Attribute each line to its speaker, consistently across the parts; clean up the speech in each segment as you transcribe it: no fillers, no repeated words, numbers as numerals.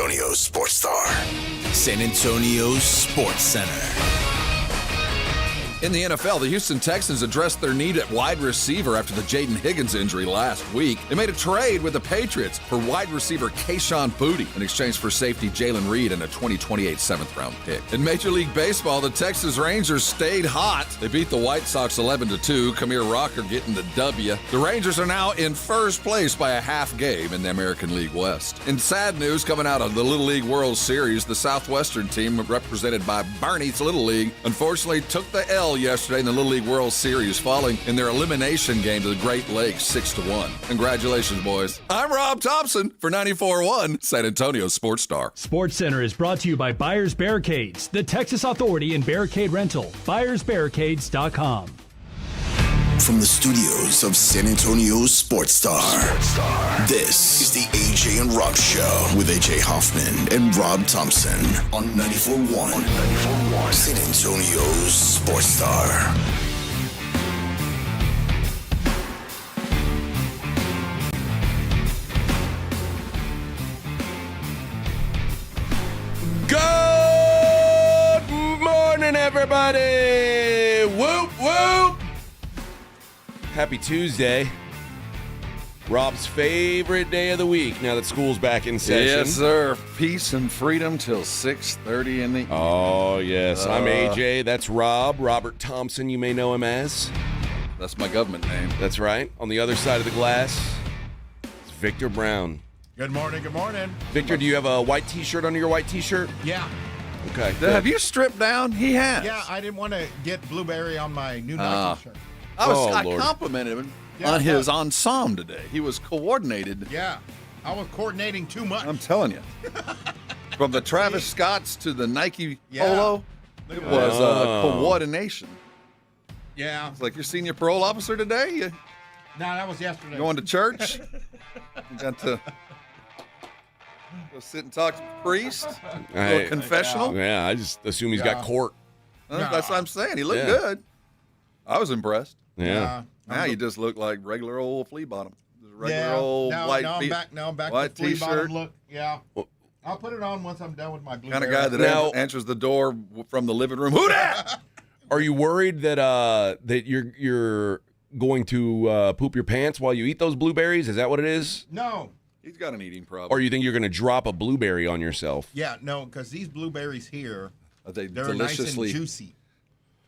Speaker 1: Antonio's Sports Star.
Speaker 2: San Antonio's Sports Center.
Speaker 3: In the NFL, the Houston Texans addressed their need at wide receiver after the Jaden Higgins injury last week. They made a trade with the Patriots for wide receiver Kayshon Boutte in exchange for safety Jalen Reed and a 2028 seventh-round pick. In Major League Baseball, the Texas Rangers stayed hot. They beat the White Sox 11-2. Kamir Rocker getting the W. The Rangers are now in first place by a half game in the American League West. In sad news coming out of the Little League World Series, the Southwestern team, represented by Barney's Little League, unfortunately took the L yesterday in the Little League World Series, falling in their elimination game to the Great Lakes 6-1. Congratulations, boys. I'm Rob Thompson for 94.1 San Antonio Sports Star.
Speaker 4: Sports Center is brought to you by Buyers Barricades, the Texas Authority in Barricade Rental. BuyersBarricades.com.
Speaker 1: From the studios of San Antonio's Sports Star, this is the AJ and Rob Show with AJ Hoffman and Rob Thompson on 94.1 San Antonio's Sports Star.
Speaker 5: Good morning, everybody! Whoop, whoop! Happy Tuesday. Rob's favorite day of the week now that school's back in session.
Speaker 3: Yes, sir. Peace and freedom till 6:30 in the evening.
Speaker 5: Oh, yes. I'm AJ. That's Rob. Robert Thompson, you may know him as.
Speaker 3: That's my government name.
Speaker 5: That's right. On the other side of the glass, it's Victor Brown.
Speaker 6: Good morning, good morning.
Speaker 5: Victor, do you have a white T-shirt under your white T-shirt?
Speaker 6: Yeah.
Speaker 5: Okay.
Speaker 3: Have you stripped down? He has.
Speaker 6: Yeah, I didn't want to get blueberry on my new Nike shirt.
Speaker 3: I
Speaker 5: Lord.
Speaker 3: complimented him
Speaker 6: Yeah,
Speaker 3: on his ensemble today. He was coordinated.
Speaker 6: Yeah, I was coordinating too much.
Speaker 3: I'm telling you. From the Travis Scotts to the Nike
Speaker 6: Yeah.
Speaker 3: polo,
Speaker 6: Look
Speaker 3: it
Speaker 6: at
Speaker 3: was
Speaker 5: that.
Speaker 3: coordination.
Speaker 6: Yeah.
Speaker 3: It's like your senior parole officer today. You
Speaker 6: No, that was yesterday.
Speaker 3: going to church? You got to go sit and talk to the priest? Go confessional?
Speaker 5: Yeah, I just assume he's got
Speaker 6: Yeah.
Speaker 5: court.
Speaker 3: That's what I'm saying. He looked
Speaker 5: Yeah.
Speaker 3: good. I was impressed.
Speaker 5: Yeah.
Speaker 3: Now you just look like regular old flea bottom. Just regular
Speaker 6: Yeah.
Speaker 3: old
Speaker 6: now,
Speaker 3: white
Speaker 6: now I'm back. Now I'm back
Speaker 3: white
Speaker 6: to flea
Speaker 3: T-shirt.
Speaker 6: bottom look. Yeah. I'll put it on once I'm done with my blueberry.
Speaker 3: Kind of guy that
Speaker 5: Now-
Speaker 3: answers the door from the living room. Who dat?
Speaker 5: Are you worried that that you're going to poop your pants while you eat those blueberries? Is that what it is?
Speaker 6: No.
Speaker 3: He's got an eating problem.
Speaker 5: Or you think you're going to drop a blueberry on yourself?
Speaker 6: Yeah, no, because these blueberries here,
Speaker 3: Are they
Speaker 6: they're
Speaker 3: deliciously?
Speaker 6: nice and juicy.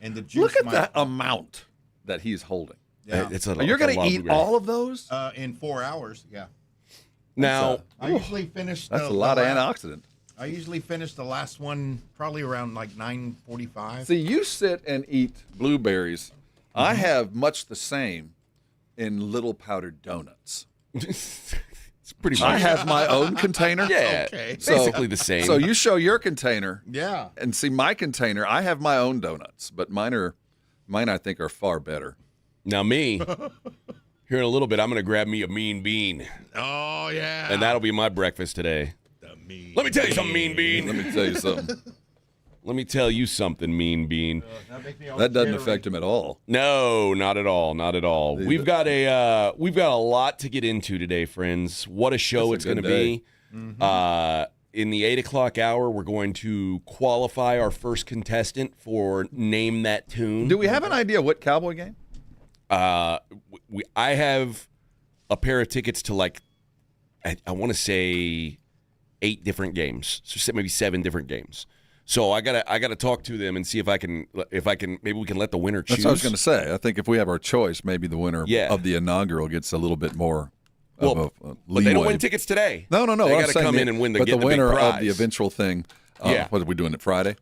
Speaker 6: And the juice
Speaker 3: Look at
Speaker 6: might-
Speaker 3: that amount that he's holding.
Speaker 6: Yeah.
Speaker 3: You're going to eat all of those?
Speaker 6: In 4 hours, yeah.
Speaker 5: Now,
Speaker 6: I usually finish
Speaker 3: That's
Speaker 6: the
Speaker 3: a lot of
Speaker 6: last-
Speaker 3: antioxidant.
Speaker 6: I usually finish the last one probably around like 9:45.
Speaker 3: See, you sit and eat blueberries. I have much the same in little powdered donuts.
Speaker 5: it's pretty
Speaker 3: I
Speaker 5: much.
Speaker 3: have my own container.
Speaker 5: Yeah,
Speaker 6: Okay.
Speaker 5: basically the same.
Speaker 3: So you show your container
Speaker 6: Yeah.
Speaker 3: and see my container. I have my own donuts, but mine I think are far better.
Speaker 5: Now me, here in a little bit, I'm going to grab me a mean bean,
Speaker 6: Oh yeah.
Speaker 5: and that'll be my breakfast today. Let me tell you something, mean bean.
Speaker 3: Let me tell you something.
Speaker 5: Let me tell you something, mean bean.
Speaker 3: That doesn't affect him at all.
Speaker 5: No, not at all, not at all. We've got a lot to get into today, friends. What a show
Speaker 3: That's a
Speaker 5: it's going to
Speaker 3: good
Speaker 5: be. In the 8 o'clock hour, we're going to qualify our first contestant for Name That Tune.
Speaker 3: Do we have an idea what Cowboy game?
Speaker 5: I have a pair of tickets to I want to say 8 different games, so maybe 7 different games. So I gotta talk to them and see if I can maybe we can let the winner choose.
Speaker 3: That's what I was going to say. I think if we have our choice, maybe the winner
Speaker 5: Yeah.
Speaker 3: of the inaugural gets a little bit more of a
Speaker 5: But
Speaker 3: leeway.
Speaker 5: they don't win tickets today.
Speaker 3: No.
Speaker 5: They
Speaker 3: I'm
Speaker 5: got to
Speaker 3: saying
Speaker 5: come in and win
Speaker 3: but
Speaker 5: get
Speaker 3: the winner
Speaker 5: big prize.
Speaker 3: of the eventual thing.
Speaker 5: Yeah.
Speaker 3: What are we doing it Friday?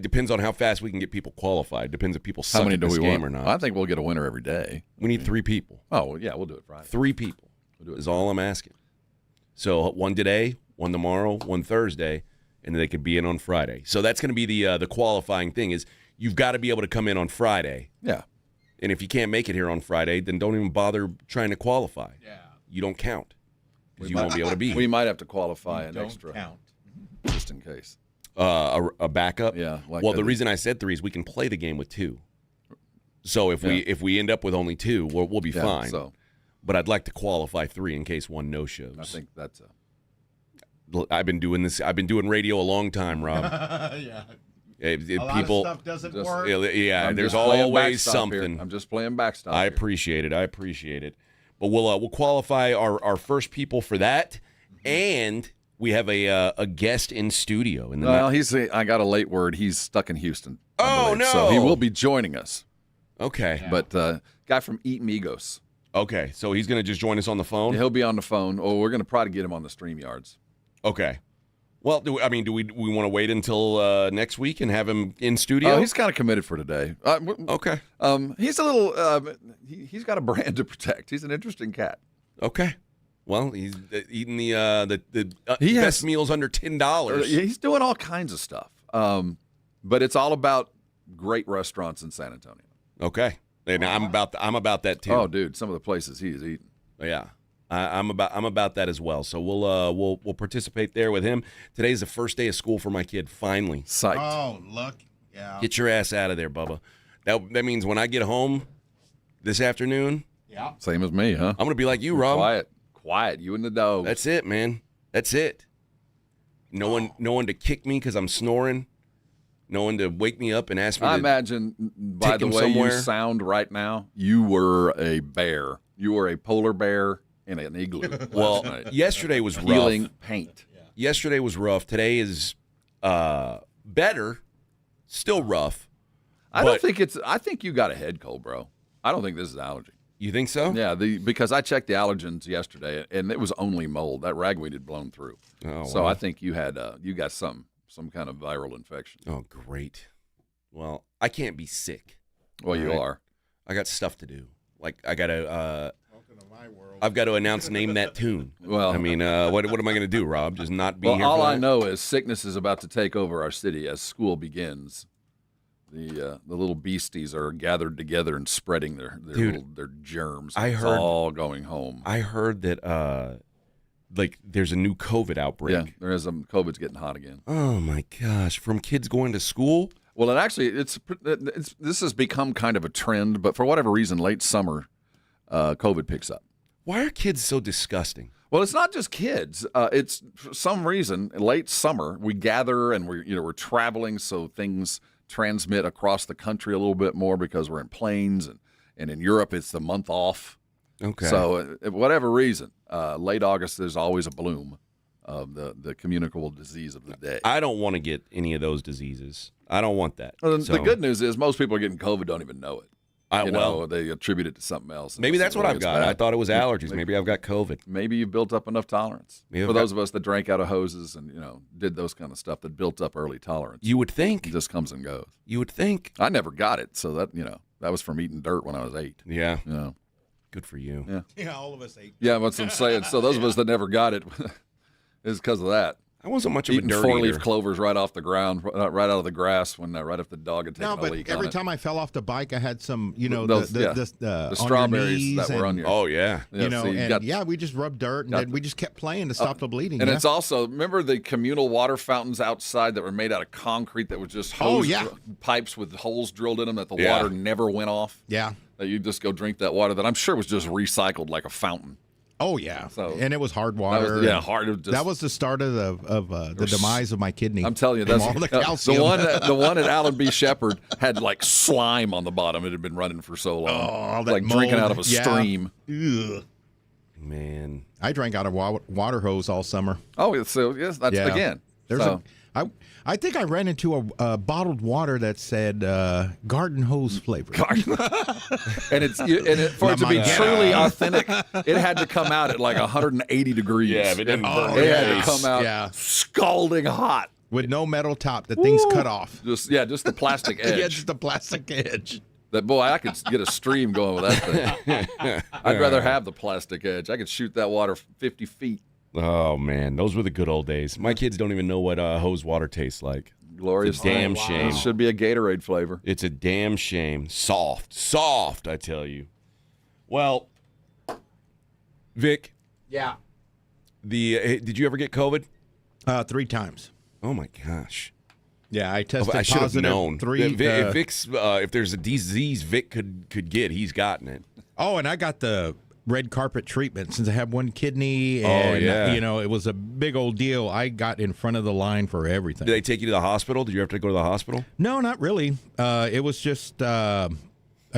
Speaker 5: Depends on how fast we can get people qualified. Depends if people suck
Speaker 3: How many
Speaker 5: at
Speaker 3: do
Speaker 5: this
Speaker 3: we
Speaker 5: game
Speaker 3: want?
Speaker 5: or not.
Speaker 3: I think we'll get a winner every day.
Speaker 5: We need 3 people.
Speaker 3: Oh, well, yeah, we'll do it Friday.
Speaker 5: 3 people is all I'm asking. So 1 today, 1 tomorrow, 1 Thursday, and then they could be in on Friday. So that's going to be the qualifying thing is you've got to be able to come in on Friday.
Speaker 3: Yeah.
Speaker 5: And if you can't make it here on Friday, then don't even bother trying to qualify. Yeah. You don't count because you won't be able to be.
Speaker 3: We might have to qualify an
Speaker 6: Don't
Speaker 3: extra
Speaker 6: count.
Speaker 3: just in case.
Speaker 5: A backup.
Speaker 3: Yeah, like
Speaker 5: well,
Speaker 3: that.
Speaker 5: the reason I said 3 is we can play the game with 2. So if we end up with only 2, we'll be
Speaker 3: Yeah,
Speaker 5: fine.
Speaker 3: so
Speaker 5: But I'd like to qualify 3 in case one no shows.
Speaker 3: I think that's
Speaker 5: I've been doing this. I've been doing radio a long time, Rob.
Speaker 6: Yeah.
Speaker 5: A
Speaker 6: lot of stuff doesn't work.
Speaker 5: Yeah,
Speaker 7: I'm
Speaker 5: there's
Speaker 7: just playing
Speaker 5: always
Speaker 7: backstop
Speaker 5: something.
Speaker 7: here. I'm just playing backstop.
Speaker 5: I
Speaker 7: here.
Speaker 5: appreciate it. But we'll qualify our first people for that, and we have a guest in studio.
Speaker 7: Well, I got a late word. He's stuck in Houston. I
Speaker 5: Oh,
Speaker 7: believe.
Speaker 5: no.
Speaker 7: So he will be joining us.
Speaker 5: okay.
Speaker 7: But guy from Eat Migos.
Speaker 5: Okay, so he's going to just join us on the phone?
Speaker 7: He'll be on the phone. Oh, we're going to probably get him on the StreamYards.
Speaker 5: Okay. Well, do we want to wait until next week and have him in studio?
Speaker 7: He's kind of committed for today.
Speaker 5: Okay.
Speaker 7: He's a little. He's got a brand to protect. He's an interesting cat.
Speaker 5: Okay. Well, he's eating the
Speaker 7: He
Speaker 5: best
Speaker 7: has-
Speaker 5: meals under $10.
Speaker 7: He's doing all kinds of stuff. But it's all about great restaurants in San Antonio.
Speaker 5: Okay. And I'm about that too.
Speaker 7: Oh, dude, some of the places he's eaten.
Speaker 5: Yeah. I'm about that as well. So we'll participate there with him. Today's the first day of school for my kid. Finally,
Speaker 7: Psyched.
Speaker 6: Oh, look. Yeah.
Speaker 5: get your ass out of there, Bubba. That means when I get home this afternoon,
Speaker 6: Yeah.
Speaker 7: Same as me, huh?
Speaker 5: I'm gonna be like you, Rob.
Speaker 7: Quiet. You and the dog.
Speaker 5: That's it, man. That's it. No one to kick me because I'm snoring. No one to wake me up and ask me.
Speaker 7: I
Speaker 5: to
Speaker 7: imagine, by
Speaker 5: take
Speaker 7: the
Speaker 5: him
Speaker 7: way
Speaker 5: somewhere.
Speaker 7: you sound right now, you were a bear. You were a polar bear in an igloo.
Speaker 5: Well,
Speaker 7: last night.
Speaker 5: yesterday was rough.
Speaker 7: Peeling paint.
Speaker 5: Yesterday was rough. Today is better. Still rough.
Speaker 7: I
Speaker 5: But-
Speaker 7: think you got a head cold, bro. I don't think this is allergy.
Speaker 5: You think so?
Speaker 7: Yeah, because I checked the allergens yesterday, and it was only mold. That ragweed had blown through.
Speaker 5: Oh,
Speaker 7: So
Speaker 5: wow.
Speaker 7: I think you had you got some kind of viral infection.
Speaker 5: Oh, great. Well, I can't be sick.
Speaker 7: Well, you
Speaker 5: All right.
Speaker 7: are.
Speaker 5: I got stuff to do. Like I gotta.
Speaker 6: Welcome to my world.
Speaker 5: I've got to announce name that tune.
Speaker 7: Well-
Speaker 5: I mean, what am I going to do, Rob? Just not be
Speaker 7: Well,
Speaker 5: here.
Speaker 7: all
Speaker 5: for
Speaker 7: I
Speaker 5: that?
Speaker 7: know is sickness is about to take over our city as school begins. The little beasties are gathered together and spreading their germs.
Speaker 5: I
Speaker 7: It's
Speaker 5: heard-
Speaker 7: all going home.
Speaker 5: I heard that like there's a new COVID outbreak.
Speaker 7: Yeah, there is. COVID's getting hot again.
Speaker 5: Oh my gosh! From kids going to school.
Speaker 7: Well, it actually this has become kind of a trend, but for whatever reason, late summer, COVID picks up.
Speaker 5: Why are kids so disgusting?
Speaker 7: Well, it's not just kids. It's for some reason late summer we gather and we're traveling, so things transmit across the country a little bit more because we're in planes, and in Europe it's the month off.
Speaker 5: Okay.
Speaker 7: So, whatever reason, late August there's always a bloom of the communicable disease of the day.
Speaker 5: I don't want to get any of those diseases. I don't want that.
Speaker 7: Well,
Speaker 5: So,
Speaker 7: the good news is most people are getting COVID don't even know it.
Speaker 5: well,
Speaker 7: They attribute it to something else.
Speaker 5: maybe that's what I've got.
Speaker 7: Bad.
Speaker 5: I thought it was allergies. Maybe I've got COVID.
Speaker 7: Maybe you've built up enough tolerance.
Speaker 5: Maybe
Speaker 7: For
Speaker 5: I've
Speaker 7: those of us that drank out of hoses and did those kind of stuff that built up early tolerance,
Speaker 5: You would think.
Speaker 7: it just comes and goes.
Speaker 5: You would think.
Speaker 7: I never got it, so that was from eating dirt when I was 8.
Speaker 5: Yeah.
Speaker 7: Yeah,
Speaker 5: Good for you.
Speaker 7: yeah,
Speaker 6: Yeah, all of us ate.
Speaker 7: yeah. That's what I'm saying. So those of us that never got it is because of that.
Speaker 5: I wasn't much of a
Speaker 7: Eating
Speaker 5: dirt
Speaker 7: 4-leaf
Speaker 5: eater.
Speaker 7: clovers right off the ground, right out of the grass when right if the dog had taken
Speaker 6: No,
Speaker 7: a
Speaker 6: but
Speaker 7: leak.
Speaker 6: every
Speaker 7: on it.
Speaker 6: time I fell off the bike, I had some,
Speaker 7: Those-
Speaker 6: the
Speaker 7: the
Speaker 6: on your
Speaker 7: strawberries
Speaker 6: knees
Speaker 7: that were on your.
Speaker 5: Oh yeah.
Speaker 7: Yeah, so you got-
Speaker 6: we just rubbed dirt, and
Speaker 7: got
Speaker 6: then we just kept playing to stop the bleeding.
Speaker 7: And
Speaker 6: yeah.
Speaker 7: it's also, remember the communal water fountains outside that were made out of concrete that was just
Speaker 6: Oh,
Speaker 7: hose
Speaker 6: yeah.
Speaker 7: pipes with holes drilled in them that the
Speaker 5: Yeah.
Speaker 7: water never went off?
Speaker 6: Yeah.
Speaker 7: That you just go drink that water that I'm sure was just recycled like a fountain.
Speaker 6: Oh yeah.
Speaker 7: So-
Speaker 6: and it was hard
Speaker 7: That
Speaker 6: water.
Speaker 7: was, yeah,
Speaker 6: and
Speaker 7: hard. It was just,
Speaker 6: That was the start of the demise of my kidney.
Speaker 7: I'm telling you,
Speaker 6: from
Speaker 7: that's
Speaker 6: all the calcium.
Speaker 7: the one at Allen B. Shepherd had like slime on the bottom. It had been running for so long.
Speaker 6: all that
Speaker 7: like drinking
Speaker 6: mold.
Speaker 7: out of a
Speaker 6: Yeah.
Speaker 7: stream.
Speaker 6: Ugh.
Speaker 5: Man.
Speaker 6: I drank out of water hose all summer.
Speaker 7: Oh, so yes, that's
Speaker 6: Yeah.
Speaker 7: again.
Speaker 6: There's
Speaker 7: So-
Speaker 6: I think I ran into a bottled water that said garden hose flavor.
Speaker 7: And for it to be truly authentic, it had to come out at like 180 degrees.
Speaker 5: Yeah, if it didn't burn
Speaker 7: it
Speaker 5: your
Speaker 7: had to
Speaker 5: face.
Speaker 7: come out
Speaker 6: Yeah.
Speaker 7: scalding hot.
Speaker 6: With no metal top. The thing's cut off.
Speaker 7: Just the plastic edge.
Speaker 6: Yeah, just the plastic edge.
Speaker 7: That boy, I could get a stream going with that thing. I'd rather have the plastic edge. I could shoot that water 50 feet.
Speaker 5: Oh man, those were the good old days. My kids don't even know what hose water tastes like.
Speaker 7: Glorious.
Speaker 5: It's a damn
Speaker 7: thing.
Speaker 5: shame.
Speaker 7: It should be a Gatorade flavor.
Speaker 5: It's a damn shame. Soft, I tell you. Well, Vic,
Speaker 6: Yeah.
Speaker 5: did you ever get COVID?
Speaker 6: 3 times.
Speaker 5: Oh my gosh.
Speaker 6: Yeah, I tested
Speaker 5: I should have
Speaker 6: positive
Speaker 5: known.
Speaker 6: 3.
Speaker 5: If if there's a disease Vic could get, he's gotten it.
Speaker 6: Oh, and I got the red carpet treatment since I have one kidney. And,
Speaker 5: yeah.
Speaker 6: it was a big old deal. I got in front of the line for everything.
Speaker 5: Did they take you to the hospital? Did you have to go to the hospital?
Speaker 6: No, not really. It was just, I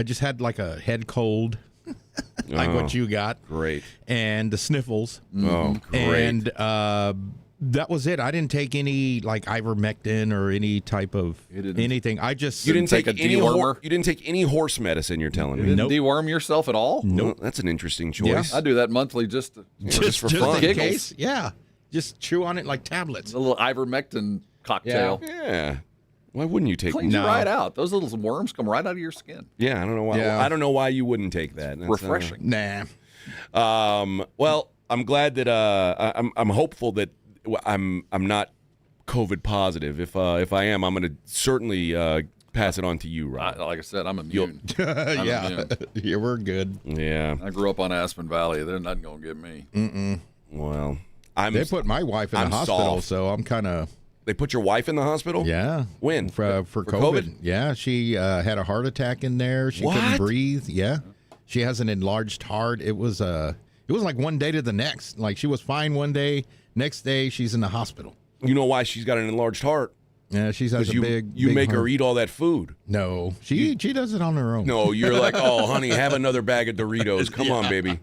Speaker 6: just had like a head cold, like what you got.
Speaker 5: Great.
Speaker 6: And the sniffles.
Speaker 5: Oh, great.
Speaker 6: And that was it. I didn't take any like ivermectin or any type of anything. I just
Speaker 5: You didn't take
Speaker 7: a
Speaker 5: any
Speaker 7: dewormer?
Speaker 5: You didn't take any horse medicine, you're telling me.
Speaker 7: You didn't deworm yourself at all?
Speaker 5: Nope. That's an interesting choice.
Speaker 7: I do that monthly just for fun.
Speaker 6: in
Speaker 7: Giggles.
Speaker 6: case. Yeah. Just chew on it like tablets.
Speaker 7: A little ivermectin cocktail.
Speaker 5: Yeah. Why wouldn't you take
Speaker 7: Cleans
Speaker 6: No.
Speaker 7: you right out. Those little worms come right out of your skin.
Speaker 5: Yeah, I don't know why.
Speaker 6: Yeah.
Speaker 5: I don't know why you wouldn't take that. That's,
Speaker 7: Refreshing.
Speaker 6: Nah.
Speaker 5: Well, I'm glad that I'm hopeful that I'm not COVID positive. If I am, I'm going to certainly pass it on to you, Rob.
Speaker 7: Like I said, I'm immune. I'm
Speaker 6: Yeah.
Speaker 7: immune.
Speaker 6: Yeah, we're good.
Speaker 5: Yeah.
Speaker 7: I grew up on Aspen Valley. They're not going to get me.
Speaker 5: Well,
Speaker 6: They put my wife in
Speaker 5: I'm
Speaker 6: the hospital,
Speaker 5: soft.
Speaker 6: so I'm kind of
Speaker 5: They put your wife in the hospital?
Speaker 6: yeah.
Speaker 5: When?
Speaker 6: For COVID? Yeah, she had a heart attack in there. She couldn't
Speaker 5: What?
Speaker 6: breathe. Yeah, she has an enlarged heart. It was like one day to the next. Like she was fine one day, next day she's in the hospital.
Speaker 5: You know why she's got an enlarged heart?
Speaker 6: Yeah, she's has a
Speaker 5: You
Speaker 6: big.
Speaker 5: you
Speaker 6: big
Speaker 5: make her
Speaker 6: heart.
Speaker 5: eat all that food.
Speaker 6: No, she does it on her own.
Speaker 5: No, you're like, oh, honey, have another bag of Doritos. Come on, baby.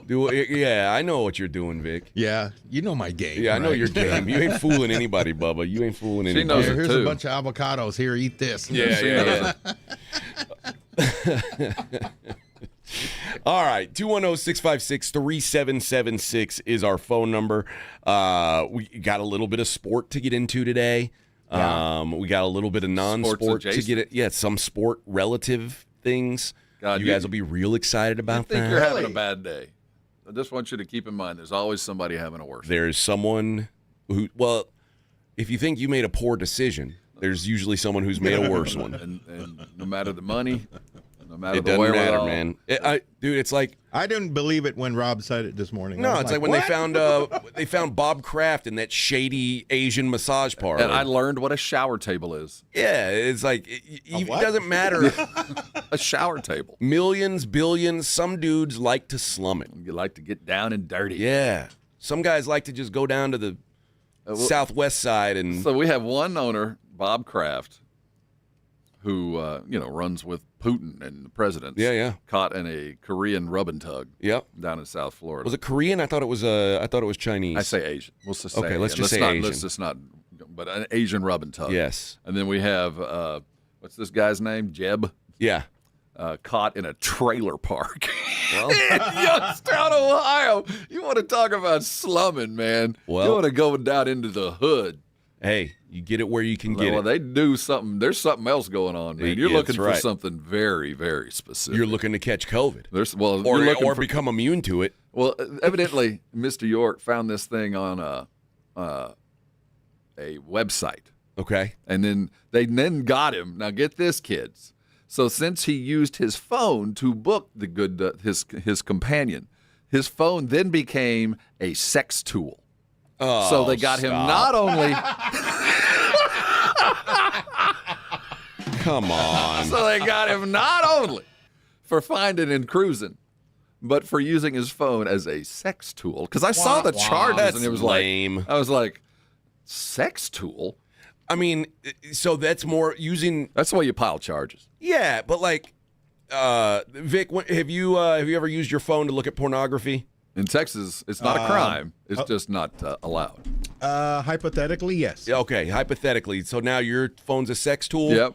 Speaker 5: Yeah, I know what you're doing, Vic.
Speaker 6: Yeah, you know my game.
Speaker 5: Yeah, I know
Speaker 6: right?
Speaker 5: your game. You ain't fooling anybody, Bubba. You ain't fooling anybody.
Speaker 7: knows
Speaker 6: Here,
Speaker 7: it
Speaker 6: here's
Speaker 7: too.
Speaker 6: a bunch of avocados. Here, eat this.
Speaker 5: Yeah. All right, 210-656-3776 is our phone number. We got a little bit of sport to get into today. We got a little bit of non-sport to get it. Yeah, some sport relative things.
Speaker 7: God,
Speaker 5: you guys will be real excited
Speaker 7: I
Speaker 5: about
Speaker 7: think
Speaker 5: that.
Speaker 7: you're having a bad day. I just want you to keep in mind there's always somebody having a worse day.
Speaker 5: There's someone who, well, if you think you made a poor decision, there's usually someone who's made a worse one.
Speaker 7: And no matter the money, no matter
Speaker 5: It
Speaker 7: the
Speaker 5: doesn't matter,
Speaker 7: wherewithal.
Speaker 5: man. Dude, it's like,
Speaker 6: I didn't believe it when Rob said it this morning. I
Speaker 5: no,
Speaker 6: was
Speaker 5: it's like when
Speaker 6: "What?"
Speaker 5: they found Bob Kraft in that shady Asian massage parlor.
Speaker 7: And I learned what a shower table is.
Speaker 5: Yeah, it's like it
Speaker 6: what?
Speaker 5: doesn't matter.
Speaker 7: A shower table.
Speaker 5: Millions, billions. Some dudes like to slum it.
Speaker 7: You like to get down and dirty.
Speaker 5: Yeah, some guys like to just go down to the southwest side and
Speaker 7: So we have one owner, Bob Kraft, who runs with Putin and the presidents.
Speaker 5: Yeah.
Speaker 7: Caught in a Korean rub and tug.
Speaker 5: Yep.
Speaker 7: Down in South Florida.
Speaker 5: Was it Korean? I thought it was Chinese.
Speaker 7: I say Asian. We'll just say
Speaker 5: Okay, let's just say
Speaker 7: not,
Speaker 5: Asian.
Speaker 7: Let's just not. But an Asian rub and tug.
Speaker 5: Yes.
Speaker 7: And then we have what's this guy's name? Jeb.
Speaker 5: Yeah.
Speaker 7: Caught in a trailer park in Youngstown, Ohio. You want to talk about slumming, man?
Speaker 5: Well-
Speaker 7: you want to go down into the hood.
Speaker 5: Hey, you get it where you can get
Speaker 7: Well,
Speaker 5: it.
Speaker 7: they do something. There's something else going on, man. You're
Speaker 5: Yeah,
Speaker 7: looking
Speaker 5: that's
Speaker 7: for
Speaker 5: right.
Speaker 7: something very, very specific.
Speaker 5: You're looking to catch COVID,
Speaker 7: you're looking
Speaker 5: or
Speaker 7: for,
Speaker 5: become immune to it.
Speaker 7: Well, evidently, Mr. York found this thing on a website,
Speaker 5: Okay.
Speaker 7: and then they got him. Now, get this, kids. So, since he used his phone to book the good his companion, his phone then became a sex tool.
Speaker 5: Oh,
Speaker 7: So they got him
Speaker 5: stop.
Speaker 7: not only
Speaker 5: Come on.
Speaker 7: so they got him not only for finding and cruising, but for using his phone as a sex tool. Because I saw the charges
Speaker 5: That's
Speaker 7: and it was
Speaker 5: lame.
Speaker 7: like I was like, sex tool?
Speaker 5: I mean, so that's more using.
Speaker 7: That's the way you pile charges.
Speaker 5: Yeah, but like, Vic, have you ever used your phone to look at pornography?
Speaker 7: In Texas, it's not a crime. It's just not allowed.
Speaker 6: Hypothetically, yes.
Speaker 5: Yeah, okay, hypothetically. So now your phone's a sex tool?
Speaker 7: Yep,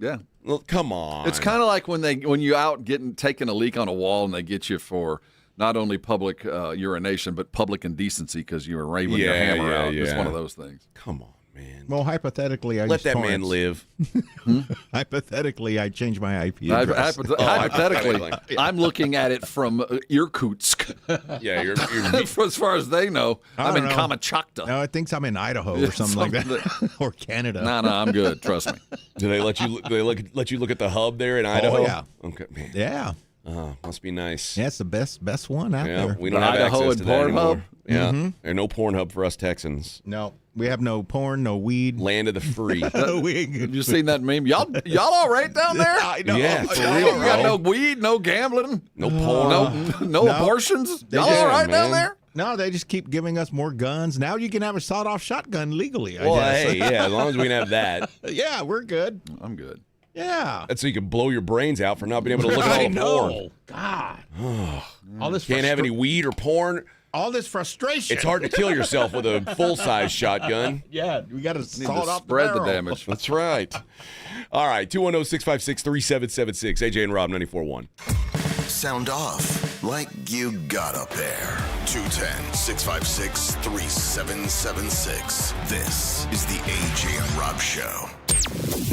Speaker 7: yeah.
Speaker 5: Well, come on.
Speaker 7: It's kind of like when you out taking a leak on a wall and they get you for not only public urination but public indecency because you were waving your hammer out. It's one of those things.
Speaker 5: Come on, man.
Speaker 6: Well, hypothetically, I
Speaker 5: Let
Speaker 6: use
Speaker 5: that man
Speaker 6: torrents.
Speaker 5: live.
Speaker 6: Hypothetically, I changed my IP address.
Speaker 7: Hypothetically, I'm looking at it from Irkutsk.
Speaker 5: Yeah, you're
Speaker 7: As far as they know, I'm in
Speaker 6: don't know.
Speaker 7: Kamchatka.
Speaker 6: No, I think I'm in Idaho or something like that, or Canada.
Speaker 7: No, I'm good. Trust me.
Speaker 5: Do they let you? Do they let you look at the hub there in Idaho?
Speaker 6: yeah.
Speaker 5: Okay, man.
Speaker 6: Yeah.
Speaker 5: Must be nice.
Speaker 6: Yeah, it's the best one out there.
Speaker 5: We don't have
Speaker 7: Idaho
Speaker 5: access to
Speaker 7: and
Speaker 5: that
Speaker 7: Pornhub?
Speaker 5: anymore. Yeah, there's no Pornhub for us Texans.
Speaker 6: No, we have no porn, no weed.
Speaker 5: Land of the free.
Speaker 7: Have you seen that meme? Y'all all right down there?
Speaker 6: I know.
Speaker 5: Yeah, for
Speaker 7: You
Speaker 5: real,
Speaker 7: got no
Speaker 5: bro.
Speaker 7: weed, no gambling,
Speaker 5: No porn.
Speaker 7: no abortions. Y'all
Speaker 5: just-
Speaker 7: all right
Speaker 5: man.
Speaker 7: down there?
Speaker 6: No, they just keep giving us more guns. Now you can have a sawed-off shotgun legally, I
Speaker 5: Well,
Speaker 6: guess.
Speaker 5: hey, yeah, as long as we can have that.
Speaker 6: Yeah, we're good.
Speaker 7: I'm good.
Speaker 6: Yeah.
Speaker 5: That's so you can blow your brains out for not being able to look at
Speaker 6: I
Speaker 5: all the porn.
Speaker 6: God. all this
Speaker 5: Can't have any weed or porn.
Speaker 6: all this frustration.
Speaker 5: It's hard to kill yourself with a full-size shotgun.
Speaker 6: Yeah, we got to
Speaker 7: Need
Speaker 6: sawed
Speaker 7: to
Speaker 6: off
Speaker 7: spread the
Speaker 6: barrel.
Speaker 7: damage.
Speaker 5: That's right. All right, 210-656-3776. AJ and Rob, 94.1.
Speaker 1: Sound off like you got up there. 210-656-3776. This is the AJ and Rob Show.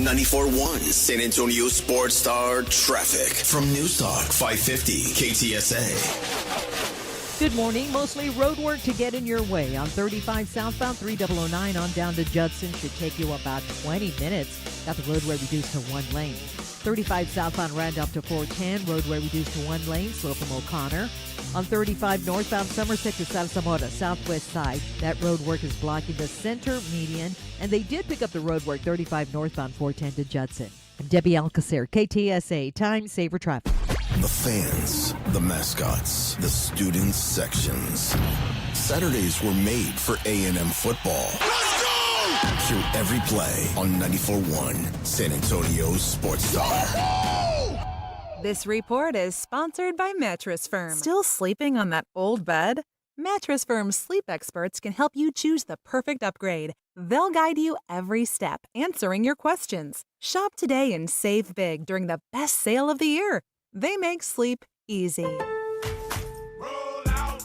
Speaker 1: 94.1 San Antonio Sports Star Traffic from News Talk 550 KTSA.
Speaker 8: Good morning. Mostly road work to get in your way. On 35 southbound, 3009 on down to Judson should take you about 20 minutes. Got the roadway reduced to one lane. 35 southbound Randolph to 410, roadway reduced to one lane, slow from O'Connor. On 35 northbound Somerset to Sarasota, southwest side, that road work is blocking the center median, and they did pick up the road work 35 northbound 410 to Judson. I'm Debbie Alcacer, KTSA, Time Saver Traffic.
Speaker 1: The fans, the mascots, the student sections. Saturdays were made for A&M football. Let's go! Hear every play on 94.1 San Antonio Sports Star.
Speaker 9: This report is sponsored by Mattress Firm. Still sleeping on that old bed? Mattress Firm's sleep experts can help you choose the perfect upgrade. They'll guide you every step, answering your questions. Shop today and save big during the best sale of the year. They make sleep easy.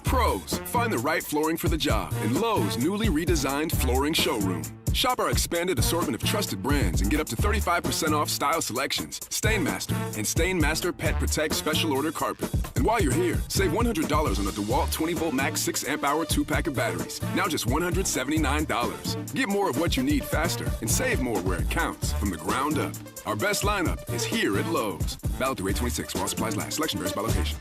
Speaker 10: Pros, find the right flooring for the job in Lowe's newly redesigned flooring showroom. Shop our expanded assortment of trusted brands and get up to 35% off style selections, Stainmaster, and Stainmaster Pet Protect Special Order Carpet. And while you're here, save $100 on a DeWalt 20-volt max 6-amp-hour 2-pack of batteries, now just $179. Get more of what you need faster and save more where it counts from the ground up. Our best lineup is here at Lowe's. Valid through 8/26 while supplies last. Selection varies by location.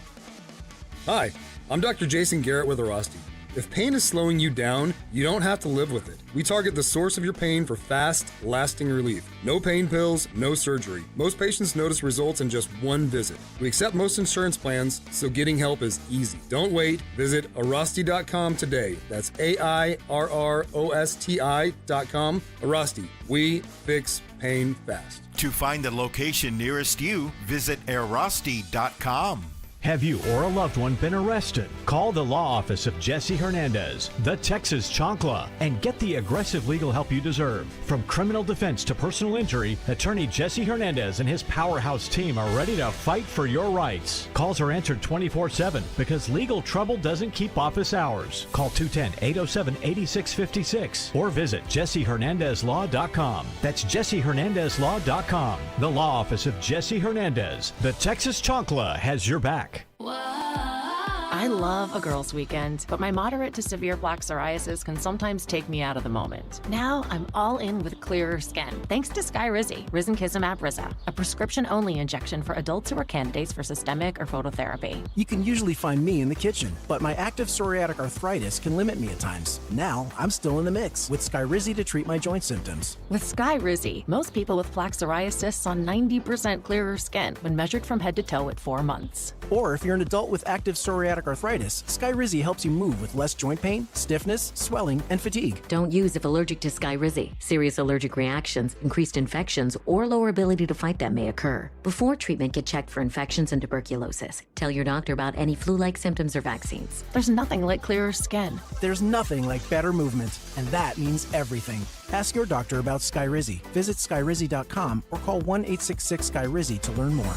Speaker 11: Hi, I'm Dr. Jason Garrett with Arasti. If pain is slowing you down, you don't have to live with it. We target the source of your pain for fast, lasting relief. No pain pills, no surgery. Most patients notice results in just one visit. We accept most insurance plans, so getting help is easy. Don't wait. Visit Arasti.com today. That's AIRROSTI.com. Arasti. We fix pain fast.
Speaker 12: To find the location nearest you, visit Arasti.com.
Speaker 4: Have you or a loved one been arrested? Call the law office of Jesse Hernandez, the Texas Chancla, and get the aggressive legal help you deserve. From criminal defense to personal injury, attorney Jesse Hernandez and his powerhouse team are ready to fight for your rights. Calls are answered 24/7 because legal trouble doesn't keep office hours. Call 210-807-8656 or visit JesseHernandezLaw.com. That's JesseHernandezLaw.com. The law office of Jesse Hernandez, the Texas Chancla, has your back.
Speaker 13: I love a girls' weekend, but my moderate to severe plaque psoriasis can sometimes take me out of the moment. Now I'm all in with clearer skin, thanks to Skyrizi, Risankizumab Riza, a prescription-only injection for adults who are candidates for systemic or phototherapy.
Speaker 14: You can usually find me in the kitchen, but my active psoriatic arthritis can limit me at times. Now I'm still in the mix with Skyrizi to treat my joint symptoms.
Speaker 13: With Skyrizi, most people with plaque psoriasis saw 90% clearer skin when measured from head to toe at 4 months.
Speaker 14: Or if you're an adult with active psoriatic arthritis, Skyrizi helps you move with less joint pain, stiffness, swelling, and fatigue.
Speaker 15: Don't use if allergic to Skyrizi. Serious allergic reactions, increased infections, or lower ability to fight them may occur. Before treatment, get checked for infections and tuberculosis. Tell your doctor about any flu-like symptoms or vaccines.
Speaker 13: There's nothing like clearer skin.
Speaker 14: There's nothing like better movement, and that means everything. Ask your doctor about Skyrizi. Visit Skyrizi.com or call 1-866-SKYRIZI to learn more.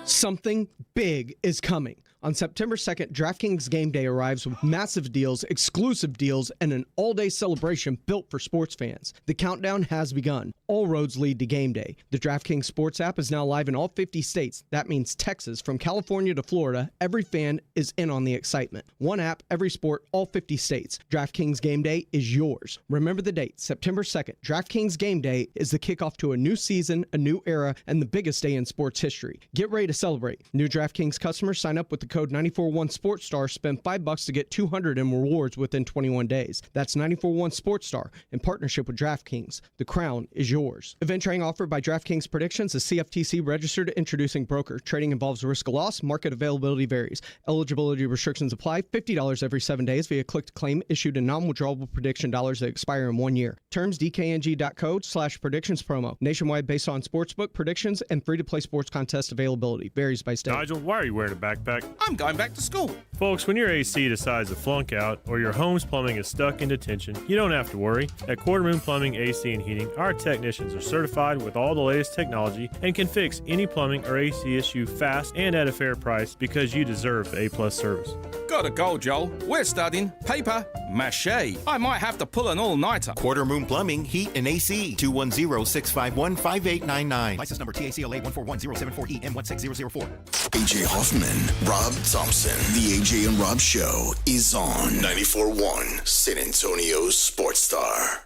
Speaker 16: Something big is coming. On September 2nd, DraftKings Game Day arrives with massive deals, exclusive deals, and an all-day celebration built for sports fans. The countdown has begun. all roads lead to game day. The DraftKings Sports app is now live in all 50 states. That means Texas, from California to Florida, every fan is in on the excitement. One app, every sport, all 50 states. DraftKings Game Day is yours. Remember the date, September 2nd. DraftKings Game Day is the kickoff to a new season, a new era, and the biggest day in sports history. Get ready to celebrate. New DraftKings customers sign up with the code 941SportsStar, spend $5 to get $200 in rewards within 21 days. That's 941SportsStar in partnership with DraftKings. The crown is yours. Event trading offered by DraftKings Predictions is CFTC registered, introducing broker. Trading involves risk of loss. Market availability varies. Eligibility restrictions apply. $50 every 7 days via click to claim, issued in non-withdrawable prediction dollars that expire in 1 year. Terms dkng.code/predictions promo. Nationwide based on sportsbook predictions and free-to-play sports contest availability. Varies by state.
Speaker 17: Nigel, why are you wearing a backpack?
Speaker 18: I'm going back to school.
Speaker 17: Folks, when your AC decides to flunk out or your home's plumbing is stuck in detention, you don't have to worry. At Quarter Moon Plumbing, AC, and Heating, our technicians are certified with all the latest technology and can fix any plumbing or AC issue fast and at a fair price because you deserve the A-plus service.
Speaker 18: Gotta go, Joel. We're studying paper mache. I might have to pull an all-nighter.
Speaker 12: Quarter Moon Plumbing, Heat, and AC. 210-651-5899. License number TACLA 141-074-EM16004.
Speaker 1: AJ Hoffman, Rob Thompson. The AJ and Rob Show is on 94.1 San Antonio Sports Star.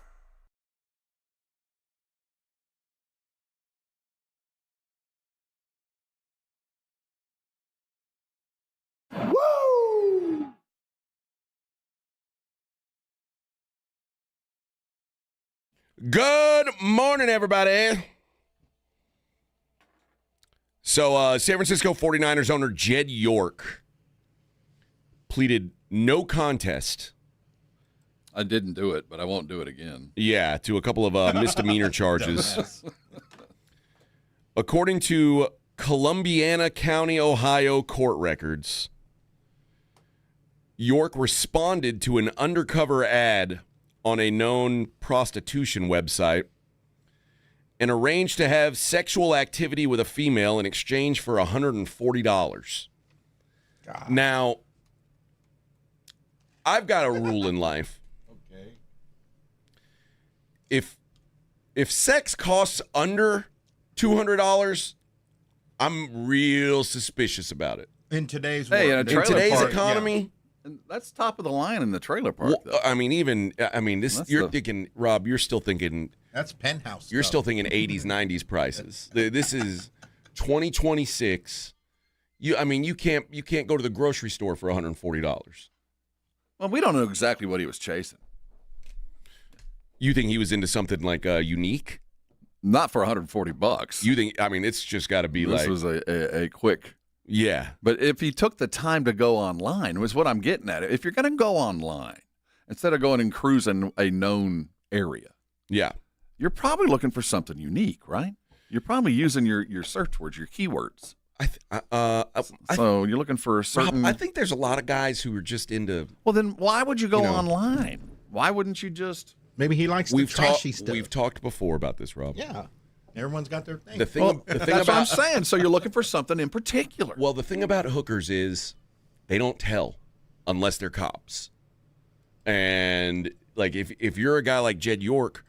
Speaker 12: Woo!
Speaker 5: Good morning, everybody. So, San Francisco 49ers owner Jed York pleaded no contest.
Speaker 7: I didn't do it, but I won't do it again.
Speaker 5: Yeah, to a couple of misdemeanor charges. According to Columbiana County, Ohio court records, York responded to an undercover ad on a known prostitution website and arranged to have sexual activity with a female in exchange for $140. God. Now, I've got a rule in life.
Speaker 6: Okay.
Speaker 5: If sex costs under $200, I'm real suspicious about it.
Speaker 6: In today's
Speaker 7: Hey,
Speaker 6: world.
Speaker 5: In today's economy,
Speaker 7: yeah. And that's top of the line in the trailer park.
Speaker 5: Well, I mean, you're thinking, Rob, you're still thinking.
Speaker 6: That's penthouse.
Speaker 5: You're
Speaker 6: stuff.
Speaker 5: still thinking 80s, 90s prices. This is 2026. You can't go to the grocery store for $140.
Speaker 7: Well, we don't know exactly what he was chasing.
Speaker 5: You think he was into something like unique?
Speaker 7: Not for $140.
Speaker 5: You think? I mean, it's just got to be
Speaker 7: this
Speaker 5: like
Speaker 7: was a quick.
Speaker 5: Yeah.
Speaker 7: But if he took the time to go online, was what I'm getting at. If you're going to go online instead of going and cruising a known area,
Speaker 5: yeah,
Speaker 7: you're probably looking for something unique, right? You're probably using your search words, your keywords. So you're looking for a certain.
Speaker 5: Rob, I think there's a lot of guys who are just into.
Speaker 7: Well, then why would you go online? Why wouldn't you just?
Speaker 6: Maybe he likes the trashy stuff.
Speaker 5: We've talked before about this, Rob.
Speaker 6: Yeah. Everyone's got their thing.
Speaker 5: The thing
Speaker 7: That's
Speaker 5: about,
Speaker 7: what I'm saying. So you're looking for something in particular.
Speaker 5: Well, the thing about hookers is they don't tell unless they're cops. And like if you're a guy like Jed York,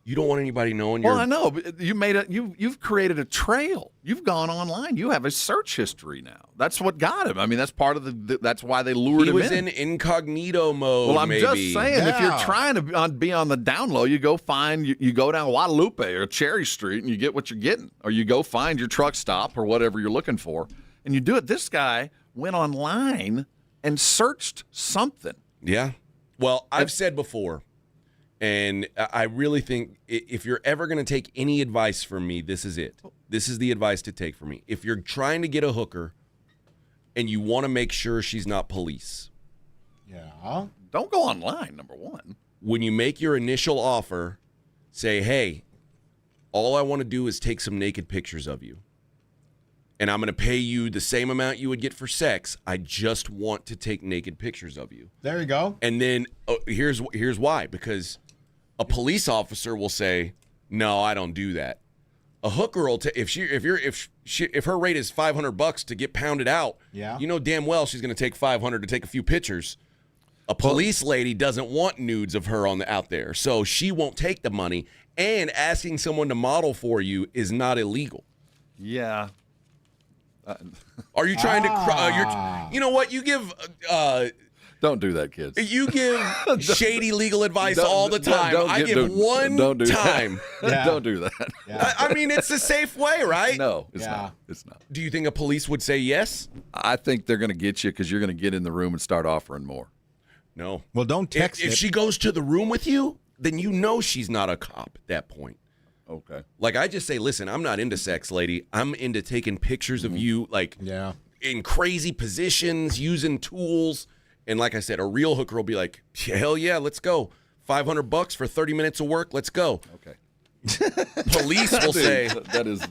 Speaker 5: you don't want anybody knowing.
Speaker 7: Well, I know, but you've created a trail. You've gone online. You have a search history now. That's what got him. I mean, that's part of that's why they lured him in.
Speaker 5: He was in incognito mode.
Speaker 7: Well, I'm
Speaker 5: maybe.
Speaker 7: just saying, if you're trying to be on the down low, you go find you go down Guadalupe or Cherry Street and you get what you're getting, or you go find your truck stop or whatever you're looking for, and you do it. This guy went online and searched something.
Speaker 5: Yeah. Well, I've said before. And I really think if you're ever going to take any advice from me, this is it. This is the advice to take from me. If you're trying to get a hooker and you want to make sure she's not police.
Speaker 6: Yeah.
Speaker 7: Don't go online, number one.
Speaker 5: When you make your initial offer, say, hey, all I want to do is take some naked pictures of you. And I'm going to pay you the same amount you would get for sex. I just want to take naked pictures of you.
Speaker 6: There you go.
Speaker 5: And then here's why. Because a police officer will say, "No, I don't do that." A hooker will if her rate is $500 to get pounded out,
Speaker 6: yeah,
Speaker 5: you know damn well she's going to take $500 to take a few pictures. A police lady doesn't want nudes of her out there, so she won't take the money. And asking someone to model for you is not illegal.
Speaker 7: Yeah.
Speaker 5: Are you trying to? You know what? You give.
Speaker 7: Don't do that, kids.
Speaker 5: You give shady legal advice all the time. I give one time.
Speaker 7: Don't do that.
Speaker 5: I mean, it's the safe way, right?
Speaker 7: No, it's not. It's not.
Speaker 5: Do you think a police would say yes?
Speaker 7: I think they're going to get you because you're going to get in the room and start offering more.
Speaker 5: No.
Speaker 6: Well, don't text
Speaker 5: if she goes to the room with you, then you know she's not a cop at that point.
Speaker 7: Okay.
Speaker 5: Like, I just say, listen, I'm not into sex, lady. I'm into taking pictures of you, like, in crazy positions, using tools. And like I said, a real hooker will be like, hell yeah, let's go. $500 for 30 minutes of work, let's go.
Speaker 7: Okay.
Speaker 5: Police will say
Speaker 7: that is.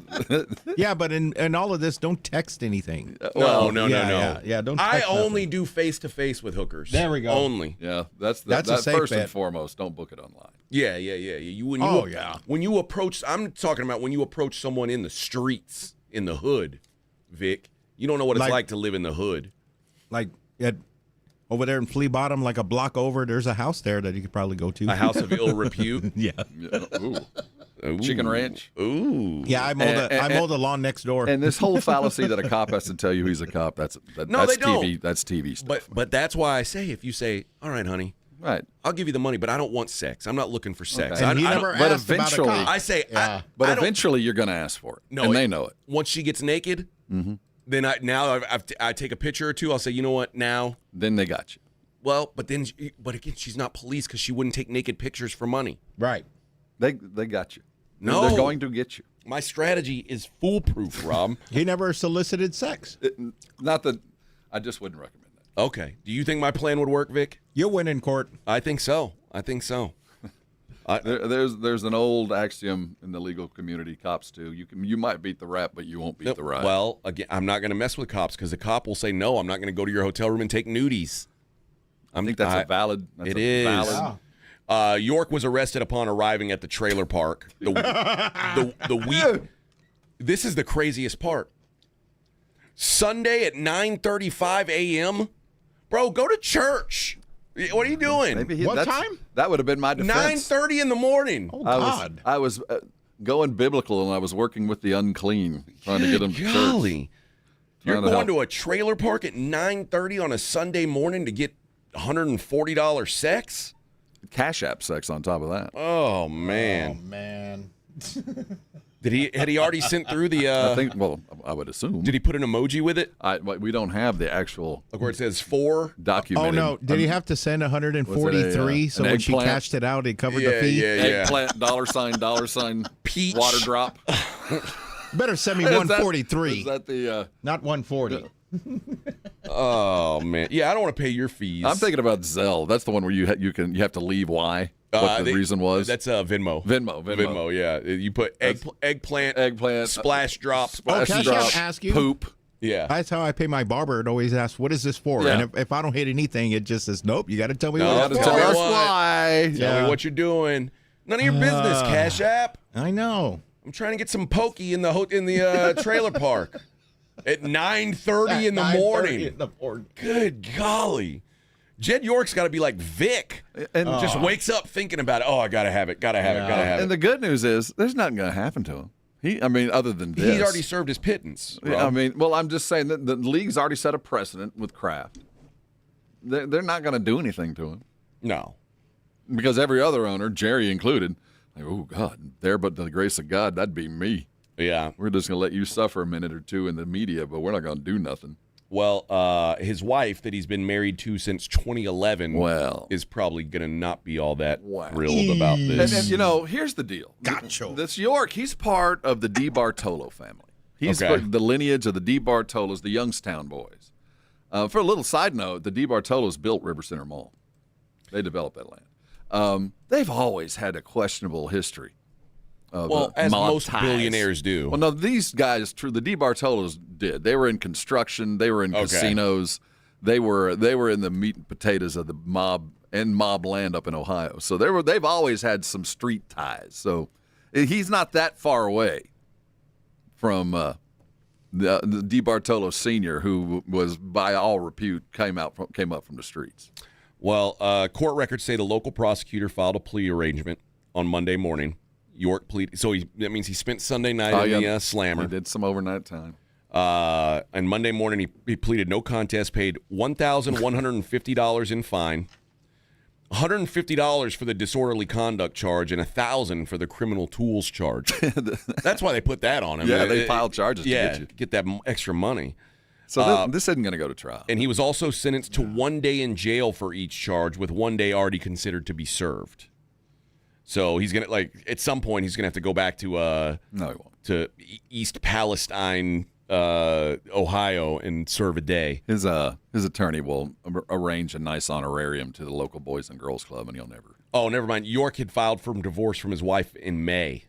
Speaker 6: Yeah, but in all of this, don't text anything.
Speaker 5: No.
Speaker 6: Yeah, don't.
Speaker 5: I
Speaker 6: text
Speaker 5: only
Speaker 6: nothing.
Speaker 5: do face-to-face with hookers.
Speaker 6: There we go.
Speaker 5: Only.
Speaker 7: Yeah, that's
Speaker 6: a safe
Speaker 7: first
Speaker 6: bet.
Speaker 7: and foremost. Don't book it online.
Speaker 5: Yeah. When you approach, I'm talking about when you approach someone in the streets, in the hood, Vic. You don't know what it's like to live in the hood.
Speaker 6: Like over there in Flea Bottom, like a block over, there's a house there that you could probably go to.
Speaker 5: A house of ill repute.
Speaker 6: Yeah.
Speaker 7: Ooh. Chicken Ranch.
Speaker 5: Ooh.
Speaker 6: Yeah, I mow the lawn next door.
Speaker 7: And this whole fallacy that a cop has to tell you he's a cop, that's
Speaker 5: they
Speaker 7: TV.
Speaker 5: don't.
Speaker 7: That's TV stuff.
Speaker 5: But that's why I say, if you say, all right, honey,
Speaker 7: right,
Speaker 5: I'll give you the money, but I don't want sex. I'm not looking for sex.
Speaker 6: Okay. And he never asked about a cop.
Speaker 5: I say,
Speaker 7: but eventually you're going to ask for it.
Speaker 5: No,
Speaker 7: and they know it.
Speaker 5: Once she gets naked, then I take a picture or two. I'll say, you know what? Now,
Speaker 7: then they got you.
Speaker 5: Well, but again, she's not police because she wouldn't take naked pictures for money.
Speaker 6: Right.
Speaker 7: They got you.
Speaker 5: No,
Speaker 7: they're going to get you.
Speaker 5: My strategy is foolproof, Rob.
Speaker 6: He never solicited sex.
Speaker 7: Not that I just wouldn't recommend that.
Speaker 5: Okay. Do you think my plan would work, Vic?
Speaker 6: You'll win in court.
Speaker 5: I think so.
Speaker 7: There's an old axiom in the legal community, cops too. You might beat the rap, but you won't beat the rap.
Speaker 5: Well, again, I'm not going to mess with cops because the cop will say, no, I'm not going to go to your hotel room and take nudies.
Speaker 7: I think that's a valid.
Speaker 5: It is.
Speaker 7: Valid.
Speaker 5: York was arrested upon arriving at the trailer park. The week. This is the craziest part. Sunday at 9:35 a.m. Bro, go to church. What are you doing?
Speaker 6: What time?
Speaker 7: That would have been my defense.
Speaker 5: 9:30 in the morning.
Speaker 6: Oh God!
Speaker 7: I was going biblical, and I was working with the unclean, trying to get them to church.
Speaker 5: You're going to a trailer park at 9:30 on a Sunday morning to get $140 sex?
Speaker 7: Cash App sex on top of that.
Speaker 5: Oh man.
Speaker 6: Oh man.
Speaker 5: Had he already sent through the
Speaker 7: I think, well, I would assume.
Speaker 5: Did he put an emoji with it?
Speaker 7: We don't have the actual
Speaker 5: where it says for
Speaker 7: documented.
Speaker 6: Oh no, did he have to send 143 so when she cashed it out it covered the fee?
Speaker 7: Eggplant, $sign,
Speaker 5: peach,
Speaker 7: water drop.
Speaker 6: Better send me 143.
Speaker 7: Is that the
Speaker 6: not 140?
Speaker 5: Oh man, yeah, I don't want to pay your fees.
Speaker 7: I'm thinking about Zelle. That's the one where you have to leave. Why? What the reason was?
Speaker 5: That's Venmo.
Speaker 7: Venmo.
Speaker 5: Yeah, you put eggplant, splash drop,
Speaker 6: Cash App ask you
Speaker 7: poop.
Speaker 5: Yeah,
Speaker 6: that's how I pay my barber. It always asks, "What is this for?"
Speaker 7: Yeah.
Speaker 6: And if I don't hit anything, it just says, "Nope, you got to tell me
Speaker 5: no,
Speaker 6: what it's for."
Speaker 5: tell me
Speaker 7: why.
Speaker 5: Tell me what you're doing. None of your business, Cash App.
Speaker 6: I know.
Speaker 5: I'm trying to get some pokey in the trailer park at 9:30 in the morning. Good golly. Jed York's got to be like Vic and just wakes up thinking about it. Oh, I got to have it. Got to have it.
Speaker 7: And the good news is there's nothing going to happen to him. Other than this.
Speaker 5: He's already served his pittance.
Speaker 7: Yeah, I'm just saying that the league's already set a precedent with Kraft. They're not going to do anything to him.
Speaker 5: No.
Speaker 7: Because every other owner, Jerry included, like, oh, God, there but the grace of God, that'd be me.
Speaker 5: Yeah.
Speaker 7: We're just going to let you suffer a minute or two in the media, but we're not going to do nothing.
Speaker 5: Well, his wife that he's been married to since 2011 is probably going to not be all that thrilled about this.
Speaker 7: And here's the deal.
Speaker 6: Gotcha.
Speaker 7: This York, he's part of the DiBartolo family. He's the lineage of the DiBartolos, the Youngstown boys. For a little side note, the DiBartolos built River Center Mall. They developed that land. They've always had a questionable history.
Speaker 5: As most billionaires do.
Speaker 7: Well, no, these guys, the DiBartolos did. They were in construction. They were in casinos. They were in the meat and potatoes of the mob land up in Ohio. So they've always had some street ties. So he's not that far away from the DiBartolo Sr., who was by all repute came up from the streets.
Speaker 5: Well, court records say the local prosecutor filed a plea arrangement on Monday morning. York pleaded. So that means he spent Sunday night in the slammer.
Speaker 7: He did some overnight time.
Speaker 5: And Monday morning, he pleaded no contest, paid $1,150 in fine, $150 for the disorderly conduct charge, and $1,000 for the criminal tools charge. That's why they put that on him.
Speaker 7: Yeah, they piled charges to get you.
Speaker 5: Get that extra money.
Speaker 7: So this isn't going to go to trial.
Speaker 5: And he was also sentenced to 1 day in jail for each charge, with 1 day already considered to be served. So he's gonna at some point he's gonna have to go back to
Speaker 7: no, he won't.
Speaker 5: To East Palestine, Ohio, and serve a day.
Speaker 7: His attorney will arrange a nice honorarium to the local Boys and Girls Club, and he'll never.
Speaker 5: Oh, never mind. York had filed for divorce from his wife in May.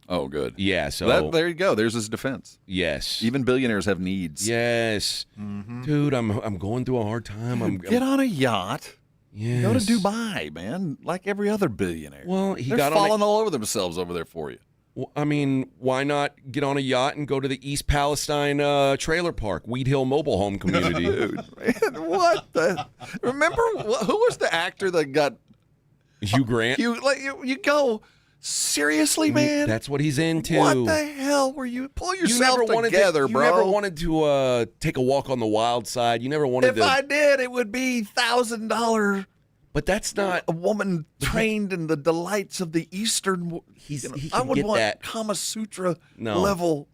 Speaker 7: Oh, good.
Speaker 5: Yeah, so
Speaker 7: there you go. There's his defense.
Speaker 5: Yes.
Speaker 7: Even billionaires have needs.
Speaker 5: Yes. Mm-hmm. Dude, I'm going through a hard time.
Speaker 7: Get on a yacht.
Speaker 5: Yes.
Speaker 7: Go to Dubai, man, like every other billionaire.
Speaker 5: Well,
Speaker 7: they're falling all over themselves over there for you.
Speaker 5: Well, I mean, why not get on a yacht and go to the East Palestine trailer park, Weed Hill Mobile Home Community?
Speaker 7: Dude, man, what the? Remember who was the actor that got
Speaker 5: Hugh Grant?
Speaker 7: You go. Seriously, man?
Speaker 5: That's what he's into.
Speaker 7: What the hell were you? Pull yourself together, bro.
Speaker 5: You never wanted to take a walk on the wild side. You never wanted
Speaker 7: to. If I did, it would be $1,000.
Speaker 5: But that's not
Speaker 7: a woman trained in the delights of the Eastern. I would want that Kama Sutra level.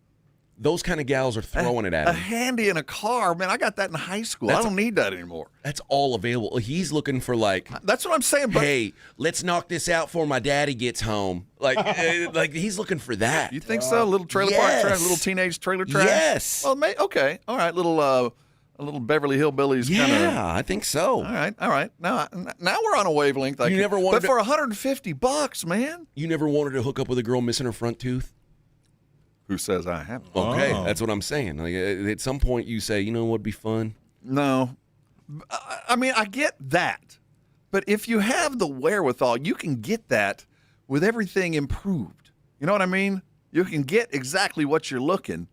Speaker 5: Those kind of gals are throwing it at him.
Speaker 7: A handy in a car, man. I got that in high school. I don't need that anymore.
Speaker 5: That's all available. He's looking for
Speaker 7: That's what I'm saying. But
Speaker 5: hey, let's knock this out before my daddy gets home. Like he's looking for that.
Speaker 7: You think so? A little trailer park trash, little teenage trailer trash.
Speaker 5: Yes.
Speaker 7: Well, okay. All right. A little Beverly Hillbillies kind of.
Speaker 5: Yeah, I think so.
Speaker 7: All right. Now we're on a wavelength.
Speaker 5: You never wanted,
Speaker 7: but for $150, man.
Speaker 5: You never wanted to hook up with a girl missing her front tooth?
Speaker 7: Who says I haven't?
Speaker 5: Okay, that's what I'm saying. At some point, you say, you know what'd be fun?
Speaker 7: No. I mean, I get that. But if you have the wherewithal, you can get that with everything improved. You know what I mean? You can get exactly what you're looking,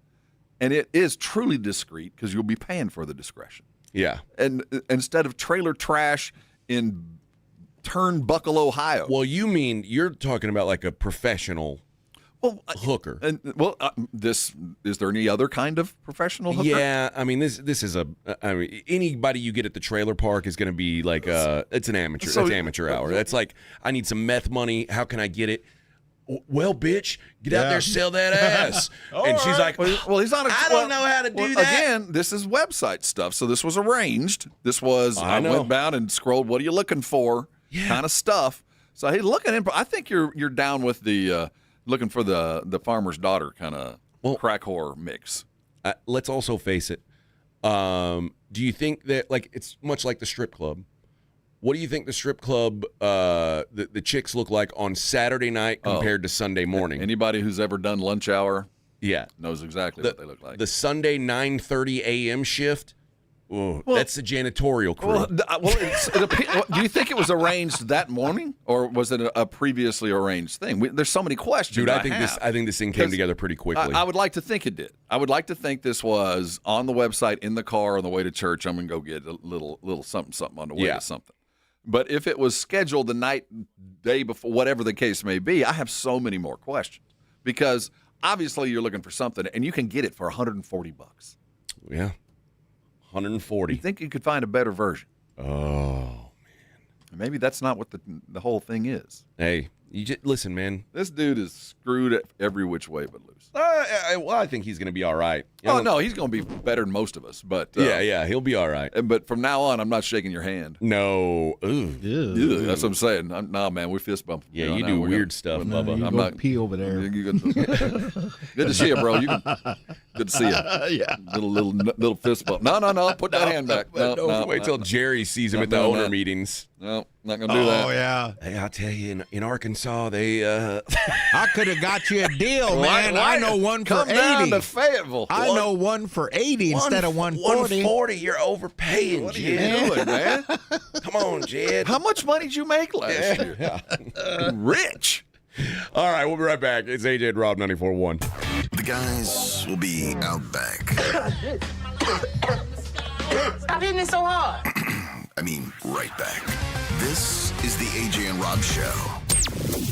Speaker 7: and it is truly discreet because you'll be paying for the discretion.
Speaker 5: Yeah.
Speaker 7: And instead of trailer trash in Turnbuckle, Ohio.
Speaker 5: Well, you're talking about like a professional hooker.
Speaker 7: Is there any other kind of professional hooker?
Speaker 5: Yeah, I mean this is anybody you get at the trailer park is going to be like it's an amateur. It's amateur hour. That's like, I need some meth money. How can I get it? Well, bitch, get out there, sell that ass. And she's like,
Speaker 7: well, he's on.
Speaker 5: I don't know how to do that.
Speaker 7: Again, this is website stuff, so this was arranged. This was I went down and scrolled. What are you looking for? Kind of stuff. So he's looking in. I think you're down with the. Looking for the farmer's daughter kind of crack whore mix.
Speaker 5: Let's also face it. Do you think that it's much like the strip club? What do you think the strip club the chicks look like on Saturday night compared to Sunday morning?
Speaker 7: Anybody who's ever done lunch hour, knows exactly what they look like.
Speaker 5: The Sunday 9:30 a.m. shift. Ooh, that's the janitorial crew.
Speaker 7: Do you think it was arranged that morning, or was it a previously arranged thing? There's so many questions.
Speaker 5: Dude, I think this thing came together pretty quickly.
Speaker 7: I would like to think it did. I would like to think this was on the website, in the car, on the way to church. I'm gonna go get a little something on the way to something. But if it was scheduled the day before, whatever the case may be, I have so many more questions, because obviously you're looking for something, and you can get it for $140.
Speaker 5: Yeah. 140.
Speaker 7: You think you could find a better version?
Speaker 5: Oh, man.
Speaker 7: Maybe that's not what the whole thing is.
Speaker 5: Hey, you just listen, man.
Speaker 7: This dude is screwed every which way but loose.
Speaker 5: I think he's going to be all right.
Speaker 7: No, he's going to be better than most of us. But
Speaker 5: he'll be all right.
Speaker 7: But from now on, I'm not shaking your hand.
Speaker 5: No.
Speaker 7: Ooh. That's what I'm saying. Nah, man, we fist bump.
Speaker 5: Yeah, you do weird stuff, Bubba.
Speaker 6: I'm not pee over there.
Speaker 7: Good to see you, bro. Good to see you.
Speaker 6: Yeah.
Speaker 7: Little fist bump. No. Put that hand back. No.
Speaker 5: Wait till Jerry sees him at the owner meetings.
Speaker 7: No, not gonna do that.
Speaker 6: Oh yeah.
Speaker 5: Hey, I'll tell you, in Arkansas, they.
Speaker 6: I could have got you a deal, man. I know one for
Speaker 7: Come
Speaker 6: 80.
Speaker 7: down to Fayetteville.
Speaker 6: I know one for 80 instead of 140.
Speaker 5: 140, you're overpaying,
Speaker 7: What are
Speaker 5: Jed.
Speaker 7: you doing, man?
Speaker 5: Come on, Jed.
Speaker 7: How much money did you make last year? Rich.
Speaker 5: All right, we'll be right back. It's AJ and Rob 94.1.
Speaker 1: The guys will be out back.
Speaker 19: Stop hitting it so hard.
Speaker 1: right back. This is the AJ and Rob Show.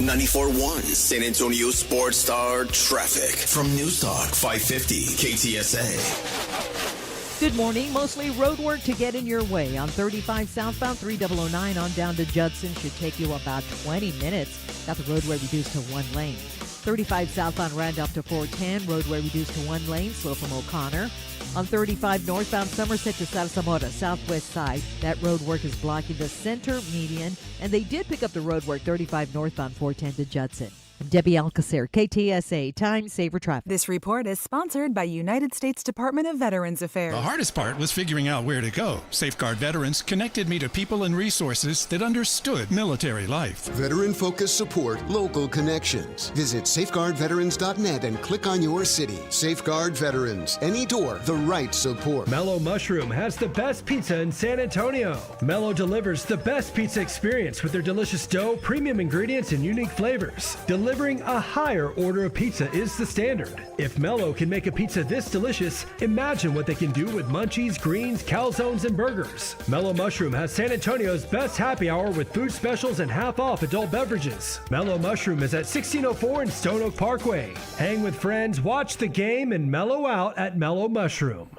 Speaker 1: 94.1 San Antonio Sports Star traffic from News Talk 550 KTSA.
Speaker 8: Good morning. Mostly road work to get in your way on 35 southbound 3009 on down to Judson. Should take you about 20 minutes. Got the roadway reduced to one lane. 35 southbound Randolph to 410. Roadway reduced to one lane. Slow from O'Connor. On 35 northbound Somerset to Sarasota, southwest side. That road work is blocking the center median. And they did pick up the road work 35 northbound 410 to Judson. I'm Debbie Alcacer, KTSA, Time Saver Traffic.
Speaker 9: This report is sponsored by United States Department of Veterans Affairs.
Speaker 19: The hardest part was figuring out where to go. Safeguard Veterans connected me to people and resources that understood military life.
Speaker 20: Veteran-focused support, local connections. Visit safeguardveterans.net and click on your city. Safeguard Veterans. Any door, the right support.
Speaker 21: Mellow Mushroom has the best pizza in San Antonio. Mellow delivers the best pizza experience with their delicious dough, premium ingredients, and unique flavors. Delivering a higher order of pizza is the standard. If Mellow can make a pizza this delicious, imagine what they can do with munchies, greens, calzones, and burgers. Mellow Mushroom has San Antonio's best happy hour with food specials and half-off adult beverages. Mellow Mushroom is at 1604 in Stone Oak Parkway. Hang with friends, watch the game, and mellow out at Mellow Mushroom.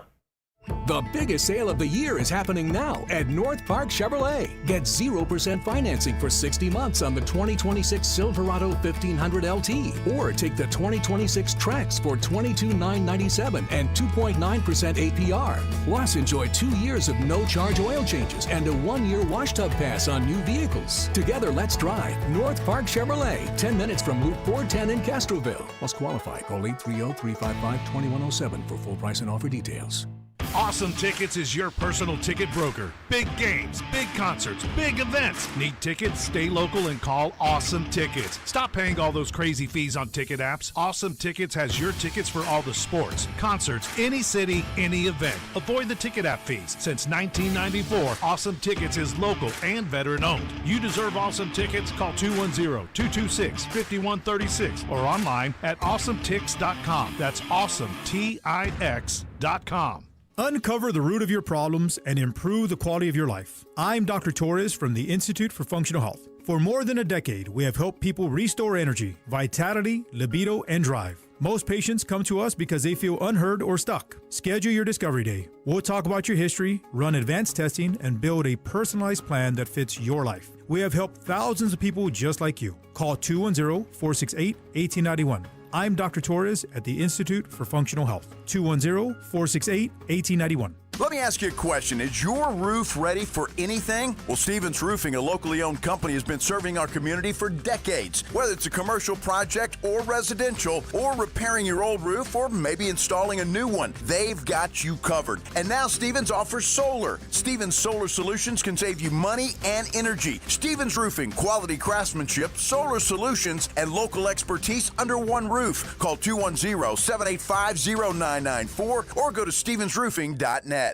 Speaker 22: The biggest sale of the year is happening now at North Park Chevrolet. Get 0% financing for 60 months on the 2026 Silverado 1500 LT. Or take the 2026 Trax for $22,997 and 2.9% APR. Plus, enjoy 2 years of no-charge oil changes and a 1-year wash tub pass on new vehicles. Together, let's drive North Park Chevrolet. 10 minutes from Loop 410 in Castroville. Must qualify. Call 830-355-2107 for full price and offer details.
Speaker 23: Awesome Tickets is your personal ticket broker. Big games, big concerts, big events. Need tickets? Stay local and call Awesome Tickets. Stop paying all those crazy fees on ticket apps. Awesome Tickets has your tickets for all the sports, concerts, any city, any event. Avoid the ticket app fees. Since 1994, Awesome Tickets is local and veteran owned. You deserve Awesome Tickets. Call 210-226-5136 or online at awesometix.com. That's awesometix.com.
Speaker 24: Uncover the root of your problems and improve the quality of your life. I'm Dr. Torres from the Institute for Functional Health. For more than a decade, we have helped people restore energy, vitality, libido, and drive. Most patients come to us because they feel unheard or stuck. Schedule your Discovery Day. We'll talk about your history, run advanced testing, and build a personalized plan that fits your life. We have helped thousands of people just like you. Call 210-468-1891. I'm Dr. Torres at the Institute for Functional Health. 210-468-1891.
Speaker 25: Let me ask you a question. Is your roof ready for anything? Well, Stevens Roofing, a locally owned company, has been serving our community for decades. Whether it's a commercial project or residential, or repairing your old roof, or maybe installing a new one, they've got you covered. And now Stevens offers solar. Stevens Solar Solutions can save you money and energy. Stevens Roofing, quality craftsmanship, solar solutions, and local expertise under one roof. Call 210-785-0994 or go to stevensroofing.net.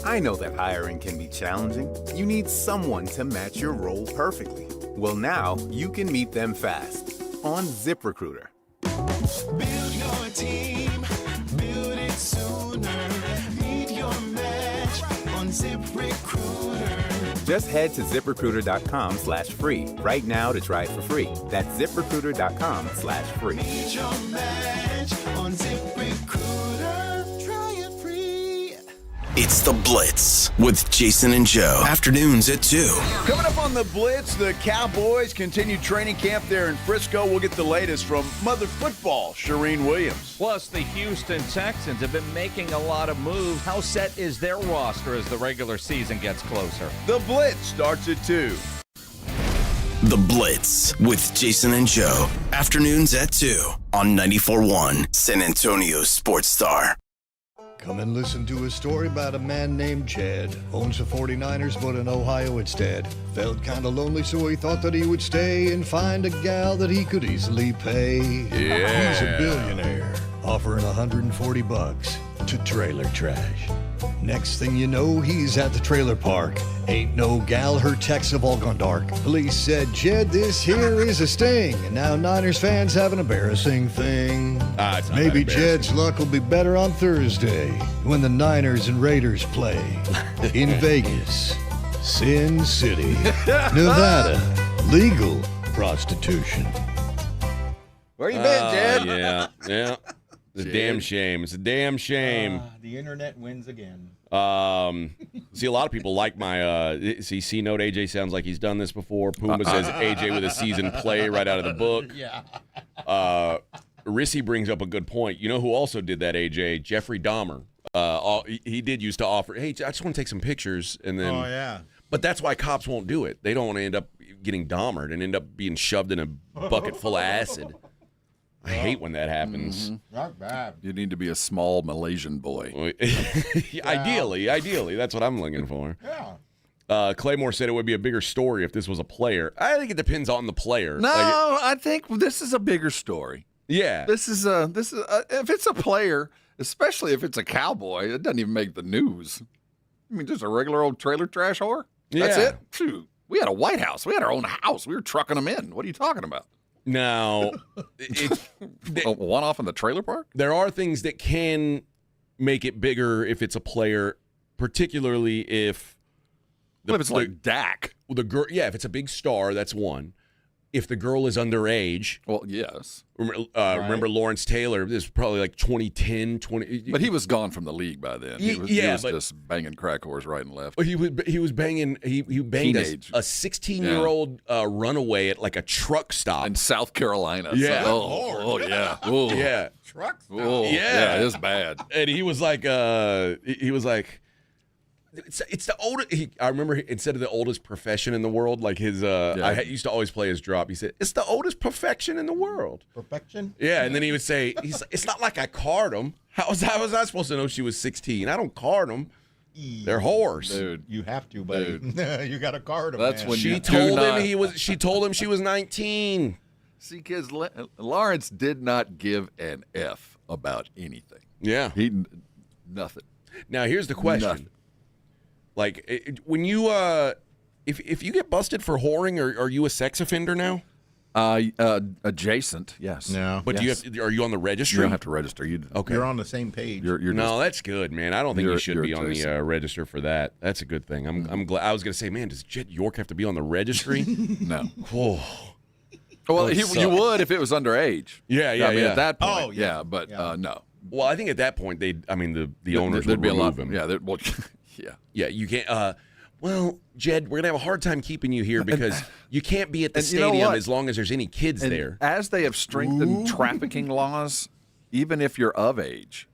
Speaker 26: I know that hiring can be challenging. You need someone to match your role perfectly. Well, now you can meet them fast on ZipRecruiter.
Speaker 27: Build your team, build it sooner. Meet your match on ZipRecruiter.
Speaker 26: Just head to ZipRecruiter.com/free right now to try it for free. That's ZipRecruiter.com/free.
Speaker 27: Meet your match on ZipRecruiter. Try it free.
Speaker 1: It's The Blitz with Jason and Joe. Afternoons at 2.
Speaker 7: Coming up on The Blitz, the Cowboys continue training camp there in Frisco. We'll get the latest from Mother Football, Shireen Williams.
Speaker 28: Plus, the Houston Texans have been making a lot of moves. How set is their roster as the regular season gets closer?
Speaker 7: The Blitz starts at 2.
Speaker 1: The Blitz with Jason and Joe. Afternoons at 2 on 94.1 San Antonio Sports Star.
Speaker 29: Come and listen to a story about a man named Chad. Owns the 49ers, but in Ohio instead. Felt kind of lonely, so he thought that he would stay and find a gal that he could easily pay.
Speaker 7: Yeah.
Speaker 29: He's a billionaire, offering $140 to trailer trash. Next thing you know, he's at the trailer park. Ain't no gal, her texts have all gone dark. Police said, Jed, this here is a sting. And now Niners fans have an embarrassing thing. Maybe Jed's luck will be better on Thursday when the Niners and Raiders play in Vegas. Sin City, Nevada. Legal prostitution.
Speaker 7: Where you been, Jed?
Speaker 5: Yeah. It's a damn shame. It's a damn shame.
Speaker 6: The internet wins again.
Speaker 5: See, a lot of people like my C note. AJ sounds like he's done this before. Puma says AJ with a seasoned play right out of the book.
Speaker 6: Yeah.
Speaker 5: Rissy brings up a good point. You know who also did that, AJ? Jeffrey Dahmer. He did used to offer, hey, I just want to take some pictures. And then,
Speaker 6: Oh, yeah.
Speaker 5: But that's why cops won't do it. They don't want to end up getting Dahmered and end up being shoved in a bucket full of acid. I hate when that happens.
Speaker 6: Not bad.
Speaker 7: You need to be a small Malaysian boy.
Speaker 5: Ideally, that's what I'm looking for.
Speaker 6: Yeah.
Speaker 5: Claymore said it would be a bigger story if this was a player. I think it depends on the player.
Speaker 7: No, I think this is a bigger story.
Speaker 5: Yeah.
Speaker 7: This is if it's a player, especially if it's a cowboy, it doesn't even make the news. I mean, just a regular old trailer trash whore. That's
Speaker 5: Yeah.
Speaker 7: it. Phew. We had a White House. We had our own house. We were trucking them in. What are you talking about?
Speaker 5: Now,
Speaker 7: one off in the trailer park?
Speaker 5: There are things that can make it bigger if it's a player, particularly if
Speaker 7: If it's like Dak.
Speaker 5: The girl, yeah, if it's a big star, that's one. If the girl is underage,
Speaker 7: well, yes.
Speaker 5: Remember Lawrence Taylor? This was probably like 2010, 20.
Speaker 7: But he was gone from the league by then. He was just banging crack whores right and left.
Speaker 5: He was banging. He banged a 16-year-old runaway at like a truck stop
Speaker 7: in South Carolina.
Speaker 5: Yeah.
Speaker 7: So, yeah. Ooh.
Speaker 5: Yeah.
Speaker 6: Truck stop.
Speaker 7: Ooh.
Speaker 5: Yeah.
Speaker 7: It's bad.
Speaker 5: And he was like, It's the oldest. I remember instead of the oldest profession in the world, like his. I used to always play his drop. He said, "It's the oldest perfection in the world."
Speaker 6: Perfection.
Speaker 5: Yeah, and then he would say, "It's not like I card them. How was I supposed to know she was 16? I don't card them. They're whores,
Speaker 7: dude.
Speaker 6: You have to, buddy. You got to card them.
Speaker 7: That's
Speaker 6: man.
Speaker 7: when
Speaker 5: She told him She told him she was 19.
Speaker 7: See, kids, Lawrence did not give an F about anything.
Speaker 5: Yeah,
Speaker 7: nothing.
Speaker 5: Now here's the question.
Speaker 7: Nothing.
Speaker 5: Like when you if you get busted for whoring, are you a sex offender now?
Speaker 7: Adjacent, yes.
Speaker 6: No,
Speaker 5: but
Speaker 7: yes.
Speaker 5: are you on the registry?
Speaker 7: You don't have to register.
Speaker 5: Okay.
Speaker 6: You're on the same page.
Speaker 7: You're
Speaker 5: no, that's good, man. I don't think you should be on the
Speaker 7: adjacent.
Speaker 5: register for that. That's a good thing. I'm glad. I was gonna say, man, does Jet York have to be on the registry?
Speaker 7: No.
Speaker 5: Oh.
Speaker 7: Well, you would if it was underage.
Speaker 5: Yeah.
Speaker 7: I mean, at that point,
Speaker 6: Oh, yeah.
Speaker 7: but no.
Speaker 5: Well, I think at that point the owners
Speaker 7: There'd
Speaker 5: would
Speaker 7: be a
Speaker 5: remove
Speaker 7: lot.
Speaker 5: him.
Speaker 7: Yeah. Yeah.
Speaker 5: Yeah, you can't. Well, Jed, we're gonna have a hard time keeping you here because you can't be at the
Speaker 7: and you know
Speaker 5: stadium
Speaker 7: what?
Speaker 5: as long as there's any kids
Speaker 7: And
Speaker 5: there.
Speaker 7: as they have strengthened trafficking laws, even if you're of age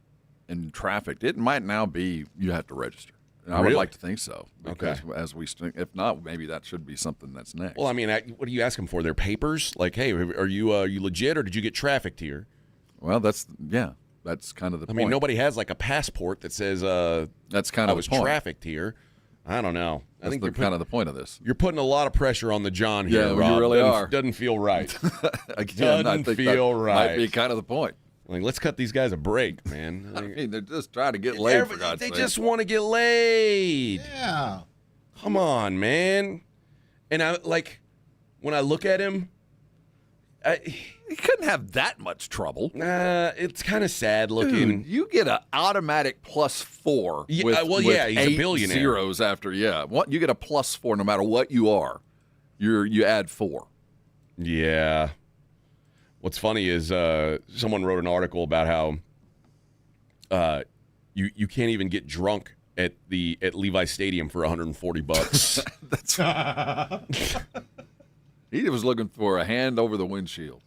Speaker 7: and trafficked, it might now be you have to register. And I would
Speaker 5: Really?
Speaker 7: like to think so. Because as we, if not, maybe that should be something that's next.
Speaker 5: Well, I mean, what do you ask them for? Their papers? Like, hey, are you legit or did you get trafficked here?
Speaker 7: Well, that's kind of the point.
Speaker 5: I mean, nobody has like a passport that says
Speaker 7: that's kind of
Speaker 5: I was
Speaker 7: the point.
Speaker 5: trafficked here. I don't know. I think
Speaker 7: kind of the point of this.
Speaker 5: You're putting a lot of pressure on the John here,
Speaker 7: Yeah,
Speaker 5: Rob.
Speaker 7: you really are.
Speaker 5: Doesn't feel right.
Speaker 7: Again, I
Speaker 5: Doesn't
Speaker 7: think
Speaker 5: feel
Speaker 7: that
Speaker 5: right.
Speaker 7: might be kind of the point.
Speaker 5: Like, let's cut these guys a break, man.
Speaker 7: I mean, they're just trying to get laid, for God's
Speaker 5: They
Speaker 7: sake.
Speaker 5: just want to get laid.
Speaker 6: Yeah.
Speaker 5: Come on, man. And I when I look at him,
Speaker 7: He couldn't have that much trouble.
Speaker 5: It's kind of sad looking.
Speaker 7: Dude, you get an automatic +4.
Speaker 5: Yeah,
Speaker 7: with,
Speaker 5: well,
Speaker 7: with
Speaker 5: yeah, he's a
Speaker 7: 8
Speaker 5: billionaire.
Speaker 7: zeros after, What you get a +4 no matter what you are. You add 4.
Speaker 5: Yeah. What's funny is someone wrote an article about how you can't even get drunk at Levi Stadium for $140.
Speaker 7: That's he was looking for a hand over the windshield.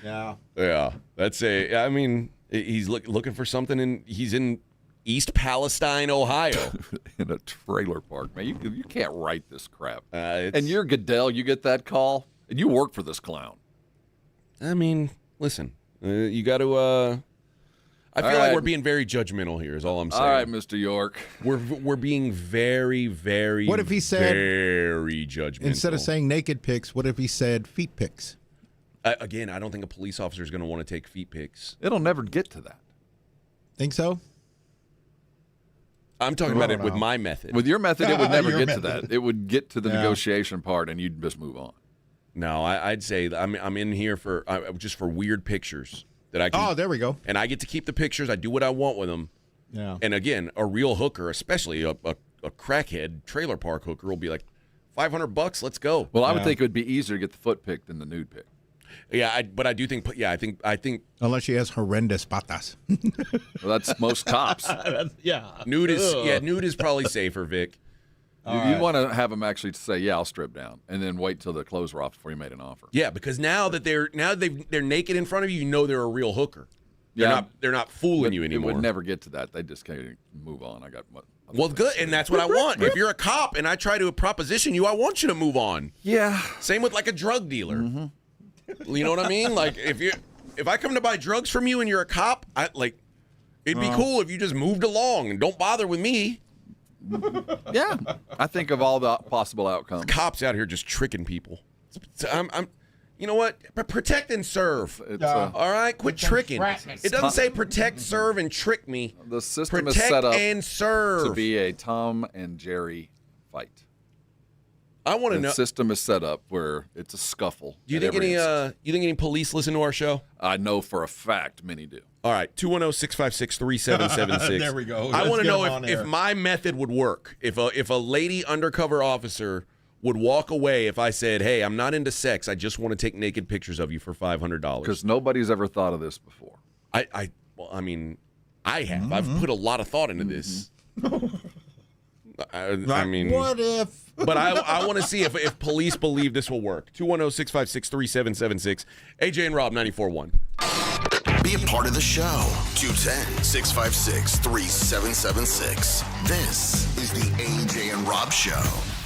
Speaker 6: Yeah.
Speaker 5: Yeah, I mean, he's looking for something, he's in East Palestine, Ohio.
Speaker 7: In a trailer park, man. You can't write this crap.
Speaker 5: And
Speaker 7: you're Goodell, you get that call, and you work for this clown.
Speaker 5: I mean, listen, you got to. I feel like we're being very judgmental here. Is all I'm saying.
Speaker 7: All right, Mr. York.
Speaker 5: We're being very, very.
Speaker 6: What if he said
Speaker 5: very judgmental?
Speaker 6: Instead of saying naked pics, what if he said feet pics?
Speaker 5: Again, I don't think a police officer is going to want to take feet pics.
Speaker 7: It'll never get to that.
Speaker 6: Think so?
Speaker 5: I'm talking about it with my method.
Speaker 7: With your method, it would never
Speaker 6: Your
Speaker 7: get
Speaker 6: method.
Speaker 7: to that. It would get to the
Speaker 6: Yeah.
Speaker 7: negotiation part, and you'd just move on.
Speaker 5: No, I'd say I'm in here for just for weird pictures that I can.
Speaker 6: Oh, there we go.
Speaker 5: And I get to keep the pictures. I do what I want with them.
Speaker 6: Yeah.
Speaker 5: And again, a real hooker, especially a crackhead trailer park hooker will be like, $500, let's go.
Speaker 7: Well, I would think it would be easier to get the foot pic than the nude pic.
Speaker 5: Yeah, but I do think. Yeah, I think.
Speaker 6: Unless she has horrendous patas.
Speaker 7: Well, that's most cops.
Speaker 5: Nude is probably safer, Vic.
Speaker 7: You want to have them actually say, "Yeah, I'll strip down," and then wait till the clothes are off before you made an offer.
Speaker 5: Yeah, because now that they're naked in front of you, you know they're a real hooker.
Speaker 7: Yeah,
Speaker 5: they're not fooling you anymore.
Speaker 7: It would never get to that. They just can't move on. I got what.
Speaker 5: Well, good, and that's what I want. If you're a cop and I try to proposition you, I want you to move on.
Speaker 7: Yeah.
Speaker 5: Same with like a drug dealer. Mm-hmm. You know what I mean? Like if I come to buy drugs from you and you're a cop, it'd be cool if you just moved along and don't bother with me.
Speaker 7: Yeah, I think of all the possible outcomes.
Speaker 5: Cops out here just tricking people. You know what? Protect and serve. All right? Quit tricking. It doesn't say protect, serve, and trick me.
Speaker 7: The system
Speaker 5: protect
Speaker 7: is set up
Speaker 5: and serve.
Speaker 7: to be a Tom and Jerry fight.
Speaker 5: I want to know.
Speaker 7: The system is set up where it's a scuffle.
Speaker 5: Do you think any police listen to our show?
Speaker 7: I know for a fact many do.
Speaker 5: All right, 210-656-3776.
Speaker 6: There we go.
Speaker 5: I want to know
Speaker 6: if
Speaker 5: if my method would work. If a lady undercover officer would walk away if I said, "Hey, I'm not into sex. I just want to take naked pictures of you for $500."
Speaker 7: Because nobody's ever thought of this before.
Speaker 5: I have. Mm-hmm. I've put a lot of thought into this. I mean,
Speaker 6: what if?
Speaker 5: But I want to see if police believe this will work. 210-656-3776. AJ and Rob, 94.1.
Speaker 1: Be a part of the show. 210-656-3776. This is the AJ and Rob Show.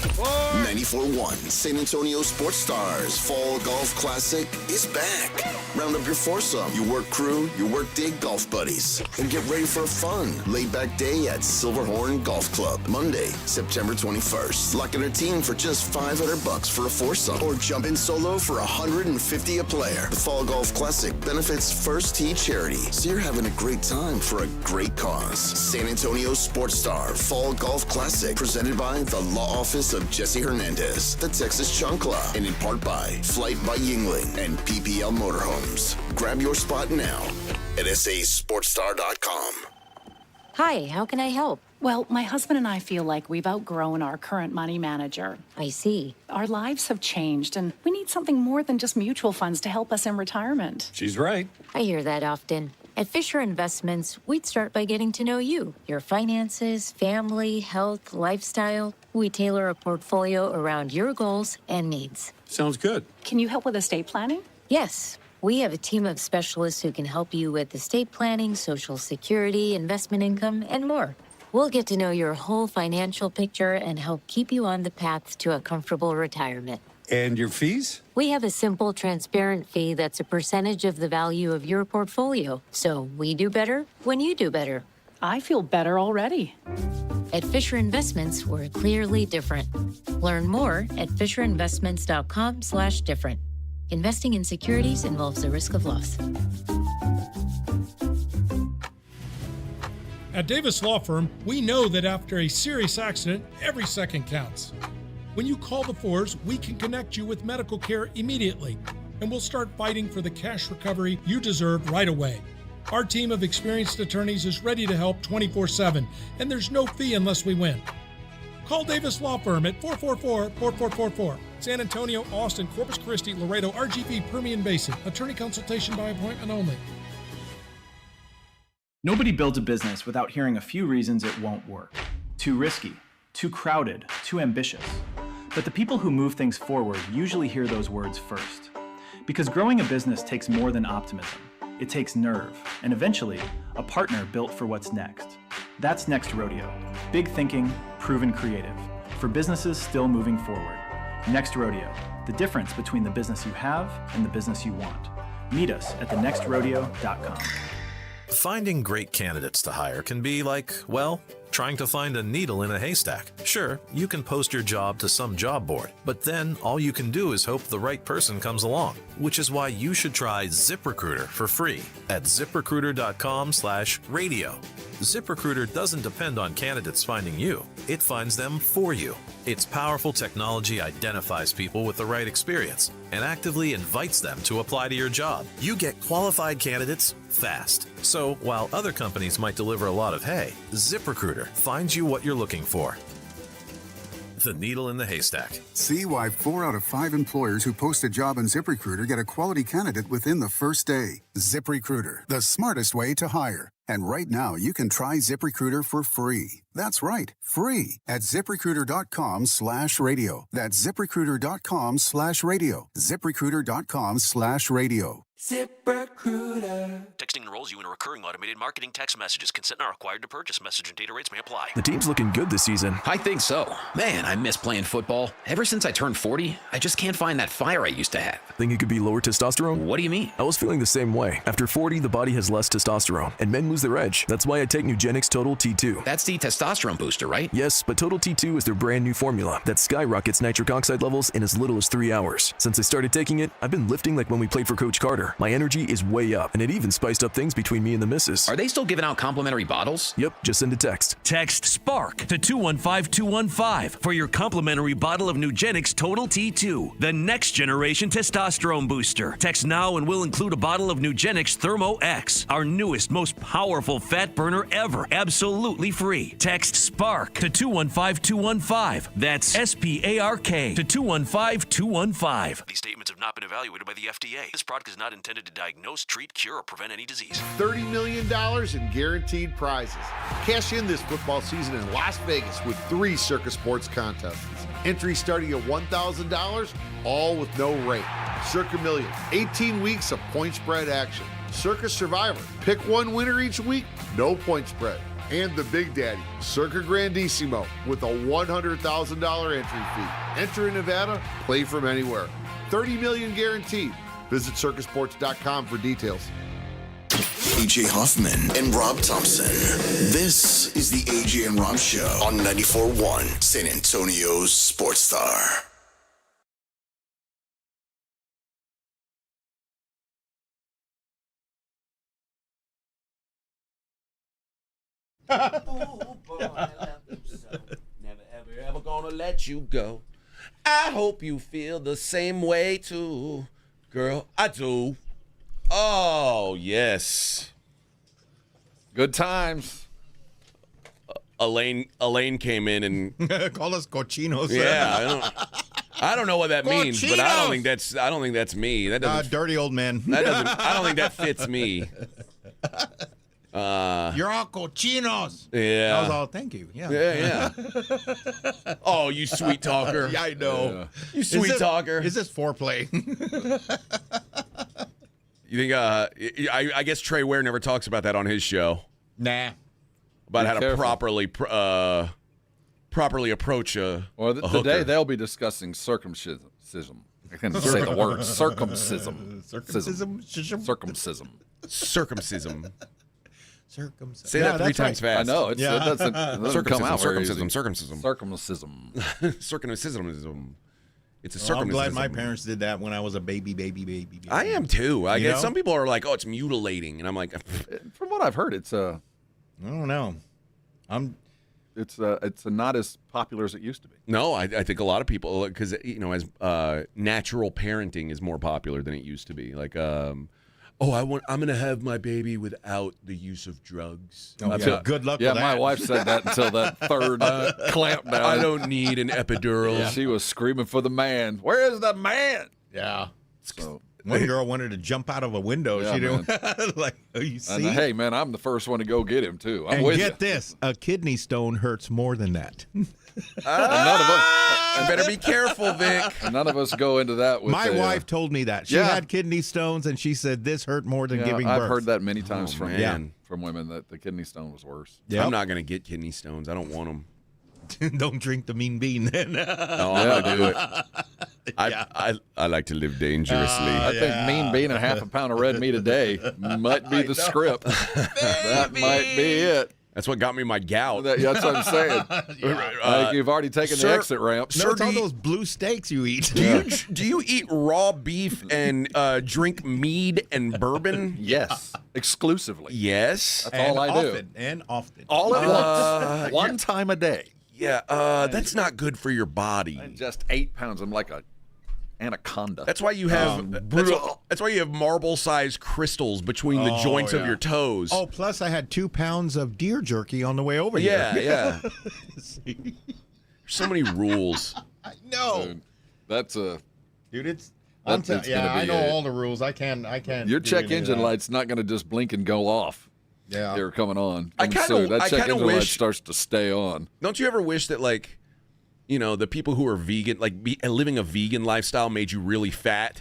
Speaker 1: 94.1 San Antonio Sports Stars Fall Golf Classic is back. Round up your foursome, your work crew, your work day golf buddies, and get ready for a fun, laid-back day at Silverhorn Golf Club. Monday, September 21st. Lock in a team for just $500 for a foursome, or jump in solo for $150 a player. The Fall Golf Classic benefits First Tee Charity, so you're having a great time for a great cause. San Antonio Sports Star Fall Golf Classic, presented by the Law Office of Jesse Hernandez, the Texas Chancla, and in part by Flight by Yingling and PPL Motorhomes. Grab your spot now at sasportstar.com.
Speaker 2: Hi, how can I help?
Speaker 3: Well, my husband and I feel like we've outgrown our current money manager.
Speaker 2: I see.
Speaker 3: Our lives have changed, and we need something more than just mutual funds to help us in retirement.
Speaker 4: She's right.
Speaker 2: I hear that often. At Fisher Investments, we'd start by getting to know you, your finances, family, health, lifestyle. We tailor a portfolio around your goals and needs.
Speaker 4: Sounds good.
Speaker 3: Can you help with estate planning?
Speaker 2: Yes. We have a team of specialists who can help you with estate planning, Social Security, investment income, and more. We'll get to know your whole financial picture and help keep you on the path to a comfortable retirement.
Speaker 4: And your fees?
Speaker 2: We have a simple, transparent fee that's a percentage of the value of your portfolio. So we do better when you do better.
Speaker 3: I feel better already.
Speaker 2: At Fisher Investments, we're clearly different. Learn more at FisherInvestments.com/different. Investing in securities involves a risk of loss.
Speaker 24: At Davis Law Firm, we know that after a serious accident, every second counts. When you call the Fours, we can connect you with medical care immediately, and we'll start fighting for the cash recovery you deserve right away. Our team of experienced attorneys is ready to help 24/7, and there's no fee unless we win. Call Davis Law Firm at 444-4444. San Antonio, Austin, Corpus Christi, Laredo, RGV, Permian Basin. Attorney consultation by appointment only.
Speaker 10: Nobody builds a business without hearing a few reasons it won't work. Too risky, too crowded, too ambitious. But the people who move things forward usually hear those words first. Because growing a business takes more than optimism. It takes nerve, and eventually, a partner built for what's next. That's Next Rodeo. Big thinking, proven creative. For businesses still moving forward. Next Rodeo. The difference between the business you have and the business you want. Meet us at thenextrodeo.com.
Speaker 11: Finding great candidates to hire can be like, well, trying to find a needle in a haystack. Sure, you can post your job to some job board, but then all you can do is hope the right person comes along, which is why you should try ZipRecruiter for free at ziprecruiter.com/radio. ZipRecruiter doesn't depend on candidates finding you. It finds them for you. Its powerful technology identifies people with the right experience and actively invites them to apply to your job. You get qualified candidates fast. So while other companies might deliver a lot of hay, ZipRecruiter finds you what you're looking for. the needle in the haystack.
Speaker 4: See why 4 out of 5 employers who post a job on ZipRecruiter get a quality candidate within the first day. ZipRecruiter, the smartest way to hire. And right now, you can try ZipRecruiter for free. That's right, free at ZipRecruiter.com/radio. That's ZipRecruiter.com/radio. ZipRecruiter.com/radio.
Speaker 8: ZipRecruiter. Texting enrolls you in a recurring automated marketing text messages. Consent not required to purchase. Message and data rates may apply.
Speaker 12: The team's looking good this season.
Speaker 13: I think so. Man, I miss playing football. Ever since I turned 40, I just can't find that fire I used to have.
Speaker 12: Think it could be lower testosterone?
Speaker 13: What do you mean?
Speaker 12: I was feeling the same way. After 40, the body has less testosterone, and men lose their edge. That's why I take Nugenix Total T2.
Speaker 13: That's the testosterone booster, right?
Speaker 12: Yes, but Total T2 is their brand new formula that skyrockets nitric oxide levels in as little as 3 hours. Since I started taking it, I've been lifting like when we played for Coach Carter. My energy is way up, and it even spiced up things between me and the missus.
Speaker 13: Are they still giving out complimentary bottles?
Speaker 12: Yep, just send a text.
Speaker 14: Text SPARK to 215215 for your complimentary bottle of Nugenix Total T2, the next generation testosterone booster. Text now and we'll include a bottle of Nugenix Thermo X, our newest, most powerful fat burner ever, absolutely free. Text SPARK to 215215. That's SPARK to 215215.
Speaker 8: These statements have not been evaluated by the FDA. This product is not intended to diagnose, treat, cure, or prevent any disease.
Speaker 15: $30 million in guaranteed prizes. Cash in this football season in Las Vegas with 3 Circus Sports contests. Entry starting at $1,000, all with no rate. Circa Million, 18 weeks of point spread action. Circus Survivor, pick one winner each week, no point spread. And the Big Daddy, Circa Grandissimo, with a $100,000 entry fee. Enter in Nevada, play from anywhere. $30 million guaranteed. Visit circusports.com for details.
Speaker 1: AJ Hoffman and Rob Thompson. This is the AJ and Rob Show on 94.1 San Antonio's Sports Star.
Speaker 5: Oh, boy, I love you so. Never, ever gonna let you go. I hope you feel the same way too. Girl, I do. Oh, yes.
Speaker 7: Good times.
Speaker 5: Elaine came in and
Speaker 6: call us cochinos.
Speaker 5: Yeah, I don't know what that means, but I don't think that's me. That doesn't
Speaker 6: dirty old man.
Speaker 5: I don't think that fits me.
Speaker 6: You're all cochinos.
Speaker 5: Yeah.
Speaker 6: I was all, thank you. Yeah.
Speaker 5: Yeah. Oh, you sweet talker.
Speaker 6: Yeah, I know.
Speaker 5: Yeah. You sweet talker.
Speaker 6: Is this foreplay?
Speaker 5: You think? I guess Trey Ware never talks about that on his show.
Speaker 6: Nah.
Speaker 5: About
Speaker 7: Be
Speaker 5: how
Speaker 7: careful.
Speaker 5: to properly approach a.
Speaker 7: Well,
Speaker 5: a
Speaker 7: today
Speaker 5: hooker.
Speaker 7: they'll be discussing circumcision. I can't say the word circumcision.
Speaker 6: Circumcision.
Speaker 7: Circumcision.
Speaker 5: Circumcision.
Speaker 6: Circumcision.
Speaker 5: Say that 3 times fast.
Speaker 7: I know. It doesn't come out very easy.
Speaker 5: Circumcision.
Speaker 7: Circumcision.
Speaker 5: Circumcision. It's a
Speaker 6: I'm
Speaker 5: circumcision.
Speaker 6: glad my parents did that when I was a baby.
Speaker 5: I am too. I
Speaker 6: You
Speaker 5: guess
Speaker 6: know?
Speaker 5: some people are like, "Oh, it's mutilating," and I'm like,
Speaker 7: From what I've heard, it's
Speaker 6: I don't know.
Speaker 7: It's not as popular as it used to be.
Speaker 5: No, I think a lot of people, because as natural parenting is more popular than it used to be. Like, I'm going to have my baby without the use of drugs.
Speaker 6: Oh, yeah. Good luck with that.
Speaker 7: Yeah, my wife said that until that third clamp down.
Speaker 5: I don't need an epidural.
Speaker 7: Yeah. She was screaming for the man. Where is the man?
Speaker 6: Yeah.
Speaker 7: So
Speaker 6: one girl wanted to jump out of a window.
Speaker 7: Yeah,
Speaker 6: She didn't like, oh, you see?
Speaker 7: And, hey, man, I'm the first one to go get him too. I'm
Speaker 6: and
Speaker 7: with
Speaker 6: get
Speaker 7: you.
Speaker 6: this, a kidney stone hurts more than that.
Speaker 7: None of us.
Speaker 5: You better be careful, Vic.
Speaker 7: None of us go into that. With
Speaker 6: My wife told me that. She had kidney stones, and she said this hurt more than giving birth.
Speaker 7: I've heard that many times from
Speaker 5: man.
Speaker 7: from women that the kidney stone was worse.
Speaker 6: Yep.
Speaker 5: I'm not going to get kidney stones. I don't want them.
Speaker 6: Don't drink the mean bean then.
Speaker 5: No, I'm going to do it. I like to live dangerously.
Speaker 7: I think mean bean and half a pound of red meat a day might be the script. That might be it.
Speaker 5: That's what got me my gout.
Speaker 7: That's what I'm saying. I think you've already taken the exit ramp.
Speaker 6: No, it's all those blue steaks you eat.
Speaker 5: Do you eat raw beef and drink mead and bourbon?
Speaker 7: Yes, exclusively.
Speaker 5: Yes,
Speaker 7: that's all I do.
Speaker 6: Often.
Speaker 7: All at once. One time a day.
Speaker 5: Yeah, that's not good for your body.
Speaker 7: Just 8 pounds. I'm like a anaconda.
Speaker 5: That's why you have that's why you have marble-sized crystals between the joints of your toes.
Speaker 6: Oh, plus I had 2 pounds of deer jerky on the way over here.
Speaker 5: Yeah. There's so many rules.
Speaker 6: No.
Speaker 7: Dude, that's a...
Speaker 6: Dude, it's...
Speaker 7: I
Speaker 6: know all the rules. I can't.
Speaker 7: Your
Speaker 6: do
Speaker 7: check
Speaker 6: any of
Speaker 7: engine
Speaker 6: that.
Speaker 7: light's not going to just blink and go off.
Speaker 6: Yeah.
Speaker 7: They're coming on.
Speaker 5: I kinda
Speaker 7: that check engine light
Speaker 5: wish-
Speaker 7: starts to stay on.
Speaker 5: Don't you ever wish that, like, you know, the people who are vegan, like living a vegan lifestyle made you really fat?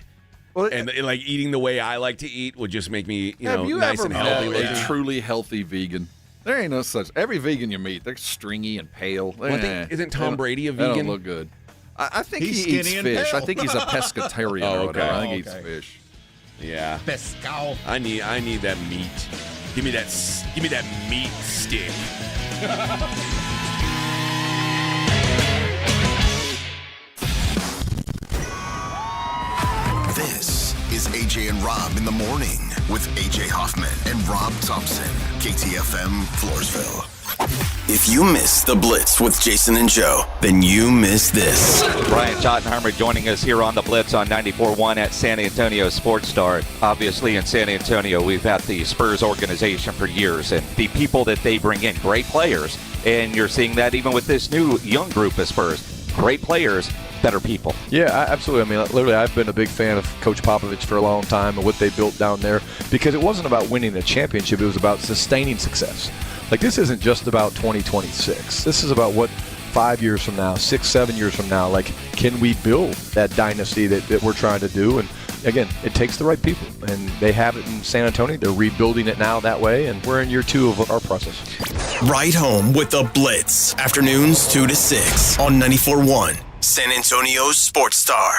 Speaker 5: And like eating the way I like to eat would just make me, nice and healthy.
Speaker 7: A truly healthy vegan. There ain't no such. Every vegan you meet, they're stringy and pale.
Speaker 5: Isn't Tom Brady a
Speaker 7: They
Speaker 5: vegan?
Speaker 7: don't look good. I think
Speaker 15: He's
Speaker 7: he eats
Speaker 15: skinny and
Speaker 7: fish.
Speaker 15: pale.
Speaker 7: I think he's a pescatarian
Speaker 5: Oh,
Speaker 7: or whatever.
Speaker 5: okay.
Speaker 7: I think he eats fish.
Speaker 5: Yeah.
Speaker 6: Pescal.
Speaker 5: I need that meat. Give me that meat stick.
Speaker 1: This is AJ and Rob in the morning with AJ Hoffman and Rob Thompson. KTFM Floresville. If you missed the Blitz with Jason and Joe, then you missed this.
Speaker 9: Brian Schottenheimer joining us here on the Blitz on 94.1 at San Antonio Sports Star. Obviously, in San Antonio, we've had the Spurs organization for years, and the people that they bring in, great players. And you're seeing that even with this new young group of Spurs. Great players, better people.
Speaker 16: Yeah, absolutely. I mean, literally, I've been a big fan of Coach Popovich for a long time and what they built down there, because it wasn't about winning a championship. It was about sustaining success. Like, this isn't just about 2026. This is about what 5 years from now, 6, 7 years from now, like, can we build that dynasty that we're trying to do? And again, it takes the right people, and they have it in San Antonio. They're rebuilding it now that way, and we're in year 2 of our process.
Speaker 1: Right home with the Blitz. Afternoons 2 to 6 on 94.1 San Antonio's Sports Star.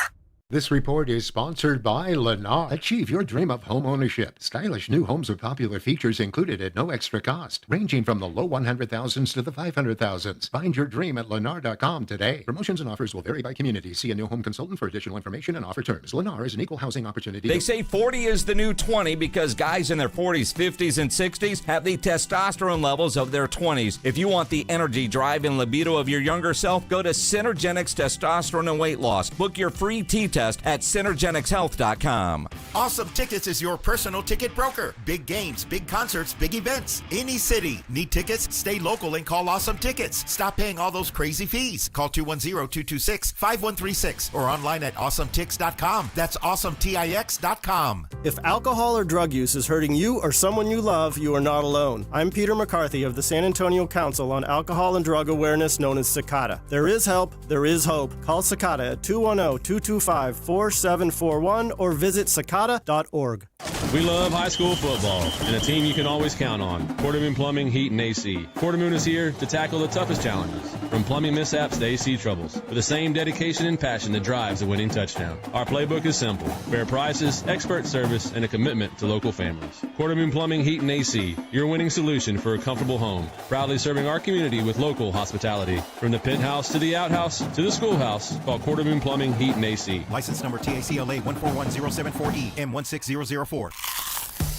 Speaker 17: This report is sponsored by Lennar. Achieve your dream of home ownership. Stylish new homes with popular features included at no extra cost, ranging from the low 100,000s to the 500,000s. Find your dream at Lennar.com today. Promotions and offers will vary by community. See a new home consultant for additional information and offer terms. Lennar is an equal housing opportunity.
Speaker 28: They say 40 is the new 20 because guys in their 40s, 50s, and 60s have the testosterone levels of their 20s. If you want the energy, drive, and libido of your younger self, go to Synergenics Testosterone and Weight Loss. Book your free test at synergenicshealth.com.
Speaker 18: Awesome Tickets is your personal ticket broker. Big games, big concerts, big events. Any city. Need tickets? Stay local and call Awesome Tickets. Stop paying all those crazy fees. Call 210-226-5136 or online at awesometix.com. That's awesometix.com.
Speaker 19: If alcohol or drug use is hurting you or someone you love, you are not alone. I'm Peter McCarthy of the San Antonio Council on Alcohol and Drug Awareness, known as CICADA. There is help. There is hope. Call CICADA at 210-225-4741 or visit cicada.org.
Speaker 20: We love high school football and a team you can always count on. Quartermoon Plumbing, Heat, and AC. Quartermoon is here to tackle the toughest challenges, from plumbing mishaps to AC troubles, with the same dedication and passion that drives a winning touchdown. Our playbook is simple: fair prices, expert service, and a commitment to local families. Quartermoon Plumbing, Heat, and AC, your winning solution for a comfortable home. Proudly serving our community with local hospitality. From the penthouse to the outhouse to the schoolhouse, call Quartermoon Plumbing, Heat, and AC.
Speaker 18: License number TACLA 141074E M16004.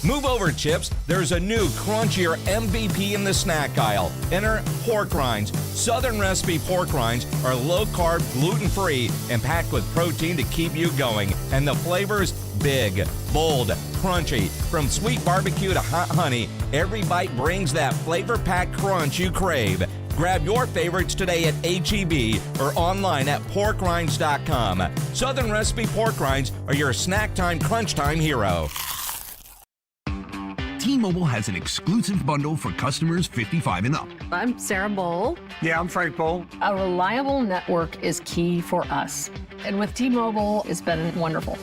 Speaker 28: Move over, Chips. There's a new crunchier MVP in the snack aisle. Enter pork rinds. Southern recipe pork rinds are low-carb, gluten-free, and packed with protein to keep you going. And the flavors, big, bold, crunchy. From sweet barbecue to hot honey, every bite brings that flavor-packed crunch you crave. Grab your favorites today at H-E-B or online at porkrinds.com. Southern recipe pork rinds are your snack time, crunch time hero.
Speaker 21: T-Mobile has an exclusive bundle for customers 55 and up.
Speaker 22: I'm Sarah Bowl.
Speaker 20: Yeah, I'm Frank Bowl.
Speaker 22: A reliable network is key for us. And with T-Mobile, it's been wonderful.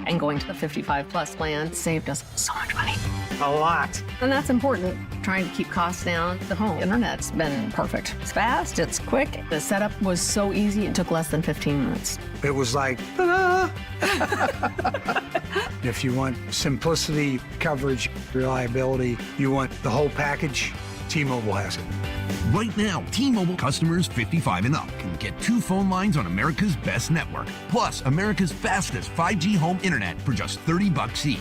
Speaker 22: And going to the 55 plus plan saved us so much money.
Speaker 20: A lot.
Speaker 22: And that's important. Trying to keep costs down. The home internet's been perfect. It's fast, it's quick. The setup was so easy, it took less than 15 minutes.
Speaker 20: It was like, ta-da! If you want simplicity, coverage, reliability, you want the whole package, T-Mobile has it.
Speaker 21: Right now, T-Mobile customers 55 and up can get 2 phone lines on America's best network, plus America's fastest 5G home internet for just $30 each.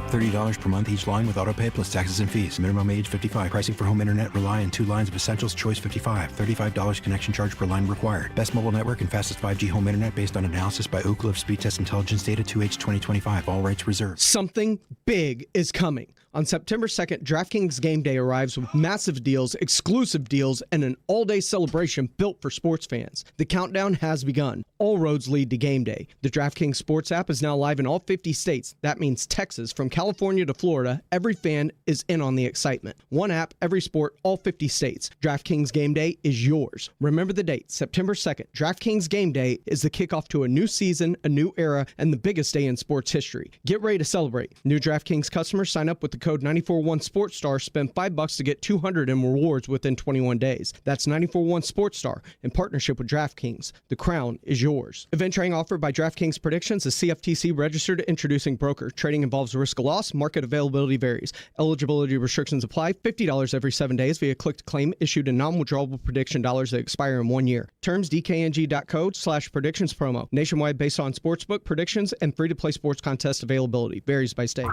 Speaker 2: $30 per month each line with autopay plus taxes and fees. Minimum age 55. Pricing for home internet rely on 2 lines of Essentials Choice 55. $35 connection charge per line required. Best mobile network and fastest 5G home internet based on analysis by Ookla of Speed Test Intelligence Data 2H 2025. All rights reserved.
Speaker 3: Something big is coming. On September 2nd, DraftKings Game Day arrives with massive deals, exclusive deals, and an all-day celebration built for sports fans. The countdown has begun. All roads lead to Game Day. The DraftKings Sports app is now live in all 50 states. That means Texas, from California to Florida, every fan is in on the excitement. One app, every sport, all 50 states. DraftKings Game Day is yours. Remember the date, September 2nd. DraftKings Game Day is the kickoff to a new season, a new era, and the biggest day in sports history. Get ready to celebrate. New DraftKings customers sign up with the code 941SportsStar, spend $5 to get $200 in rewards within 21 days. That's 941SportsStar in partnership with DraftKings. The crown is yours. Event trading offered by DraftKings Predictions is CFTC registered, introducing broker. Trading involves risk of loss. Market availability varies. Eligibility restrictions apply. $50 every 7 days via click to claim, issued in non-withdrawable prediction dollars that expire in 1 year. Terms dkng.code/predictions promo. Nationwide based on sportsbook predictions and free-to-play sports contest availability. Varies by state.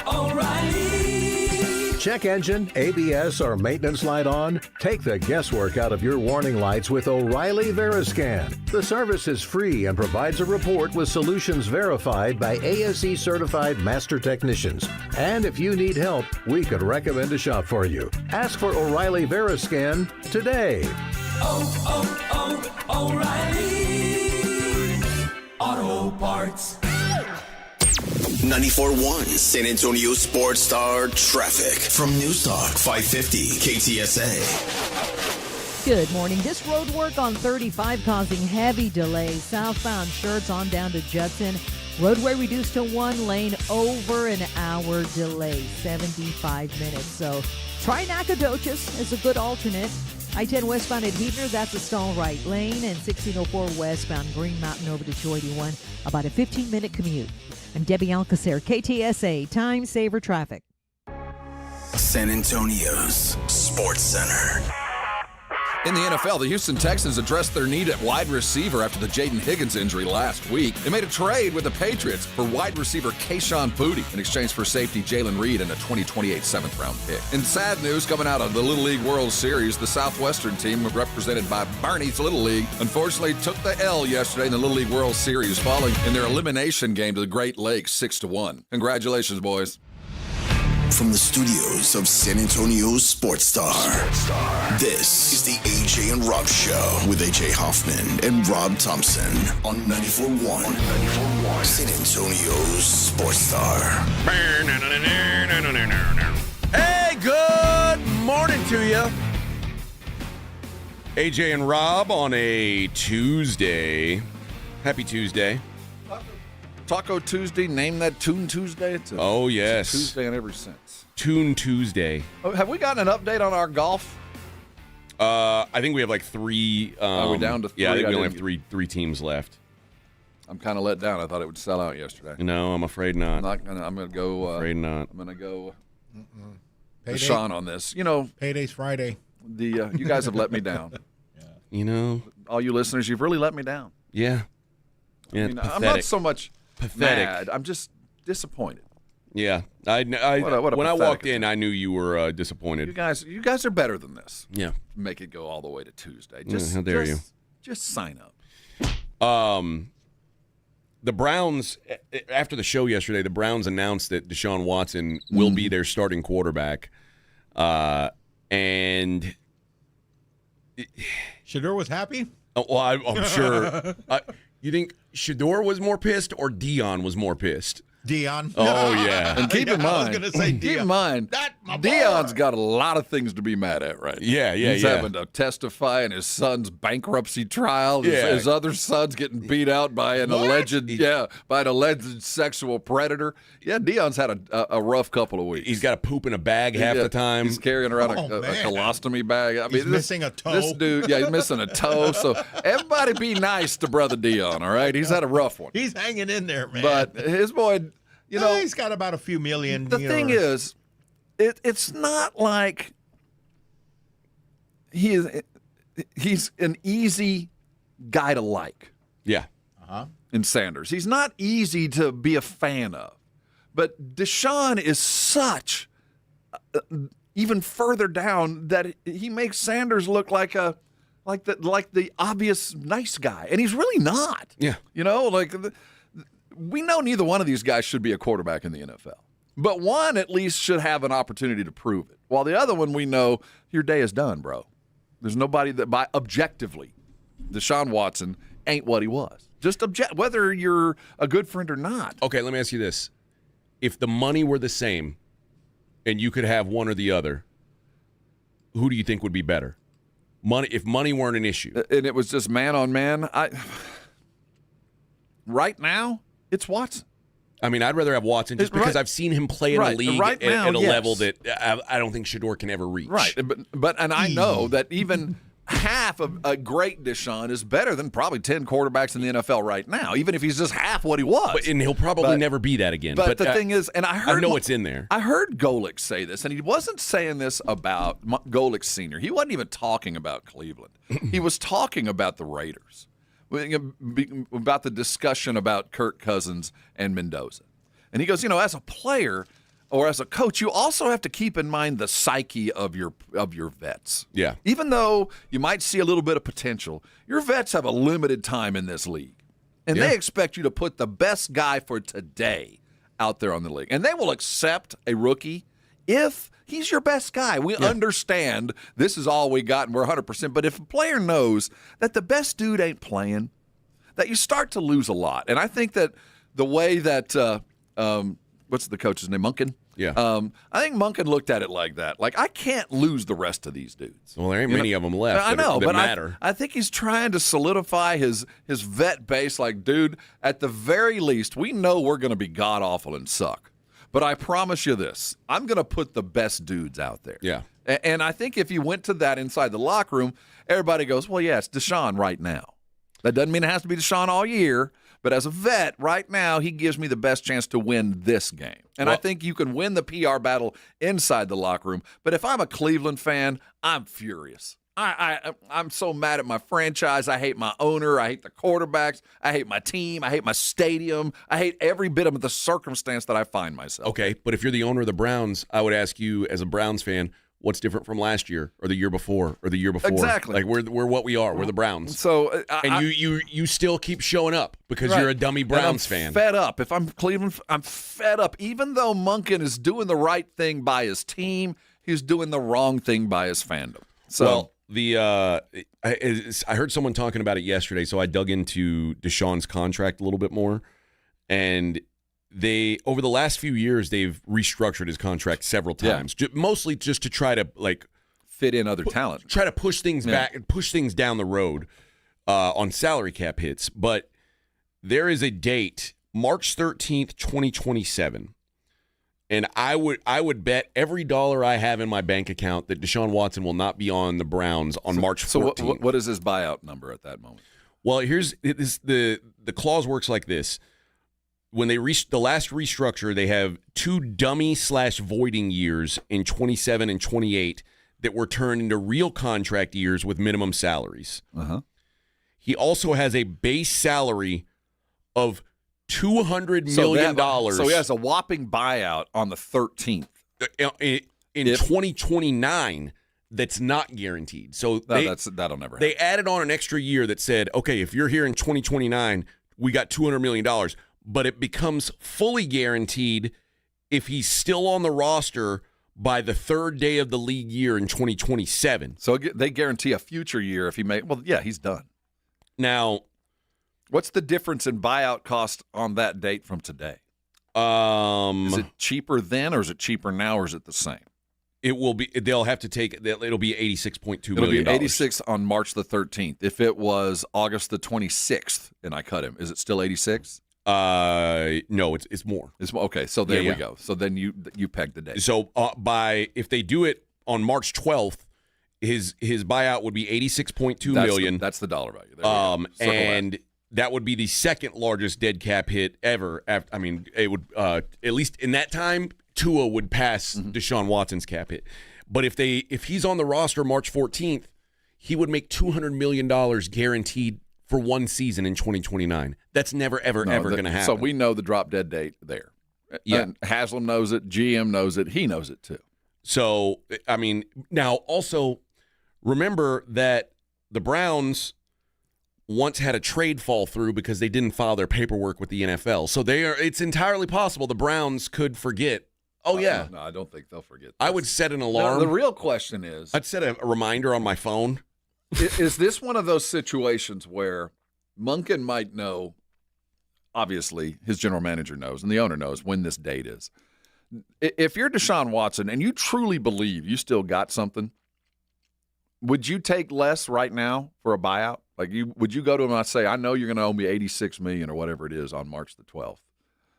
Speaker 10: O'Reilly. Check engine, ABS, or maintenance light on? Take the guesswork out of your warning lights with O'Reilly Veriscan. The service is free and provides a report with solutions verified by ASE certified master technicians. And if you need help, we could recommend a shop for you. Ask for O'Reilly Veriscan today.
Speaker 1: O'Reilly Auto Parts. 94.1 San Antonio Sports Star traffic from News Talk 550 KTSA.
Speaker 23: Good morning. This road work on 35 causing heavy delays. Southbound Schertz on down to Judson. Roadway reduced to 1 lane, over an hour delay, 75 minutes. So try Nacogdoches as a good alternate. I-10 westbound at Heatner, that's a stall right lane, and 1604 westbound Green Mountain over to 281, about a 15-minute commute. I'm Debbie Alcacer, KTSA, Time Saver Traffic.
Speaker 1: San Antonio's Sports Center.
Speaker 7: In the NFL, the Houston Texans addressed their need at wide receiver after the Jaden Higgins injury last week. They made a trade with the Patriots for wide receiver Kayshon Boutte in exchange for safety Jalen Reed and a 2028 7th-round pick. In sad news coming out of the Little League World Series, the Southwestern team, represented by Barney's Little League, unfortunately took the L yesterday in the Little League World Series, falling in their elimination game to the Great Lakes 6-1. Congratulations, boys.
Speaker 1: From the studios of San Antonio Sports Star, this is the AJ and Rob Show with AJ Hoffman and Rob Thompson on 94.1 San Antonio's Sports Star.
Speaker 5: Hey, good morning to you. AJ and Rob on a Tuesday. Happy Tuesday.
Speaker 7: Taco Tuesday, name that Tune Tuesday. It's
Speaker 5: yes.
Speaker 7: It's a Tuesday in every sense.
Speaker 5: Tune Tuesday.
Speaker 7: Oh, have we gotten an update on our golf?
Speaker 5: I think we have like 3.
Speaker 7: Are we down to 3?
Speaker 5: Yeah, I think we only have three teams left.
Speaker 7: I'm kind of let down. I thought it would sell out yesterday.
Speaker 5: No, I'm afraid not.
Speaker 7: I'm going to go.
Speaker 5: Afraid not.
Speaker 7: I'm going to go.
Speaker 6: Payday.
Speaker 7: Sean on this. You know,
Speaker 6: Payday's Friday.
Speaker 7: You guys have let me down.
Speaker 5: You know,
Speaker 7: all you listeners, you've really let me down.
Speaker 5: Yeah. Yeah.
Speaker 7: I mean, I'm not so much mad. I'm just disappointed.
Speaker 5: Yeah, when I walked in, I knew you were disappointed.
Speaker 7: You guys are better than this.
Speaker 5: Yeah,
Speaker 7: make it go all the way to Tuesday.
Speaker 5: How dare you?
Speaker 7: Just sign up.
Speaker 5: The Browns, after the show yesterday, the Browns announced that Deshaun Watson will be their starting quarterback, and
Speaker 6: Shedeur was happy.
Speaker 5: Oh, well, I'm sure. You think Shedeur was more pissed or Dion was more pissed?
Speaker 6: Dion.
Speaker 5: Oh, yeah.
Speaker 7: And keep in mind,
Speaker 6: I was gonna say
Speaker 7: keep in mind, Dion's got a lot of things to be mad at, right?
Speaker 5: Yeah.
Speaker 7: He's having to testify in his son's bankruptcy trial. His other son's getting beat out by an alleged sexual predator. Yeah, Dion's had a rough couple of weeks.
Speaker 5: He's got to poop in a bag half the time.
Speaker 7: He's carrying around a colostomy bag. I mean,
Speaker 6: he's missing a toe.
Speaker 7: This dude, he's missing a toe. So everybody be nice to Brother Dion, all right? He's had a rough one.
Speaker 6: He's hanging in there, man.
Speaker 7: But his boy...
Speaker 6: he's got about a few million.
Speaker 7: The thing is, it's not like he's an easy guy to like.
Speaker 5: Yeah.
Speaker 7: In Sanders. He's not easy to be a fan of. But Deshaun is such even further down that he makes Sanders look like the obvious nice guy, and he's really not.
Speaker 5: Yeah,
Speaker 7: we know neither one of these guys should be a quarterback in the NFL, but one at least should have an opportunity to prove it. While the other one, we know your day is done, bro. There's nobody that objectively, Deshaun Watson ain't what he was. Just whether you're a good friend or not.
Speaker 5: Okay, let me ask you this: if the money were the same, and you could have one or the other, who do you think would be better? If money weren't an issue,
Speaker 7: and it was just man on man, right now it's Watson.
Speaker 5: I mean, I'd rather have Watson just because I've seen him play in a league at a level that I don't think Shedeur can ever reach.
Speaker 7: Right, but I know that even half of a great Deshaun is better than probably 10 quarterbacks in the NFL right now, even if he's just half what he was.
Speaker 5: And he'll probably never be that again.
Speaker 7: But the thing is, and I
Speaker 5: know it's in there.
Speaker 7: I heard Golick say this, and he wasn't saying this about Golick Sr. He wasn't even talking about Cleveland. He was talking about the Raiders, about the discussion about Kirk Cousins and Mendoza. And he goes, as a player or as a coach, you also have to keep in mind the psyche of your vets.
Speaker 5: Yeah.
Speaker 7: Even though you might see a little bit of potential, your vets have a limited time in this league. And they expect you to put the best guy for today out there on the league. And they will accept a rookie if he's your best guy. We understand this is all we got and we're 100%. But if a player knows that the best dude ain't playing, that you start to lose a lot. And I think that the way that what's the coach's name? Munkin?
Speaker 5: Yeah.
Speaker 7: I think Munkin looked at it like that. Like, I can't lose the rest of these dudes.
Speaker 5: Well, there ain't many of them left.
Speaker 7: I know,
Speaker 5: that
Speaker 7: but
Speaker 5: matter.
Speaker 7: I think he's trying to solidify his vet base. Like, dude, at the very least, we know we're going to be god-awful and suck. But I promise you this, I'm going to put the best dudes out there.
Speaker 5: Yeah.
Speaker 7: And I think if you went to that inside the locker room, everybody goes, well, yeah, it's Deshaun right now. That doesn't mean it has to be Deshaun all year. But as a vet, right now, he gives me the best chance to win this game. And I think you can win the PR battle inside the locker room. But if I'm a Cleveland fan, I'm furious. I'm so mad at my franchise. I hate my owner. I hate the quarterbacks. I hate my team. I hate my stadium. I hate every bit of the circumstance that I find myself.
Speaker 5: Okay, but if you're the owner of the Browns, I would ask you as a Browns fan, what's different from last year or the year before or the year before?
Speaker 7: Exactly.
Speaker 5: Like we're what we are. We're the Browns.
Speaker 7: So
Speaker 5: you still keep showing up because you're a dummy Browns fan.
Speaker 7: Fed up. If I'm Cleveland, I'm fed up. Even though Munkin is doing the right thing by his team, he's doing the wrong thing by his fandom. So
Speaker 5: I heard someone talking about it yesterday, so I dug into Deshaun's contract a little bit more, and they over the last few years they've restructured his contract several times, mostly just to try to
Speaker 7: fit in other talent,
Speaker 5: try to push things back and push things down the road on salary cap hits. But there is a date, March 13th, 2027, and I would bet every dollar I have in my bank account that Deshaun Watson will not be on the Browns on March 14th.
Speaker 7: So what is his buyout number at that moment?
Speaker 5: Well, the clause works like this. When they the last restructure, they have 2 dummy/voiding years in 27 and 28 that were turned into real contract years with minimum salaries.
Speaker 7: Uh-huh.
Speaker 5: He also has a base salary of $200 million.
Speaker 7: So he has a whopping buyout on the 13th.
Speaker 5: In 2029 that's not guaranteed. So
Speaker 7: that'll never happen.
Speaker 5: They added on an extra year that said, okay, if you're here in 2029, we got $200 million. But it becomes fully guaranteed if he's still on the roster by the 3rd day of the league year in 2027.
Speaker 7: So they guarantee a future year if he he's done.
Speaker 5: Now,
Speaker 7: what's the difference in buyout cost on that date from today? Is it cheaper then, or is it cheaper now, or is it the same?
Speaker 5: It will be. They'll have to take. It'll be $86.2 million.
Speaker 7: It'll be 86 on March the 13th. If it was August the 26th and I cut him, is it still 86?
Speaker 5: No, it's more.
Speaker 7: It's more. Okay, so there we go. So then you peg the date.
Speaker 5: So if they do it on March 12th, his buyout would be $86.2 million.
Speaker 7: That's the dollar value.
Speaker 5: And that would be the second largest dead cap hit ever. It would at least in that time, Tua would pass Deshaun Watson's cap hit. But if he's on the roster March 14th, he would make $200 million guaranteed for one season in 2029. That's never, ever going to happen.
Speaker 7: So we know the drop dead date there.
Speaker 5: Yeah.
Speaker 7: And Haslam knows it. GM knows it. He knows it too.
Speaker 5: So, I mean, now also remember that the Browns once had a trade fall through because they didn't file their paperwork with the NFL. So it's entirely possible the Browns could forget. Oh, yeah.
Speaker 7: No, I don't think they'll forget this.
Speaker 5: I would set an alarm.
Speaker 7: No, the real question is,
Speaker 5: I'd set a reminder on my phone.
Speaker 7: Is this one of those situations where Monken might know, obviously, his general manager knows, and the owner knows when this date is. If you're Deshaun Watson and you truly believe you still got something, would you take less right now for a buyout? Like, would you go to him and say, I know you're going to owe me $86 million or whatever it is on March the 12th,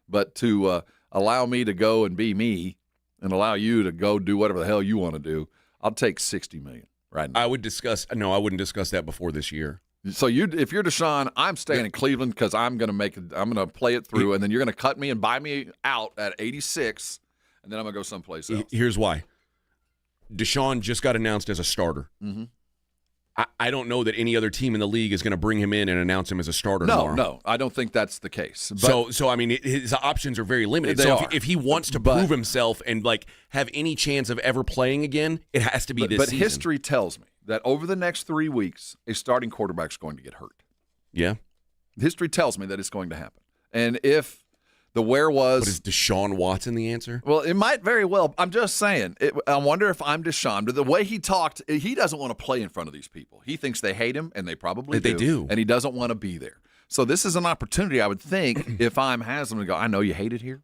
Speaker 7: but to allow me to go and be me and allow you to go do whatever the hell you want to do, I'll take $60 million right now.
Speaker 5: I wouldn't discuss that before this year.
Speaker 7: So if you're Deshaun, I'm staying in Cleveland because I'm going to play it through, and then you're going to cut me and buy me out at 86, and then I'm going to go someplace else.
Speaker 5: Here's why. Deshaun just got announced as a starter.
Speaker 7: Mm-hmm.
Speaker 5: I don't know that any other team in the league is going to bring him in and announce him as a starter tomorrow.
Speaker 7: No, I don't think that's the case. But
Speaker 5: So I mean, his options are very limited.
Speaker 7: They
Speaker 5: So
Speaker 7: are.
Speaker 5: if he wants to prove himself and like have any chance of ever playing again, it has to be this season.
Speaker 7: But history tells me that over the next 3 weeks, a starting quarterback is going to get hurt.
Speaker 5: Yeah.
Speaker 7: History tells me that it's going to happen. And if the where was...
Speaker 5: But is Deshaun Watson the answer?
Speaker 7: Well, it might very well. I'm just saying. I wonder if I'm Deshaun. But the way he talked, he doesn't want to play in front of these people. He thinks they hate him, and they probably
Speaker 5: They do.
Speaker 7: And he doesn't want to be there. So this is an opportunity, I would think, if I'm Haslam, to go, I know you hate it here.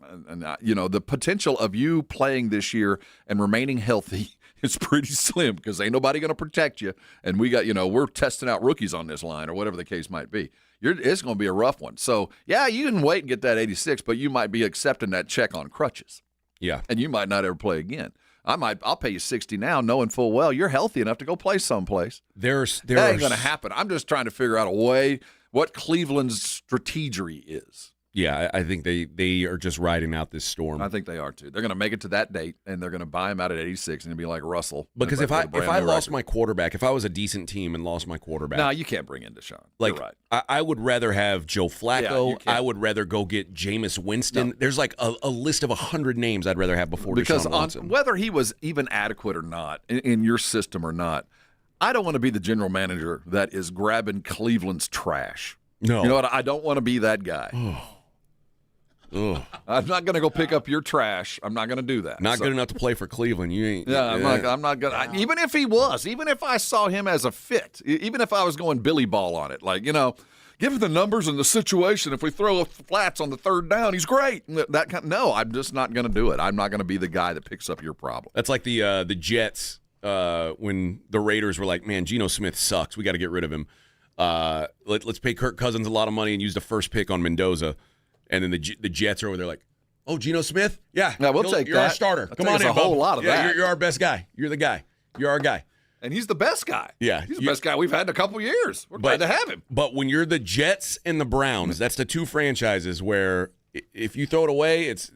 Speaker 7: And the potential of you playing this year and remaining healthy is pretty slim because ain't nobody going to protect you. And we got, we're testing out rookies on this line or whatever the case might be. It's going to be a rough one. So, yeah, you can wait and get that 86, but you might be accepting that check on crutches.
Speaker 5: Yeah.
Speaker 7: And you might not ever play again. I'll pay you 60 now, knowing full well you're healthy enough to go play someplace. That ain't going to happen. I'm just trying to figure out a way what Cleveland's strategy is.
Speaker 5: Yeah, I think they are just riding out this storm.
Speaker 7: I think they are too. They're going to make it to that date, and they're going to buy him out at 86, and it'll be like Russell.
Speaker 5: Because if I lost my quarterback, if I was a decent team and lost my quarterback,
Speaker 7: no, you can't bring in Deshaun.
Speaker 5: Like,
Speaker 7: you're right.
Speaker 5: I would rather have Joe Flacco. I would rather go get Jameis Winston. No. There's like a list of 100 names I'd rather have before Deshaun Watson.
Speaker 7: Whether he was even adequate or not in your system or not, I don't want to be the general manager that is grabbing Cleveland's trash.
Speaker 5: No,
Speaker 7: you know what? I don't want to be that guy.
Speaker 5: Ugh.
Speaker 7: I'm not going to go pick up your trash. I'm not going to do that.
Speaker 5: Not good enough to play for Cleveland. You ain't.
Speaker 7: Yeah, I'm not going to. Even if he was, even if I saw him as a fit, even if I was going Billy Ball on it, like, given the numbers and the situation, if we throw flats on the third down, he's great. No, I'm just not going to do it. I'm not going to be the guy that picks up your problem.
Speaker 5: That's like the Jets when the Raiders were like, man, Geno Smith sucks. We got to get rid of him. Let's pay Kirk Cousins a lot of money and use the first pick on Mendoza. And then the Jets are over there like, oh, Geno Smith? Yeah,
Speaker 7: we'll take
Speaker 5: you're
Speaker 7: that.
Speaker 5: our starter. Come on in,
Speaker 7: a whole lot of that.
Speaker 5: You're our best guy. You're the guy. You're our guy.
Speaker 7: And he's the best guy.
Speaker 5: Yeah.
Speaker 7: He's the best guy we've had in a couple years. We're glad to have him.
Speaker 5: But when you're the Jets and the Browns, that's the two franchises where if you throw it away, it's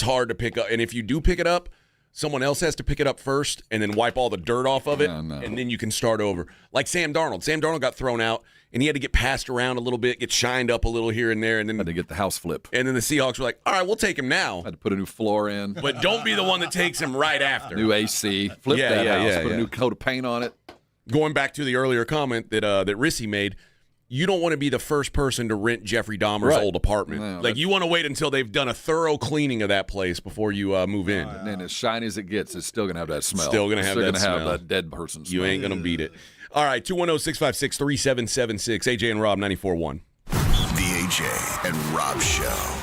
Speaker 5: hard to pick up. And if you do pick it up, someone else has to pick it up first and then wipe all the dirt off of it, and then you can start over. Like Sam Darnold. Sam Darnold got thrown out, and he had to get passed around a little bit, get shined up a little here and there, and then
Speaker 7: had to get the house flip.
Speaker 5: And then the Seahawks were like, all right, we'll take him now.
Speaker 7: Had to put a new floor in.
Speaker 5: But don't be the one that takes him right after.
Speaker 7: New AC. Flip that house. Put a new coat of paint on it.
Speaker 5: Going back to the earlier comment that Rissy made, you don't want to be the first person to rent Jeffrey Dahmer's old apartment.
Speaker 7: No,
Speaker 5: you want to wait until they've done a thorough cleaning of that place before you move in.
Speaker 7: And then as shiny as it gets, it's still going to have that smell.
Speaker 5: Still going to have that smell.
Speaker 7: Have that dead person smell.
Speaker 5: You ain't going to beat it. All right, 210-656-3776. AJ and Rob, 94.1.
Speaker 1: The AJ and Rob Show.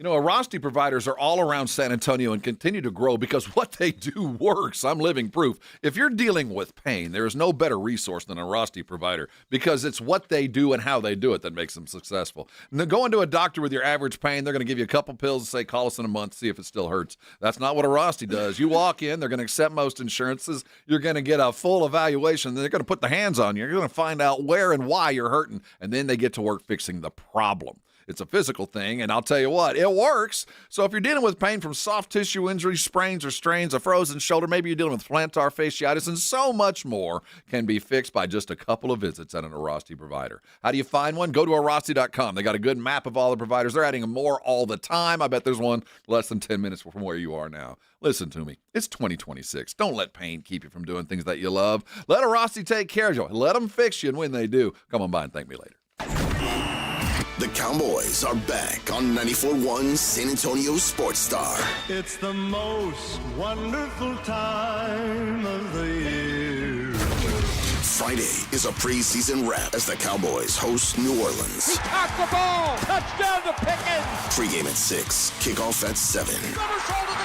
Speaker 7: Arasti providers are all around San Antonio and continue to grow because what they do works. I'm living proof. If you're dealing with pain, there is no better resource than a Arasti provider because it's what they do and how they do it that makes them successful. Now, going to a doctor with your average pain, they're going to give you a couple pills and say, call us in a month, see if it still hurts. That's not what Arasti does. You walk in, they're going to accept most insurances. You're going to get a full evaluation. They're going to put the hands on you. You're going to find out where and why you're hurting, and then they get to work fixing the problem. It's a physical thing, and I'll tell you what, it works. So if you're dealing with pain from soft tissue injuries, sprains or strains, a frozen shoulder, maybe you're dealing with plantar fasciitis, and so much more can be fixed by just a couple of visits at an Arasti provider. How do you find one? Go to Arasti.com. They got a good map of all the providers. They're adding more all the time. I bet there's one less than 10 minutes from where you are now. Listen to me. It's 2026. Don't let pain keep you from doing things that you love. Let Arasti take care of you. Let them fix you, and when they do, come on by and thank me later.
Speaker 1: The Cowboys are back on 94.1 San Antonio Sports Star.
Speaker 4: It's the most wonderful time of the year.
Speaker 1: Friday is a preseason wrap as the Cowboys host New Orleans.
Speaker 4: He caught the ball. Touchdown to Pickens.
Speaker 1: Pregame at 6, kickoff at 7.
Speaker 4: Somersault to the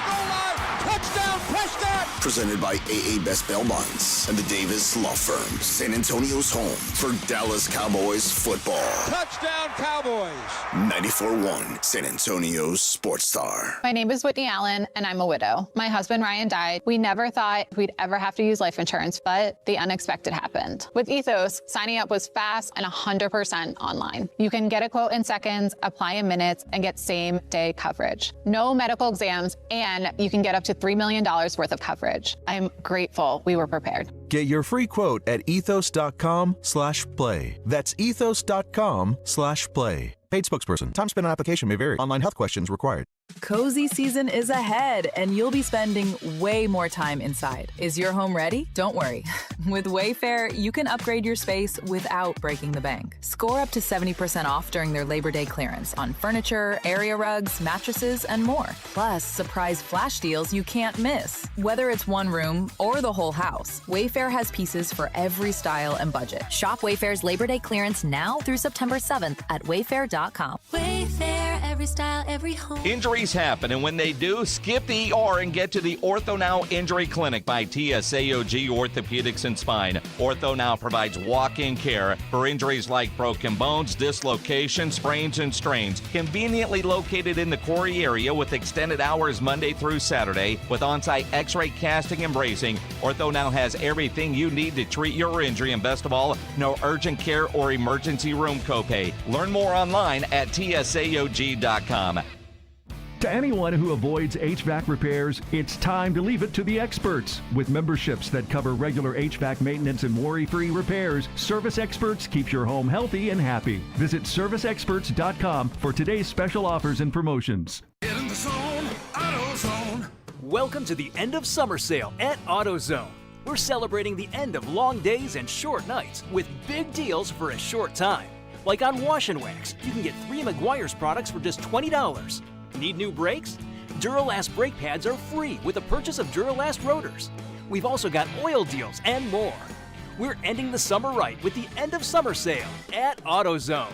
Speaker 4: goal line. Touchdown, Prescott.
Speaker 1: Presented by AA Best Bail Bonds and the Davis Law Firm. San Antonio's home for Dallas Cowboys football.
Speaker 4: Touchdown, Cowboys.
Speaker 1: 94.1 San Antonio Sports Star.
Speaker 11: My name is Whitney Allen, and I'm a widow. My husband, Ryan, died. We never thought we'd ever have to use life insurance, but the unexpected happened. With Ethos, signing up was fast and 100% online. You can get a quote in seconds, apply in minutes, and get same-day coverage. No medical exams, and you can get up to $3 million worth of coverage. I'm grateful we were prepared.
Speaker 12: Get your free quote at ethos.com/play. That's ethos.com/play. Paid spokesperson. Time spent on application may vary. Online health questions required.
Speaker 13: Cozy season is ahead, and you'll be spending way more time inside. Is your home ready? Don't worry. With Wayfair, you can upgrade your space without breaking the bank. Score up to 70% off during their Labor Day clearance on furniture, area rugs, mattresses, and more. Plus, surprise flash deals you can't miss. Whether it's one room or the whole house, Wayfair has pieces for every style and budget.
Speaker 24: Shop Wayfair's Labor Day clearance now through September 7th at wayfair.com.
Speaker 25: Wayfair, every style, every home.
Speaker 9: Injuries happen, and when they do, skip the ER and get to the Ortho Now Injury Clinic by TSAOG Orthopedics and Spine. Ortho Now provides walk-in care for injuries like broken bones, dislocations, sprains, and strains. Conveniently located in the Quarry area with extended hours Monday through Saturday with on-site x-ray casting and bracing, Ortho Now has everything you need to treat your injury, and best of all, no urgent care or emergency room copay. Learn more online at tsaog.com.
Speaker 26: To anyone who avoids HVAC repairs, it's time to leave it to the experts. With memberships that cover regular HVAC maintenance and worry-free repairs, Service Experts keeps your home healthy and happy. Visit serviceexperts.com for today's special offers and promotions.
Speaker 4: Get in the zone, AutoZone.
Speaker 27: Welcome to the end of summer sale at AutoZone. We're celebrating the end of long days and short nights with big deals for a short time. Like on Wash and Wax, you can get 3 Meguiar's products for just $20. Need new brakes? Duralast brake pads are free with the purchase of Duralast rotors. We've also got oil deals and more. We're ending the summer right with the end of summer sale at AutoZone.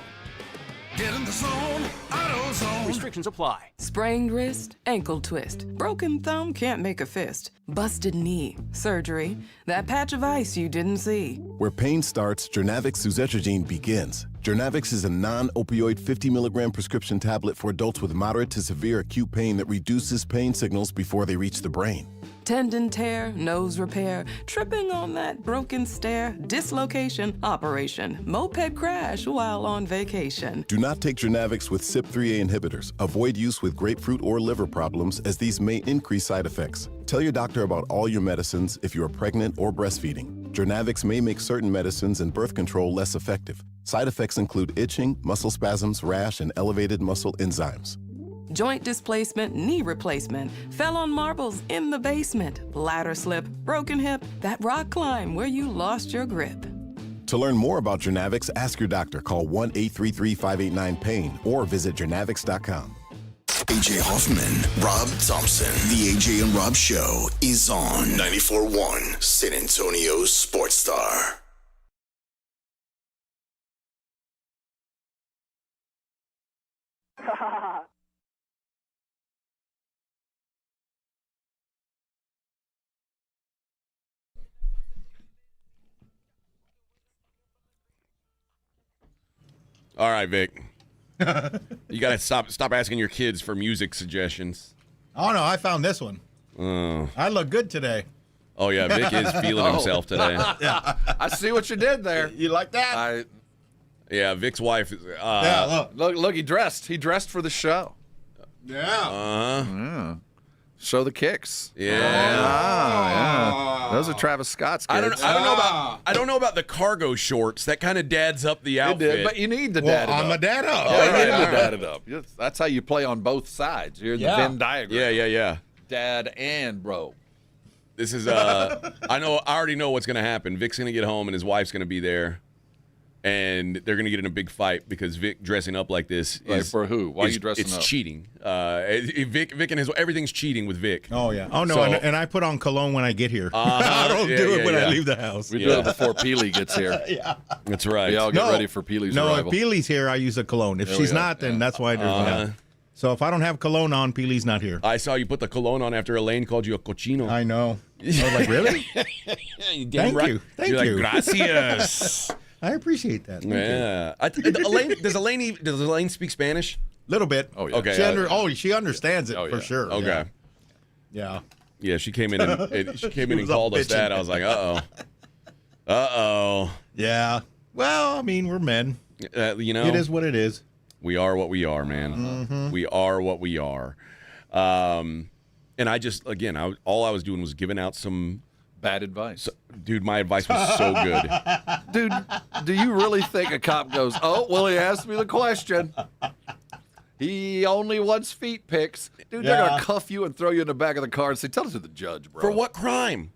Speaker 4: Get in the zone, AutoZone.
Speaker 27: Restrictions apply.
Speaker 28: Sprained wrist, ankle twist, broken thumb, can't make a fist, busted knee, surgery, that patch of ice you didn't see.
Speaker 29: Where pain starts, Jernavix suzetrigine begins. Jernavix is a non-opioid 50-milligram prescription tablet for adults with moderate to severe acute pain that reduces pain signals before they reach the brain.
Speaker 28: Tendon tear, nose repair, tripping on that broken stair, dislocation, operation, moped crash while on vacation.
Speaker 29: Do not take Jernavix with CYP3A inhibitors. Avoid use with grapefruit or liver problems, as these may increase side effects. Tell your doctor about all your medicines if you are pregnant or breastfeeding. Jernavix may make certain medicines and birth control less effective. Side effects include itching, muscle spasms, rash, and elevated muscle enzymes.
Speaker 28: Joint displacement, knee replacement, fell on marbles in the basement, ladder slip, broken hip, that rock climb where you lost your grip.
Speaker 29: To learn more about Jernavix, ask your doctor. Call 1-833-589-PAIN or visit jernavix.com.
Speaker 1: AJ Hoffman, Rob Thompson. The AJ and Rob Show is on 94.1 San Antonio Sports Star.
Speaker 5: All right, Vic. You got to stop asking your kids for music suggestions.
Speaker 6: Oh, no, I found this one. I look good today.
Speaker 5: Oh, yeah, Vic is feeling himself today.
Speaker 7: Yeah. I see what you did there.
Speaker 6: You like that?
Speaker 5: Yeah, Vic's wife.
Speaker 7: Look, he dressed. He dressed for the show.
Speaker 6: Yeah.
Speaker 7: Yeah. Show the kicks.
Speaker 5: Yeah.
Speaker 7: Yeah. Those are Travis Scott's kids.
Speaker 5: I don't know about the cargo shorts. That kind of dads up the outfit.
Speaker 7: It did, but you need to dad it up.
Speaker 6: I'm a dad up.
Speaker 7: Yeah, you need to dad it up. That's how you play on both sides. You're the Venn diagram.
Speaker 5: Yeah.
Speaker 7: Dad and bro.
Speaker 5: This is I already know what's gonna happen. Vic's gonna get home and his wife's gonna be there. And they're going to get in a big fight because Vic dressing up like this is
Speaker 7: for who? Why are you dressing up?
Speaker 5: It's cheating. Vic and his everything's cheating with Vic.
Speaker 6: Oh yeah. Oh no. And I put on cologne when I get here. I don't do it when I leave the house.
Speaker 7: We do it before Peely gets here.
Speaker 6: Yeah.
Speaker 5: That's right.
Speaker 7: We all get ready for Peely's arrival.
Speaker 6: If Peely's here, I use a cologne. If she's not, then that's why there's not. So if I don't have cologne on, Peely's not here.
Speaker 5: I saw you put the cologne on after Elaine called you a cochino.
Speaker 6: I know. I was like, really? Thank you. Thank you.
Speaker 5: Like, gracias.
Speaker 6: I appreciate that.
Speaker 5: Does Elaine speak Spanish?
Speaker 6: Little bit.
Speaker 7: Oh yeah.
Speaker 5: Okay.
Speaker 6: She understands it for sure.
Speaker 5: Okay.
Speaker 6: Yeah.
Speaker 5: Yeah. She came in and called us that. I was like, uh oh.
Speaker 6: Yeah. Well, I mean, we're men.
Speaker 5: You know,
Speaker 6: it is what it is.
Speaker 5: We are what we are, man.
Speaker 6: Mm-hmm.
Speaker 5: We are what we are. And I just, again, all I was doing was giving out some
Speaker 7: bad advice.
Speaker 5: Dude, my advice was so good.
Speaker 7: Dude, do you really think a cop goes, oh, well, he asked me the question. He only wants feet pics. Dude, they're going to cuff you and throw you in the back of the car and say, tell it to the judge, bro.
Speaker 5: For what crime?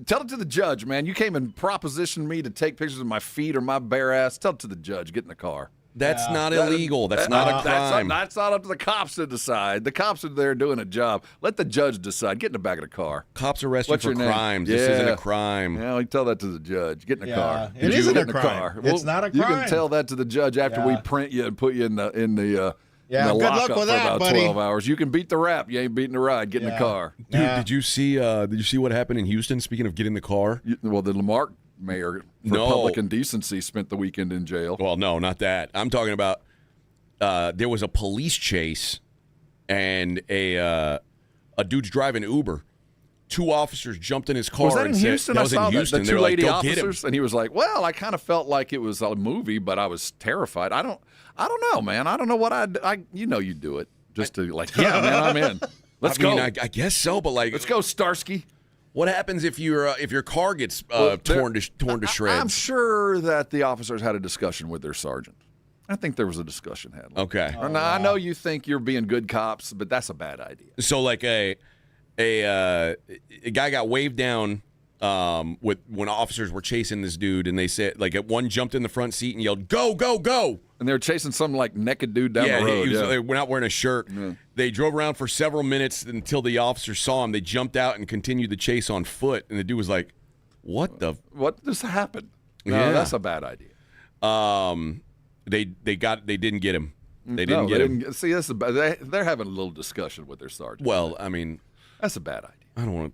Speaker 7: Tell it to the judge, man. You came and propositioned me to take pictures of my feet or my bare ass. Tell it to the judge. Get in the car.
Speaker 5: That's not illegal. That's not a crime.
Speaker 7: That's not up to the cops to decide. The cops are there doing a job. Let the judge decide. Get in the back of the car.
Speaker 5: Cops arrest you for crimes.
Speaker 7: Yeah.
Speaker 5: This isn't a crime.
Speaker 7: Yeah, you tell that to the judge. Get in the car.
Speaker 6: It isn't a crime. It's not a crime.
Speaker 7: You can tell that to the judge after we print you and put you in the
Speaker 6: good luck
Speaker 7: lockup
Speaker 6: with
Speaker 7: for
Speaker 6: that,
Speaker 7: about
Speaker 6: buddy.
Speaker 7: 12 hours. You can beat the rap. You ain't beating the ride. Get in the car.
Speaker 5: Dude, did you see what happened in Houston? Speaking of get in the car.
Speaker 7: Well, the Lamarck mayor for public indecency spent the weekend in jail.
Speaker 5: Well, no, not that. I'm talking about there was a police chase and a dude's driving Uber. Two officers jumped in his car.
Speaker 7: Was that in Houston?
Speaker 5: That was in Houston.
Speaker 7: The two lady
Speaker 5: like,
Speaker 7: officers, and he was like, "Well, I kind of felt like it was a movie, but I was terrified. I don't know, man. I don't know what you do it just to like, yeah, man, I'm in. Let's go.
Speaker 5: I guess so, but like,
Speaker 7: let's go, Starsky.
Speaker 5: What happens if your car gets torn to shreds?
Speaker 7: I'm sure that the officers had a discussion with their sergeant. I think there was a discussion had.
Speaker 5: Okay.
Speaker 7: Now, I know you think you're being good cops, but that's a bad idea.
Speaker 5: So like a guy got waved down when officers were chasing this dude, and they said like one jumped in the front seat and yelled, "Go, go, go!" And
Speaker 7: they were chasing some like naked dude down the road.
Speaker 5: They were not wearing a shirt. Yeah. They drove around for several minutes until the officers saw him. They jumped out and continued the chase on foot, and the dude was like, "What
Speaker 7: What just happened?" No, that's a bad idea.
Speaker 5: They didn't get him. They didn't get him.
Speaker 7: See, they're having a little discussion with their sergeant.
Speaker 5: Well, I mean,
Speaker 7: that's a bad idea.
Speaker 5: I don't,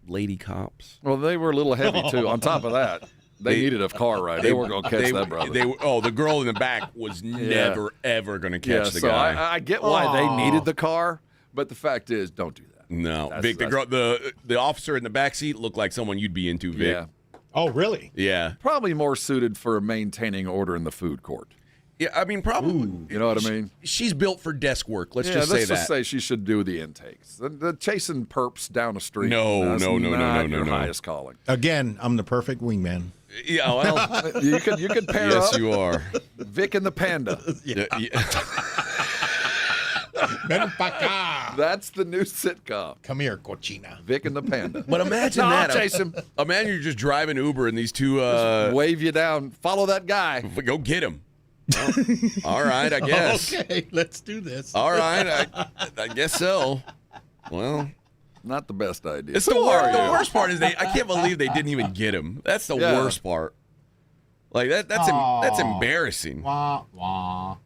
Speaker 5: lady cops.
Speaker 7: Well, they were a little heavy too. On top of that, they needed a car ride. They weren't going to catch that brother.
Speaker 5: The girl in the back was never ever going to catch the guy.
Speaker 7: So I get why they needed the car, but the fact is, don't do that.
Speaker 5: No, Vic, the officer in the back seat looked like someone you'd be into, Vic.
Speaker 7: Yeah.
Speaker 6: Oh, really?
Speaker 5: Yeah.
Speaker 7: Probably more suited for maintaining order in the food court.
Speaker 5: Yeah, I mean, probably.
Speaker 7: Ooh, you know what I mean?
Speaker 5: She's built for desk work. Let's just say that.
Speaker 7: Let's just say she should do the intakes. The chasing perps down the street.
Speaker 5: No.
Speaker 7: Your highest calling.
Speaker 6: Again, I'm the perfect wingman.
Speaker 5: Yeah, well,
Speaker 7: you could pair up.
Speaker 5: Yes, you are.
Speaker 7: Vic and the Panda.
Speaker 5: Yeah.
Speaker 7: That's the new sitcom.
Speaker 6: Come here, cochina.
Speaker 7: Vic and the Panda.
Speaker 5: But imagine
Speaker 7: that. Chase him.
Speaker 5: Imagine you're just driving Uber and these two
Speaker 7: just wave you down. Follow that guy.
Speaker 5: Go get him. Well, all right, I guess.
Speaker 6: Okay, let's do this.
Speaker 5: All right, I guess so. Well,
Speaker 7: not the best idea.
Speaker 5: It's the worst part is I can't believe they didn't even get him. That's the worst part. Like that's embarrassing.
Speaker 6: Wah, wah.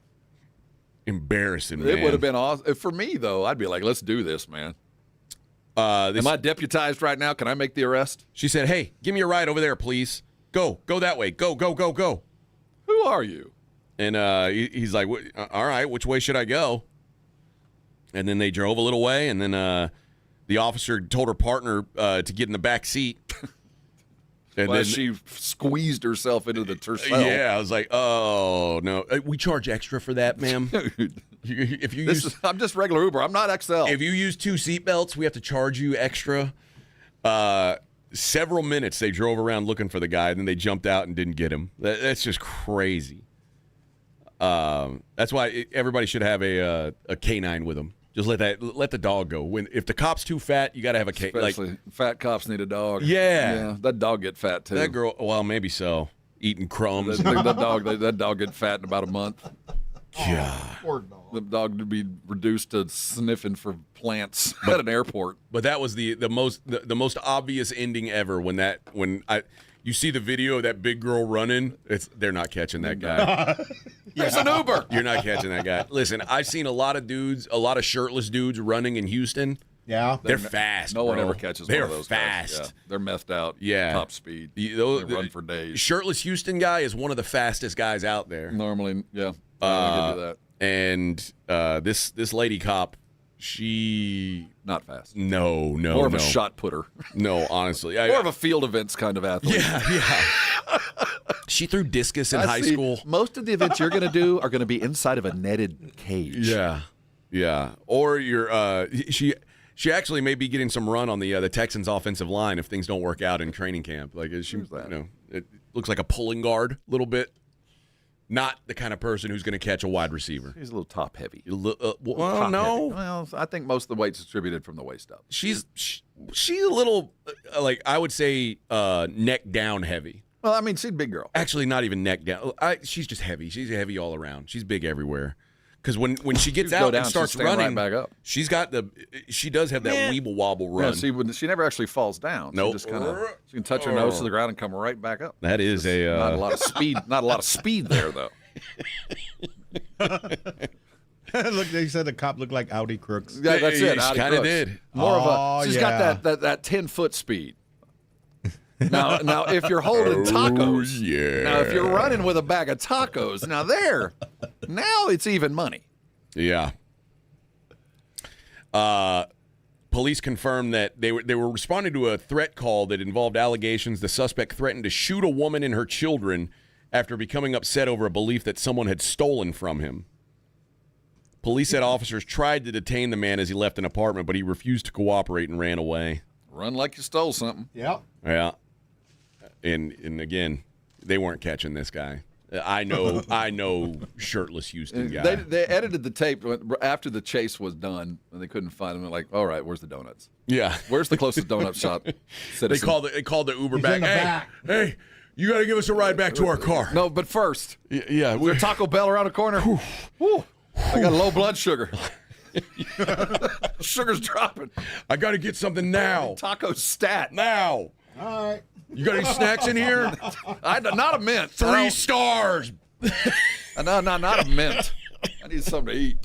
Speaker 5: Embarrassing, man.
Speaker 7: It would have been awesome. For me, though, I'd be like, let's do this, man. Am I deputized right now? Can I make the arrest?
Speaker 5: She said, hey, give me a ride over there, please. Go that way. Go.
Speaker 7: Who are you?
Speaker 5: And he's like, all right, which way should I go? And then they drove a little way, and then the officer told her partner to get in the back seat. And
Speaker 7: well,
Speaker 5: then
Speaker 7: she squeezed herself into the Tercel.
Speaker 5: Yeah, I was like, oh no, we charge extra for that, ma'am. If you
Speaker 7: I'm just regular Uber. I'm not XL.
Speaker 5: If you use 2 seatbelts, we have to charge you extra. Several minutes they drove around looking for the guy, and then they jumped out and didn't get him. That's just crazy. That's why everybody should have a canine with them. Just let the dog go. If the cop's too fat, you got to have a canine.
Speaker 7: Especially fat cops need a dog.
Speaker 5: Yeah,
Speaker 7: that dog get fat too.
Speaker 5: That girl, well, maybe so. Eating crumbs.
Speaker 7: that dog get fat in about a month.
Speaker 5: Yeah,
Speaker 7: poor dog. The dog would be reduced to sniffing for plants at an airport.
Speaker 5: But that was the most obvious ending ever when you see the video of that big girl running. They're not catching that guy.
Speaker 7: There's an Uber.
Speaker 5: You're not catching that guy. Listen, I've seen a lot of shirtless dudes running in Houston.
Speaker 8: Yeah,
Speaker 5: they're fast.
Speaker 7: No one
Speaker 5: bro.
Speaker 7: ever catches
Speaker 5: they're
Speaker 7: one of those
Speaker 5: fast.
Speaker 7: guys. Yeah. They're methed out.
Speaker 5: Yeah,
Speaker 7: top speed. They run for days.
Speaker 5: Shirtless Houston guy is one of the fastest guys out there.
Speaker 7: Normally, yeah. I'll give you that.
Speaker 5: And this lady cop, she
Speaker 7: not fast.
Speaker 5: No.
Speaker 7: More of a shot putter.
Speaker 5: No, honestly,
Speaker 7: more of a field events kind of athlete.
Speaker 5: Yeah. She threw discus in high school.
Speaker 7: Most of the events you're going to do are going to be inside of a netted cage.
Speaker 5: Yeah. Or you're she actually may be getting some run on the Texans' offensive line if things don't work out in training camp. Like it looks like a pulling guard a little bit. Not the kind of person who's going to catch a wide receiver.
Speaker 7: She's a little top heavy.
Speaker 5: No.
Speaker 7: Well, I think most of the weight's distributed from the waist up.
Speaker 5: She's a little I would say neck down heavy.
Speaker 7: Well, I mean, she's a big girl.
Speaker 5: Actually, not even neck down. She's just heavy. She's heavy all around. She's big everywhere. Because when she gets out and starts running,
Speaker 7: right back up.
Speaker 5: She does have that weeble wobble run.
Speaker 7: Yeah, she never actually falls down.
Speaker 5: Nope.
Speaker 7: She can touch her nose to the ground and come right back up.
Speaker 5: That is
Speaker 7: not a lot of speed. Not a lot of speed there though.
Speaker 6: Look, they said the cop looked like Audi Crooks.
Speaker 7: Yeah, that's it.
Speaker 5: She kind of did.
Speaker 7: More of a. She's got that 10-foot speed. Now, if you're holding tacos, now if you're running with a bag of tacos, now it's even money.
Speaker 5: Yeah. Police confirmed that they were responding to a threat call that involved allegations the suspect threatened to shoot a woman and her children after becoming upset over a belief that someone had stolen from him. Police said officers tried to detain the man as he left an apartment, but he refused to cooperate and ran away.
Speaker 7: Run like you stole something.
Speaker 8: Yep.
Speaker 5: Yeah. And again, they weren't catching this guy. I know shirtless Houston guy.
Speaker 7: They edited the tape after the chase was done, and they couldn't find him. They're like, all right, where's the donuts?
Speaker 5: Yeah.
Speaker 7: Where's the closest donut shop?
Speaker 5: They called the Uber back. Hey, you got to give us a ride back to our car.
Speaker 7: No, but first.
Speaker 5: Yeah.
Speaker 7: Is there Taco Bell around the corner? I got low blood sugar. Sugar's dropping.
Speaker 5: I got to get something now.
Speaker 7: Taco stat.
Speaker 5: Now.
Speaker 8: All right.
Speaker 5: You got any snacks in here?
Speaker 7: Not a mint.
Speaker 5: 3 stars.
Speaker 7: No, not a mint. I need something to eat.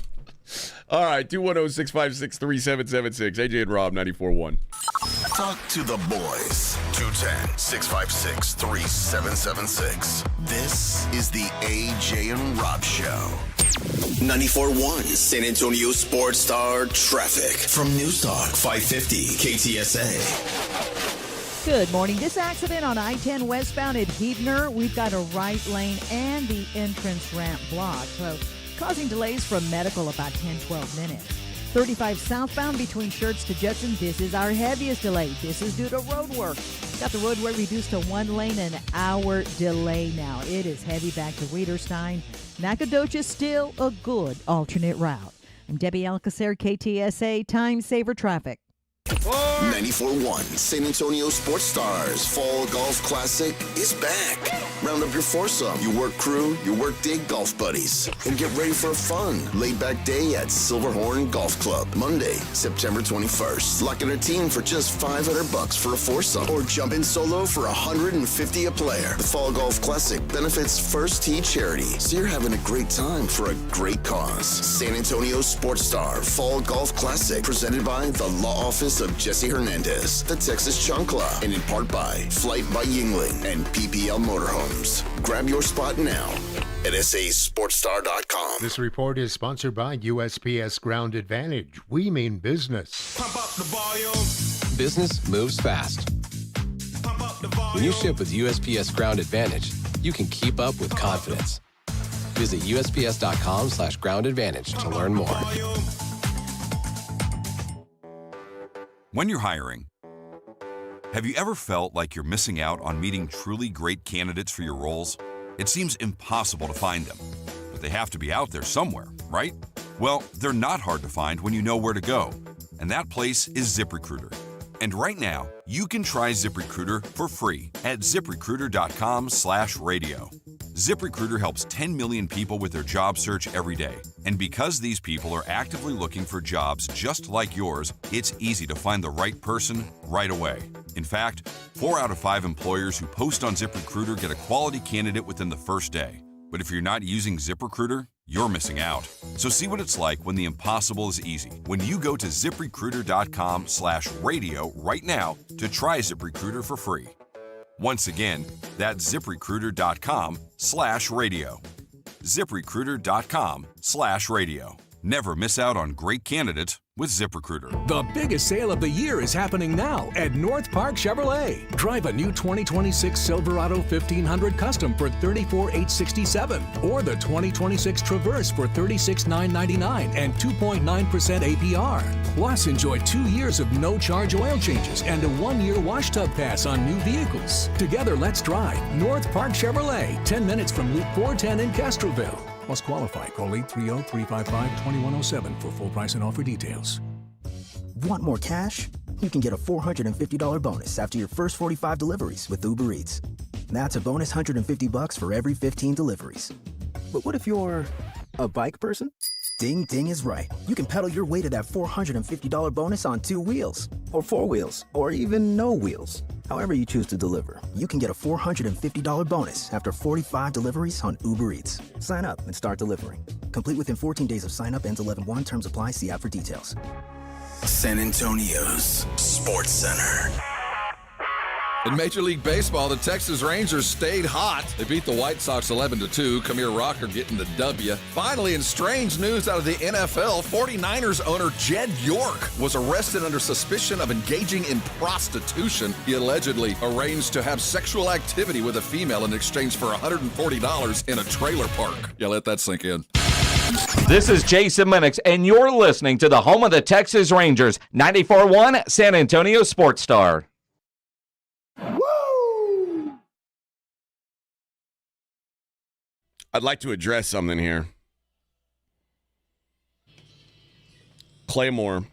Speaker 5: All right, 210-656-3776. AJ and Rob, 94.1.
Speaker 1: Talk to the boys. 210-656-3776. This is the AJ and Rob Show. 94.1 San Antonio Sports Star Traffic from News Talk 550 KTSA.
Speaker 23: Good morning. This accident on I-10 westbound at Heidner, we've got a right lane and the entrance ramp blocked, so causing delays from medical about 10-12 minutes. 35 southbound between Schertz to Judson, this is our heaviest delay. This is due to road work. Got the roadway reduced to 1 lane, an hour delay now. It is heavy back to Reederstein. Nacogdoches still a good alternate route. I'm Debbie Alcacer, KTSA Time Saver Traffic.
Speaker 1: 94.1 San Antonio Sports Stars Fall Golf Classic is back. Round up your foursome, your work crew, your work day golf buddies, and get ready for a fun, laid-back day at Silverhorn Golf Club. Monday, September 21st. Lock in a team for just $500 for a foursome, or jump in solo for $150 a player. The Fall Golf Classic benefits First Tee Charity, so you're having a great time for a great cause. San Antonio Sports Star Fall Golf Classic, presented by the Law Office of Jesse Hernandez, the Texas Chancla, and in part by Flight by Yingling and PPL Motorhomes. Grab your spot now at sasportstar.com.
Speaker 8: This report is sponsored by USPS Ground Advantage. We mean business.
Speaker 4: Pump up the volume.
Speaker 14: Business moves fast.
Speaker 4: Pump up
Speaker 14: When you ship with USPS Ground Advantage, you can keep up with confidence. Visit USPS.com/Ground Advantage to learn more.
Speaker 15: When you're hiring, have you ever felt like you're missing out on meeting truly great candidates for your roles? It seems impossible to find them, but they have to be out there somewhere, right? Well, they're not hard to find when you know where to go, and that place is ZipRecruiter. And right now, you can try ZipRecruiter for free at ZipRecruiter.com/radio. ZipRecruiter helps 10 million people with their job search every day. And because these people are actively looking for jobs just like yours, it's easy to find the right person right away. In fact, 4 out of 5 employers who post on ZipRecruiter get a quality candidate within the first day. But if you're not using ZipRecruiter, you're missing out. So see what it's like when the impossible is easy. When you go to ZipRecruiter.com/radio right now to try ZipRecruiter for free. Once again, that's ZipRecruiter.com/radio. ZipRecruiter.com/radio. Never miss out on great candidates with ZipRecruiter.
Speaker 16: The biggest sale of the year is happening now at North Park Chevrolet. Drive a new 2026 Silverado 1500 Custom for $34,867 or the 2026 Traverse for $36,999 and 2.9% APR. Plus, enjoy 2 years of no-charge oil changes and a 1-year wash tub pass on new vehicles. Together, let's drive North Park Chevrolet, 10 minutes from Loop 410 in Castroville. Must qualify. Call 830-355-2107 for full price and offer details.
Speaker 17: Want more cash? You can get a $450 bonus after your first 45 deliveries with Uber Eats. That's a bonus $150 for every 15 deliveries. But what if you're a bike person? Ding Ding is right. You can pedal your way to that $450 bonus on 2 wheels, or 4 wheels, or even no wheels. However you choose to deliver, you can get a $450 bonus after 45 deliveries on Uber Eats. Sign up and start delivering. Complete within 14 days of sign up. Ends 11/1. Terms apply. See app for details.
Speaker 1: San Antonio's Sports Center.
Speaker 7: In Major League Baseball, the Texas Rangers stayed hot. They beat the White Sox 11-2. Kamir Rocker getting the W. Finally, in strange news out of the NFL, 49ers owner Jed York was arrested under suspicion of engaging in prostitution. He allegedly arranged to have sexual activity with a female in exchange for $140 in a trailer park. Yeah, let that sink in.
Speaker 9: This is Jason Minix, and you're listening to the home of the Texas Rangers, 94.1 San Antonio Sports Star.
Speaker 5: I'd like to address something here. Claymore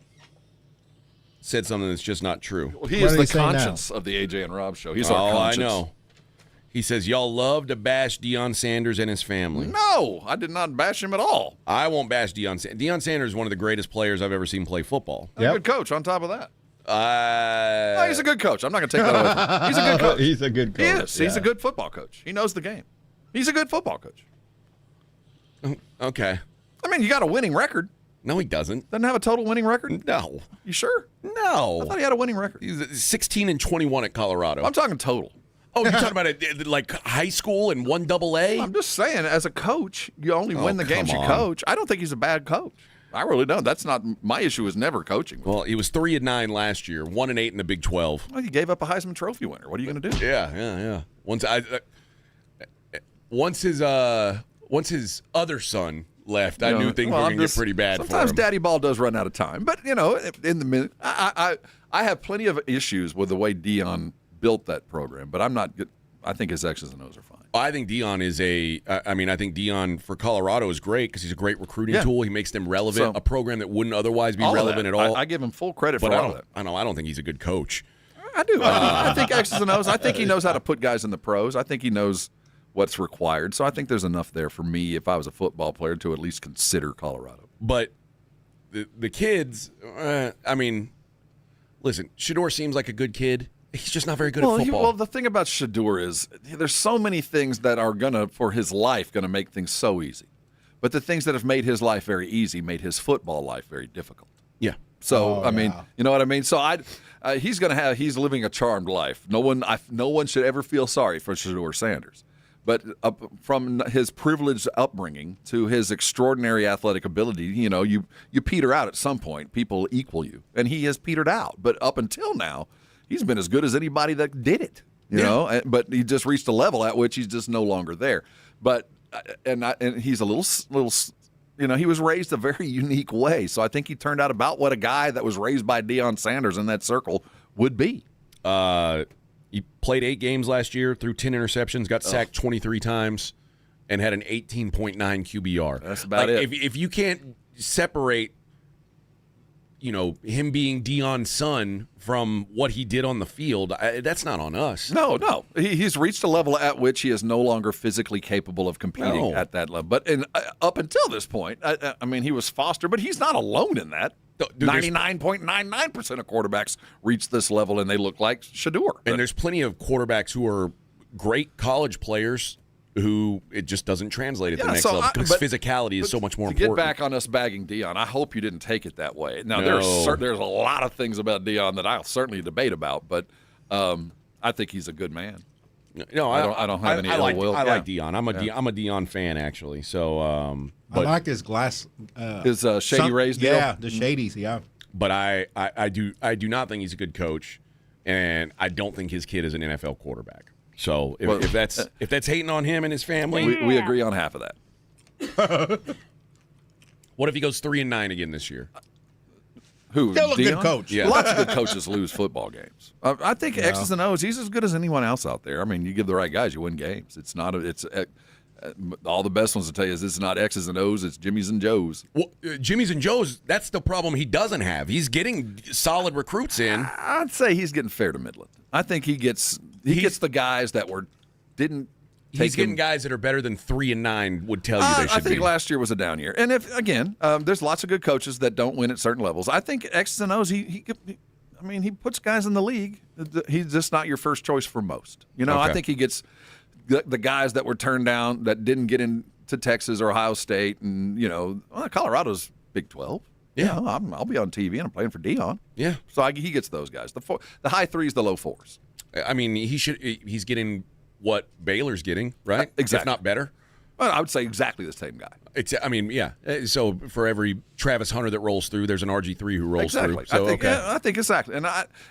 Speaker 5: said something that's just not true.
Speaker 7: Well, he is the conscience of the AJ and Rob show. He's our conscience.
Speaker 5: I know. He says, y'all love to bash Deion Sanders and his family.
Speaker 7: No, I did not bash him at all.
Speaker 5: I won't bash Deion Sanders. Deion Sanders is one of the greatest players I've ever seen play football.
Speaker 7: A good coach on top of that. No, he's a good coach. I'm not going to take that away from him. He's a good coach.
Speaker 6: He's a good coach.
Speaker 7: He is. He's a good football coach. He knows the game. He's a good football coach.
Speaker 5: Okay.
Speaker 7: I mean, you got a winning record.
Speaker 5: No, he doesn't.
Speaker 7: Doesn't have a total winning record?
Speaker 5: No.
Speaker 7: You sure?
Speaker 5: No.
Speaker 7: I thought he had a winning record.
Speaker 5: He's 16-21 at Colorado.
Speaker 7: I'm talking total.
Speaker 5: Oh, you're talking about like high school and 1AA?
Speaker 7: I'm just saying, as a coach, you only win the games you coach. I don't think he's a bad coach. I really don't. That's not my issue. Is never coaching.
Speaker 5: Well, he was 3-9 last year, 1-8 in the Big 12.
Speaker 7: Well, he gave up a Heisman Trophy winner. What are you going to do?
Speaker 5: Yeah. Once his other son left, I knew things were going to get pretty bad for him.
Speaker 7: Sometimes Daddy Ball does run out of time, but in the minute, I have plenty of issues with the way Deion built that program, but I'm not good. I think his X's and O's are fine.
Speaker 5: I think Deion is I think Deion for Colorado is great because he's a great recruiting tool. He makes them relevant, a program that wouldn't otherwise be relevant at all.
Speaker 7: I give him full credit for all of that.
Speaker 5: I don't think he's a good coach.
Speaker 7: I do. I think X's and O's. I think he knows how to put guys in the pros. I think he knows what's required. So I think there's enough there for me, if I was a football player, to at least consider Colorado.
Speaker 5: But the kids, listen, Shedeur seems like a good kid. He's just not very good at football.
Speaker 7: Well, the thing about Shedeur is there's so many things that are for his life, going to make things so easy. But the things that have made his life very easy made his football life very difficult.
Speaker 5: Yeah.
Speaker 7: So, you know what I mean? So he's living a charmed life. No one should ever feel sorry for Shedeur Sanders. But from his privileged upbringing to his extraordinary athletic ability, you peter out at some point. People equal you. And he has petered out. But up until now, he's been as good as anybody that did it. You know, but he just reached a level at which he's just no longer there. But and he's a little, you know, he was raised a very unique way. So I think he turned out about what a guy that was raised by Deion Sanders in that circle would be.
Speaker 5: He played 8 games last year, threw 10 interceptions, got sacked 23 times, and had an 18.9 QBR.
Speaker 7: That's about it.
Speaker 5: If you can't separate, you know, him being Deion's son from what he did on the field, that's not on us.
Speaker 7: No. He's reached a level at which he is no longer physically capable of competing at that level. But up until this point, I mean, he was Foster, but he's not alone in that. 99.99% of quarterbacks reach this level, and they look like Shedeur.
Speaker 5: And there's plenty of quarterbacks who are great college players who it just doesn't translate at the next level because physicality is so much more important.
Speaker 7: To get back on us bagging Deion, I hope you didn't take it that way. Now, there's a lot of things about Deion that I'll certainly debate about, but I think he's a good man.
Speaker 5: No,
Speaker 7: I don't have any ill will.
Speaker 5: I like Deion. I'm a Deion fan, actually. So,
Speaker 2: I like his glass.
Speaker 7: His Shady Rays deal.
Speaker 2: Yeah, the Shadies. Yeah.
Speaker 5: But I do not think he's a good coach, and I don't think his kid is an NFL quarterback. So if that's hating on him and his family,
Speaker 7: we agree on half of that.
Speaker 5: What if he goes 3-9 again this year?
Speaker 7: Who?
Speaker 2: Still a good coach.
Speaker 5: Yeah.
Speaker 7: Lots of good coaches lose football games. I think X's and O's. He's as good as anyone else out there. I mean, you give the right guys, you win games. It's not. All the best ones to tell you is it's not X's and O's. It's Jimmy's and Joe's.
Speaker 5: Well, Jimmy's and Joe's. That's the problem he doesn't have. He's getting solid recruits in.
Speaker 7: I'd say he's getting fair to middling. I think he gets the guys that didn't.
Speaker 5: He's getting guys that are better than 3-9 would tell you they should be.
Speaker 7: I think last year was a down year. And if again, there's lots of good coaches that don't win at certain levels. I think X's and O's, he puts guys in the league. He's just not your first choice for most. You know, okay. I think he gets the guys that were turned down that didn't get into Texas or Ohio State, and Colorado's Big 12.
Speaker 5: Yeah,
Speaker 7: I'll be on TV and I'm playing for Deion.
Speaker 5: Yeah,
Speaker 7: so he gets those guys. The high threes, the low fours.
Speaker 5: I mean, he's getting what Baylor's getting, right?
Speaker 7: Exactly.
Speaker 5: If not better.
Speaker 7: Well, I would say exactly the same guy.
Speaker 5: Yeah. So for every Travis Hunter that rolls through, there's an RG3 who rolls through. So
Speaker 7: I think exactly. And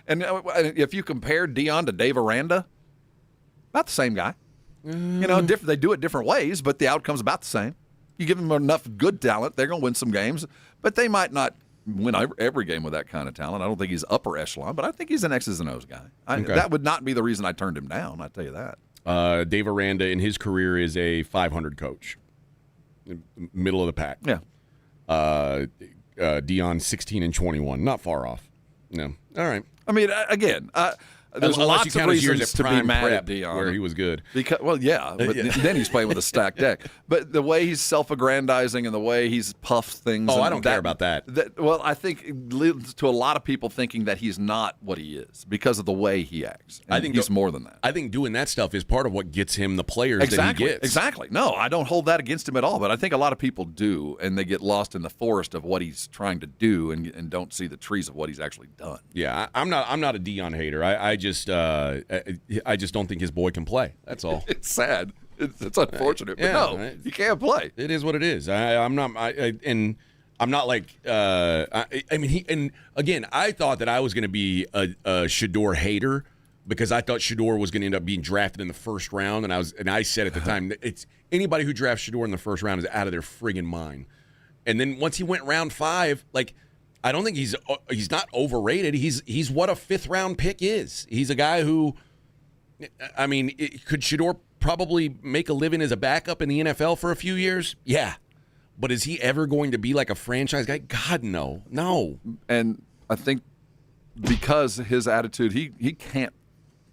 Speaker 7: if you compare Deion to Dave Aranda, about the same guy. You know, they do it different ways, but the outcome's about the same. You give them enough good talent, they're going to win some games, but they might not win every game with that kind of talent. I don't think he's upper echelon, but I think he's an X's and O's guy. That would not be the reason I turned him down, I tell you that.
Speaker 5: Dave Aranda in his career is a 500 coach, middle of the pack.
Speaker 7: Yeah.
Speaker 5: Deion 16-21, not far off. No, all right.
Speaker 7: I mean, again, there's lots of reasons to be mad at Deion
Speaker 5: where he was good.
Speaker 7: But then he's playing with a stacked deck. But the way he's self-aggrandizing and the way he's puffed things.
Speaker 5: Oh, I don't care about that.
Speaker 7: Well, I think it leads to a lot of people thinking that he's not what he is because of the way he acts. And I think he's more than that.
Speaker 5: I think doing that stuff is part of what gets him the players that he gets.
Speaker 7: Exactly. No, I don't hold that against him at all. But I think a lot of people do, and they get lost in the forest of what he's trying to do and don't see the trees of what he's actually done.
Speaker 5: Yeah, I'm not a Deion hater. I just don't think his boy can play. That's all.
Speaker 7: It's sad. It's unfortunate, but he can't play.
Speaker 5: It is what it is. I'm not like. I thought that I was going to be a Shedeur hater because I thought Shedeur was going to end up being drafted in the first round, and I said at the time that it's anybody who drafts Shedeur in the first round is out of their friggin' mind. And then once he went round 5, like. I don't think he's not overrated. He's what a 5th round pick is. He's a guy who, I mean, could Shedeur probably make a living as a backup in the NFL for a few years? Yeah. But is he ever going to be like a franchise guy? God, no. No.
Speaker 7: And I think because his attitude,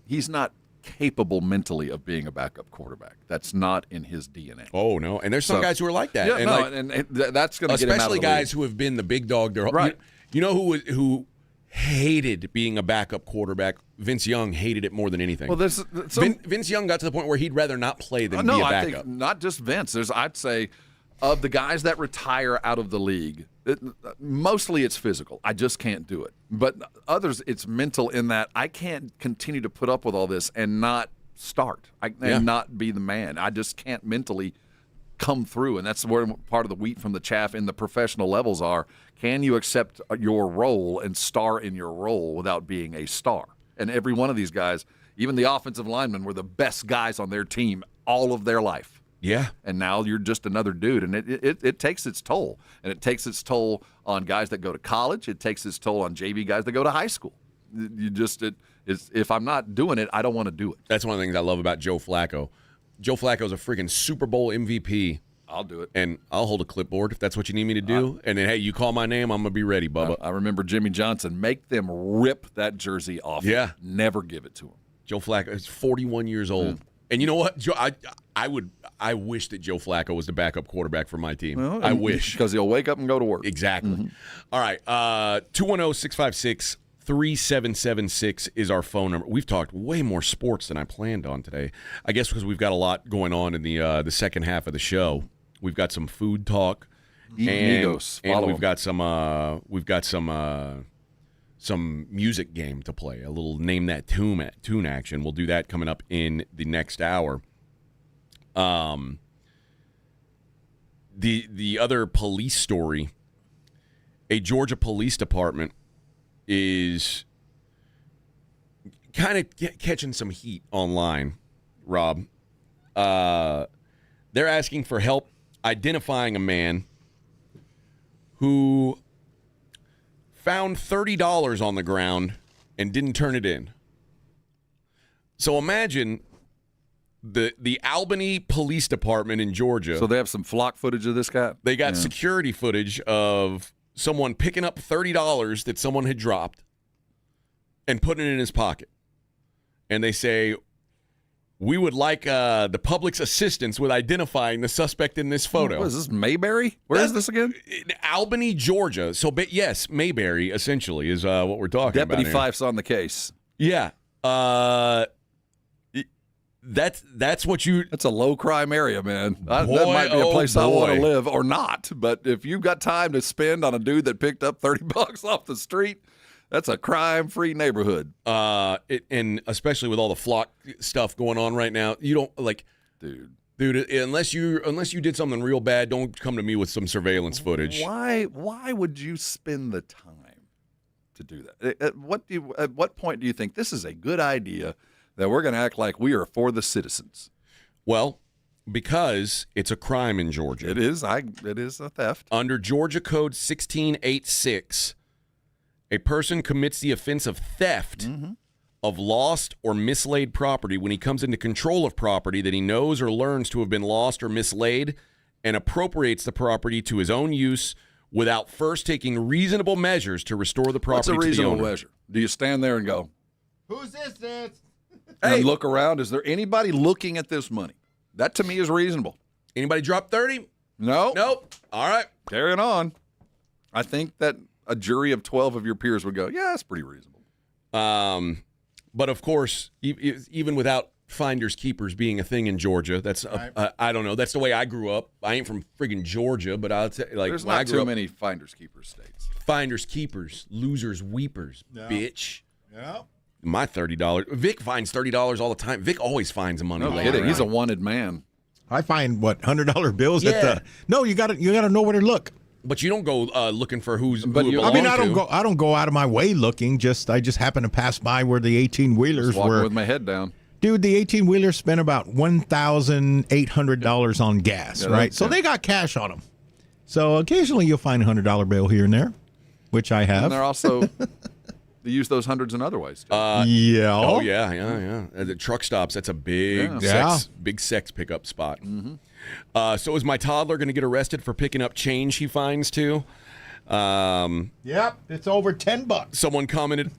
Speaker 7: he's not capable mentally of being a backup quarterback. That's not in his DNA.
Speaker 5: Oh, no. And there's some guys who are like that.
Speaker 7: Yeah, and that's going to get him out of the
Speaker 5: especially guys who have been the big dog their whole
Speaker 7: right.
Speaker 5: You know who hated being a backup quarterback? Vince Young hated it more than anything.
Speaker 7: Well,
Speaker 5: Vince Young got to the point where he'd rather not play than be a backup.
Speaker 7: I think not just Vince. I'd say of the guys that retire out of the league, mostly it's physical. I just can't do it. But others, it's mental in that I can't continue to put up with all this and not start and not be the man. I just can't mentally come through, and that's where part of the wheat from the chaff in the professional levels are. Can you accept your role and star in your role without being a star? And every one of these guys even the offensive linemen were the best guys on their team all of their life.
Speaker 5: Yeah.
Speaker 7: And now you're just another dude, and it takes its toll. And it takes its toll on guys that go to college. It takes its toll on JV guys that go to high school. If I'm not doing it, I don't want to do it.
Speaker 5: That's one of the things I love about Joe Flacco. Joe Flacco's a freaking Super Bowl MVP.
Speaker 7: I'll do it.
Speaker 5: And I'll hold a clipboard if that's what you need me to do. And then, hey, you call my name, I'm going to be ready, Bubba.
Speaker 7: I remember Jimmy Johnson. Make them rip that jersey off.
Speaker 5: Yeah.
Speaker 7: Never give it to him.
Speaker 5: Joe Flacco is 41 years old. Yeah. And you know what? I wish that Joe Flacco was the backup quarterback for my team.
Speaker 7: Well,
Speaker 5: I wish.
Speaker 7: Because he'll wake up and go to work.
Speaker 5: Exactly. Mm-hmm. All right. 210-656-3776 is our phone number. We've talked way more sports than I planned on today. I guess because we've got a lot going on in the second half of the show. We've got some food talk. And we've got some music game to play, a little name that tune action. We'll do that coming up in the next hour. The other police story, a Georgia police department is kind of catching some heat online, Rob. They're asking for help identifying a man who found $30 on the ground and didn't turn it in. So imagine the Albany Police Department in Georgia.
Speaker 7: So they have some flock footage of this guy?
Speaker 5: They got security footage of someone picking up $30 that someone had dropped and putting it in his pocket. And they say, we would like the public's assistance with identifying the suspect in this photo.
Speaker 7: What is this, Mayberry? Where is this again?
Speaker 5: Albany, Georgia. So, yes, Mayberry, essentially, is what we're talking about.
Speaker 7: Deputy Fife's on the case.
Speaker 5: Yeah. That's what you...
Speaker 7: That's a low-crime area, man. That might be a place I want to live or not. But if you've got time to spend on a dude that picked up $30 off the street... That's a crime-free neighborhood.
Speaker 5: And especially with all the flock stuff going on right now, you don't dude. Unless you did something real bad, don't come to me with some surveillance footage.
Speaker 7: Why would you spend the time to do that? At what point do you think this is a good idea that we're going to act like we are for the citizens?
Speaker 5: Well, because it's a crime in Georgia.
Speaker 7: It is. It is a theft
Speaker 5: under Georgia Code 1686. A person commits the offense of theft of lost or mislaid property when he comes into control of property that he knows or learns to have been lost or mislaid and appropriates the property to his own use without first taking reasonable measures to restore the property to the owner.
Speaker 7: What's a reasonable measure? Do you stand there and go,
Speaker 2: who's this?
Speaker 7: And look around. Is there anybody looking at this money? That to me is reasonable.
Speaker 5: Anybody drop 30?
Speaker 7: No.
Speaker 5: Nope. All right.
Speaker 7: Carrying on. I think that a jury of 12 of your peers would go, yeah, that's pretty reasonable.
Speaker 5: But of course, even without finders keepers being a thing in Georgia, that's I don't know. That's the way I grew up. I ain't from friggin' Georgia, but I'll tell you,
Speaker 7: there's not too many finders keepers states.
Speaker 5: Finders keepers, losers weepers, bitch.
Speaker 2: Yeah.
Speaker 5: My $30. Vic finds $30 all the time. Vic always finds money.
Speaker 7: No kidding. He's a wanted man.
Speaker 2: I find $100 bills at the. No, you got to know where to look.
Speaker 5: But you don't go looking for who it
Speaker 2: belongs to. I don't go out of my way looking. I just happen to pass by where the 18-wheelers were.
Speaker 7: With my head down.
Speaker 2: Dude, the 18-wheelers spent about $1,800 on gas, right? So they got cash on them. So occasionally you'll find a $100 bill here and there, which I have.
Speaker 7: And they're also they use those hundreds in other ways.
Speaker 2: Yeah.
Speaker 5: Oh yeah. The truck stops. That's a big sex pickup spot.
Speaker 7: Mm-hmm.
Speaker 5: So is my toddler going to get arrested for picking up change he finds too?
Speaker 2: Yep, it's over $10.
Speaker 5: Someone commented,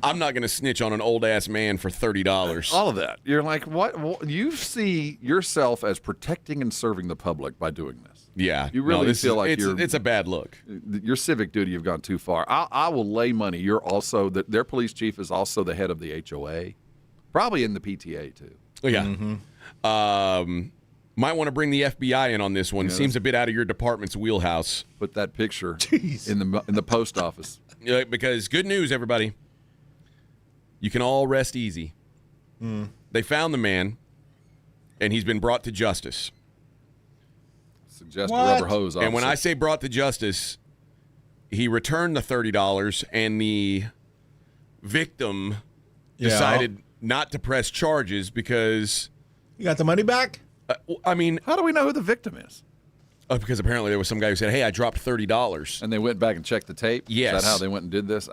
Speaker 5: "I'm not going to snitch on an old ass man for $30."
Speaker 7: All of that. You're like, what? You see yourself as protecting and serving the public by doing this.
Speaker 5: Yeah,
Speaker 7: you really feel like
Speaker 5: it's a bad look.
Speaker 7: Your civic duty, you've gone too far. I will lay money. You're also their police chief is also the head of the HOA, probably in the PTA too.
Speaker 5: Yeah.
Speaker 2: Mm-hmm.
Speaker 5: Might want to bring the FBI in on this one. Seems a bit out of your department's wheelhouse.
Speaker 7: Put that picture in the post office.
Speaker 5: Yeah, because good news, everybody. You can all rest easy. They found the man, and he's been brought to justice.
Speaker 7: Suggest a rubber hose officer.
Speaker 5: And when I say brought to justice, he returned the $30, and the victim decided not to press charges because
Speaker 2: you got the money back.
Speaker 5: I mean,
Speaker 7: how do we know who the victim is?
Speaker 5: Because apparently there was some guy who said, "Hey, I dropped $30,"
Speaker 7: and they went back and checked the tape.
Speaker 5: Yes,
Speaker 7: is that how they went and did this?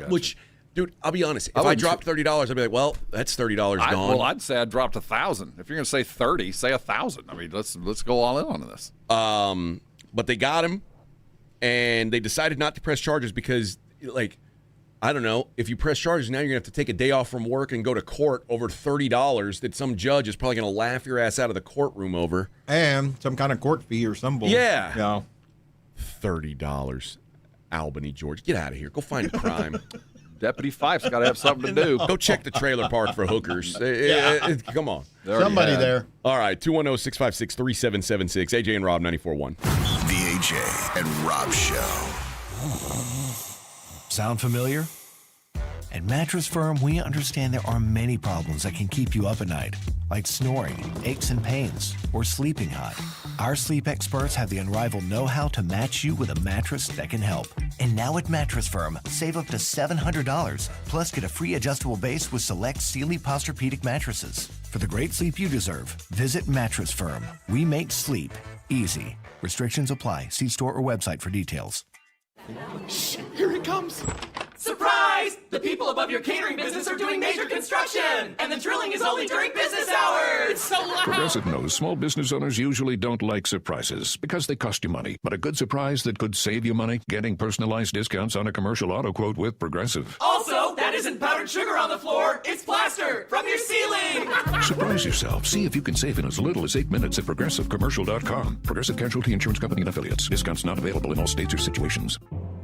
Speaker 5: Which, dude, I'll be honest. If I dropped $30, I'd be like, "Well, that's $30 gone."
Speaker 7: Well, I'd say I dropped 1,000. If you're going to say 30, say 1,000. I mean, let's go all in on this.
Speaker 5: But they got him, and they decided not to press charges because, like, I don't know. If you press charges, now you're going to have to take a day off from work and go to court over $30 that some judge is probably going to laugh your ass out of the courtroom over.
Speaker 2: And some kind of court fee or some bullshit.
Speaker 5: Yeah. $30. Albany, Georgia. Get out of here. Go find a crime.
Speaker 7: Deputy Fife's got to have something to do.
Speaker 5: Go check the trailer park for hookers. Come on.
Speaker 2: Somebody there.
Speaker 5: All right. 210-656-3776. AJ and Rob, 94.1.
Speaker 1: The AJ and Rob Show.
Speaker 3: Sound familiar? At Mattress Firm, we understand there are many problems that can keep you up at night, like snoring, aches and pains, or sleeping hot. Our sleep experts have the unrivaled know-how to match you with a mattress that can help. And now at Mattress Firm, save up to $700, plus get a free adjustable base with select Sealy Posturepedic mattresses. For the great sleep you deserve, visit Mattress Firm. We make sleep easy. Restrictions apply. See store or website for details.
Speaker 10: Shh, here it comes. Surprise! The people above your catering business are doing major construction, and the drilling is only during business hours. It's so loud.
Speaker 11: Progressive knows small business owners usually don't like surprises because they cost you money. But a good surprise that could save you money, getting personalized discounts on a commercial auto quote with Progressive.
Speaker 10: Also, that isn't powdered sugar on the floor. It's plaster from your ceiling.
Speaker 11: Surprise yourself. See if you can save in as little as 8 minutes at ProgressiveCommercial.com. Progressive Casualty Insurance Company and Affiliates. Discounts not available in all states or situations.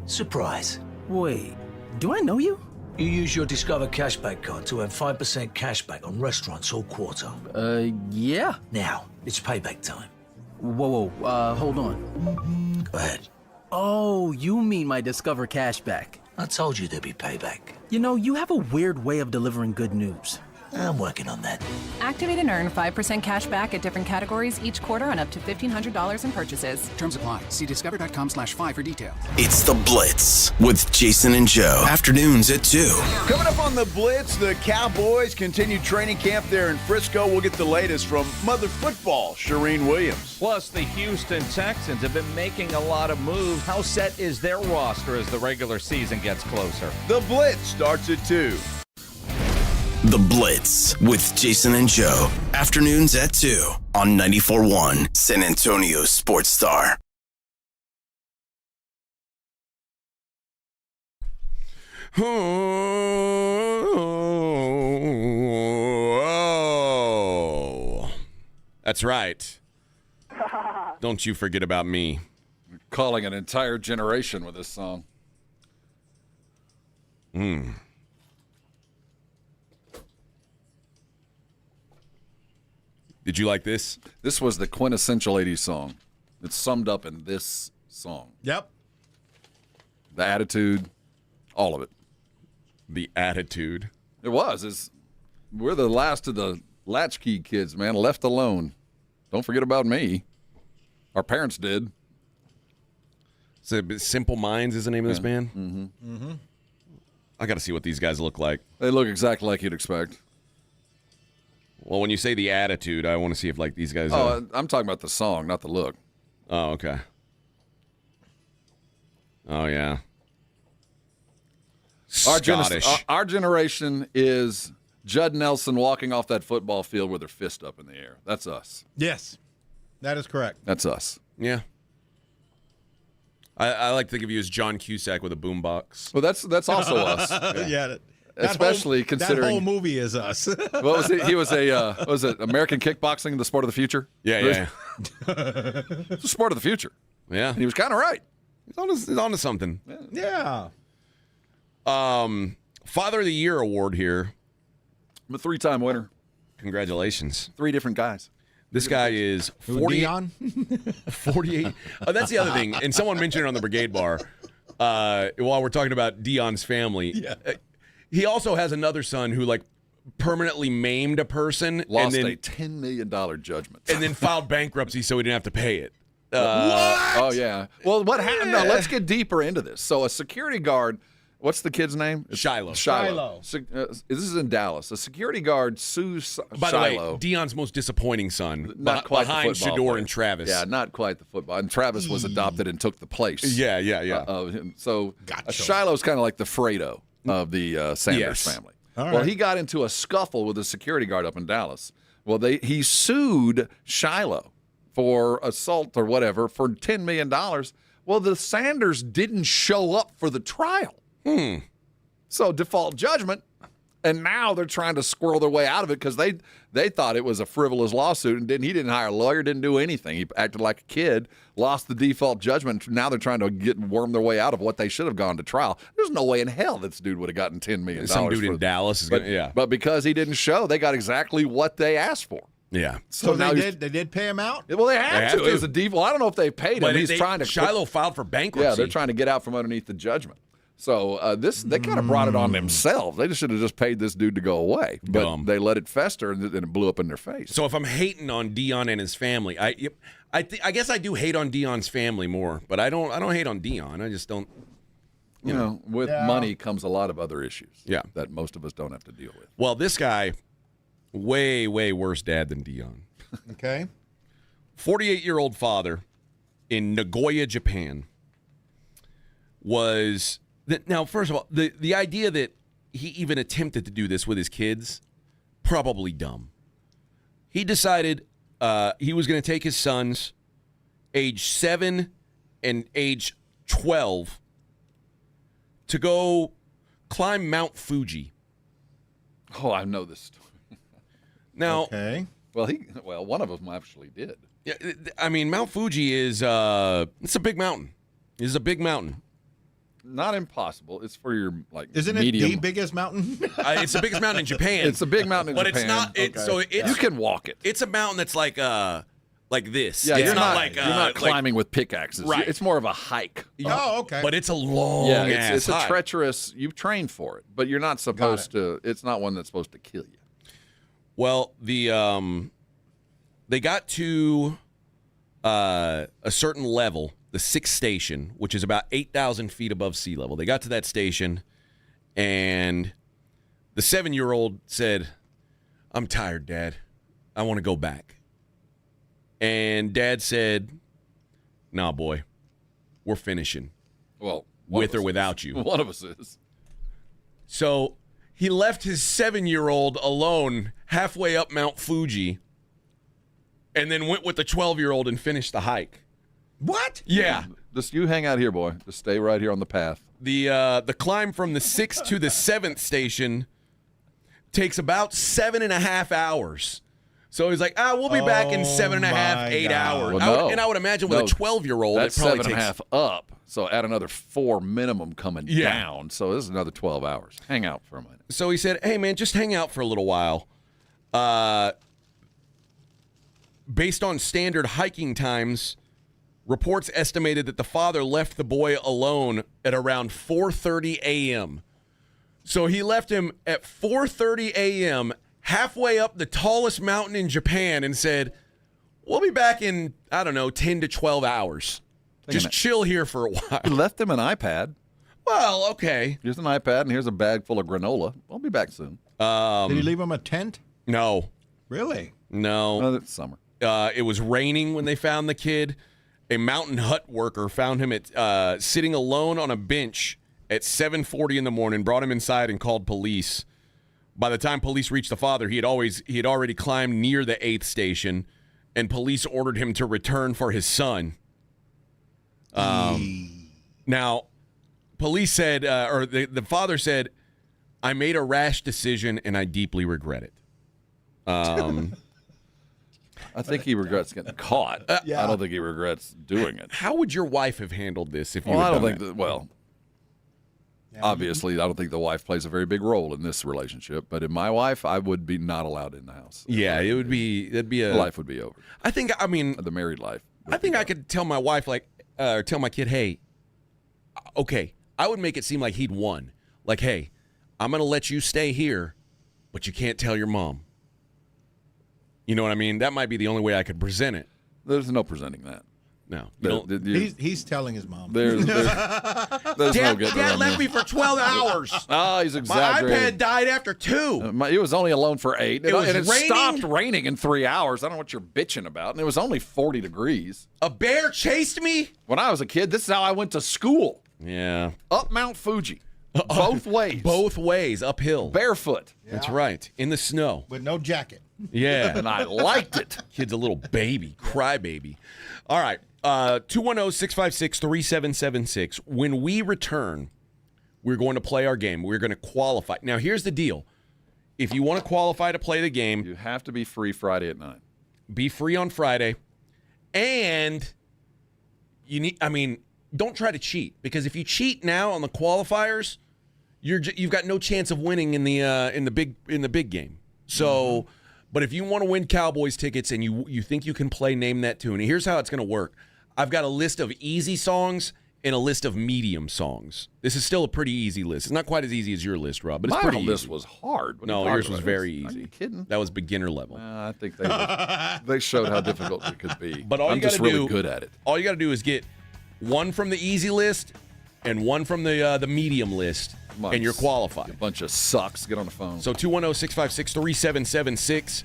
Speaker 12: Surprise. Wait, do I know you? You use your Discover Cashback card to earn 5% cashback on restaurants all quarter. Yeah. Now, it's payback time.
Speaker 18: Whoa, hold on.
Speaker 12: Go ahead.
Speaker 18: Oh, you mean my Discover Cashback.
Speaker 12: I told you there'd be payback.
Speaker 18: You know, you have a weird way of delivering good news.
Speaker 12: I'm working on that.
Speaker 19: Activate and earn 5% cash back at different categories each quarter on up to $1,500 in purchases.
Speaker 20: Terms apply. See discover.com/5 for details.
Speaker 1: It's The Blitz with Jason and Joe. Afternoons at 2.
Speaker 21: Coming up on The Blitz, the Cowboys continue training camp there in Frisco. We'll get the latest from Mother Football, Shireen Williams.
Speaker 28: Plus, the Houston Texans have been making a lot of moves. How set is their roster as the regular season gets closer?
Speaker 21: The Blitz starts at 2.
Speaker 1: The Blitz with Jason and Joe. Afternoons at 2 on 94.1 San Antonio Sports Star.
Speaker 5: Oh, that's right. Don't you forget about me.
Speaker 7: You're calling an entire generation with this song.
Speaker 5: Did you like this?
Speaker 7: This was the quintessential 80s song. It's summed up in this song.
Speaker 2: Yep.
Speaker 7: The attitude, all of it.
Speaker 5: The attitude.
Speaker 7: It was. We're the last of the latchkey kids, man, left alone. Don't forget about me. Our parents did.
Speaker 5: So Simple Minds is the name of this band?
Speaker 7: Mm-hmm.
Speaker 5: I got to see what these guys look like.
Speaker 7: They look exactly like you'd expect.
Speaker 5: Well, when you say the attitude, I want to see if like these guys.
Speaker 7: I'm talking about the song, not the look.
Speaker 5: Oh, okay. Oh yeah.
Speaker 7: Our generation is Judd Nelson walking off that football field with her fist up in the air. That's us.
Speaker 2: Yes, that is correct.
Speaker 7: That's us.
Speaker 5: Yeah. I like to think of you as John Cusack with a boombox.
Speaker 7: Well, that's also us.
Speaker 2: Yeah.
Speaker 7: Especially considering
Speaker 2: that whole movie is us.
Speaker 7: What was it? He was was it American Kickboxing, the sport of the future?
Speaker 5: Yeah.
Speaker 7: It's the sport of the future.
Speaker 5: Yeah.
Speaker 7: And he was kind of right.
Speaker 5: He's on to something.
Speaker 2: Yeah.
Speaker 5: Father of the Year award here.
Speaker 7: I'm a 3-time winner.
Speaker 5: Congratulations.
Speaker 7: 3 different guys.
Speaker 5: This guy is 48. Oh, that's the other thing. And someone mentioned it on the Brigade Bar while we're talking about Dion's family.
Speaker 2: Yeah.
Speaker 5: He also has another son who like permanently maimed a person.
Speaker 7: Lost
Speaker 5: and then,
Speaker 7: a $10 million judgment.
Speaker 5: And then filed bankruptcy so he didn't have to pay it.
Speaker 2: What?
Speaker 7: Oh, yeah. Well, what happened? No, let's get deeper into this. So a security guard What's the kid's name?
Speaker 5: Shiloh.
Speaker 7: This is in Dallas. A security guard sues
Speaker 5: By
Speaker 7: Shiloh.
Speaker 5: the way, Deion's most disappointing son,
Speaker 7: Not quite
Speaker 5: behind
Speaker 7: the football
Speaker 5: Shador
Speaker 7: player.
Speaker 5: and Travis.
Speaker 7: Yeah, not quite the football. And Travis was adopted and took the place.
Speaker 5: Yeah.
Speaker 7: Of him. So Shiloh's kind of like the Fredo of the Sanders family.
Speaker 2: All
Speaker 7: Well,
Speaker 2: right.
Speaker 7: he got into a scuffle with a security guard up in Dallas. Well, he sued Shiloh for assault or whatever for $10 million. Well, the Sanders didn't show up for the trial. So default judgment, and now they're trying to squirrel their way out of it because they thought it was a frivolous lawsuit, and he didn't hire a lawyer, didn't do anything. He acted like a kid, lost the default judgment. Now they're trying to worm their way out of what they should have gone to trial. There's no way in hell this dude would have gotten $10 million.
Speaker 5: Some dude in Dallas is going to,
Speaker 7: But because he didn't show, they got exactly what they asked for.
Speaker 5: Yeah.
Speaker 2: So
Speaker 7: now
Speaker 2: they did pay him out?
Speaker 7: Well, they had to. It was a default. I don't know if they paid him.
Speaker 5: But
Speaker 7: He's trying to.
Speaker 5: Shiloh filed for bankruptcy.
Speaker 7: Yeah, they're trying to get out from underneath the judgment. So they kind of brought it on themselves. They just should have just paid this dude to go away. But they let it fester, and it blew up in their face.
Speaker 5: So if I'm hating on Deion and his family, I guess I do hate on Deion's family more, but I don't hate on Deion. I just don't.
Speaker 7: You know, with money comes a lot of other issues.
Speaker 5: Yeah.
Speaker 7: That most of us don't have to deal with.
Speaker 5: Well, this guy, way worse dad than Deion.
Speaker 2: Okay.
Speaker 5: 48-year-old father in Nagoya, Japan, was now. First of all, the idea that he even attempted to do this with his kids, probably dumb. He decided he was going to take his sons, age 7 and age 12, to go climb Mount Fuji.
Speaker 7: Oh, I know this story.
Speaker 5: Now,
Speaker 2: okay.
Speaker 7: Well, one of them actually did.
Speaker 5: Yeah, I mean, Mount Fuji is it's a big mountain. It's a big mountain.
Speaker 7: Not impossible. It's for your
Speaker 2: Isn't
Speaker 7: medium.
Speaker 2: it the biggest mountain?
Speaker 5: It's the biggest mountain in Japan.
Speaker 7: It's a big mountain in Japan.
Speaker 5: But it's not. So
Speaker 7: you can walk it.
Speaker 5: It's a mountain that's like this.
Speaker 7: Yeah,
Speaker 5: it's
Speaker 7: you're
Speaker 5: not
Speaker 7: you're not climbing with pickaxes.
Speaker 5: Right.
Speaker 7: It's more of a hike.
Speaker 2: Oh, okay.
Speaker 5: But it's a long.
Speaker 7: Yeah, it's a
Speaker 5: hike.
Speaker 7: treacherous. You've trained for it, but you're not supposed to. It's not one that's supposed to kill you.
Speaker 5: Well, they got to a certain level, the 6th station, which is about 8,000 feet above sea level. They got to that station, and the 7-year-old said, "I'm tired, Dad. I want to go back." And Dad said, "Nah, boy, we're finishing.
Speaker 7: Well,
Speaker 5: with or without you."
Speaker 7: One of us is.
Speaker 5: So he left his 7-year-old alone halfway up Mount Fuji, and then went with the 12-year-old and finished the hike.
Speaker 2: What?
Speaker 5: Yeah.
Speaker 7: Just you hang out here, boy. Just stay right here on the path.
Speaker 5: The climb from the 6th to the 7th station takes about 7.5 hours. So he's like, we'll be back in 7.5, 8 hours.
Speaker 7: Well,
Speaker 5: I would imagine with a 12-year-old,
Speaker 7: that's
Speaker 5: it probably
Speaker 7: 7.5 up. So add another 4 minimum coming down. So this is another 12 hours. Hang out for a minute.
Speaker 5: So he said, "Hey, man, just hang out for a little while." Based on standard hiking times, reports estimated that the father left the boy alone at around 4:30 a.m. So he left him at 4:30 a.m., halfway up the tallest mountain in Japan, and said, "We'll be back in, 10 to 12 hours. Just chill here for a while."
Speaker 7: He left him an iPad.
Speaker 5: Well, okay.
Speaker 7: Here's an iPad, and here's a bag full of granola. I'll be back soon.
Speaker 2: Did he leave him a tent?
Speaker 5: No.
Speaker 2: Really?
Speaker 5: No.
Speaker 7: Oh, it's summer.
Speaker 5: It was raining when they found the kid. A mountain hut worker found him at sitting alone on a bench at 7:40 in the morning, brought him inside and called police. By the time police reached the father, he had already climbed near the 8th station, and police ordered him to return for his son. Now, police said, or the father said, "I made a rash decision and I deeply regret it."
Speaker 7: I think he regrets getting caught. I don't think he regrets doing it.
Speaker 5: How would your wife have handled this if you?
Speaker 7: Well, I don't think that. Obviously, I don't think the wife plays a very big role in this relationship. But in my wife, I would be not allowed in the house.
Speaker 5: Yeah, it'd be
Speaker 7: life would be over.
Speaker 5: The
Speaker 7: married life.
Speaker 5: I think I could tell my wife, or tell my kid, "Hey, okay." I would make it seem like he'd won. Like, "Hey, I'm gonna let you stay here, but you can't tell your mom." You know what I mean? That might be the only way I could present it.
Speaker 7: There's no presenting that.
Speaker 5: No.
Speaker 2: He's telling his mom.
Speaker 7: There's There's no getting
Speaker 5: Dad
Speaker 7: around
Speaker 5: left
Speaker 7: that.
Speaker 5: me for 12 hours.
Speaker 7: Oh, he's
Speaker 5: My
Speaker 7: exaggerating.
Speaker 5: iPad died after 2.
Speaker 7: It was only alone for 8.
Speaker 5: It was
Speaker 7: and it
Speaker 5: raining.
Speaker 7: stopped raining in 3 hours. I don't know what you're bitching about. And it was only 40 degrees.
Speaker 5: A bear chased me?
Speaker 7: When I was a kid, this is how I went to school.
Speaker 5: Yeah.
Speaker 7: Up Mount Fuji. Both ways.
Speaker 5: Both ways, uphill.
Speaker 7: Barefoot.
Speaker 5: That's right. In the snow.
Speaker 2: With no jacket.
Speaker 5: Yeah.
Speaker 7: And I liked it.
Speaker 5: Kid's a little baby, crybaby. All right. 210-656-3776. When we return, we're going to play our game. We're going to qualify. Now, here's the deal. If you want to qualify to play the game,
Speaker 7: You have to be free Friday at 9.
Speaker 5: be free on Friday. And don't try to cheat, because if you cheat now on the qualifiers, you've got no chance of winning in the big game. So, but if you want to win Cowboys tickets and you think you can play Name That Tune, here's how it's going to work. I've got a list of easy songs and a list of medium songs. This is still a pretty easy list. It's not quite as easy as your list, Rob, but it's pretty easy.
Speaker 7: My list was hard.
Speaker 5: No, yours was very easy.
Speaker 7: Are you kidding?
Speaker 5: That was beginner level.
Speaker 7: I think they showed how difficult it could be.
Speaker 5: But
Speaker 7: I'm just really good at it.
Speaker 5: All you got to do is get one from the easy list and one from the medium list, and you're qualified.
Speaker 7: A bunch of sucks. Get on the phone.
Speaker 5: So 210-656-3776.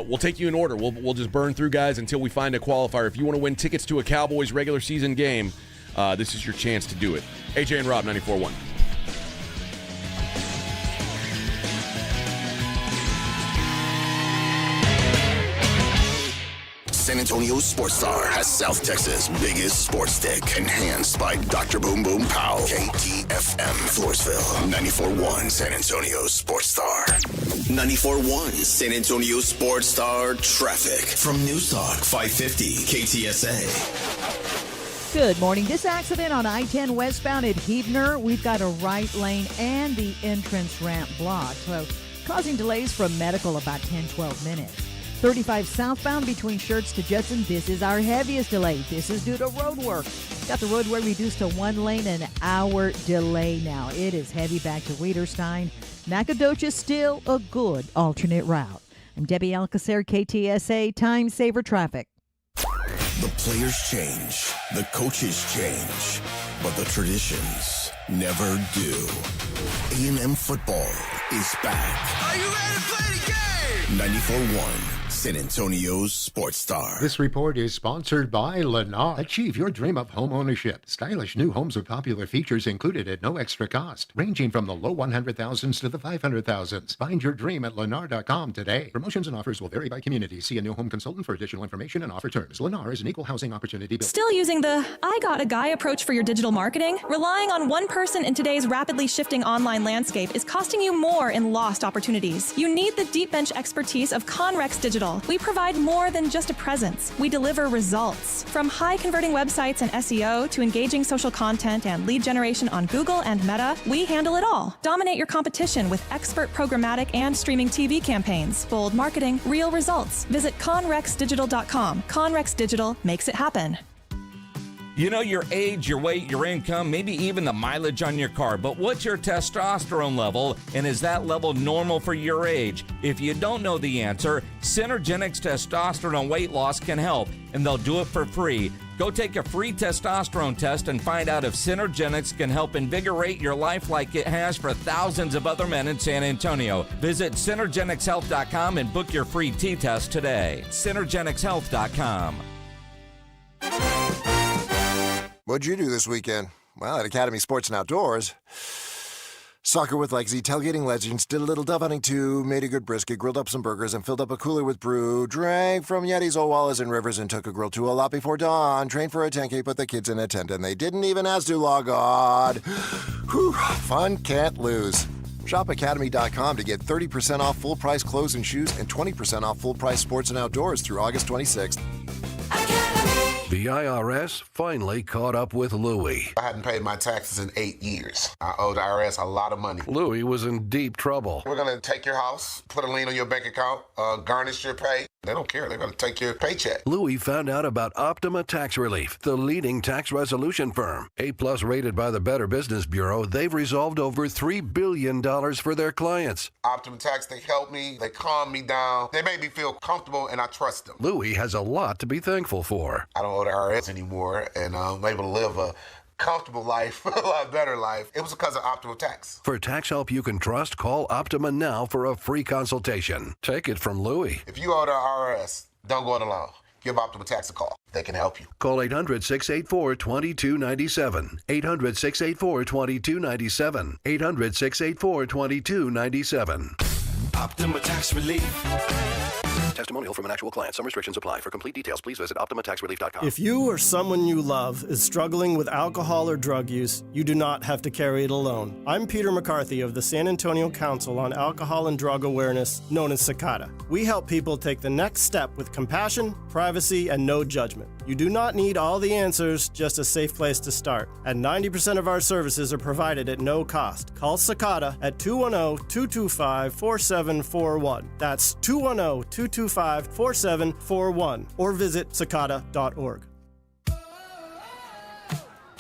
Speaker 5: We'll take you in order. We'll just burn through guys until we find a qualifier. If you want to win tickets to a Cowboys regular season game, this is your chance to do it. AJ and Rob, 94.1.
Speaker 1: San Antonio Sports Star has South Texas' biggest sports stick, enhanced by Dr. Boom Boom Pow. KTFM Floresville, 94.1 San Antonio Sports Star. 94.1 San Antonio Sports Star traffic from News Talk 550 KTSA.
Speaker 8: Good morning. This accident on I-10 westbound at Huebner, we've got a right lane and the entrance ramp blocked, so causing delays from medical about 10-12 minutes. 35 southbound between Schertz to Judson, this is our heaviest delay. This is due to road work. Got the roadway reduced to 1 lane, an hour delay now. It is heavy back to Weiderstein. Nacogdoches still a good alternate route. I'm Debbie Alcacer, KTSA Time Saver Traffic.
Speaker 1: The players change, the coaches change, but the traditions never do. A&M football is back.
Speaker 4: Are you ready to play the game?
Speaker 1: 94.1 San Antonio's Sports Star.
Speaker 13: This report is sponsored by Lennar. Achieve your dream of home ownership. Stylish new homes with popular features included at no extra cost, ranging from the low 100,000s to the 500,000s. Find your dream at Lennar.com today. Promotions and offers will vary by community. See a new home consultant for additional information and offer terms. Lennar is an equal housing opportunity builder.
Speaker 22: Still using the I got a guy approach for your digital marketing? Relying on one person in today's rapidly shifting online landscape is costing you more in lost opportunities. You need the deep bench expertise of Conrex Digital. We provide more than just a presence. We deliver results. From high converting websites and SEO to engaging social content and lead generation on Google and Meta, we handle it all. Dominate your competition with expert programmatic and streaming TV campaigns. Bold marketing, real results. Visit conrexdigital.com. Conrex Digital makes it happen.
Speaker 28: You know your age, your weight, your income, maybe even the mileage on your car, but what's your testosterone level, and is that level normal for your age? If you don't know the answer, Synergenics Testosterone Weight Loss can help, and they'll do it for free. Go take a free testosterone test and find out if Synergenics can help invigorate your life like it has for thousands of other men in San Antonio. Visit SynergenicsHealth.com and book your free T-test today. SynergenicsHealth.com.
Speaker 23: What'd you do this weekend? Well, at Academy Sports and Outdoors, soccer with Legacy, tailgating legends, did a little dove hunting too, made a good brisket, grilled up some burgers, and filled up a cooler with brew, drank from Yeti's, old Wallas, and Rivers, and took a grill to a lot before dawn, trained for a 10K, put the kids in a tent, and they didn't even ask to log on. Whew, fun can't lose. Shop Academy.com to get 30% off full-price clothes and shoes and 20% off full-price sports and outdoors through August 26th.
Speaker 24: The IRS finally caught up with Louie.
Speaker 25: I hadn't paid my taxes in 8 years. I owed the IRS a lot of money.
Speaker 24: Louie was in deep trouble.
Speaker 25: We're going to take your house, put a lien on your bank account, garnish your pay. They don't care. They're going to take your paycheck.
Speaker 24: Louie found out about Optima Tax Relief, the leading tax resolution firm. A-plus rated by the Better Business Bureau, they've resolved over $3 billion for their clients.
Speaker 25: Optima Tax, they help me. They calm me down. They make me feel comfortable, and I trust them.
Speaker 24: Louie has a lot to be thankful for.
Speaker 25: I don't owe the IRS anymore, and I'm able to live a comfortable life, a lot better life, it was because of Optimal Tax.
Speaker 24: For tax help you can trust, call Optima now for a free consultation. Take it from Louie.
Speaker 25: If you owe the IRS, don't go it alone. Give Optimal Tax a call. They can help you.
Speaker 24: Call 800-684-2297. 800-684-2297. 800-684-2297.
Speaker 6: Optima Tax Relief.
Speaker 24: Testimonial from an actual client. Some restrictions apply. For complete details, please visit OptimaTaxRelief.com.
Speaker 9: If you or someone you love is struggling with alcohol or drug use, you do not have to carry it alone. I'm Peter McCarthy of the San Antonio Council on Alcohol and Drug Awareness, known as CICADA. We help people take the next step with compassion, privacy, and no judgment. You do not need all the answers, just a safe place to start. And 90% of our services are provided at no cost. Call CICADA at 210-225-4741. That's 210-225-4741. Or visit cicada.org.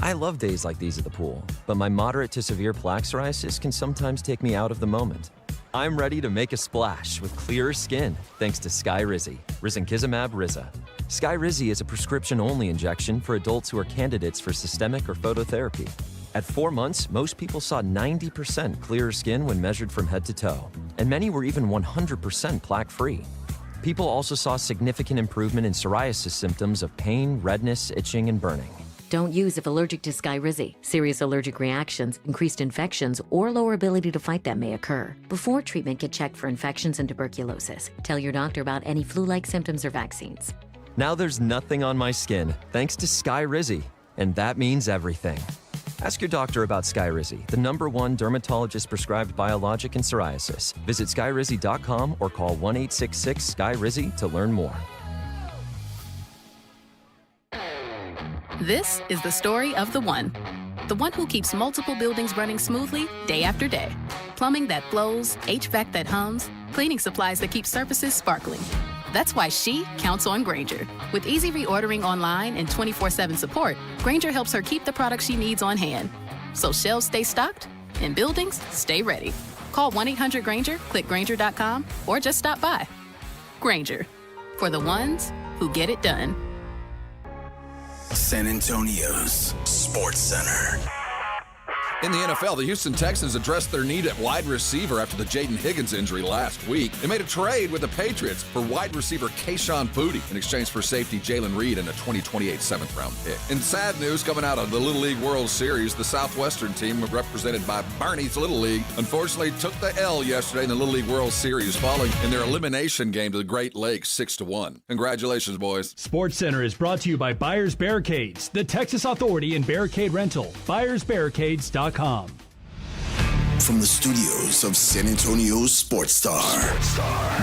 Speaker 14: I love days like these at the pool, but my moderate to severe plaque psoriasis can sometimes take me out of the moment. I'm ready to make a splash with clearer skin thanks to Skyrizi, risankizumab Riza. Skyrizi is a prescription-only injection for adults who are candidates for systemic or phototherapy. At 4 months, most people saw 90% clearer skin when measured from head to toe, and many were even 100% plaque-free. People also saw significant improvement in psoriasis symptoms of pain, redness, itching, and burning.
Speaker 28: Don't use if allergic to Skyrizi. Serious allergic reactions, increased infections, or lower ability to fight them may occur. Before treatment, get checked for infections and tuberculosis. Tell your doctor about any flu-like symptoms or vaccines.
Speaker 14: Now there's nothing on my skin thanks to Skyrizi, and that means everything. Ask your doctor about Skyrizi, the #1 dermatologist-prescribed biologic in psoriasis. Visit skyrizi.com or call 1-866-SKY-RIZI to learn more.
Speaker 19: This is the story of the one who keeps multiple buildings running smoothly day after day. Plumbing that flows, HVAC that hums, cleaning supplies that keep surfaces sparkling. That's why she counts on Grainger. With easy reordering online and 24/7 support, Grainger helps her keep the products she needs on hand. So shelves stay stocked and buildings stay ready. Call 1-800-GRAINGER, click Grainger.com, or just stop by. Grainger, for the ones who get it done.
Speaker 1: San Antonio's Sports Center.
Speaker 7: In the NFL, the Houston Texans addressed their need at wide receiver after the Jaden Higgins injury last week. They made a trade with the Patriots for wide receiver Kayshon Boutte in exchange for safety Jalen Reed and a 2028 seventh-round pick. In sad news coming out of the Little League World Series, the Southwestern team, represented by Barney's Little League, unfortunately took the L yesterday in the Little League World Series, falling in their elimination game to the Great Lakes 6-1. Congratulations, boys.
Speaker 15: Sports Center is brought to you by Buyers Barricades, the Texas authority in barricade rental. BuyersBarricades.com.
Speaker 1: From the studios of San Antonio's Sports Star,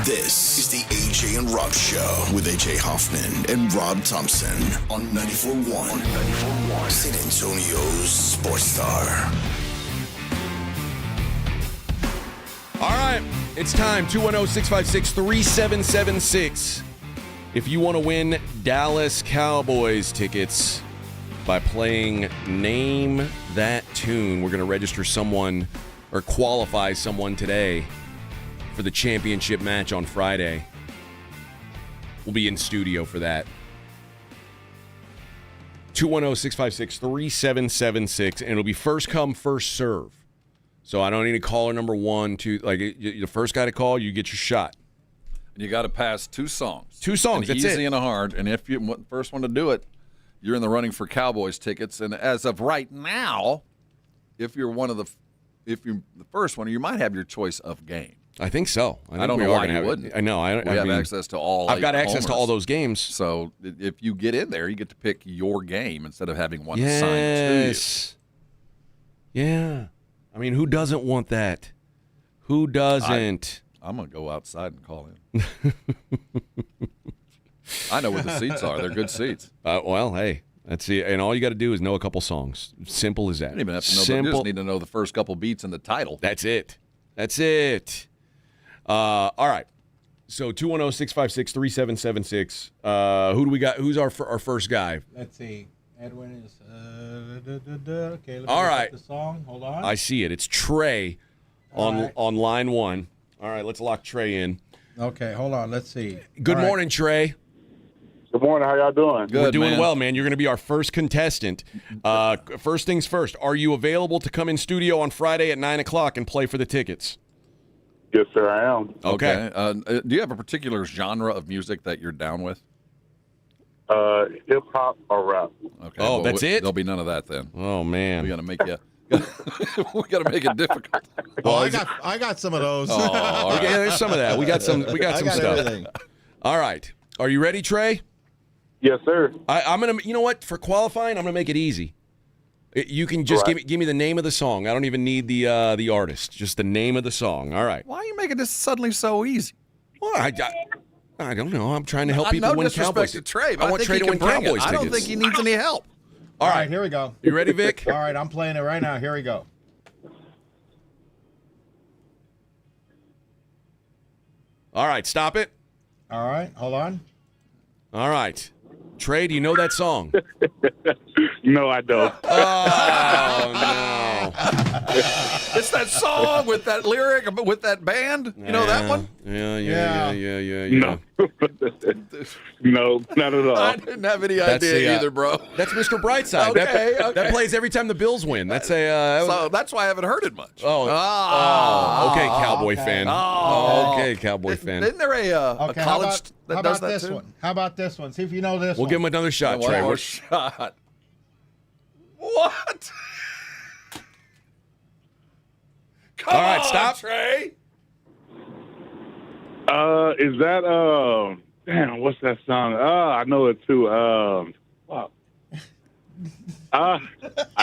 Speaker 1: this is the AJ and Rob Show with AJ Hoffman and Rob Thompson on 94.1 San Antonio's Sports Star.
Speaker 5: All right, it's time. 210-656-3776. If you want to win Dallas Cowboys tickets by playing Name That Tune, we're going to register someone or qualify someone today for the championship match on Friday. We'll be in studio for that. 210-656-3776, and it'll be first come, first serve. So I don't need to caller number 1, 2. Like, the first guy to call, you get your shot.
Speaker 7: And you got to pass 2 songs.
Speaker 5: 2 songs, that's
Speaker 7: easy
Speaker 5: it.
Speaker 7: and a hard. And if you're the first one to do it, you're in the running for Cowboys tickets. And as of right now, if you're the first one, you might have your choice of game.
Speaker 5: I think so.
Speaker 7: I don't know why you wouldn't.
Speaker 5: I know. I
Speaker 7: have access to all.
Speaker 5: I've got access to all those games.
Speaker 7: So if you get in there, you get to pick your game instead of having one assigned to you.
Speaker 5: Yeah. I mean, who doesn't want that? Who doesn't?
Speaker 7: I'm going to go outside and call in. I know where the seats are. They're good seats.
Speaker 5: Well, hey, let's see. And all you got to do is know a couple songs. Simple as that.
Speaker 7: You don't even have to know. You just need to know the first couple beats in the title.
Speaker 5: That's it. All right. So 210-656-3776. Who do we got? Who's our first guy?
Speaker 2: Let's see. Edwin is okay. Let me
Speaker 5: all
Speaker 2: look
Speaker 5: right.
Speaker 2: up the song. Hold on.
Speaker 5: I see it. It's Trey on line 1. All right, let's lock Trey in.
Speaker 2: Okay, hold on. Let's see.
Speaker 5: Good morning, Trey.
Speaker 3: Good morning. How y'all doing?
Speaker 5: We're doing well, man. You're going to be our first contestant. First things first, are you available to come in studio on Friday at 9 o'clock and play for the tickets?
Speaker 3: Yes, sir, I am.
Speaker 5: Okay.
Speaker 7: Do you have a particular genre of music that you're down with?
Speaker 3: Hip hop or rap.
Speaker 7: Okay.
Speaker 5: Oh, that's it?
Speaker 7: There'll be none of that then.
Speaker 5: Oh, man.
Speaker 7: We got to make you. We got to make it difficult.
Speaker 2: Well, I got some of those.
Speaker 7: Oh, all right.
Speaker 5: Yeah, there's some of that. We got some stuff.
Speaker 2: Everything.
Speaker 5: All right. Are you ready, Trey?
Speaker 3: Yes, sir.
Speaker 5: I'm gonna. You know what? For qualifying, I'm gonna make it easy. You can just give me the name of the song. I don't even need the artist. Just the name of the song. All right.
Speaker 7: Why are you making this suddenly so easy?
Speaker 5: Well, I don't know. I'm trying to help people
Speaker 7: no
Speaker 5: win
Speaker 7: disrespect
Speaker 5: Cowboys.
Speaker 7: to Trey, but
Speaker 5: I want
Speaker 7: think
Speaker 5: Trey
Speaker 7: he
Speaker 5: to
Speaker 7: can
Speaker 5: win
Speaker 7: bring it.
Speaker 5: Cowboys
Speaker 7: I
Speaker 5: tickets.
Speaker 7: don't think he needs any help.
Speaker 2: All right, here we go.
Speaker 5: You ready, Vic?
Speaker 2: All right, I'm playing it right now. Here we go.
Speaker 5: All right, stop it.
Speaker 2: All right, hold on.
Speaker 5: All right. Trey, do you know that song?
Speaker 3: No, I don't.
Speaker 5: Oh, no.
Speaker 7: It's that song with that lyric, with that band. You know that one?
Speaker 5: Yeah.
Speaker 3: No. No, not at all.
Speaker 7: I didn't have any idea either, bro.
Speaker 5: That's Mr. Brightside.
Speaker 7: Okay.
Speaker 5: That plays every time the Bills win. That's
Speaker 7: So that's why I haven't heard it much.
Speaker 5: Okay, Cowboy fan. Okay, Cowboy fan.
Speaker 7: Isn't there a college that does that
Speaker 2: this
Speaker 7: too?
Speaker 2: one? How about this one? See if you know this
Speaker 5: We'll
Speaker 2: one.
Speaker 5: give him another shot,
Speaker 7: One
Speaker 5: Trey.
Speaker 7: more shot. What? Come
Speaker 5: All right,
Speaker 7: on,
Speaker 5: stop.
Speaker 7: Trey.
Speaker 3: Is that damn, what's that song? I know it too. Wow. I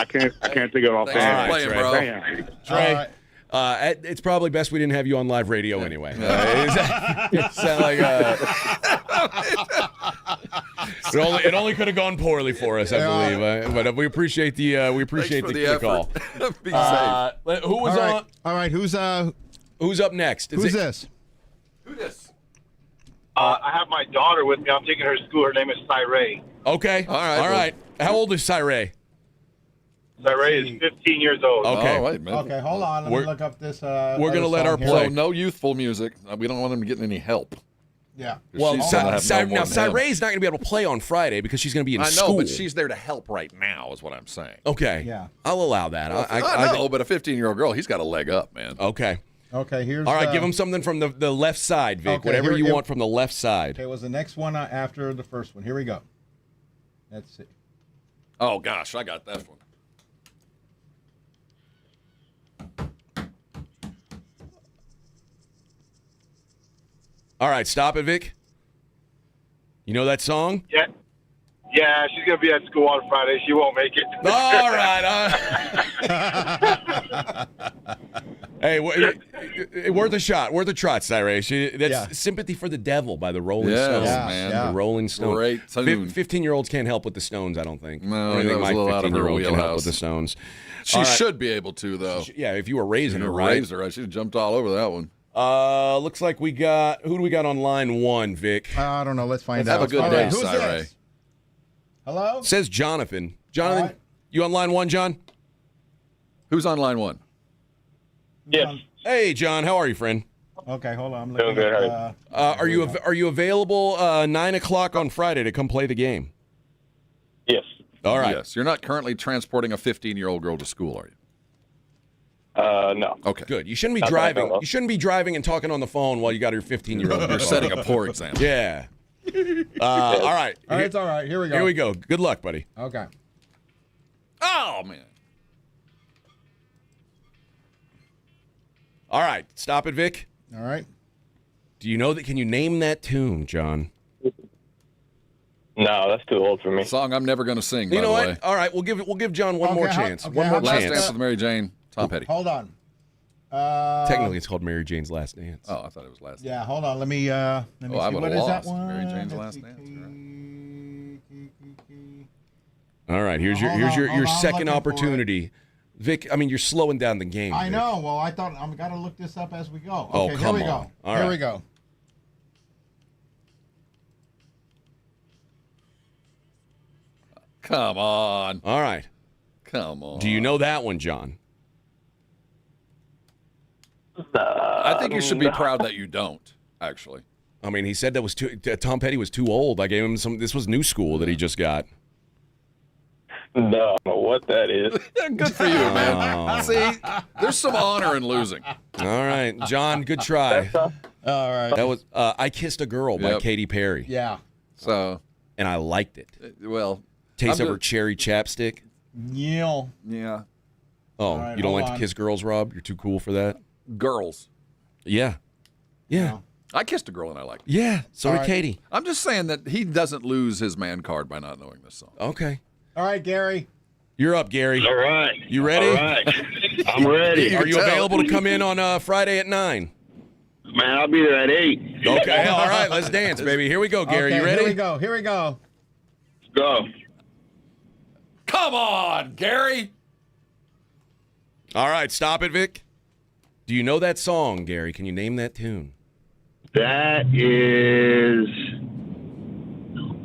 Speaker 3: can't think of it offhand.
Speaker 7: Thanks for playing, bro.
Speaker 3: Damn.
Speaker 5: Trey. It's probably best we didn't have you on live radio anyway. It sound like it only could have gone poorly for us, I believe. But we appreciate the call.
Speaker 7: Be safe.
Speaker 5: Who was on?
Speaker 2: All right, who's
Speaker 5: up next?
Speaker 2: Who's this?
Speaker 7: Who this?
Speaker 10: I have my daughter with me. I'm taking her to school. Her name is Cyree.
Speaker 5: Okay. All right. How old is Cyree?
Speaker 10: Cyree is 15 years old.
Speaker 5: Okay.
Speaker 7: All right, man.
Speaker 2: Okay, hold on. Let me look up this.
Speaker 5: We're going to let her play.
Speaker 7: So no youthful music. We don't want him getting any help.
Speaker 2: Yeah.
Speaker 5: Well,
Speaker 7: She's gonna have no more
Speaker 5: now
Speaker 7: than him.
Speaker 5: Cyree's not going to be able to play on Friday because she's going to be in
Speaker 7: I know,
Speaker 5: school.
Speaker 7: but she's there to help right now, is what I'm saying.
Speaker 5: Okay.
Speaker 2: Yeah.
Speaker 5: I'll allow that.
Speaker 7: I know, but a 15-year-old girl, he's got a leg up, man.
Speaker 5: Okay.
Speaker 2: Okay, here's.
Speaker 5: All right, give him something from the left side, Vic.
Speaker 2: Okay,
Speaker 5: Whatever
Speaker 2: here-
Speaker 5: you want from the left side.
Speaker 2: Okay, was the next one after the first one? Here we go. Let's see.
Speaker 7: Oh gosh, I got that one.
Speaker 5: All right, stop it, Vic. You know that song?
Speaker 10: Yeah. Yeah, she's going to be at school on Friday. She won't make it.
Speaker 5: All right. Hey, worth a shot. Worth a trot, Cyree. That's Sympathy for the Devil by the Rolling Stones.
Speaker 7: Man.
Speaker 5: The Rolling Stones.
Speaker 7: Great tune.
Speaker 5: 15-year-olds can't help with the Stones, I don't think.
Speaker 7: No,
Speaker 5: I don't
Speaker 7: that
Speaker 5: think
Speaker 7: was
Speaker 5: my
Speaker 7: a little out of her
Speaker 5: 15-year-old can help
Speaker 7: wheelhouse.
Speaker 5: with the Stones.
Speaker 7: She
Speaker 5: All right.
Speaker 7: should be able to, though.
Speaker 5: Yeah, if you were raising her,
Speaker 7: You
Speaker 5: right?
Speaker 7: raised her. I should have jumped all over that one.
Speaker 5: Looks like we got, who do we got on line one, Vic?
Speaker 2: I don't know. Let's find
Speaker 7: Have
Speaker 2: out.
Speaker 7: a good
Speaker 2: All
Speaker 7: day,
Speaker 2: right, who's
Speaker 7: Cyree.
Speaker 2: this? Hello?
Speaker 5: Says Jonathan. Jonathan,
Speaker 2: right.
Speaker 5: you on line one, John?
Speaker 7: Who's on line one?
Speaker 10: Yes.
Speaker 5: Hey, John, how are you, friend?
Speaker 2: Okay, hold on. I'm
Speaker 10: Doing
Speaker 2: looking
Speaker 10: good.
Speaker 2: at,
Speaker 5: Are you available 9 o'clock on Friday to come play the game?
Speaker 10: Yes.
Speaker 5: All right.
Speaker 7: Yes. You're not currently transporting a 15-year-old girl to school, are you?
Speaker 10: No.
Speaker 7: Okay.
Speaker 5: Good. You shouldn't be
Speaker 10: That's what I
Speaker 5: driving.
Speaker 10: thought.
Speaker 5: You shouldn't be driving and talking on the phone while you got your 15-year-old.
Speaker 7: You're setting a poor example.
Speaker 5: Yeah. All right.
Speaker 2: all right, it's all right. Here we go.
Speaker 5: Here we go. Good luck, buddy.
Speaker 2: Okay.
Speaker 7: Oh, man.
Speaker 5: All right. Stop it, Vic.
Speaker 2: All right.
Speaker 5: Do you know that? Can you name that tune, John?
Speaker 10: No, that's too old for me.
Speaker 7: Song I'm never going to sing, by
Speaker 5: You know
Speaker 7: the
Speaker 5: what?
Speaker 7: way.
Speaker 5: All right. We'll give John one more chance. One more
Speaker 7: Last
Speaker 5: chance.
Speaker 7: Dance with Mary Jane, Tom Petty.
Speaker 2: Hold on.
Speaker 5: Technically, it's called Mary Jane's Last Dance.
Speaker 7: Oh, I thought it was Last Dance.
Speaker 2: Yeah, hold on. Let me see.
Speaker 7: I
Speaker 2: What
Speaker 7: would
Speaker 2: is
Speaker 7: have
Speaker 2: that
Speaker 7: lost.
Speaker 2: one?
Speaker 7: Mary Jane's
Speaker 2: Let's
Speaker 7: Last
Speaker 2: see.
Speaker 7: Dance.
Speaker 5: All right. Here's your
Speaker 2: Hold on, I'm
Speaker 5: second
Speaker 2: looking for
Speaker 5: opportunity, Vic. I mean, you're slowing down the game.
Speaker 2: I
Speaker 5: Vic.
Speaker 2: know. Well, I thought I've got to look this up as we go.
Speaker 5: Oh,
Speaker 2: Okay,
Speaker 5: come
Speaker 2: here we
Speaker 5: on.
Speaker 2: go.
Speaker 5: All
Speaker 2: Here
Speaker 5: right.
Speaker 2: we go.
Speaker 7: Come on.
Speaker 5: All right.
Speaker 7: Come on.
Speaker 5: Do you know that one, John?
Speaker 7: I think you should be proud that you don't, actually.
Speaker 5: I mean, he said that was Tom Petty was too old. I gave him some. This was new school that he just got.
Speaker 10: No, I don't know what that is.
Speaker 7: Good for you, man. See, there's some honor in losing.
Speaker 5: All right, John, good try.
Speaker 2: All right.
Speaker 5: That was "I Kissed a Girl" by Katy Perry.
Speaker 2: Yeah.
Speaker 7: So,
Speaker 5: and I liked it.
Speaker 7: Well,
Speaker 5: Taste of her cherry chapstick.
Speaker 2: Yeah.
Speaker 7: Yeah.
Speaker 5: Oh,
Speaker 2: right,
Speaker 5: you don't
Speaker 2: hold
Speaker 5: like
Speaker 2: on.
Speaker 5: to kiss girls, Rob? You're too cool for that.
Speaker 7: Girls.
Speaker 5: Yeah. Yeah.
Speaker 7: I kissed a girl and I liked it.
Speaker 5: Yeah. So
Speaker 2: All
Speaker 5: did
Speaker 2: right.
Speaker 5: Katie.
Speaker 7: I'm just saying that he doesn't lose his man card by not knowing this song.
Speaker 5: Okay.
Speaker 2: All right, Gary.
Speaker 5: You're up, Gary.
Speaker 10: All right.
Speaker 5: You ready?
Speaker 10: All right. I'm ready.
Speaker 5: Are you available to come in on Friday at 9?
Speaker 10: Man, I'll be there at 8.
Speaker 5: Okay. All right. Let's dance, baby. Here we go, Gary.
Speaker 2: Okay,
Speaker 5: You ready?
Speaker 2: Here we go. Here we go.
Speaker 10: Go.
Speaker 7: Come on, Gary.
Speaker 5: All right. Stop it, Vic. Do you know that song, Gary? Can you name that tune?
Speaker 10: That is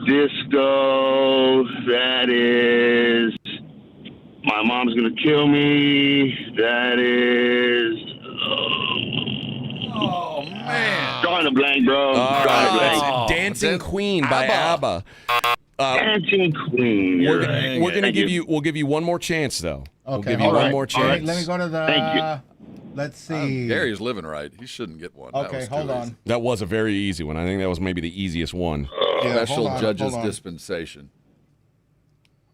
Speaker 10: disco. That is My Mom's Gonna Kill Me. That is
Speaker 7: Oh, man.
Speaker 10: drawing a blank, bro.
Speaker 5: All
Speaker 10: Drawing a
Speaker 5: right.
Speaker 10: blank.
Speaker 5: That's Dancing Queen by ABBA.
Speaker 10: Dancing Queen.
Speaker 5: We're
Speaker 10: Right.
Speaker 5: gonna
Speaker 10: Thank
Speaker 5: give you. We'll give you one more chance, though. We'll
Speaker 2: Okay,
Speaker 5: give you
Speaker 2: all
Speaker 5: one
Speaker 2: right.
Speaker 5: more
Speaker 2: All right,
Speaker 5: chance.
Speaker 2: let me go to the.
Speaker 10: Thank you.
Speaker 2: Let's see.
Speaker 7: Gary's living right. He shouldn't get one. That
Speaker 2: Okay,
Speaker 7: was too
Speaker 2: hold
Speaker 7: easy.
Speaker 2: on.
Speaker 5: That was a very easy one. I think that was maybe the easiest one.
Speaker 7: Special
Speaker 2: hold on,
Speaker 7: judge's
Speaker 2: hold on.
Speaker 7: dispensation.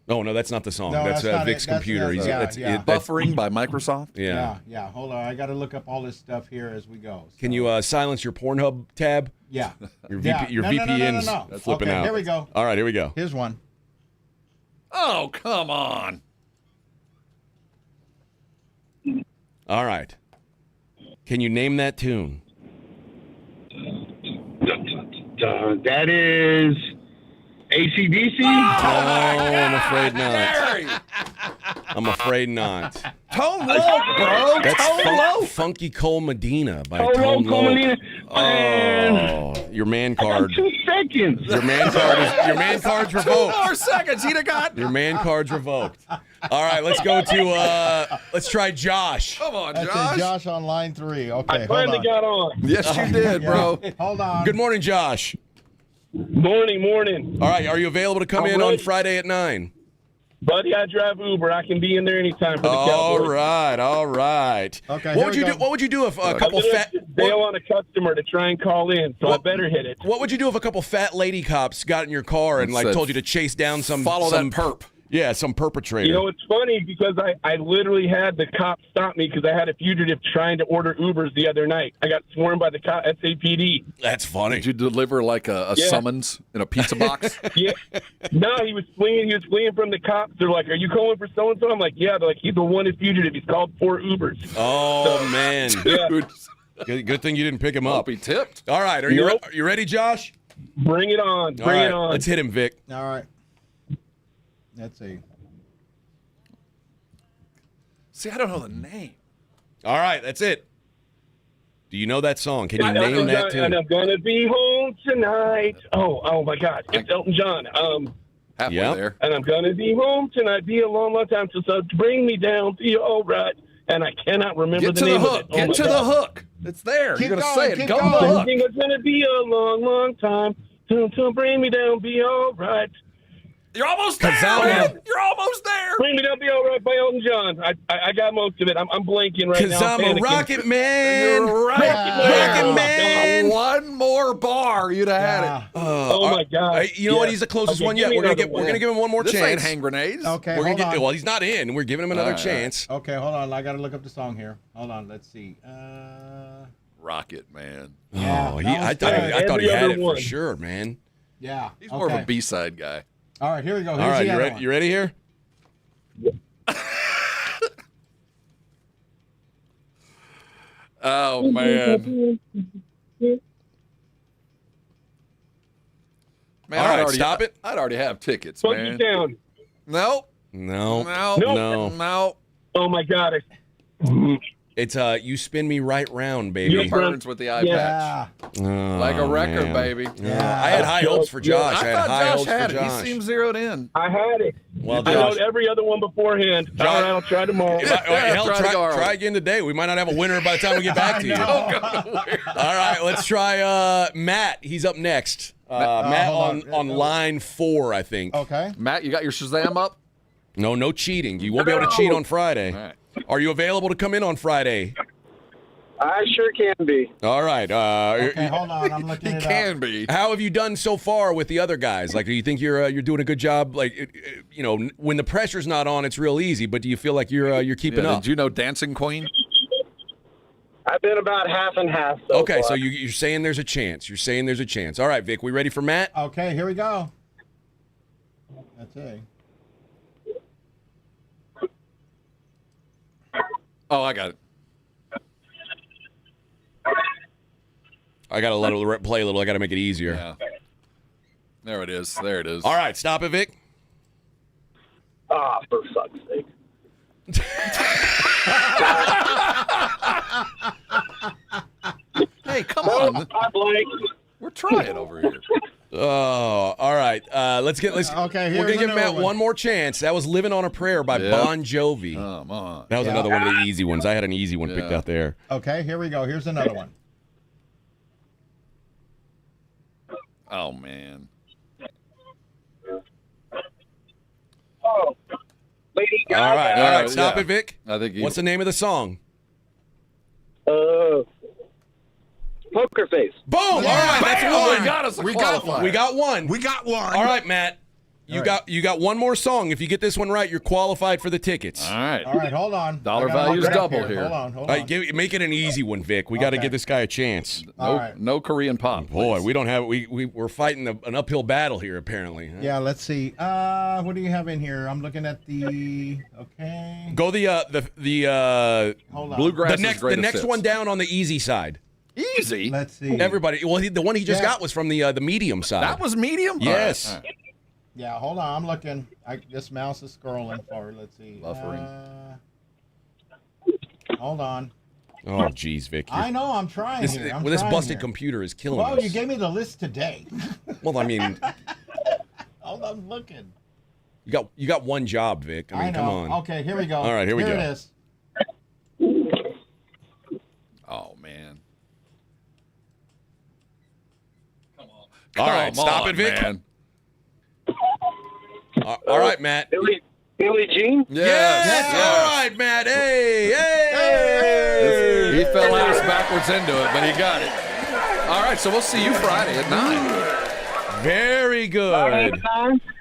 Speaker 5: Oh no, that's not the song.
Speaker 2: No,
Speaker 5: that's
Speaker 2: that's not
Speaker 5: Vic's
Speaker 2: it. That's-
Speaker 5: computer.
Speaker 2: that's- yeah.
Speaker 5: That's-
Speaker 7: Buffering by Microsoft.
Speaker 5: yeah.
Speaker 2: Yeah. Hold on. I got to look up all this stuff here as we go.
Speaker 5: Can you silence your Pornhub tab?
Speaker 2: Yeah.
Speaker 5: Your
Speaker 2: Yeah.
Speaker 5: your
Speaker 2: No, no, no, no,
Speaker 5: VPN's
Speaker 2: no, no.
Speaker 5: flipping
Speaker 2: Okay,
Speaker 5: out.
Speaker 2: here we go.
Speaker 5: All right, here we go.
Speaker 2: Here's one.
Speaker 7: Oh, come on.
Speaker 5: All right. Can you name that tune?
Speaker 10: That is AC/DC.
Speaker 5: No, I'm afraid not. I'm afraid not.
Speaker 10: Tone Low, bro.
Speaker 5: That's
Speaker 10: Tone Low.
Speaker 5: Funky Cole Medina by
Speaker 10: Tone Low,
Speaker 5: Tone
Speaker 10: Cole
Speaker 5: Low.
Speaker 10: Medina.
Speaker 5: Oh, your man card.
Speaker 10: 2 seconds.
Speaker 5: Your man card's
Speaker 7: 2
Speaker 5: revoked.
Speaker 7: more seconds. He'd have got.
Speaker 5: Your man card's revoked. All right, let's go to let's try Josh.
Speaker 7: Come on,
Speaker 2: That's
Speaker 7: Josh.
Speaker 2: Josh on line 3. Okay,
Speaker 10: I
Speaker 2: hold
Speaker 10: finally
Speaker 2: on.
Speaker 10: got on.
Speaker 7: Yes, you did, bro.
Speaker 2: Hold on.
Speaker 5: Good morning, Josh.
Speaker 10: Morning.
Speaker 5: All right, are you available to come
Speaker 10: I'm
Speaker 5: in on
Speaker 10: ready.
Speaker 5: Friday at 9?
Speaker 10: Buddy, I drive Uber. I can be in there anytime for the
Speaker 5: All
Speaker 10: Cowboys.
Speaker 5: right.
Speaker 2: Okay,
Speaker 5: What would
Speaker 2: here
Speaker 5: you
Speaker 2: we
Speaker 5: do?
Speaker 2: go.
Speaker 5: What would you do if a
Speaker 10: I'm
Speaker 5: couple
Speaker 10: gonna
Speaker 5: fat?
Speaker 10: bail on a customer to try and call in, so I better hit it.
Speaker 5: What would you do if a couple fat lady cops got in your car and like
Speaker 7: Said,
Speaker 5: told you to chase down some
Speaker 7: Follow
Speaker 5: some
Speaker 7: that perp.
Speaker 5: Yeah, some perpetrator.
Speaker 10: You know, it's funny because I literally had the cop stop me because I had a fugitive trying to order Ubers the other night. I got swarmed by the cop, SAPD.
Speaker 5: That's funny.
Speaker 7: Did you deliver like a
Speaker 10: Yeah.
Speaker 7: summons in a pizza box?
Speaker 10: Yeah. No, he was fleeing from the cops. They're like, "Are you calling for so-and-so?" I'm like, "Yeah." They're like, "He's a wanted fugitive. He's called 4 Ubers."
Speaker 5: Oh man.
Speaker 10: Yeah.
Speaker 5: Good thing you didn't pick him
Speaker 7: I'll
Speaker 5: up.
Speaker 7: be tipped.
Speaker 5: All right, are you ready, Josh?
Speaker 10: Bring it on.
Speaker 5: All
Speaker 10: Bring
Speaker 5: right,
Speaker 10: it on.
Speaker 5: let's hit him, Vic.
Speaker 2: All right. Let's see.
Speaker 7: See, I don't know the name.
Speaker 5: All right, that's it. Do you know that song? Can you
Speaker 10: And
Speaker 5: name that
Speaker 10: and
Speaker 5: tune?
Speaker 10: I'm gonna be home tonight. Oh my God! It's Elton John.
Speaker 7: Halfway
Speaker 5: Yep.
Speaker 7: there.
Speaker 10: And I'm gonna be home tonight. Be a long time. So bring me down. Be all right. And I cannot remember
Speaker 7: Get
Speaker 10: the
Speaker 7: to the
Speaker 10: name
Speaker 7: hook.
Speaker 10: of it.
Speaker 7: Get to the hook. It's there.
Speaker 2: Keep
Speaker 7: You're going to
Speaker 2: going,
Speaker 7: say it.
Speaker 2: keep
Speaker 7: Go to
Speaker 2: going.
Speaker 7: the
Speaker 10: I
Speaker 7: hook.
Speaker 10: think it's gonna be a long time. To bring me down. Be all right.
Speaker 7: You're almost there,
Speaker 5: Kazama.
Speaker 7: man. You're almost there.
Speaker 10: Bring me down. Be all right by Elton John. I got most of it. I'm blanking right
Speaker 5: Cause
Speaker 10: now.
Speaker 5: I'm a
Speaker 10: panicking.
Speaker 5: rocket man.
Speaker 7: You're right
Speaker 5: Rocket
Speaker 7: there.
Speaker 5: man.
Speaker 7: One more bar, you'd have had
Speaker 2: Yeah.
Speaker 7: it.
Speaker 10: Oh my God!
Speaker 5: You know what?
Speaker 10: Yeah.
Speaker 5: He's the closest
Speaker 10: Okay,
Speaker 5: one
Speaker 10: give
Speaker 5: yet.
Speaker 10: me
Speaker 5: We're
Speaker 10: another one.
Speaker 5: gonna give him one more
Speaker 7: This
Speaker 5: chance.
Speaker 7: ain't hand grenades.
Speaker 2: Okay,
Speaker 5: We're
Speaker 2: hold
Speaker 5: gonna
Speaker 2: on.
Speaker 5: get, well, he's not in. We're giving him another
Speaker 7: All right.
Speaker 5: chance.
Speaker 2: Okay, hold on. I got to look up the song here. Hold on. Let's see.
Speaker 7: Rocket Man.
Speaker 2: Yeah,
Speaker 5: Oh,
Speaker 2: that was
Speaker 5: I
Speaker 10: good.
Speaker 5: thought he
Speaker 10: Every
Speaker 5: had
Speaker 10: other
Speaker 5: it
Speaker 10: one.
Speaker 5: for sure, man.
Speaker 2: Yeah.
Speaker 7: He's more of a B-side guy.
Speaker 2: All right, here we go.
Speaker 5: All
Speaker 2: Here's
Speaker 5: right,
Speaker 2: the
Speaker 5: you
Speaker 2: other
Speaker 5: ready?
Speaker 2: one.
Speaker 5: You ready here?
Speaker 7: Oh, man. Man,
Speaker 5: All
Speaker 7: I'd
Speaker 5: right,
Speaker 7: already,
Speaker 5: stop it.
Speaker 7: I'd already have tickets,
Speaker 10: Funky
Speaker 7: man.
Speaker 10: Town.
Speaker 7: No.
Speaker 5: No.
Speaker 7: No.
Speaker 10: Nope.
Speaker 7: No.
Speaker 10: Oh my God!
Speaker 5: It's You Spin Me Right Round, baby.
Speaker 7: Your burns with the eye patch. Like a record,
Speaker 5: man.
Speaker 7: baby.
Speaker 5: Yeah. I had high hopes for Josh. I had high hopes for Josh.
Speaker 7: He seemed zeroed in.
Speaker 10: I had it.
Speaker 5: Well,
Speaker 10: I
Speaker 5: Josh.
Speaker 10: wrote every other one beforehand. All right, I'll try tomorrow.
Speaker 5: Hell, try again today. We might not have a winner by the time we get back to you. All right, let's try Matt. He's up next. Matt on line 4, I think.
Speaker 2: Okay.
Speaker 7: Matt, you got your Shazam up?
Speaker 5: No cheating. You won't be able to cheat on Friday.
Speaker 7: All right.
Speaker 5: Are you available to come in on Friday?
Speaker 10: I sure can be.
Speaker 5: All right.
Speaker 2: Okay, hold on. I'm looking it up.
Speaker 7: be.
Speaker 5: How have you done so far with the other guys? Like, do you think you're doing a good job? Like, when the pressure's not on, it's real easy. But do you feel like you're keeping up?
Speaker 7: Did you know Dancing Queen?
Speaker 10: I've been about half and half.
Speaker 5: Okay, so you're saying there's a chance. You're saying there's a chance. All right, Vic, we ready for Matt?
Speaker 2: Okay, here we go. That's it.
Speaker 7: Oh, I got it.
Speaker 5: I got to let it play a little. I got to make it easier.
Speaker 7: Yeah. There it is. There it is.
Speaker 5: All right, stop it, Vic.
Speaker 10: Ah, for fuck's sake.
Speaker 7: Hey, come on. We're trying over here.
Speaker 5: Oh, all right. Let's.
Speaker 2: Okay,
Speaker 5: we're gonna give Matt one more chance. That was "Living on a Prayer" by Bon Jovi.
Speaker 7: Come on.
Speaker 5: That was another one of the easy ones. I had an easy one picked out there.
Speaker 2: Okay, here we go. Here's another one.
Speaker 7: Oh man.
Speaker 10: Oh, Lady Gaga.
Speaker 5: All right. Stop
Speaker 7: yeah.
Speaker 5: it, Vic.
Speaker 7: I think.
Speaker 5: What's the name of the song?
Speaker 10: Poker Face.
Speaker 5: Boom! All right, that's one.
Speaker 7: We got one.
Speaker 5: We got one.
Speaker 2: We got one.
Speaker 5: All right, Matt. You got one more song. If you get this one right, you're qualified for the tickets.
Speaker 7: All right.
Speaker 2: All right, hold on.
Speaker 7: Dollar value's double here.
Speaker 2: Hold on.
Speaker 5: All right, make it an easy one, Vic. We got to give this guy a chance.
Speaker 7: No Korean pop.
Speaker 5: Boy, we don't have. We're fighting an uphill battle here, apparently. Huh?
Speaker 2: Yeah, let's see. What do you have in here? I'm looking at the. Okay.
Speaker 5: Go the
Speaker 2: Hold on.
Speaker 7: Bluegrass.
Speaker 5: the next one down on the easy side.
Speaker 7: Easy.
Speaker 2: Let's see.
Speaker 5: Everybody. Well, the one he just got was from the medium side.
Speaker 7: That was medium.
Speaker 5: Yes.
Speaker 7: All right.
Speaker 2: Yeah, hold on. I'm looking. This mouse is scrolling forward. Let's see. Hold on.
Speaker 5: Oh, geez, Vic.
Speaker 2: I know. I'm trying here.
Speaker 5: This busted computer is killing us.
Speaker 2: Well, you gave me the list today.
Speaker 5: Well, I mean,
Speaker 2: Hold on, I'm looking.
Speaker 5: you got one job, Vic. I mean,
Speaker 2: know.
Speaker 5: come on.
Speaker 2: Okay, here we go.
Speaker 5: All right, here we go.
Speaker 2: Here it is.
Speaker 7: Oh man.
Speaker 5: All right, stop it, Vic.
Speaker 7: Man.
Speaker 5: All right, Matt.
Speaker 10: Billie Jean?
Speaker 5: Yes. All right, Matt. Hey.
Speaker 7: He fell ass backwards into it, but he got it. All right, so we'll see you Friday at 9.
Speaker 5: Very good.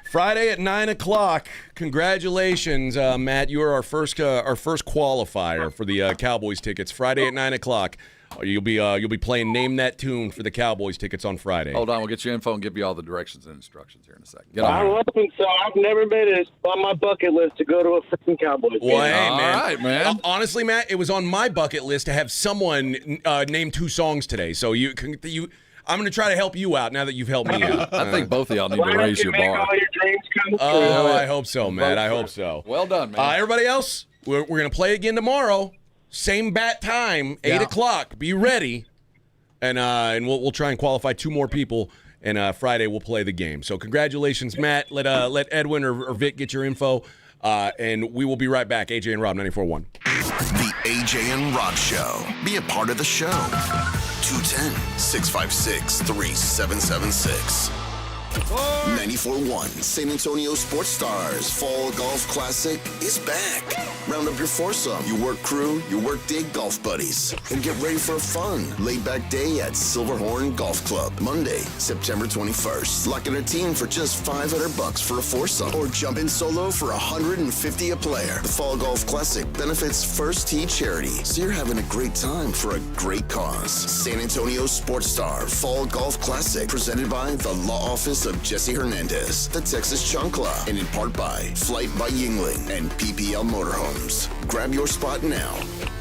Speaker 5: Friday at 9 o'clock. Congratulations, Matt. You are our first qualifier for the Cowboys tickets. Friday at 9 o'clock. You'll be playing Name That Tune for the Cowboys tickets on Friday.
Speaker 7: Hold on, we'll get you info and give you all the directions and instructions here in a second. Get
Speaker 10: I'm
Speaker 7: on.
Speaker 10: hoping so. I've never been on my bucket list to go to a freaking Cowboys game.
Speaker 5: Well, hey, man.
Speaker 7: All right, man.
Speaker 5: Honestly, Matt, it was on my bucket list to have someone name 2 songs today. So I'm going to try to help you out now that you've helped me out.
Speaker 7: I think both of y'all need to raise your bar.
Speaker 10: All your dreams come true.
Speaker 5: Oh, I hope so, Matt. I hope so.
Speaker 7: Well done, man.
Speaker 5: Everybody else, we're going to play again tomorrow. Same bat time, 8 o'clock. Be ready. And we'll try and qualify 2 more people, and Friday we'll play the game. So congratulations, Matt. Let Edwin or Vic get your info, and we will be right back. AJ and Rob, 94.1.
Speaker 1: The AJ and Rob Show. Be a part of the show. 210-656-3776. 94.1 San Antonio Sports Stars Fall Golf Classic is back. Round up your foursome, your work crew, your work day golf buddies, and get ready for a fun, laid-back day at Silverhorn Golf Club. Monday, September 21st. Lock in a team for just $500 for a foursome, or jump in solo for $150 a player. The Fall Golf Classic benefits First Tee Charity, so you're having a great time for a great cause. San Antonio Sports Star Fall Golf Classic, presented by the Law Office of Jesse Hernandez, the Texas Chancla, and in part by Flight by Yingling and PPL Motorhomes. Grab your spot now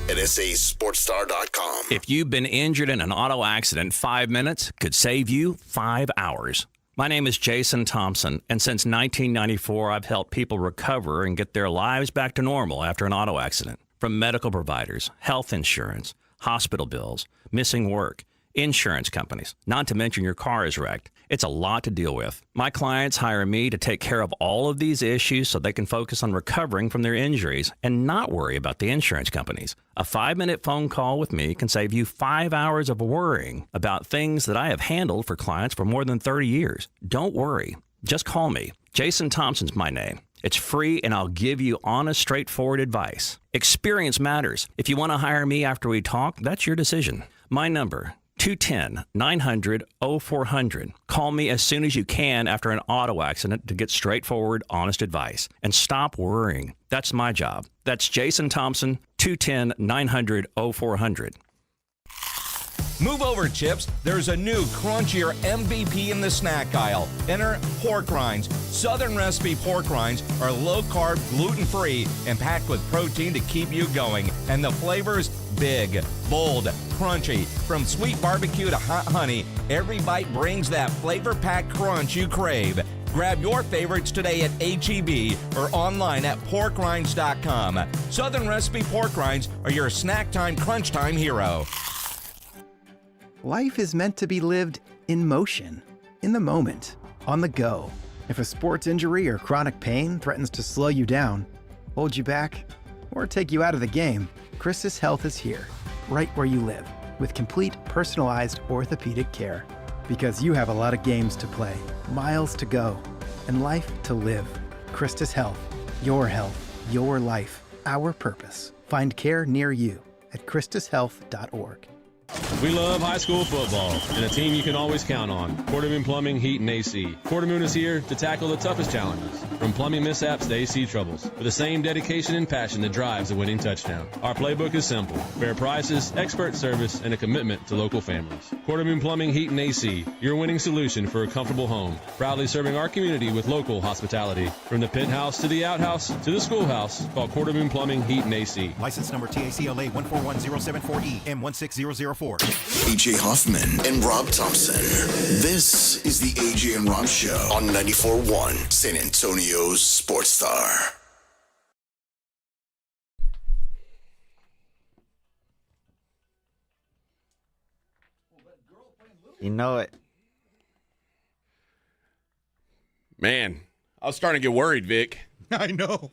Speaker 1: at sasportstar.com.
Speaker 11: If you've been injured in an auto accident, 5 minutes could save you 5 hours. My name is Jason Thompson, and since 1994, I've helped people recover and get their lives back to normal after an auto accident. from medical providers, health insurance, hospital bills, missing work, insurance companies, not to mention your car is wrecked. It's a lot to deal with. My clients hire me to take care of all of these issues so they can focus on recovering from their injuries and not worry about the insurance companies. A 5-minute phone call with me can save you 5 hours of worrying about things that I have handled for clients for more than 30 years. Don't worry. Just call me. Jason Thompson's my name. It's free, and I'll give you honest, straightforward advice. Experience matters. If you want to hire me after we talk, that's your decision. My number, 210-900-0400. Call me as soon as you can after an auto accident to get straightforward, honest advice. And stop worrying. That's my job. That's Jason Thompson, 210-900-0400.
Speaker 28: Move over, Chips. There's a new crunchier MVP in the snack aisle. Enter pork rinds. Southern recipe pork rinds are low-carb, gluten-free, and packed with protein to keep you going. And the flavors, big, bold, crunchy. From sweet barbecue to hot honey, every bite brings that flavor-packed crunch you crave. Grab your favorites today at H-E-B or online at porkrinds.com. Southern recipe pork rinds are your snack time, crunch time hero.
Speaker 12: Life is meant to be lived in motion, in the moment, on the go. If a sports injury or chronic pain threatens to slow you down, hold you back, or take you out of the game, Christus Health is here, right where you live, with complete personalized orthopedic care. Because you have a lot of games to play, miles to go, and life to live. Christus Health, your life, our purpose. Find care near you at christushealth.org.
Speaker 16: We love high school football and a team you can always count on. Quartermoon Plumbing, Heat, and AC. Quartermoon is here to tackle the toughest challenges, from plumbing mishaps to AC troubles, with the same dedication and passion that drives a winning touchdown. Our playbook is simple: fair prices, expert service, and a commitment to local families. Quartermoon Plumbing, Heat, and AC, your winning solution for a comfortable home. Proudly serving our community with local hospitality. From the penthouse to the outhouse to the schoolhouse, call Quartermoon Plumbing, Heat, and AC.
Speaker 17: License number TACLA 141074E M16004.
Speaker 1: AJ Hoffman and Rob Thompson. This is the AJ and Rob Show on 94.1 San Antonio's Sports Star.
Speaker 18: You know it.
Speaker 5: Man, I was starting to get worried, Vic.
Speaker 2: I know.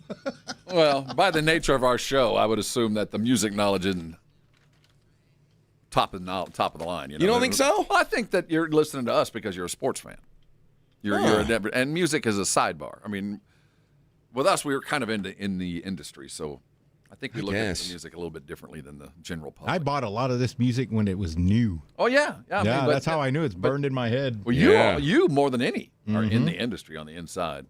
Speaker 7: Well, by the nature of our show, I would assume that the music knowledge isn't top of the line. You
Speaker 5: don't think so?
Speaker 7: Well, I think that you're listening to us because you're a sports fan. You're a Denver, and music is a sidebar. I mean, with us, we were kind of in the industry, so I think we look at the music a little bit differently than the general public.
Speaker 2: I bought a lot of this music when it was new.
Speaker 7: Oh yeah. I mean,
Speaker 2: that's how I knew it's burned in my head.
Speaker 7: Well, you more than any are in the industry on the inside.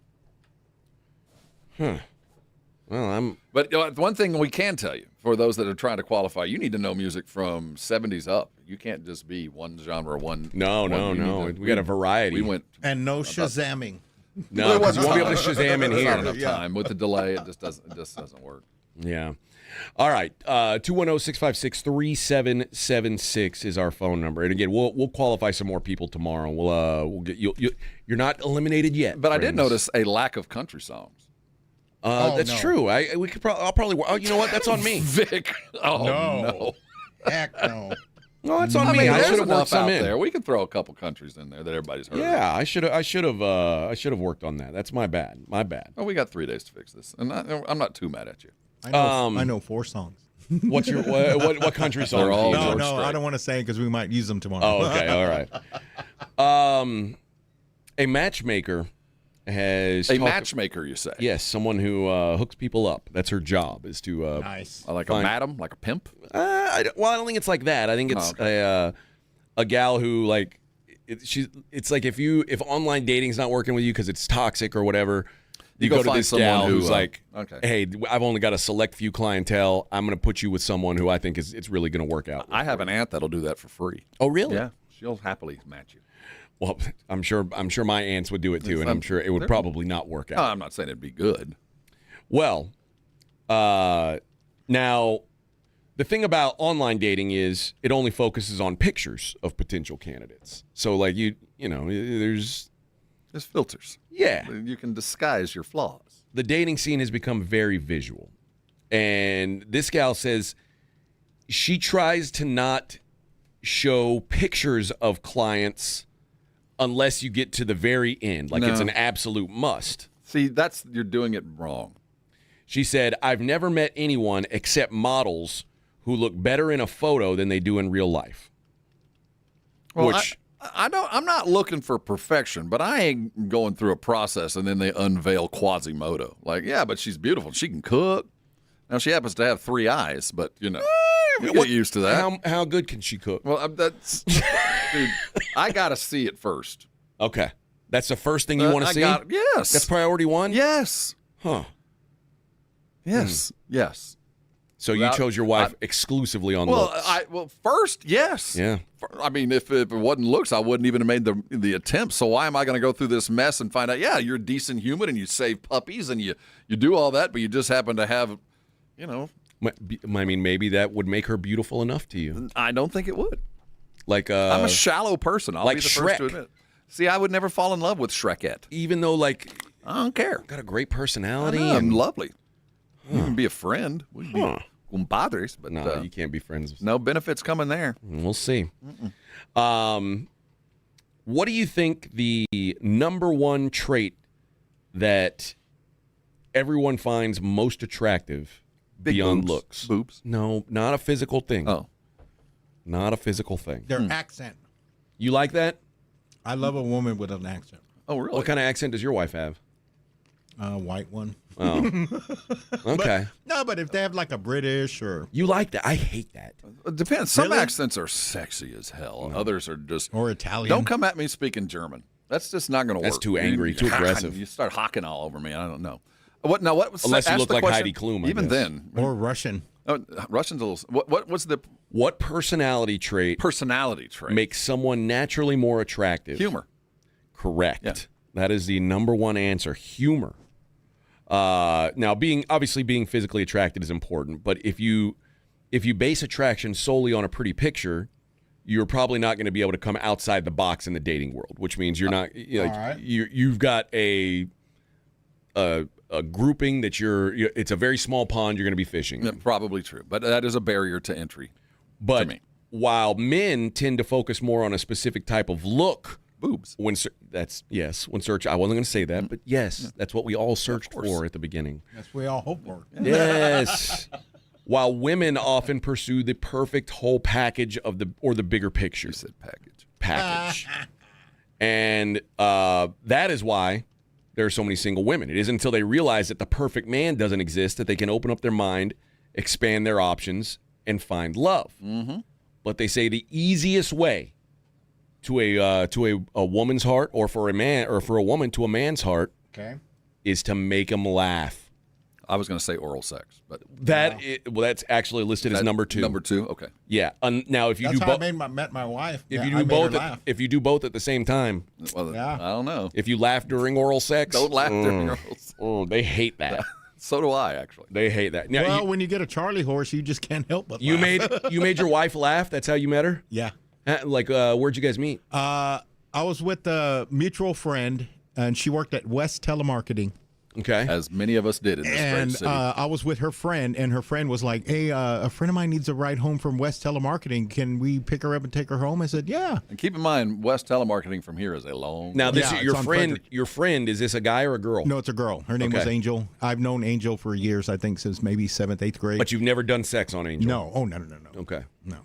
Speaker 5: Well,
Speaker 7: But one thing we can tell you, for those that are trying to qualify, you need to know music from 70s up. You can't just be one genre, one.
Speaker 5: No. We got a variety.
Speaker 7: We went
Speaker 2: and no Shazamming.
Speaker 5: No, because you won't be able to Shazam in here.
Speaker 7: Not enough time with the delay. It just doesn't work.
Speaker 5: Yeah. All right. 210-656-3776 is our phone number. And again, we'll qualify some more people tomorrow. We'll get you're not eliminated yet.
Speaker 7: But friends. I did notice a lack of country songs.
Speaker 5: That's true. I'll probably. Oh, you know what? That's on me,
Speaker 7: Vic. Oh no.
Speaker 2: Heck no.
Speaker 5: No, that's on me. I should have worked some in
Speaker 7: there. We can throw a couple countries in there that everybody's heard.
Speaker 5: Yeah, I should have worked on that. That's my bad.
Speaker 7: Well, we got 3 days to fix this, and I'm not too mad at you.
Speaker 2: I know 4 songs.
Speaker 5: What's your what country songs?
Speaker 2: No, I don't want to say it because we might use them tomorrow.
Speaker 5: Oh, okay, all right. A matchmaker has
Speaker 7: matchmaker, you say?
Speaker 5: Yes, someone who hooks people up. That's her job, is to
Speaker 2: nice.
Speaker 7: Like a madam, like a pimp.
Speaker 5: I don't think it's like that. I think it's a gal who it's like if online dating's not working with you because it's toxic or whatever. You go to this gal who's like, hey, I've only got a select few clientele. I'm going to put you with someone who I think it's really going to work out.
Speaker 7: I have an aunt that'll do that for free.
Speaker 5: Oh, really?
Speaker 7: Yeah, she'll happily match you.
Speaker 5: Well, I'm sure my aunts would do it too, and I'm sure it would probably not work out.
Speaker 7: No, I'm not saying it'd be good.
Speaker 5: Well, now the thing about online dating is it only focuses on pictures of potential candidates. So like there's
Speaker 7: filters.
Speaker 5: Yeah.
Speaker 7: You can disguise your flaws.
Speaker 5: The dating scene has become very visual. And this gal says she tries to not show pictures of clients unless you get to the very end. Like it's an absolute must.
Speaker 7: See, you're doing it wrong.
Speaker 5: She said, I've never met anyone except models who look better in a photo than they do in real life.
Speaker 7: Well, I'm not looking for perfection, but I ain't going through a process and then they unveil Quasimodo. Like, yeah, but she's beautiful. She can cook. Now, she happens to have 3 eyes, but, you get used to that.
Speaker 5: How good can she cook?
Speaker 7: Well, that's... dude, I got to see it first.
Speaker 5: Okay. That's the first thing you want to see?
Speaker 7: Yes.
Speaker 5: That's priority 1?
Speaker 7: Yes.
Speaker 5: Huh.
Speaker 7: Yes. Yes.
Speaker 5: So you chose your wife exclusively on looks?
Speaker 7: Well, first, yes.
Speaker 5: Yeah.
Speaker 7: I mean, if it wasn't looks, I wouldn't even have made the attempt. So why am I going to go through this mess and find out, yeah, you're a decent human and you save puppies and you do all that, but you just happen to have,
Speaker 5: I mean, maybe that would make her beautiful enough to you.
Speaker 7: I don't think it would.
Speaker 5: Like
Speaker 7: I'm a shallow person. I'll
Speaker 5: like
Speaker 7: be the
Speaker 5: Shrek.
Speaker 7: first to admit. See, I would never fall in love with Shrekette.
Speaker 5: Even though, I
Speaker 7: don't care.
Speaker 5: Got a great personality.
Speaker 7: I'm lovely. You can be a friend. We can be compadres, but
Speaker 5: no, you can't be friends.
Speaker 7: No benefits coming there.
Speaker 5: We'll see. What do you think the number one trait that everyone finds most attractive beyond looks?
Speaker 7: Boobs?
Speaker 5: No, not a physical thing.
Speaker 7: Oh.
Speaker 5: Not a physical thing.
Speaker 2: Their accent.
Speaker 5: You like that?
Speaker 2: I love a woman with an accent.
Speaker 7: Oh, really?
Speaker 5: What kind of accent does your wife have?
Speaker 2: White one.
Speaker 5: Oh. Okay.
Speaker 2: But if they have like a British or...
Speaker 5: You like that? I hate that.
Speaker 7: It depends. Some
Speaker 2: Really?
Speaker 7: accents are sexy as hell. Others are just...
Speaker 2: Or Italian.
Speaker 7: Don't come at me speaking German. That's just not going to work.
Speaker 5: That's too angry, too aggressive.
Speaker 7: You start hawking all over me. I don't know. What was
Speaker 5: Unless you
Speaker 7: ask
Speaker 5: look
Speaker 7: the
Speaker 5: like
Speaker 7: question.
Speaker 5: Heidi Klum, I
Speaker 7: Even
Speaker 5: guess.
Speaker 7: then.
Speaker 2: Or Russian.
Speaker 7: Russian's a little... What was the...
Speaker 5: What personality trait makes someone naturally more attractive?
Speaker 7: Humor.
Speaker 5: Correct.
Speaker 7: Yeah.
Speaker 5: That is the number one answer. Humor. Now, being physically attracted is important, but if you base attraction solely on a pretty picture, you're probably not going to be able to come outside the box in the dating world, which means you're not. You've got a grouping that it's a very small pond. You're going to be fishing.
Speaker 7: Yeah, probably true, but that is a barrier to entry.
Speaker 5: But
Speaker 7: to me.
Speaker 5: While men tend to focus more on a specific type of look.
Speaker 7: Boobs.
Speaker 5: When search, I wasn't going to say that, but yes, that's what we all searched for at the beginning.
Speaker 2: That's what we all hope for.
Speaker 5: Yes. While women often pursue the perfect whole package of the bigger picture.
Speaker 7: You said package.
Speaker 5: Package. And that is why there are so many single women. It isn't until they realize that the perfect man doesn't exist that they can open up their mind, expand their options, and find love.
Speaker 7: Mm-hmm.
Speaker 5: But they say the easiest way to a woman's heart, or for a man, or for a woman to a man's heart, is to make him laugh.
Speaker 7: I was going to say oral sex, but
Speaker 5: that's actually listed as number 2.
Speaker 7: Number 2, okay.
Speaker 5: Yeah. Now, if you
Speaker 2: That's
Speaker 5: do
Speaker 2: how
Speaker 5: both,
Speaker 2: I met my wife.
Speaker 5: if
Speaker 2: Yeah,
Speaker 5: you
Speaker 2: I
Speaker 5: do
Speaker 2: made her
Speaker 5: both,
Speaker 2: laugh.
Speaker 5: if you do both at the same time,
Speaker 7: well,
Speaker 2: Yeah.
Speaker 7: I don't know.
Speaker 5: if you laugh during oral sex,
Speaker 7: Don't laugh during oral sex.
Speaker 5: Oh, they hate that.
Speaker 7: So do I, actually.
Speaker 5: They hate that. Now,
Speaker 2: Well, when you get a Charlie horse, you just can't help but
Speaker 5: you
Speaker 2: laugh.
Speaker 5: made your wife laugh. That's how you met her.
Speaker 2: Yeah.
Speaker 5: Where'd you guys meet?
Speaker 2: I was with a mutual friend, and she worked at West Telemarketing.
Speaker 5: Okay.
Speaker 7: As many of us did in this great
Speaker 2: And
Speaker 7: city.
Speaker 2: I was with her friend, and her friend was like, hey, a friend of mine needs a ride home from West Telemarketing. Can we pick her up and take her home? I said, yeah.
Speaker 7: And keep in mind, West Telemarketing from here is a long...
Speaker 5: Now, this
Speaker 2: Yeah,
Speaker 5: is your
Speaker 2: it's on
Speaker 5: friend.
Speaker 2: Frederick.
Speaker 5: Your friend, is this a guy or a girl?
Speaker 2: No, it's a girl. Her name was
Speaker 5: Okay.
Speaker 2: Angel. I've known Angel for years, I think, since maybe 7th, 8th grade.
Speaker 5: But you've never done sex on Angel?
Speaker 2: No. Oh, no.
Speaker 5: Okay.
Speaker 2: No.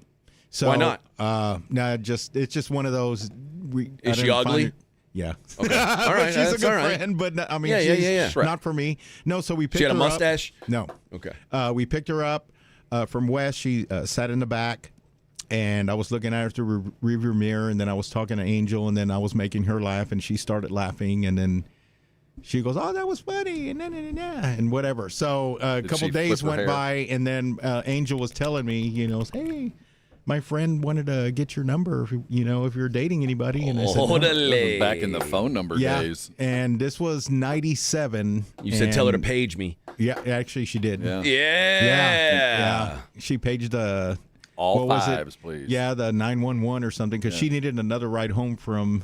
Speaker 2: So,
Speaker 5: Why not?
Speaker 2: No, it's just one of those.
Speaker 5: Is she ugly?
Speaker 2: Yeah.
Speaker 5: Okay. All right.
Speaker 2: She's
Speaker 5: That's
Speaker 2: a good
Speaker 5: all right.
Speaker 2: friend, but I mean,
Speaker 5: Yeah,
Speaker 2: she's
Speaker 5: yeah.
Speaker 2: not for me. No, so we picked
Speaker 5: She had a
Speaker 2: her
Speaker 5: mustache?
Speaker 2: Up. No.
Speaker 5: Okay.
Speaker 2: We picked her up from West. She sat in the back, and I was looking at her through the rearview mirror, and then I was talking to Angel, and then I was making her laugh, and she started laughing, and then she goes, "Oh, that was funny," and whatever. So a couple
Speaker 7: she
Speaker 2: days
Speaker 7: flip her
Speaker 2: went
Speaker 7: hair?
Speaker 2: by, and then Angel was telling me, hey, my friend wanted to get your number, if you're dating anybody. And I said, no.
Speaker 5: Orderly.
Speaker 7: Back in the phone number days.
Speaker 2: And this was 97.
Speaker 5: You said tell her to page me.
Speaker 2: Yeah, actually she did.
Speaker 7: Yeah.
Speaker 5: Yeah.
Speaker 2: She paged
Speaker 7: All
Speaker 2: what was
Speaker 7: fives,
Speaker 2: it?
Speaker 7: please.
Speaker 2: Yeah, the 911 or something, because she needed another ride home from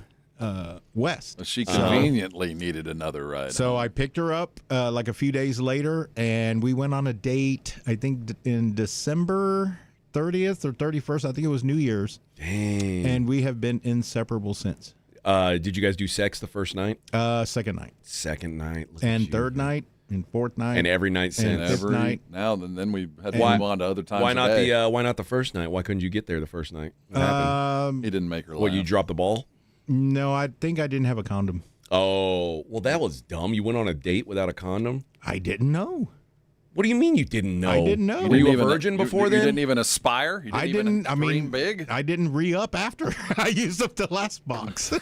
Speaker 2: west.
Speaker 7: She conveniently needed another ride.
Speaker 2: So I picked her up like a few days later, and we went on a date, I think in December 30th or 31st. I think it was New Year's.
Speaker 5: Dang.
Speaker 2: And we have been inseparable since.
Speaker 5: Did you guys do sex the first night?
Speaker 2: Second night.
Speaker 5: Second night.
Speaker 2: And third night. And fourth night.
Speaker 5: And every night since.
Speaker 2: And fifth night.
Speaker 7: Now, then we had to move on to other times
Speaker 5: Why
Speaker 7: of
Speaker 5: not
Speaker 7: day.
Speaker 5: why not the first night? Why couldn't you get there the first night? What happened?
Speaker 7: He didn't make her laugh.
Speaker 5: What, you dropped the ball?
Speaker 2: No, I think I didn't have a condom.
Speaker 5: Oh, well, that was dumb. You went on a date without a condom?
Speaker 2: I didn't know.
Speaker 5: What do you mean you didn't know?
Speaker 2: I didn't know.
Speaker 5: Were you a virgin before
Speaker 7: you
Speaker 5: then?
Speaker 7: You didn't even aspire? You didn't
Speaker 2: I
Speaker 7: dream big?
Speaker 2: I didn't re-up after I used up the last box.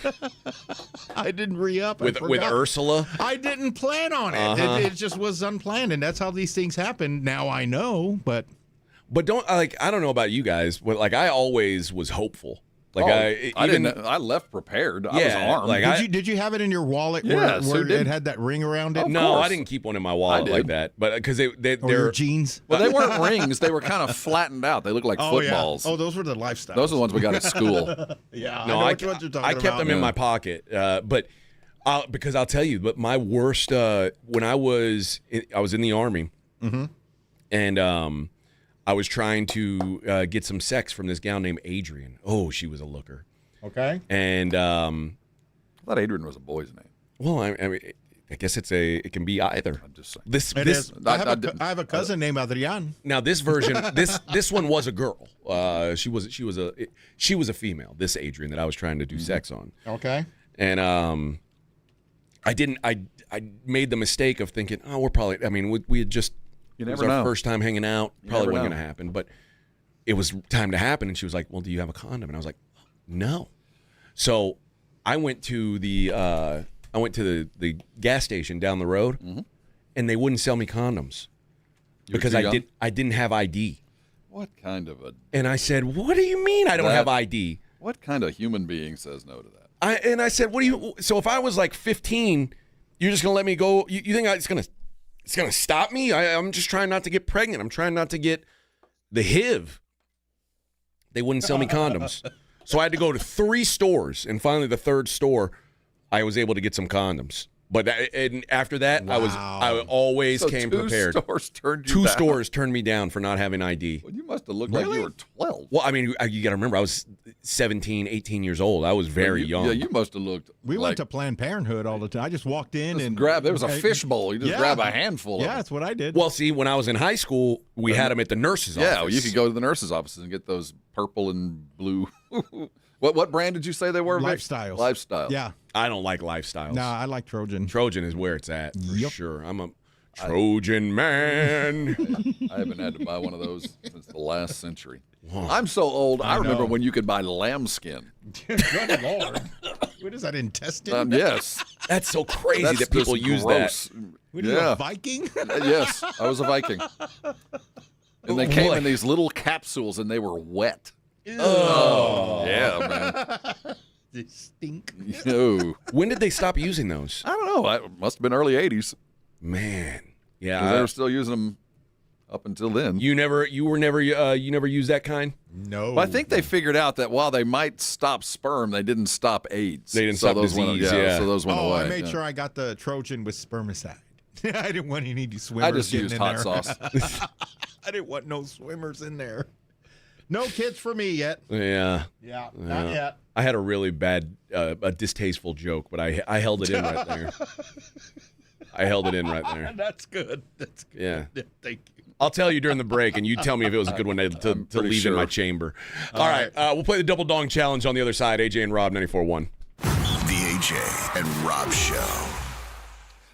Speaker 2: I didn't re-up.
Speaker 5: With Ursula?
Speaker 2: I didn't plan on it.
Speaker 5: Uh-huh.
Speaker 2: It just was unplanned, and that's how these things happen. Now I know, but
Speaker 5: don't I don't know about you guys, but like I always was hopeful. Like
Speaker 7: I left prepared. I was armed.
Speaker 5: Like
Speaker 2: did you have it in your wallet
Speaker 7: Yes,
Speaker 2: where
Speaker 7: who didn't?
Speaker 2: it had that ring around it?
Speaker 5: No, I didn't keep one in my wallet like that. But because
Speaker 2: Or
Speaker 5: they're
Speaker 2: your jeans?
Speaker 7: Well, they weren't rings. They were kind of flattened out. They looked like footballs.
Speaker 2: Yeah. Oh, those were the lifestyle.
Speaker 7: Those are the ones we got at school.
Speaker 2: Yeah.
Speaker 5: No,
Speaker 2: I know what you're talking
Speaker 5: I kept
Speaker 2: about.
Speaker 5: them in my pocket, but because I'll tell you, but my worst when I was in the Army, and I was trying to get some sex from this gal named Adrian. Oh, she was a looker.
Speaker 2: Okay.
Speaker 5: And
Speaker 7: I thought Adrian was a boy's name.
Speaker 5: Well, I mean, I guess it can be either.
Speaker 7: I'm just saying.
Speaker 5: This
Speaker 2: I have a cousin named Adrian.
Speaker 5: Now this version, this one was a girl. She was a female. This Adrian that I was trying to do sex on.
Speaker 2: Okay.
Speaker 5: And I made the mistake of thinking, oh, we're probably. I mean, we had just.
Speaker 7: You
Speaker 5: it was
Speaker 7: never
Speaker 5: our
Speaker 7: know.
Speaker 5: first time hanging out.
Speaker 7: You
Speaker 5: Probably
Speaker 7: never
Speaker 5: wasn't
Speaker 7: know.
Speaker 5: going to happen, but it was time to happen. And she was like, "Well, do you have a condom?" And I was like, "No." So I went to the gas station down the road, and they wouldn't sell me condoms because I didn't have ID.
Speaker 7: What kind of a?
Speaker 5: And I said, "What do you mean I don't have ID?"
Speaker 7: What kind of human being says no to that?
Speaker 5: I said, "What do you?" So if I was like 15, you're just gonna let me go? You think it's gonna stop me? I'm just trying not to get pregnant. I'm trying not to get the HIV. They wouldn't sell me condoms. So I had to go to 3 stores, and finally the third store, I was able to get some condoms. But and after that, I always came prepared.
Speaker 7: 2 stores turned you
Speaker 5: 2
Speaker 7: down.
Speaker 5: stores turned me down for not having ID.
Speaker 7: Well, you must have looked like you were 12.
Speaker 5: Well, I mean, you got to remember, I was 17, 18 years old. I was very young.
Speaker 7: Yeah, you must have looked.
Speaker 2: We went to Planned Parenthood all the time. I just walked in and
Speaker 7: there was a fish bowl. You just grab a handful.
Speaker 2: Yeah,
Speaker 7: of
Speaker 2: that's what I did.
Speaker 5: Well, see, when I was in high school, we had them at the nurse's office.
Speaker 7: Yeah, well, you could go to the nurse's offices and get those purple and blue. What brand did you say they were? Vic?
Speaker 2: Lifestyles.
Speaker 7: Lifestyle.
Speaker 2: Yeah.
Speaker 5: I don't like Lifestyles.
Speaker 2: No, I like Trojan.
Speaker 5: Trojan is where it's at, for sure. I'm a Trojan man.
Speaker 7: I haven't had to buy one of those since the last century. I'm so old. I remember when you could buy lambskin.
Speaker 2: Good Lord. What is that, intestine?
Speaker 7: Yes.
Speaker 5: That's so crazy
Speaker 7: That's
Speaker 5: that people
Speaker 7: just
Speaker 5: use
Speaker 7: gross.
Speaker 5: that.
Speaker 2: What are you, a Viking?
Speaker 7: Yes, I was a Viking. And they came in these little capsules, and they were wet.
Speaker 5: Oh.
Speaker 7: Yeah, man.
Speaker 2: They stink.
Speaker 7: No.
Speaker 5: When did they stop using those?
Speaker 7: I don't know. It must have been early 80s.
Speaker 5: Man. Yeah.
Speaker 7: 'Cause they were still using them up until then.
Speaker 5: You never used that kind?
Speaker 2: No.
Speaker 7: Well, I think they figured out that while they might stop sperm, they didn't stop AIDS.
Speaker 5: They didn't
Speaker 7: so
Speaker 5: stop
Speaker 7: those
Speaker 5: disease,
Speaker 7: Went,
Speaker 5: yeah.
Speaker 7: So those went away.
Speaker 2: I made
Speaker 7: yeah.
Speaker 2: sure I got the Trojan with spermicide. I didn't want any swimmers.
Speaker 7: I just
Speaker 2: getting
Speaker 7: used
Speaker 2: in
Speaker 7: hot
Speaker 2: there.
Speaker 7: sauce.
Speaker 2: I didn't want no swimmers in there. No kids for me yet.
Speaker 5: Yeah.
Speaker 2: Yeah, not yet.
Speaker 5: I had a really bad, a distasteful joke, but I held it in right there. I held it in right there.
Speaker 2: That's good. That's good.
Speaker 5: Yeah.
Speaker 2: Thank you.
Speaker 5: I'll tell you during the break, and you tell me if it was a good one to leave in my chamber. All right. We'll play the Double Dong Challenge on the other side. AJ and Rob, 94.1.
Speaker 1: The AJ and Rob Show.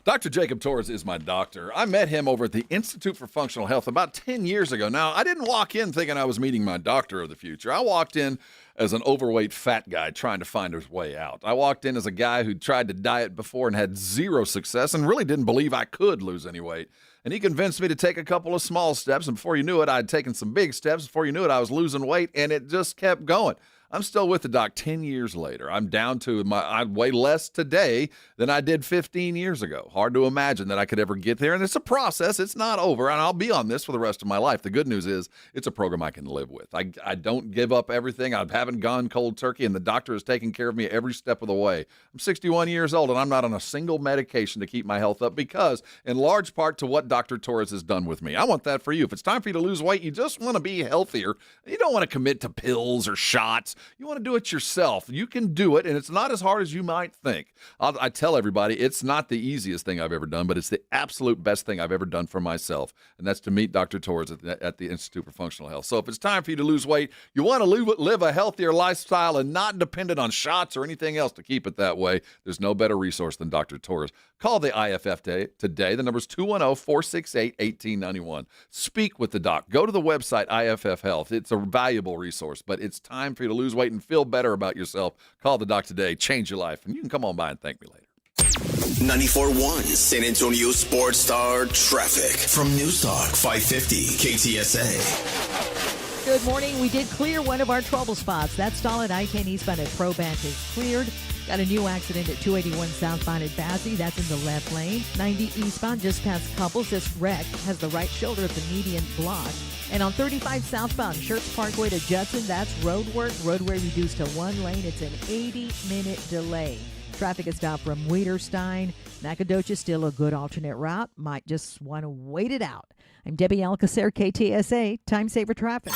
Speaker 7: Dr. Jacob Torres is my doctor. I met him over at the Institute for Functional Health about 10 years ago. Now, I didn't walk in thinking I was meeting my doctor of the future. I walked in as an overweight fat guy trying to find his way out. I walked in as a guy who tried to diet before and had zero success and really didn't believe I could lose any weight. And he convinced me to take a couple of small steps, and before you knew it, I'd taken some big steps. Before you knew it, I was losing weight, and it just kept going. I'm still with the doc 10 years later. I'm down to I weigh less today than I did 15 years ago. Hard to imagine that I could ever get there. And it's a process. It's not over. And I'll be on this for the rest of my life. The good news is it's a program I can live with. I don't give up everything. I haven't gone cold turkey, and the doctor is taking care of me every step of the way. I'm 61 years old, and I'm not on a single medication to keep my health up because, in large part, to what Dr. Torres has done with me. I want that for you. If it's time for you to lose weight, you just want to be healthier. You don't want to commit to pills or shots. You want to do it yourself. You can do it, and it's not as hard as you might think. I tell everybody it's not the easiest thing I've ever done, but it's the absolute best thing I've ever done for myself, and that's to meet Dr. Torres at the Institute for Functional Health. So if it's time for you to lose weight, you want to live a healthier lifestyle and not dependent on shots or anything else to keep it that way, there's no better resource than Dr. Torres. Call the IFF today. The number's 210-468-1891. Speak with the doc. Go to the website IFF Health. It's a valuable resource, but it's time for you to lose weight and feel better about yourself. Call the doc today. Change your life. And you can come on by and thank me later.
Speaker 1: 94.1 San Antonio Sports Star traffic from News Talk 550 KTSA.
Speaker 4: Good morning. We did clear one of our trouble spots. That stall at I-10 eastbound at ProBank is cleared. Got a new accident at 281 southbound at Bazzi. That's in the left lane. 90 eastbound just past Couples. This wreck has the right shoulder of the median blocked. And on 35 southbound, Schertz Parkway to Judson, that's road work. Roadway reduced to one lane. It's an 80-minute delay. Traffic is stopped from Wieterstein. Nacogdoches still a good alternate route. Might just want to wait it out. I'm Debbie Alcacer, KTSA, Time Saver Traffic.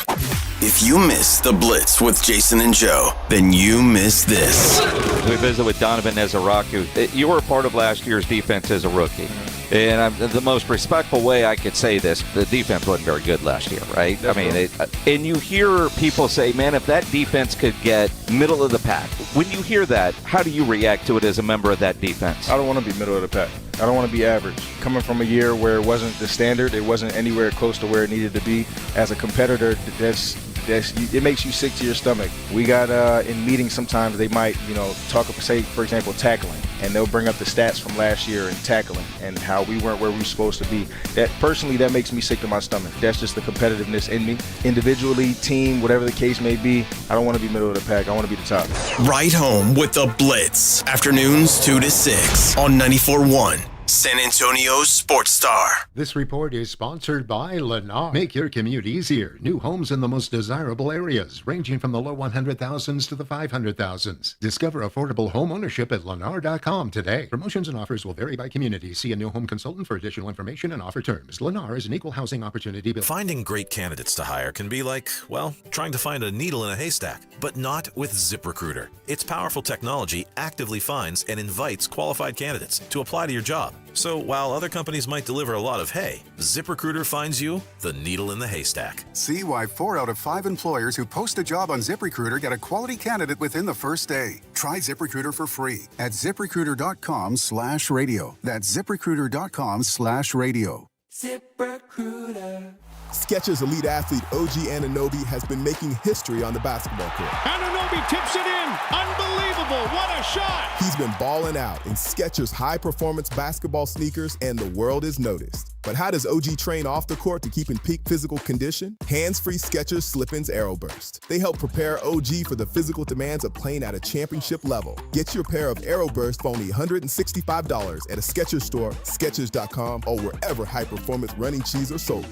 Speaker 1: If you miss the Blitz with Jason and Joe, then you miss this.
Speaker 8: We visit with Donovan Nezaraku. You were a part of last year's defense as a rookie. And the most respectful way I could say this, the defense wasn't very good last year, right?
Speaker 7: Definitely.
Speaker 8: And you hear people say, man, if that defense could get middle of the pack. When you hear that, how do you react to it as a member of that defense?
Speaker 13: I don't want to be middle of the pack. I don't want to be average. Coming from a year where it wasn't the standard, it wasn't anywhere close to where it needed to be. As a competitor, it makes you sick to your stomach. We got in meetings sometimes they might, talk, say, for example, tackling, and they'll bring up the stats from last year in tackling and how we weren't where we were supposed to be. That personally, that makes me sick to my stomach. That's just the competitiveness in me. Individually, team, whatever the case may be, I don't want to be middle of the pack. I want to be the top.
Speaker 1: Right home with the Blitz. Afternoons 2 to 6 on 94.1 San Antonio Sports Star.
Speaker 18: This report is sponsored by Lennar. Make your commute easier. New homes in the most desirable areas, ranging from the low 100,000s to the 500,000s. Discover affordable home ownership at Lennar.com today. Promotions and offers will vary by community. See a new home consultant for additional information and offer terms. Lennar is an equal housing opportunity builder.
Speaker 20: Finding great candidates to hire can be like, well, trying to find a needle in a haystack, but not with ZipRecruiter. Its powerful technology actively finds and invites qualified candidates to apply to your job. So while other companies might deliver a lot of hay, ZipRecruiter finds you the needle in the haystack.
Speaker 21: See why 4 out of 5 employers who post a job on ZipRecruiter get a quality candidate within the first day. Try ZipRecruiter for free at ZipRecruiter.com/radio. That's ZipRecruiter.com/radio.
Speaker 26: ZipRecruiter. Skechers elite athlete OG Anunoby has been making history on the basketball court.
Speaker 27: Anunoby tips it in. Unbelievable. What a shot.
Speaker 26: He's been balling out in Skechers high-performance basketball sneakers, and the world is noticed. But how does OG train off the court to keep in peak physical condition? Hands-free Skechers Slip-ins Aeroburst. They help prepare OG for the physical demands of playing at a championship level. Get your pair of Aeroburst for only $165 at a Skechers store, Skechers.com, or wherever high-performance running shoes are sold.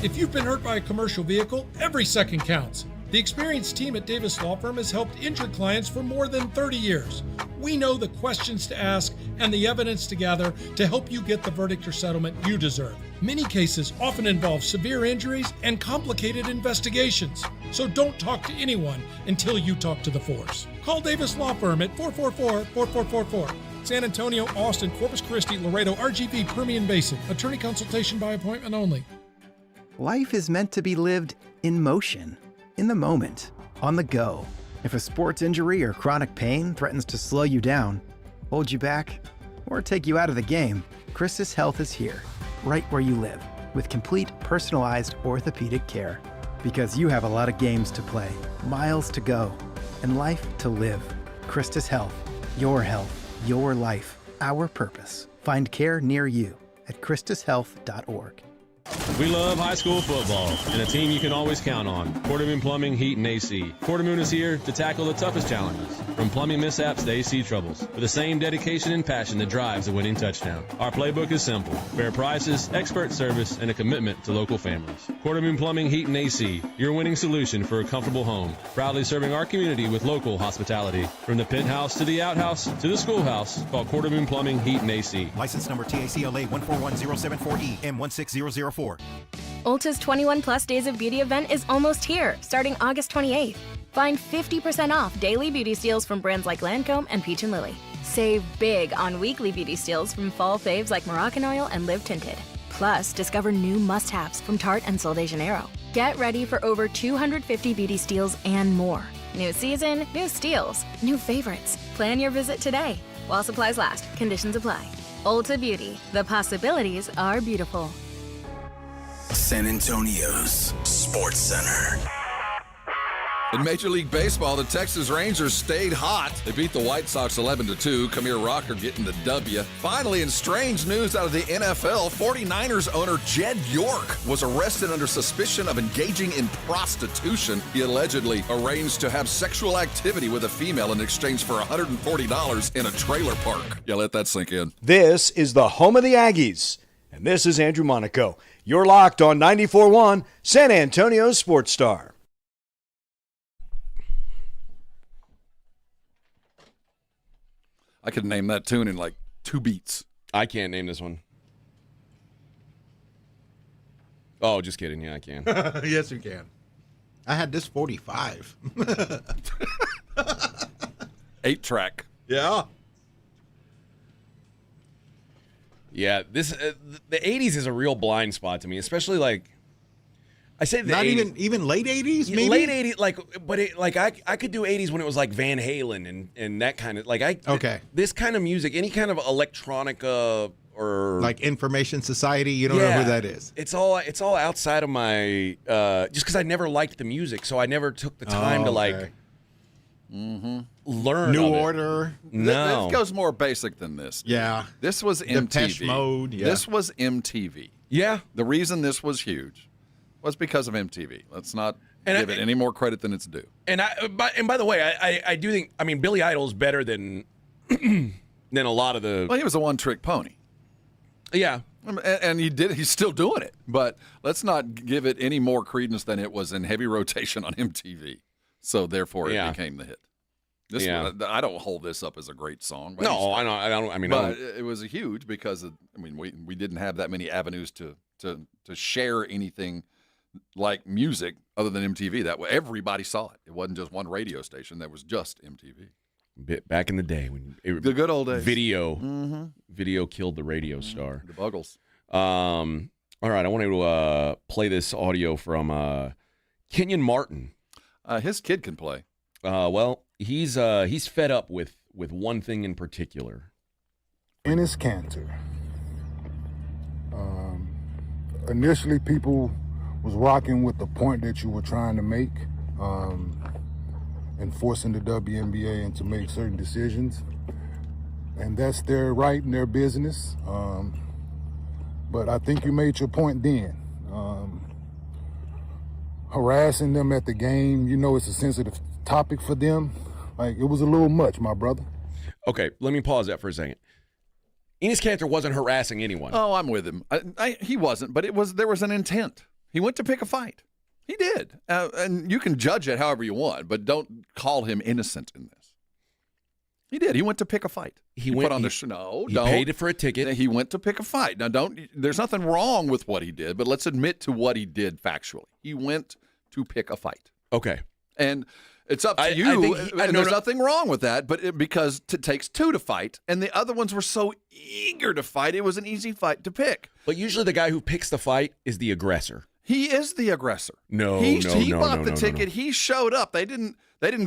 Speaker 29: If you've been hurt by a commercial vehicle, every second counts. The experienced team at Davis Law Firm has helped injured clients for more than 30 years. We know the questions to ask and the evidence to gather to help you get the verdict or settlement you deserve. Many cases often involve severe injuries and complicated investigations. So don't talk to anyone until you talk to the force. Call Davis Law Firm at 444-4444. San Antonio, Austin, Corpus Christi, Laredo, RGV, Permian Basin. Attorney consultation by appointment only.
Speaker 12: Life is meant to be lived in motion, in the moment, on the go. If a sports injury or chronic pain threatens to slow you down, hold you back, or take you out of the game, Christus Health is here, right where you live, with complete personalized orthopedic care. Because you have a lot of games to play, miles to go, and life to live. Christus Health, your life, our purpose. Find care near you at ChristusHealth.org.
Speaker 16: We love high school football and a team you can always count on. Quarterman Plumbing, Heat, and AC. Quarterman is here to tackle the toughest challenges, from plumbing mishaps to AC troubles, with the same dedication and passion that drives a winning touchdown. Our playbook is simple: fair prices, expert service, and a commitment to local families. Quarterman Plumbing, Heat, and AC, your winning solution for a comfortable home. Proudly serving our community with local hospitality. From the penthouse to the outhouse to the schoolhouse, call Quarterman Plumbing, Heat, and AC.
Speaker 17: License number TACLA 141074E M16004.
Speaker 6: Ulta's 21 Plus Days of Beauty event is almost here, starting August 28th. Find 50% off daily beauty steals from brands like Lancome and Peach & Lily. Save big on weekly beauty steals from fall faves like Moroccan Oil and Live Tinted. Plus, discover new must-haves from Tarte and Sol de Janeiro. Get ready for over 250 beauty steals and more. New season, new steals, new favorites. Plan your visit today. While supplies last, conditions apply. Ulta Beauty. The possibilities are beautiful.
Speaker 1: San Antonio's Sports Center.
Speaker 7: In Major League Baseball, the Texas Rangers stayed hot. They beat the White Sox 11-2. Kamir Rocker getting the W. Finally, in strange news out of the NFL, 49ers owner Jed York was arrested under suspicion of engaging in prostitution. He allegedly arranged to have sexual activity with a female in exchange for $140 in a trailer park. Yeah, let that sink in.
Speaker 9: This is the home of the Aggies, and this is Andrew Monaco. You're locked on 94.1 San Antonio Sports Star.
Speaker 7: I could name that tune in like 2 beats.
Speaker 5: I can't name this one. Oh, just kidding. Yeah, I can.
Speaker 2: Yes, you can. I had this 45.
Speaker 7: 8-track.
Speaker 2: Yeah.
Speaker 5: Yeah, this the 80s is a real blind spot to me, especially like I say the
Speaker 2: Not
Speaker 5: 80s,
Speaker 2: even late 80s, maybe?
Speaker 5: late 80s, I could do 80s when it was like Van Halen and that kind of this kind of music, any kind of electronica or
Speaker 2: like Information Society. You don't know who that is.
Speaker 5: It's all outside of my just because I never liked the music, so I never took the time to learn
Speaker 2: New
Speaker 5: of it.
Speaker 2: Order.
Speaker 5: No,
Speaker 7: This goes more basic than this.
Speaker 2: Yeah.
Speaker 7: This was
Speaker 2: Depeche
Speaker 7: MTV.
Speaker 2: Mode, yeah.
Speaker 7: This was MTV.
Speaker 5: Yeah.
Speaker 7: The reason this was huge was because of MTV. Let's not give it any more credit than it's due.
Speaker 5: And by the way, I do think, I mean, Billy Idol's better than than a lot of the.
Speaker 7: Well, he was a one-trick pony.
Speaker 5: Yeah.
Speaker 7: And he's still doing it. But let's not give it any more credence than it was in heavy rotation on MTV. So therefore, it became the hit. I don't hold this up as a great song.
Speaker 5: No, I don't. I mean,
Speaker 7: but it was huge because we didn't have that many avenues to share anything like music other than MTV. That way, everybody saw it. It wasn't just one radio station. That was just MTV.
Speaker 5: Back in the day when
Speaker 7: the good old days,
Speaker 5: video killed the radio star.
Speaker 7: The Buggles.
Speaker 5: All right, I want to play this audio from Kenyon Martin.
Speaker 7: His kid can play.
Speaker 5: Well, he's fed up with one thing in particular.
Speaker 14: Enes Kanter. Initially, people was rocking with the point that you were trying to make, and forcing the WNBA into make certain decisions, and that's their right and their business. But I think you made your point then. Harassing them at the game, it's a sensitive topic for them. Like, it was a little much, my brother.
Speaker 5: Okay, let me pause that for a second. Enes Kanter wasn't harassing anyone.
Speaker 7: Oh, I'm with him. He wasn't, but there was an intent. He went to pick a fight. He did. And you can judge it however you want, but don't call him innocent in this. He did. He went to pick a fight. He
Speaker 5: paid it for a ticket.
Speaker 7: He went to pick a fight. Now, there's nothing wrong with what he did, but let's admit to what he did factually. He went to pick a fight.
Speaker 5: Okay.
Speaker 7: And it's up to you. There's nothing wrong with that, but because it takes 2 to fight, and the other ones were so eager to fight, it was an easy fight to pick.
Speaker 5: But usually the guy who picks the fight is the aggressor.
Speaker 7: He is the aggressor.
Speaker 5: He
Speaker 7: bought the ticket. He showed up. They didn't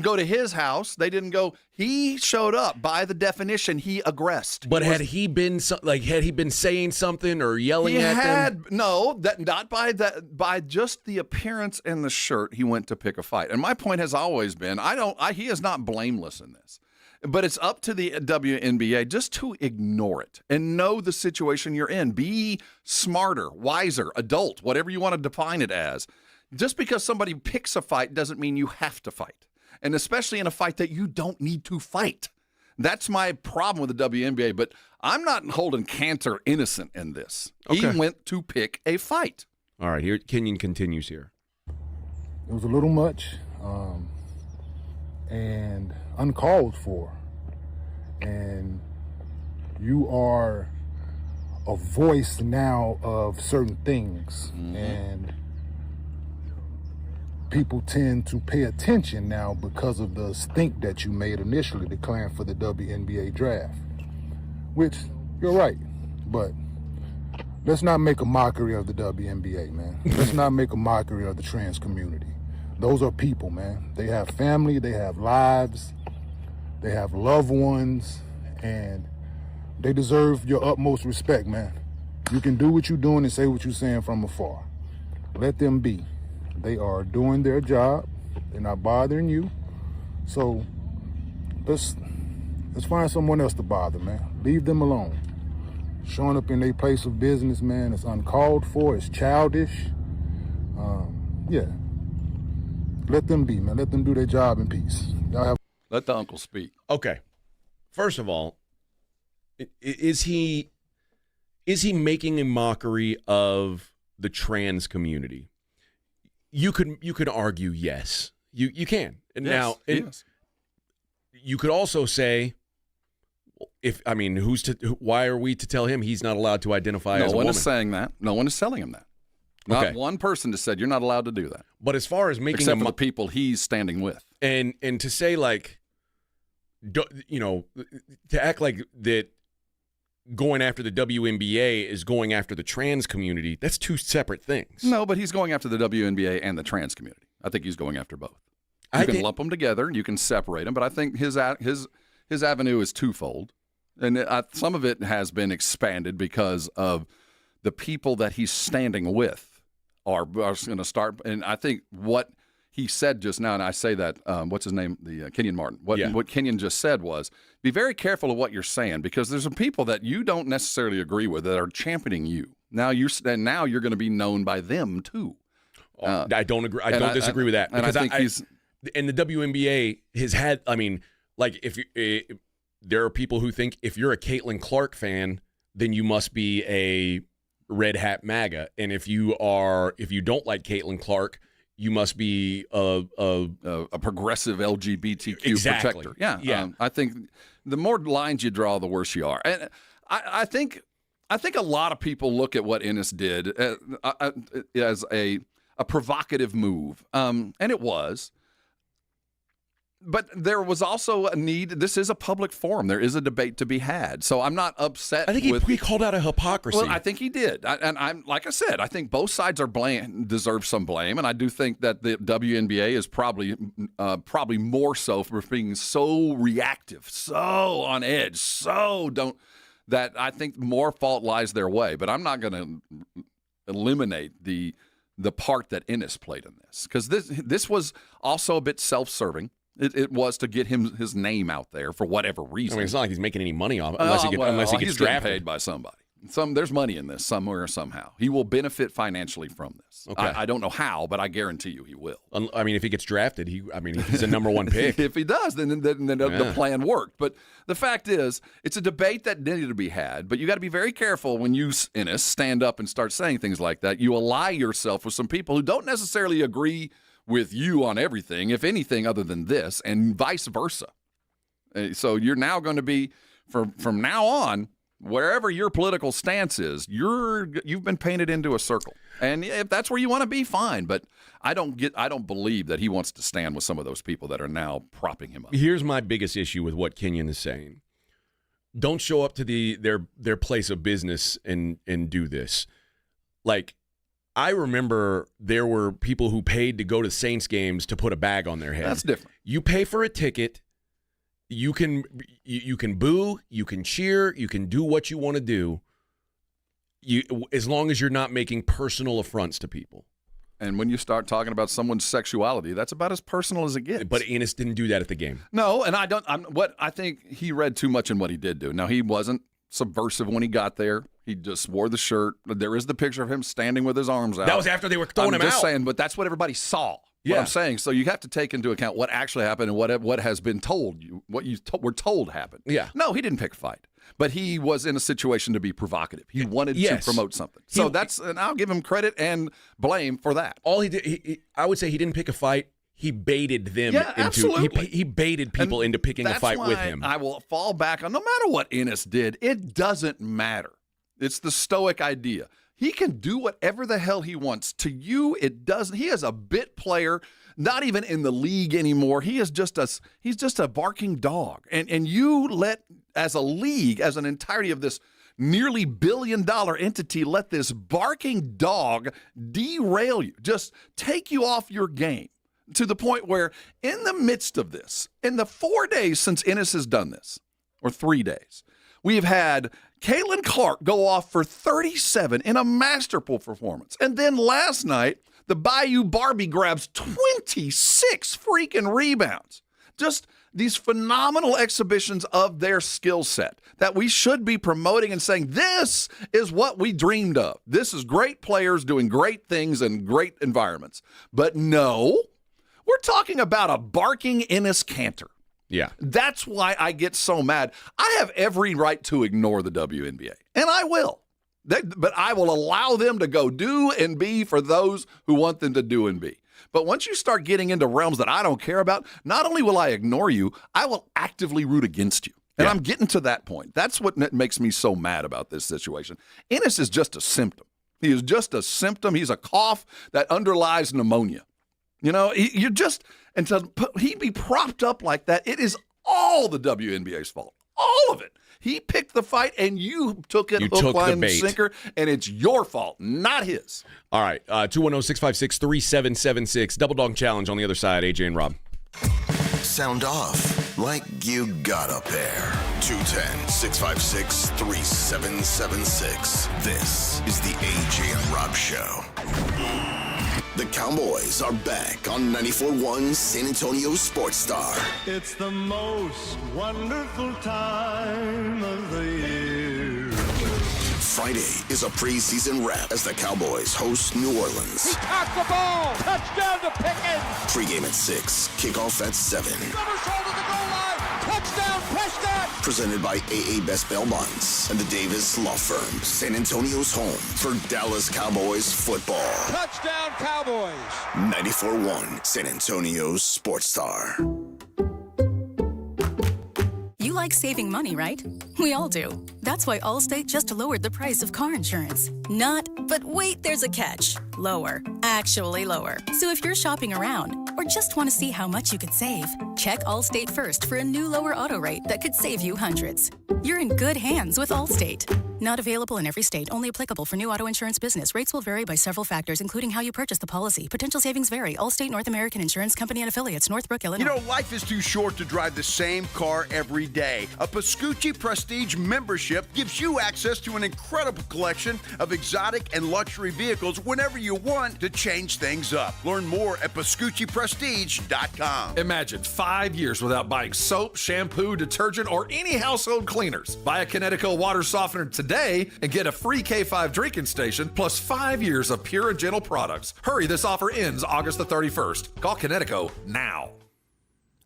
Speaker 7: go to his house. They didn't go. He showed up. By the definition, he aggressed.
Speaker 5: But had he been saying something or yelling at them?
Speaker 7: No, not by that. By just the appearance and the shirt, he went to pick a fight. And my point has always been, he is not blameless in this. But it's up to the WNBA just to ignore it and know the situation you're in. Be smarter, wiser, adult, whatever you want to define it as. Just because somebody picks a fight doesn't mean you have to fight. And especially in a fight that you don't need to fight. That's my problem with the WNBA. But I'm not holding Cantor innocent in this.
Speaker 5: Okay.
Speaker 7: He went to pick a fight.
Speaker 5: All right, here Kenyon continues here.
Speaker 14: It was a little much and uncalled for. And you are a voice now of certain things. And people tend to pay attention now because of the stink that you made initially declaring for the WNBA draft. Which, you're right, but let's not make a mockery of the WNBA, man. Let's not make a mockery of the trans community. Those are people, man. They have family, they have lives, they have loved ones, and they deserve your utmost respect, man. You can do what you're doing and say what you're saying from afar. Let them be. They are doing their job. They're not bothering you. So let's find someone else to bother, man. Leave them alone. Showing up in their place of business, man, it's uncalled for. It's childish. Yeah. Let them be, man. Let them do their job in peace.
Speaker 7: Let the uncle speak.
Speaker 5: Okay. First of all, is he making a mockery of the trans community? You could argue yes. You can. And
Speaker 7: Yes,
Speaker 5: now you could also say, why are we to tell him he's not allowed to identify as a woman?
Speaker 7: No one is saying that. No one is telling him that. Not
Speaker 5: Okay.
Speaker 7: one person has said you're not allowed to do that.
Speaker 5: But as far as making
Speaker 7: except for the people he's standing with.
Speaker 5: And to say like, to act like that going after the WNBA is going after the trans community, that's two separate things.
Speaker 7: No, but he's going after the WNBA and the trans community. I think he's going after both. You can lump them together. You can separate them. But I think his avenue is twofold. And some of it has been expanded because of the people that he's standing with are going to start. And I think what he said just now, and I say that, what's his name? Kenyon Martin. What Kenyon just said was, be very careful of what you're saying because there's some people that you don't necessarily agree with that are championing you. Now you're going to be known by them too.
Speaker 5: I don't agree. I don't disagree with that.
Speaker 7: And
Speaker 5: because
Speaker 7: I think
Speaker 5: and the WNBA has had, there are people who think if you're a Caitlin Clark fan, then you must be a red hat MAGA. And if you don't like Caitlin Clark, you must be a
Speaker 7: progressive LGBTQ
Speaker 5: exactly.
Speaker 7: protector. Yeah. I think the more lines you draw, the worse you are. And I think a lot of people look at what Ennis did as a provocative move, and it was. But there was also a need. This is a public forum. There is a debate to be had. So I'm not upset.
Speaker 5: I think he called out a hypocrisy.
Speaker 7: Well, I think he did. I'm like I said, I think both sides deserve some blame, and I do think that the WNBA is probably more so for being so reactive, so on edge, that I think more fault lies their way. But I'm not going to eliminate the part that Ennis played in this because this was also a bit self-serving. It was to get his name out there for whatever reason.
Speaker 5: I mean, it's not like he's making any money off it unless he gets
Speaker 7: he's
Speaker 5: drafted.
Speaker 7: Getting paid by somebody. There's money in this somewhere or somehow. He will benefit financially from this.
Speaker 5: Okay.
Speaker 7: I don't know how, but I guarantee you he will.
Speaker 5: I mean, if he gets drafted, he's a number one pick.
Speaker 7: If he does, then the plan worked. But the fact is, it's a debate that needed to be had. But you got to be very careful when you, Ennis, stand up and start saying things like that. You ally yourself with some people who don't necessarily agree with you on everything, if anything other than this, and vice versa. So you're now going to be, from now on, wherever your political stance is, you've been painted into a circle. And if that's where you want to be, fine. But I don't believe that he wants to stand with some of those people that are now propping him up.
Speaker 5: Here's my biggest issue with what Kenyon is saying. Don't show up to their place of business and do this. Like, I remember there were people who paid to go to Saints games to put a bag on their head.
Speaker 7: That's different.
Speaker 5: You pay for a ticket. You can boo, you can cheer, you can do what you want to do. As long as you're not making personal affronts to people.
Speaker 7: And when you start talking about someone's sexuality, that's about as personal as it gets.
Speaker 5: But Ennis didn't do that at the game.
Speaker 7: No, and I think he read too much in what he did do. Now, he wasn't subversive when he got there. He just wore the shirt. There is the picture of him standing with his arms out.
Speaker 5: That was after they were throwing him out.
Speaker 7: I'm just saying, but that's what everybody saw.
Speaker 5: Yeah.
Speaker 7: What I'm saying. So you have to take into account what actually happened and what has been told you, what you were told happened.
Speaker 5: Yeah.
Speaker 7: No, he didn't pick a fight. But he was in a situation to be provocative. He wanted to promote something. So and I'll give him credit and blame for that.
Speaker 5: All he did, I would say he didn't pick a fight. He baited them into
Speaker 7: absolutely.
Speaker 5: He baited people into picking a fight with him.
Speaker 7: I will fall back on no matter what Ennis did, it doesn't matter. It's the stoic idea. He can do whatever the hell he wants. To you, it doesn't. He is a bit player, not even in the league anymore. He's just a barking dog. And you let, as a league, as an entirety of this nearly $1 billion entity, let this barking dog derail you, just take you off your game to the point where in the midst of this, in the 4 days since Ennis has done this, or 3 days, we've had Caitlin Clark go off for 37 in a masterful performance. And then last night, the Bayou Barbie grabs 26 freaking rebounds. Just these phenomenal exhibitions of their skill set that we should be promoting and saying, this is what we dreamed of. This is great players doing great things in great environments. But no, we're talking about a barking Ennis Cantor.
Speaker 5: Yeah.
Speaker 7: That's why I get so mad. I have every right to ignore the WNBA, and I will. But I will allow them to go do and be for those who want them to do and be. But once you start getting into realms that I don't care about, not only will I ignore you, I will actively root against you. And I'm getting to that point. That's what makes me so mad about this situation. Ennis is just a symptom. He is just a symptom. He's a cough that underlies pneumonia. You know, and he'd be propped up like that. It is all the WNBA's fault. All of it. He picked the fight, and you took it hook, line, and sinker, and it's your fault, not his.
Speaker 5: All right, 210-656-3776. Double Dog Challenge on the other side, AJ and Rob.
Speaker 1: Sound off like you got a pair. 210-656-3776. This is the AJ and Rob Show. The Cowboys are back on 94.1 San Antonio Sports Star.
Speaker 3: It's the most wonderful time of the year.
Speaker 1: Friday is a preseason wrap as the Cowboys host New Orleans.
Speaker 3: He caught the ball. Touchdown to Pickens.
Speaker 1: Pregame at 6, kickoff at 7.
Speaker 3: Somersault to the goal line. Touchdown, Prescott.
Speaker 1: Presented by AA Best Bail Bonds and the Davis Law Firm. San Antonio's home for Dallas Cowboys football.
Speaker 3: Touchdown, Cowboys.
Speaker 1: 94.1 San Antonio Sports Star.
Speaker 10: You like saving money, right? We all do. That's why Allstate just lowered the price of car insurance. Not, but wait, there's a catch. Lower. Actually lower. So if you're shopping around or just want to see how much you could save, check Allstate first for a new lower auto rate that could save you hundreds. You're in good hands with Allstate. Not available in every state, only applicable for new auto insurance business. Rates will vary by several factors, including how you purchase the policy. Potential savings vary. Allstate North American Insurance Company and affiliates, Northbrook, Illinois.
Speaker 11: You know, life is too short to drive the same car every day. A Pascucci Prestige membership gives you access to an incredible collection of exotic and luxury vehicles whenever you want to change things up. Learn more at PascucciPrestige.com.
Speaker 7: Imagine 5 years without buying soap, shampoo, detergent, or any household cleaners. Buy a Kinetico water softener today and get a free K5 drinking station plus 5 years of pure and gentle products. Hurry, this offer ends August the 31st. Call Kinetico now.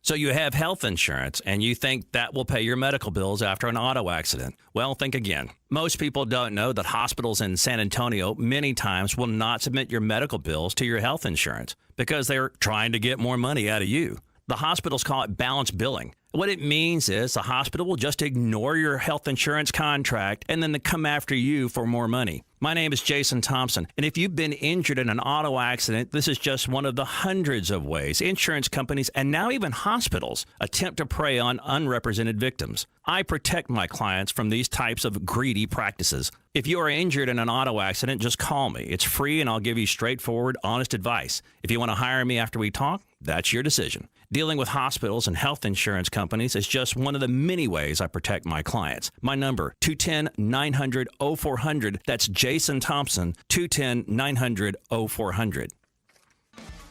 Speaker 15: So you have health insurance and you think that will pay your medical bills after an auto accident. Well, think again. Most people don't know that hospitals in San Antonio many times will not submit your medical bills to your health insurance because they're trying to get more money out of you. The hospitals call it balance billing. What it means is the hospital will just ignore your health insurance contract and then they come after you for more money. My name is Jason Thompson, and if you've been injured in an auto accident, this is just one of the hundreds of ways insurance companies and now even hospitals attempt to prey on unrepresented victims. I protect my clients from these types of greedy practices. If you are injured in an auto accident, just call me. It's free, and I'll give you straightforward, honest advice. If you want to hire me after we talk, that's your decision. Dealing with hospitals and health insurance companies is just one of the many ways I protect my clients. My number, 210-900-0400. That's Jason Thompson, 210-900-0400.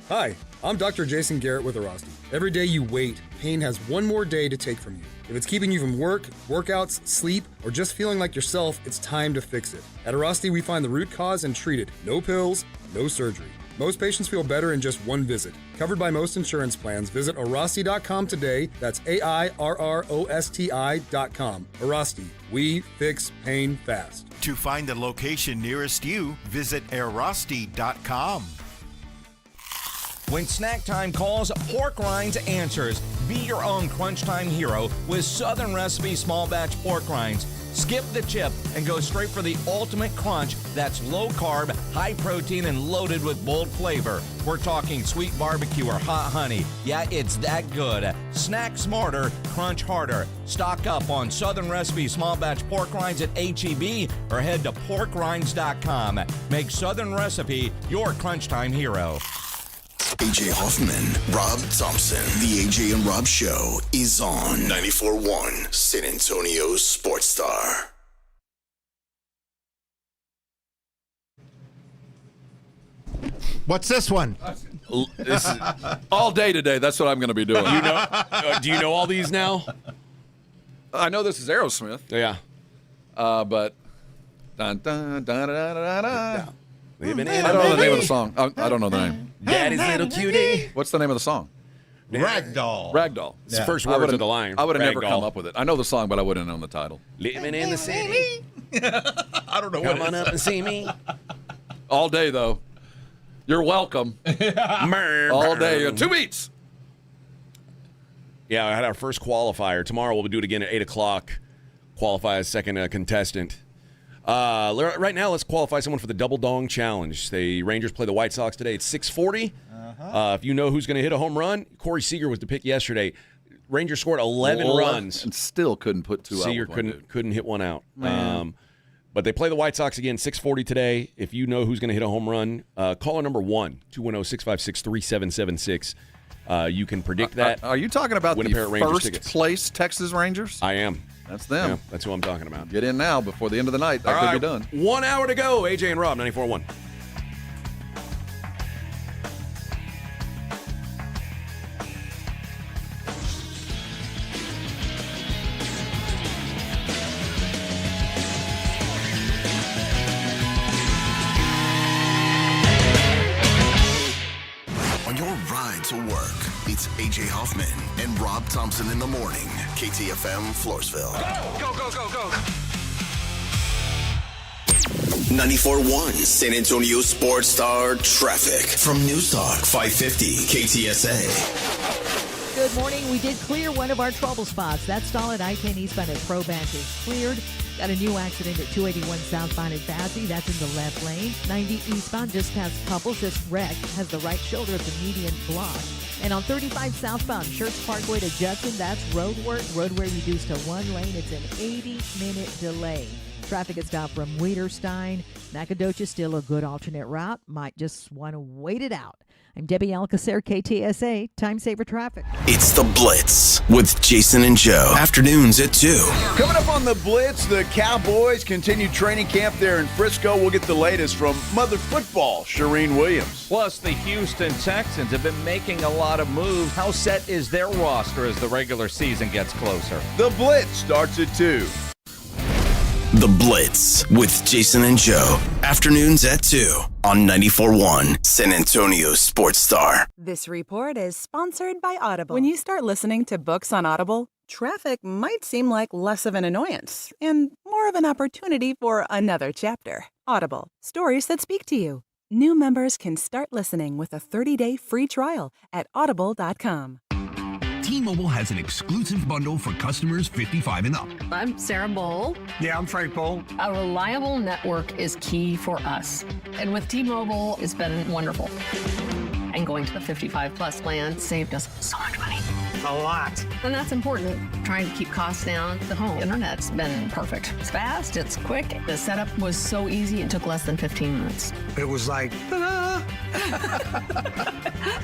Speaker 4: Hi, I'm Dr. Jason Garrett with Arasti. Every day you wait, pain has one more day to take from you. If it's keeping you from work, workouts, sleep, or just feeling like yourself, it's time to fix it. At Arasti, we find the root cause and treat it. No pills, no surgery. Most patients feel better in just one visit. Covered by most insurance plans, visit Arasti.com today. That's AIRROSTI.com. Arasti, we fix pain fast.
Speaker 17: To find the location nearest you, visit Arasti.com.
Speaker 8: When snack time calls, Pork Rinds answers. Be your own crunch time hero with Southern Recipe small batch pork rinds. Skip the chip and go straight for the ultimate crunch that's low carb, high protein, and loaded with bold flavor. We're talking sweet barbecue or hot honey. Yeah, it's that good. Snack smarter, crunch harder. Stock up on Southern Recipe small batch pork rinds at HEB or head to porkrinds.com. Make Southern Recipe your crunch time hero.
Speaker 1: AJ Hoffman, Rob Thompson. The AJ and Rob Show is on 94.1 San Antonio Sports Star.
Speaker 2: What's this one?
Speaker 7: This is all day today. That's what I'm going to be doing.
Speaker 5: Do you know all these now?
Speaker 7: I know this is Aerosmith.
Speaker 5: Yeah.
Speaker 7: But dun, dun, dun, dun, dun, dun, dun.
Speaker 5: Living
Speaker 7: I
Speaker 5: in
Speaker 7: don't know the name of the
Speaker 5: a
Speaker 7: song. I don't know the name.
Speaker 5: Daddy's little cutie.
Speaker 7: What's the name of the song?
Speaker 2: Ragdoll.
Speaker 7: Ragdoll.
Speaker 5: It's the first words of the line.
Speaker 7: I would have never
Speaker 5: Ragdoll.
Speaker 7: come up with it. I know the song, but I wouldn't have known the title.
Speaker 5: Living in the city.
Speaker 2: I don't know
Speaker 5: Come
Speaker 2: what
Speaker 5: on
Speaker 2: it
Speaker 5: up
Speaker 2: is.
Speaker 5: and see me.
Speaker 7: All day, though. You're welcome. All day. 2 beats.
Speaker 5: Yeah, I had our first qualifier. Tomorrow we'll do it again at 8 o'clock. Qualify as second contestant. Right now, let's qualify someone for the Double Dong Challenge. The Rangers play the White Sox today. It's 6:40. If you know who's going to hit a home run, Corey Seager was the pick yesterday. Rangers scored 11 runs.
Speaker 7: And still couldn't put two out.
Speaker 5: Seager
Speaker 7: with one dude.
Speaker 5: couldn't hit one out. But they play the White Sox again, 6:40 today. If you know who's going to hit a home run, caller number 1, 210-656-3776. You can predict that.
Speaker 7: Are you talking about
Speaker 5: Win a
Speaker 7: the
Speaker 5: pair of Rangers
Speaker 7: first
Speaker 5: tickets.
Speaker 7: place Texas Rangers?
Speaker 5: I am.
Speaker 7: That's them.
Speaker 5: Yeah, that's who I'm talking about.
Speaker 7: Get in now before the end of the night. That
Speaker 5: All
Speaker 7: could
Speaker 5: right,
Speaker 7: be done.
Speaker 5: 1 hour to go. AJ and Rob, 94.1.
Speaker 1: On your ride to work, it's AJ Hoffman and Rob Thompson in the morning. KTFM Floresville.
Speaker 3: Go, go, go, go.
Speaker 1: 94.1 San Antonio Sports Star traffic from News Talk 550 KTSA.
Speaker 13: Good morning. We did clear one of our trouble spots. That stall at I-10 eastbound at Pro Bank is cleared. Got a new accident at 281 southbound at Bassey. That's in the left lane. 90 eastbound just past Couples. This wreck has the right shoulder of the median blocked. And on 35 southbound, Church Parkway to Judson, that's road work. Roadway reduced to one lane. It's an 80-minute delay. Traffic is stopped from Weiderstein. Nacogdoches still a good alternate route. Might just want to wait it out. I'm Debbie Alcacer, KTSA, Time Saver Traffic.
Speaker 1: It's The Blitz with Jason and Joe. Afternoons at 2.
Speaker 11: Coming up on The Blitz, the Cowboys continue training camp there in Frisco. We'll get the latest from Mother Football, Shireen Williams.
Speaker 19: Plus, the Houston Texans have been making a lot of moves. How set is their roster as the regular season gets closer?
Speaker 11: The Blitz starts at 2.
Speaker 1: The Blitz with Jason and Joe. Afternoons at 2 on 94.1 San Antonio Sports Star.
Speaker 22: This report is sponsored by Audible. When you start listening to books on Audible, traffic might seem like less of an annoyance and more of an opportunity for another chapter. Audible, stories that speak to you. New members can start listening with a 30-day free trial at audible.com.
Speaker 23: T-Mobile has an exclusive bundle for customers 55 and up.
Speaker 24: I'm Sarah Bowl.
Speaker 23: Yeah, I'm Frank Bowl.
Speaker 24: A reliable network is key for us. And with T-Mobile, it's been wonderful. And going to the 55-plus plan saved us so much money.
Speaker 23: A lot.
Speaker 24: And that's important, trying to keep costs down. The home internet's been perfect. It's fast, it's quick. The setup was so easy, it took less than 15 minutes.
Speaker 23: It was like, ta-da!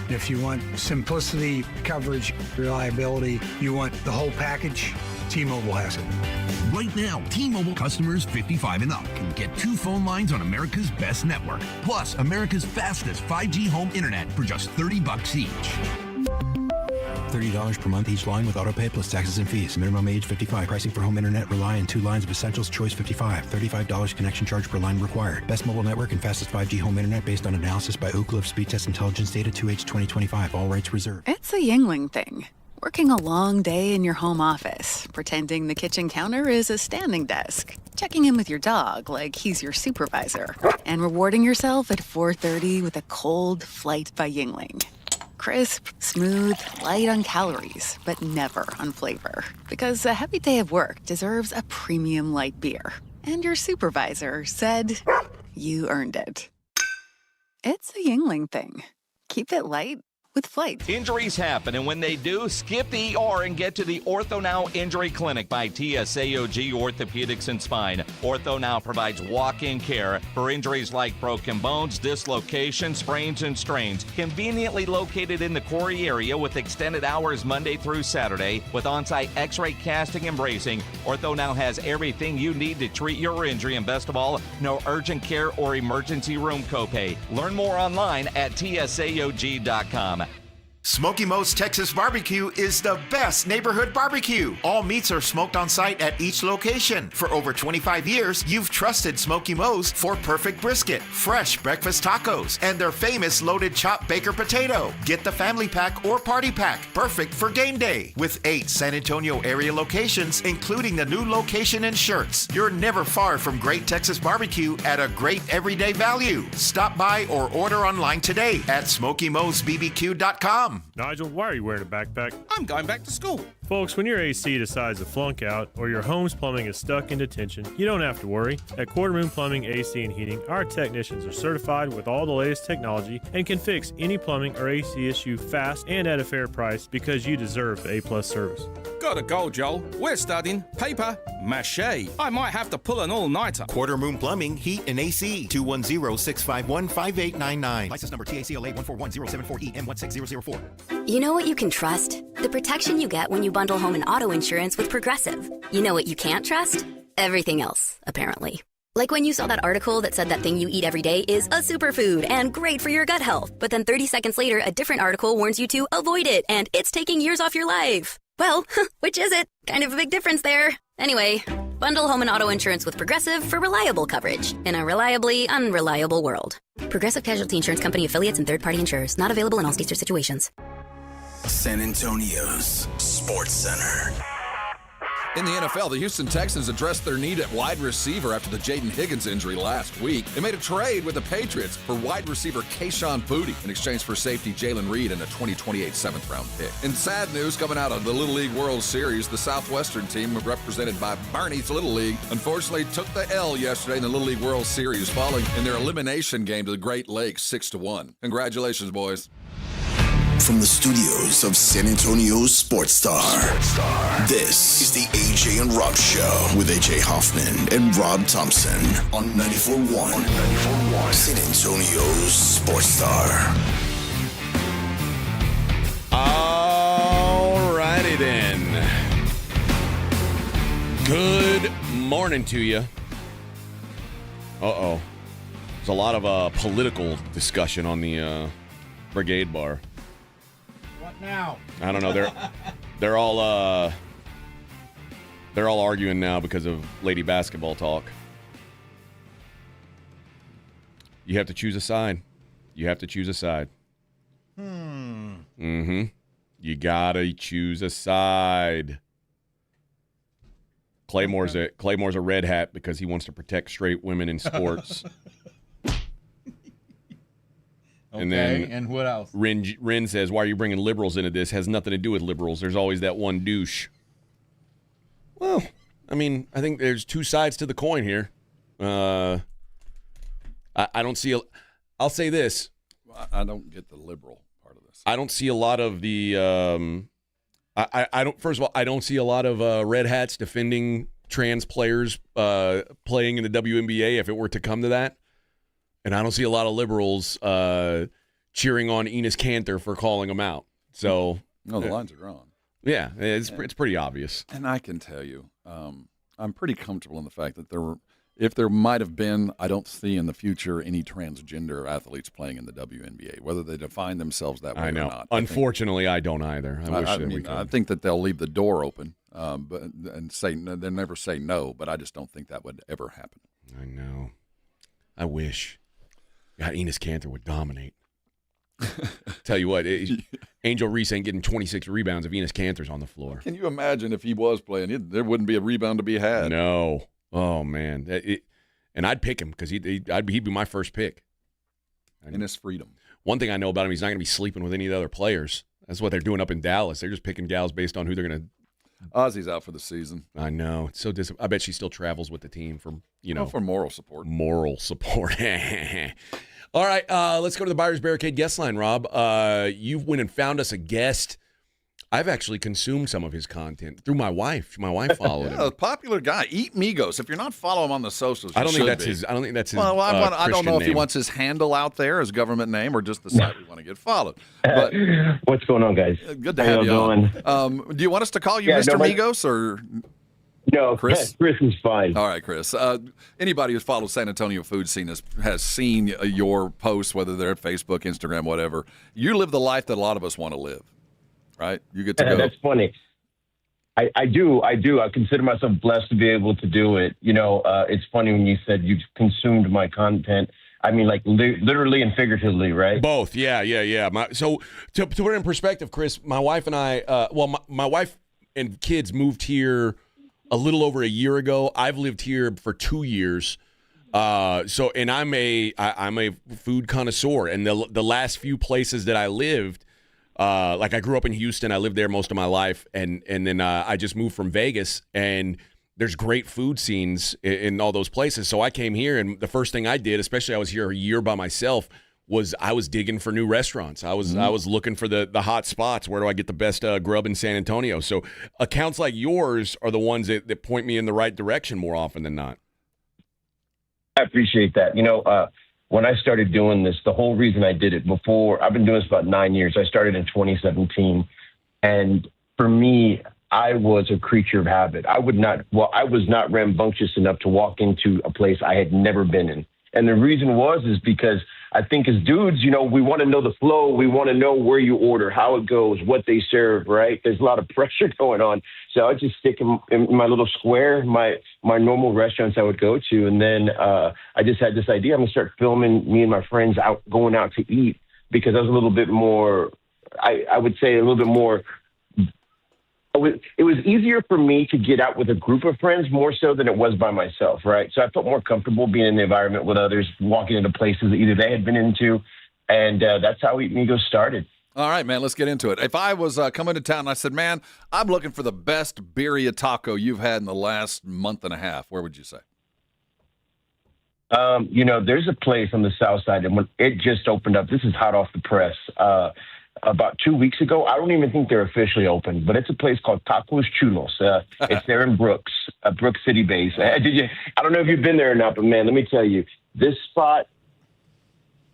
Speaker 23: If you want simplicity, coverage, reliability, you want the whole package, T-Mobile has it. Right now, T-Mobile customers 55 and up can get 2 phone lines on America's best network, plus America's fastest 5G home internet for just $30 each.
Speaker 12: $30 per month each line with autopay plus taxes and fees. Minimum age 55. Pricing for home internet rely on 2 lines of Essentials. Choice 55. $35 connection charge per line required. Best mobile network and fastest 5G home internet based on analysis by Ookla of Speed Test Intelligence data 2H 2025. All rights reserved.
Speaker 22: It's a Yingling thing. Working a long day in your home office, pretending the kitchen counter is a standing desk, checking in with your dog like he's your supervisor, and rewarding yourself at 4:30 with a cold Flight by Yingling. Crisp, smooth, light on calories, but never on flavor. Because a heavy day of work deserves a premium light beer. And your supervisor said you earned it. It's a Yingling thing. Keep it light with Flight.
Speaker 19: Injuries happen, and when they do, skip the ER and get to the Ortho Now Injury Clinic by TSAOG Orthopedics and Spine. Ortho Now provides walk-in care for injuries like broken bones, dislocations, sprains, and strains. Conveniently located in the Quarry area with extended hours Monday through Saturday with on-site x-ray casting and bracing, Ortho Now has everything you need to treat your injury, and best of all, no urgent care or emergency room copay. Learn more online at tsaog.com.
Speaker 17: Smoky Mo's Texas Barbecue is the best neighborhood barbecue. All meats are smoked on site at each location. For over 25 years, you've trusted Smoky Mo's for perfect brisket, fresh breakfast tacos, and their famous loaded chopped baker potato. Get the family pack or party pack, perfect for game day. With 8 San Antonio area locations, including the new location in Schertz, you're never far from great Texas barbecue at a great everyday value. Stop by or order online today at SmokyMo'sBBQ.com.
Speaker 18: Nigel, why are you wearing a backpack?
Speaker 20: I'm going back to school.
Speaker 18: Folks, when your AC decides to flunk out or your home's plumbing is stuck in detention, you don't have to worry. At Quarter Moon Plumbing, AC and Heating, our technicians are certified with all the latest technology and can fix any plumbing or AC issue fast and at a fair price because you deserve the A+ service.
Speaker 20: Gotta go, Joel. We're studying paper mache. I might have to pull an all-nighter.
Speaker 21: Quarter Moon Plumbing, Heat and AC. 210-651-5899. License number TACLA 141-074-EM16004.
Speaker 25: You know what you can trust? The protection you get when you bundle home and auto insurance with Progressive. You know what you can't trust? Everything else, apparently. Like when you saw that article that said that thing you eat every day is a superfood and great for your gut health. But then 30 seconds later, a different article warns you to avoid it and it's taking years off your life. Well, which is it? Kind of a big difference there. Anyway, bundle home and auto insurance with Progressive for reliable coverage in a reliably unreliable world. Progressive Casualty Insurance Company affiliates and third-party insurers. Not available in all states or situations.
Speaker 1: San Antonio's Sports Center.
Speaker 26: In the NFL, the Houston Texans addressed their need at wide receiver after the Jaden Higgins injury last week. They made a trade with the Patriots for wide receiver Kayshon Boutte in exchange for safety Jalen Reed and a 2028 7th-round pick. In sad news coming out of the Little League World Series, the Southwestern team, represented by Barney's Little League, unfortunately took the L yesterday in the Little League World Series, falling in their elimination game to the Great Lakes 6-1. Congratulations, boys.
Speaker 1: From the studios of San Antonio's Sports Star, this is the AJ and Rob Show with AJ Hoffman and Rob Thompson on 94.1 San Antonio's Sports Star.
Speaker 5: All righty then. Good morning to you. Uh-oh. There's a lot of political discussion on the Brigade Bar.
Speaker 2: Now
Speaker 5: I don't know. They're all arguing now because of lady basketball talk. You have to choose a side. You have to choose a side. You gotta choose a side. Claymore's a red hat because he wants to protect straight women in sports. And then,
Speaker 2: and what else?
Speaker 5: Rin says, why are you bringing liberals into this? Has nothing to do with liberals. There's always that one douche. Well, I mean, I think there's two sides to the coin here. I don't see I'll say this.
Speaker 7: I don't get the liberal part of this.
Speaker 5: I don't see a lot of the I don't. First of all, I don't see a lot of red hats defending trans players playing in the WNBA if it were to come to that. And I don't see a lot of liberals cheering on Enes Kanter for calling them out. So
Speaker 7: no, the lines are drawn.
Speaker 5: Yeah, it's pretty obvious.
Speaker 7: And I can tell you, I'm pretty comfortable in the fact that if there might have been, I don't see in the future any transgender athletes playing in the WNBA, whether they define themselves that way
Speaker 5: I know.
Speaker 7: or not.
Speaker 5: Unfortunately, I don't either.
Speaker 7: I think that they'll leave the door open, and say they'll never say no. But I just don't think that would ever happen.
Speaker 5: I know. I wish. God, Enes Kanter would dominate. Tell you what, Angel Reese ain't getting 26 rebounds if Enes Kanter's on the floor.
Speaker 7: Can you imagine if he was playing? There wouldn't be a rebound to be had.
Speaker 5: No. Oh, man. And I'd pick him because he'd be my first pick.
Speaker 7: In his freedom.
Speaker 5: One thing I know about him, he's not going to be sleeping with any of the other players. That's what they're doing up in Dallas. They're just picking gals based on who they're going to.
Speaker 7: Ozzy's out for the season.
Speaker 5: I know. It's so I bet she still travels with the team for,
Speaker 7: for moral support.
Speaker 5: Moral support. All right, let's go to the Buyers Barricade guest line, Rob. You went and found us a guest. I've actually consumed some of his content through my wife. My wife followed him.
Speaker 7: A popular guy. Eat Migos. If you're not following him on the socials,
Speaker 5: I don't think that's his. I don't think that's his.
Speaker 7: Well, I don't know if he
Speaker 5: name.
Speaker 7: wants his handle out there, his government name, or just the site we want to get followed. But
Speaker 6: what's going on, guys?
Speaker 7: Good to have you on. Do you want us to call you Mr. Migos or?
Speaker 6: No,
Speaker 7: Chris?
Speaker 6: Chris is fine.
Speaker 7: All right, Chris. Anybody who's followed San Antonio food scene has seen your posts, whether they're at Facebook, Instagram, whatever. You live the life that a lot of us want to live, right? You get to go.
Speaker 6: That's funny. I do. I consider myself blessed to be able to do it. It's funny when you said you've consumed my content. I mean, like literally and figuratively, right?
Speaker 5: Both. Yeah. So to put it in perspective, Chris, my wife and I, my wife and kids moved here a little over a year ago. I've lived here for 2 years. And I'm a food connoisseur. And the last few places that I lived, like I grew up in Houston. I lived there most of my life. And then I just moved from Vegas, and there's great food scenes in all those places. So I came here, and the first thing I did, especially I was here a year by myself, was I was digging for new restaurants. I was looking for the hot spots. Where do I get the best grub in San Antonio? So accounts like yours are the ones that point me in the right direction more often than not.
Speaker 6: I appreciate that. When I started doing this, the whole reason I did it before, I've been doing this about 9 years. I started in 2017. And for me, I was a creature of habit. I was not rambunctious enough to walk into a place I had never been in. And the reason is because I think as dudes, we want to know the flow. We want to know where you order, how it goes, what they serve, right? There's a lot of pressure going on. So I just stick in my little square, my normal restaurants I would go to. And then I just had this idea. I'm going to start filming me and my friends going out to eat, because I was a little bit more, I would say a little bit more. It was easier for me to get out with a group of friends more so than it was by myself, right? So I felt more comfortable being in the environment with others, walking into places that either they had been into, and that's how Eat Migos started.
Speaker 7: All right, man, let's get into it. If I was coming to town and I said, man, I'm looking for the best birria taco you've had in the last month and a half, where would you say?
Speaker 6: There's a place on the south side, and when it just opened up, this is hot off the press, about 2 weeks ago. I don't even think they're officially open, but it's a place called Tacos Chulos. It's there in Brooks City base. I don't know if you've been there or not, but man, let me tell you, this spot,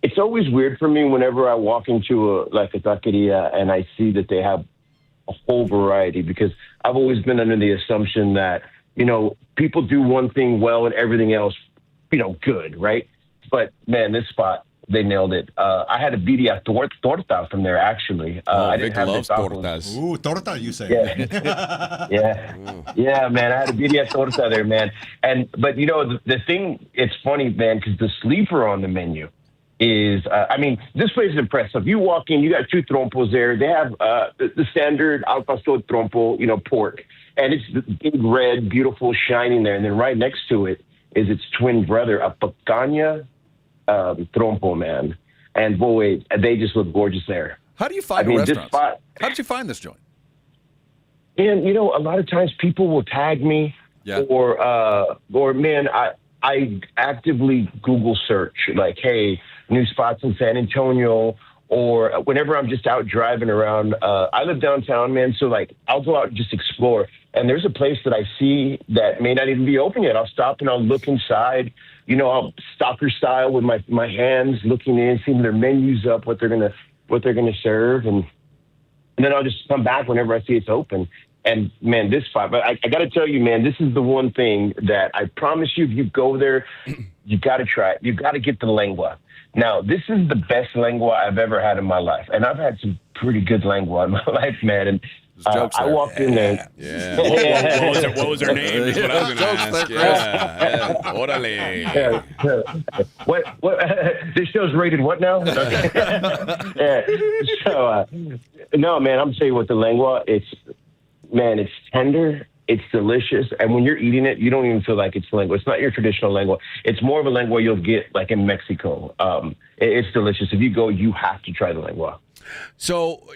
Speaker 6: it's always weird for me whenever I walk into a taqueria and I see that they have a whole variety, because I've always been under the assumption that, people do one thing well and everything else, good, right? But man, this spot, they nailed it. I had a birria torta from there, actually. I didn't have
Speaker 5: loves tortas.
Speaker 2: Ooh, torta, you say.
Speaker 6: Yeah, man. I had a birria torta there, man. But the thing, it's funny, man, because the sleeper on the menu is, this place is impressive. You walk in, you got two trompos there. They have the standard al pastor trompo, pork. And it's the big, red, beautiful, shining there. And then right next to it is its twin brother, a picanha trompo, man. And boy, they just look gorgeous there.
Speaker 7: How do you find restaurants? How did you find this joint?
Speaker 6: And a lot of times people will tag me, or man, I actively Google search, like, hey, new spots in San Antonio, or whenever I'm just out driving around. I live downtown, man, so like I'll go out and just explore. And there's a place that I see that may not even be open yet. I'll stop and I'll look inside. I'll stalker style with my hands, looking in, seeing their menus up, what they're gonna serve, and then I'll just come back whenever I see it's open. And man, this spot, but I got to tell you, man, this is the one thing that I promise you, if you go there, you got to try it. You got to get the lengua. Now, this is the best lengua I've ever had in my life. And I've had some pretty good lengua in my life, man. And I walked in there.
Speaker 5: Yeah. What was her name? Is what I was going to ask. Yeah. Orale.
Speaker 6: Yeah. What? This show's rated what now? Yeah. So, no, man, I'm going to tell you what, the lengua, it's tender. It's delicious. And when you're eating it, you don't even feel like it's lengua. It's not your traditional lengua. It's more of a lengua you'll get like in Mexico. It's delicious. If you go, you have to try the lengua.
Speaker 5: So,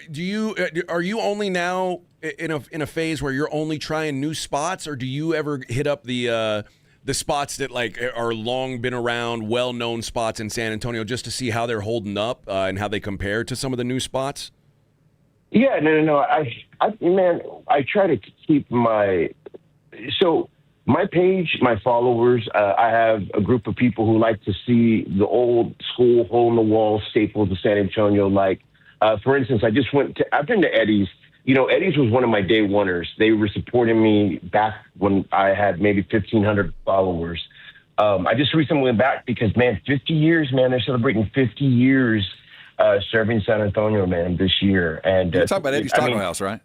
Speaker 5: are you only now in a phase where you're only trying new spots, or do you ever hit up the spots that like are long been around, well-known spots in San Antonio, just to see how they're holding up and how they compare to some of the new spots?
Speaker 6: Yeah, no. I try to keep my page, my followers. I have a group of people who like to see the old school hole in the wall staples of San Antonio. Like, for instance, I've been to Eddie's. You know, Eddie's was one of my day oneers. They were supporting me back when I had maybe 1,500 followers. I just recently went back because, man, 50 years, man, they're celebrating 50 years serving San Antonio, man, this year. And
Speaker 7: you're talking about Eddie's Taco House, right?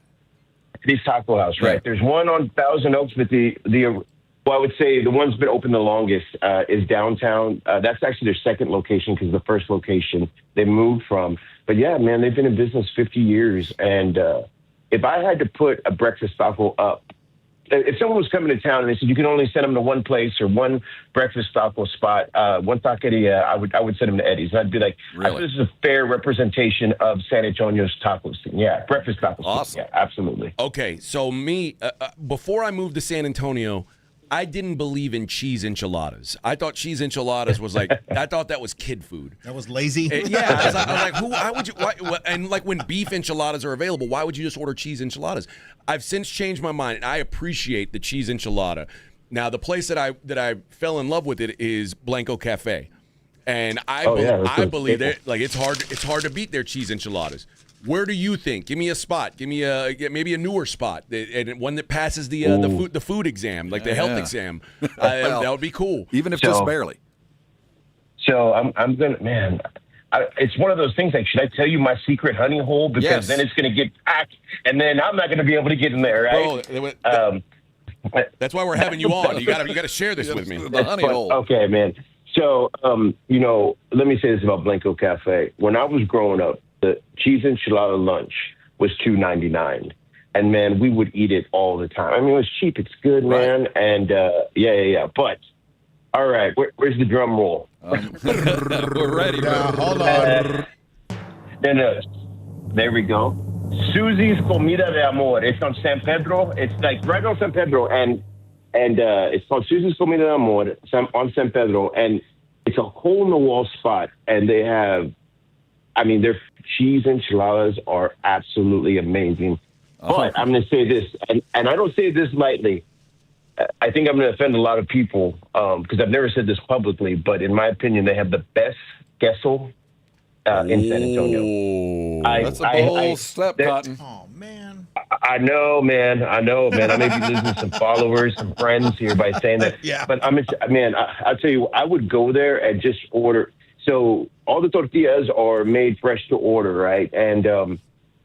Speaker 6: Eddie's Taco House, right? Yeah. There's one on Thousand Oaks, but I would say the one's been open the longest is downtown. That's actually their second location because the first location they moved from. But yeah, man, they've been in business 50 years. And if I had to put a breakfast taco up, if someone was coming to town and they said you can only send them to one place or one breakfast taco spot, one taqueria, I would send them to Eddie's. And I'd be like, really? I think this is a fair representation of San Antonio's taco scene. Yeah, breakfast taco scene.
Speaker 5: Awesome.
Speaker 6: Yeah, absolutely.
Speaker 5: Okay, so before I moved to San Antonio, I didn't believe in cheese enchiladas. I thought cheese enchiladas was like, I thought that was kid food.
Speaker 4: That was lazy?
Speaker 5: Yeah, I was like, why would you, and like when beef enchiladas are available, why would you just order cheese enchiladas? I've since changed my mind, and I appreciate the cheese enchilada. Now, the place that I fell in love with it is Blanco Cafe. And I believe that like it's hard to beat their cheese enchiladas. Where do you think? Give me a spot. Give me maybe a newer spot, and one that passes the food exam, like the health exam. That would be cool,
Speaker 7: even if just barely.
Speaker 6: So I'm gonna, man. It's one of those things. Like, should I tell you my secret honey hole? Because then it's gonna get packed, and then I'm not gonna be able to get in there, right?
Speaker 5: Bro, that's why we're having you on. You gotta share this with me.
Speaker 7: The honey hole.
Speaker 6: Okay, man. So let me say this about Blanco Cafe. When I was growing up, the cheese enchilada lunch was $2.99, and man, we would eat it all the time. I mean, it was cheap. It's good, man. And yeah. But all right, where's the drum roll?
Speaker 7: We're ready.
Speaker 4: Hold on.
Speaker 6: No. There we go. Susie's Comida de Amor. It's on San Pedro. It's like right on San Pedro, and it's called Susie's Comida de Amor on San Pedro, and it's a hole in the wall spot, and they have. I mean, their cheese enchiladas are absolutely amazing. But I'm going to say this, and I don't say this lightly. I think I'm going to offend a lot of people because I've never said this publicly, but in my opinion, they have the best queso in San Antonio.
Speaker 7: That's a bold step, Cotton.
Speaker 4: Oh, man.
Speaker 6: I know, man. I may be losing some followers, some friends here by saying that.
Speaker 4: Yeah.
Speaker 6: But I'll tell you, I would go there and just order. So all the tortillas are made fresh to order, right? And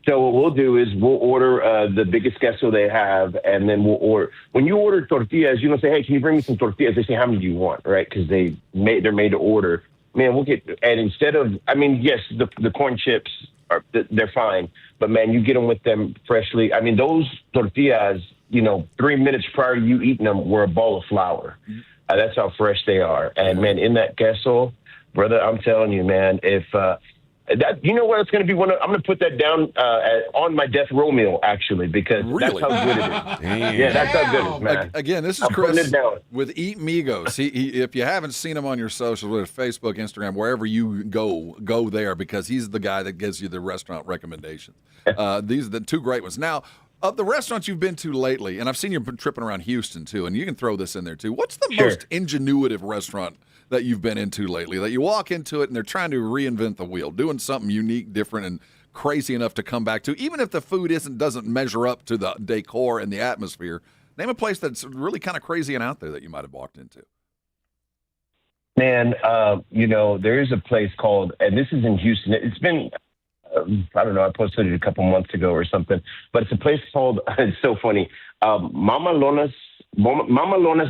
Speaker 6: so what we'll do is we'll order the biggest queso they have, and then we'll order. When you order tortillas, you don't say, "Hey, can you bring me some tortillas?" They say, "How many do you want?" Right? Because they're made to order. Man, we'll get, and instead of, I mean, yes, the corn chips they're fine, but man, you get them with them freshly. I mean, those tortillas, 3 minutes prior to you eating them, were a ball of flour. That's how fresh they are. And man, in that queso. Brother, I'm telling you, man, if that, you know what, it's going to be I'm going to put that down on my death row meal, actually, because that's how good it is. Yeah, that's how good it is, man.
Speaker 7: Again, this is Chris with Eat Migos. He, if you haven't seen him on your socials, whether Facebook, Instagram, wherever you go there, because he's the guy that gives you the restaurant recommendations. These are the two great ones. Now, of the restaurants you've been to lately, and I've seen you tripping around Houston, too, and you can throw this in there, too. What's the most ingenuitive restaurant that you've been into lately, that you walk into it and they're trying to reinvent the wheel, doing something unique, different, and crazy enough to come back to, even if the food doesn't measure up to the decor and the atmosphere? Name a place that's really kind of crazy and out there that you might have walked into.
Speaker 6: Man, there is a place called, and this is in Houston. It's been, I don't know, I posted it a couple months ago or something, but it's a place called, it's so funny, Mama Lona's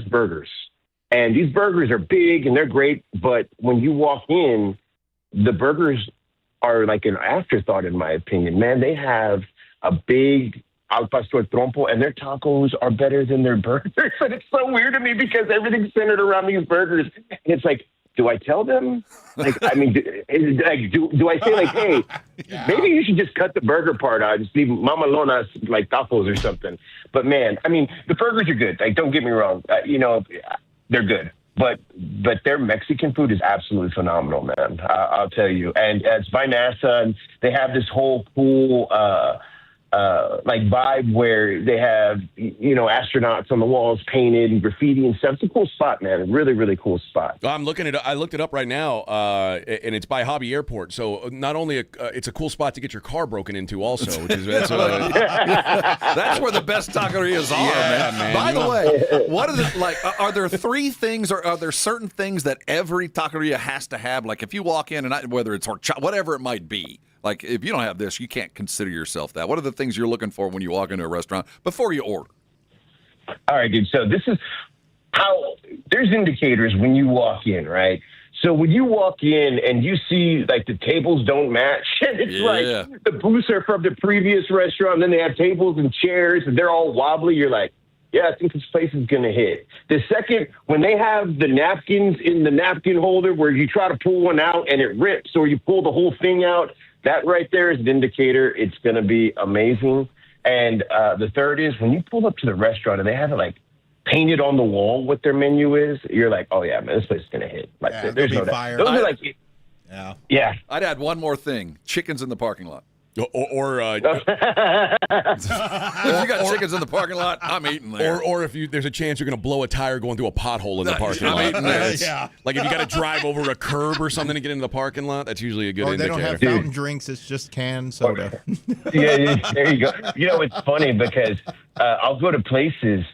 Speaker 6: Burgers. And these burgers are big and they're great, but when you walk in, the burgers are like an afterthought, in my opinion. Man, they have a big al pastor trompo, and their tacos are better than their burgers. And it's so weird to me because everything's centered around these burgers. And it's like, do I tell them? Like, I mean, do I say like, hey, maybe you should just cut the burger part out, just leave Mama Lona's like tacos or something. But man, I mean, the burgers are good. Like, don't get me wrong. They're good. But their Mexican food is absolutely phenomenal, man. I'll tell you. And it's by NASA, and they have this whole cool vibe where they have, astronauts on the walls painted and graffiti and stuff. It's a cool spot, man. A really, really cool spot.
Speaker 5: I looked it up right now, and it's by Hobby Airport. So not only it's a cool spot to get your car broken into, also, which is that's
Speaker 7: where the best taquerias are, man. By the way, what are are there three things, or are there certain things that every taqueria has to have? Like if you walk in, and whether it's whatever it might be. Like, if you don't have this, you can't consider yourself that. What are the things you're looking for when you walk into a restaurant before you order?
Speaker 6: All right, dude. So this is how there's indicators when you walk in, right? So when you walk in and you see, like, the tables don't match, and it's like the booths are from the previous restaurant, and then they have tables and chairs, and they're all wobbly, you're like, yeah, I think this place is going to hit. The second, when they have the napkins in the napkin holder where you try to pull one out and it rips, or you pull the whole thing out, that right there is an indicator it's going to be amazing. And the third is when you pull up to the restaurant and they have it like painted on the wall what their menu is, you're like, oh yeah, man, this place is going to hit. Like, there's no doubt. Those are like, yeah.
Speaker 7: I'd add one more thing: chickens in the parking lot.
Speaker 5: Or
Speaker 7: if you got chickens in the parking lot, I'm eating there.
Speaker 5: Or if there's a chance you're going to blow a tire going through a pothole in the parking lot.
Speaker 7: Eating there.
Speaker 5: Like if you got to drive over a curb or something to get into the parking lot, that's usually a good indicator.
Speaker 2: Or they don't have fountain drinks; it's just canned soda.
Speaker 6: Yeah, there you go. It's funny because I'll go to places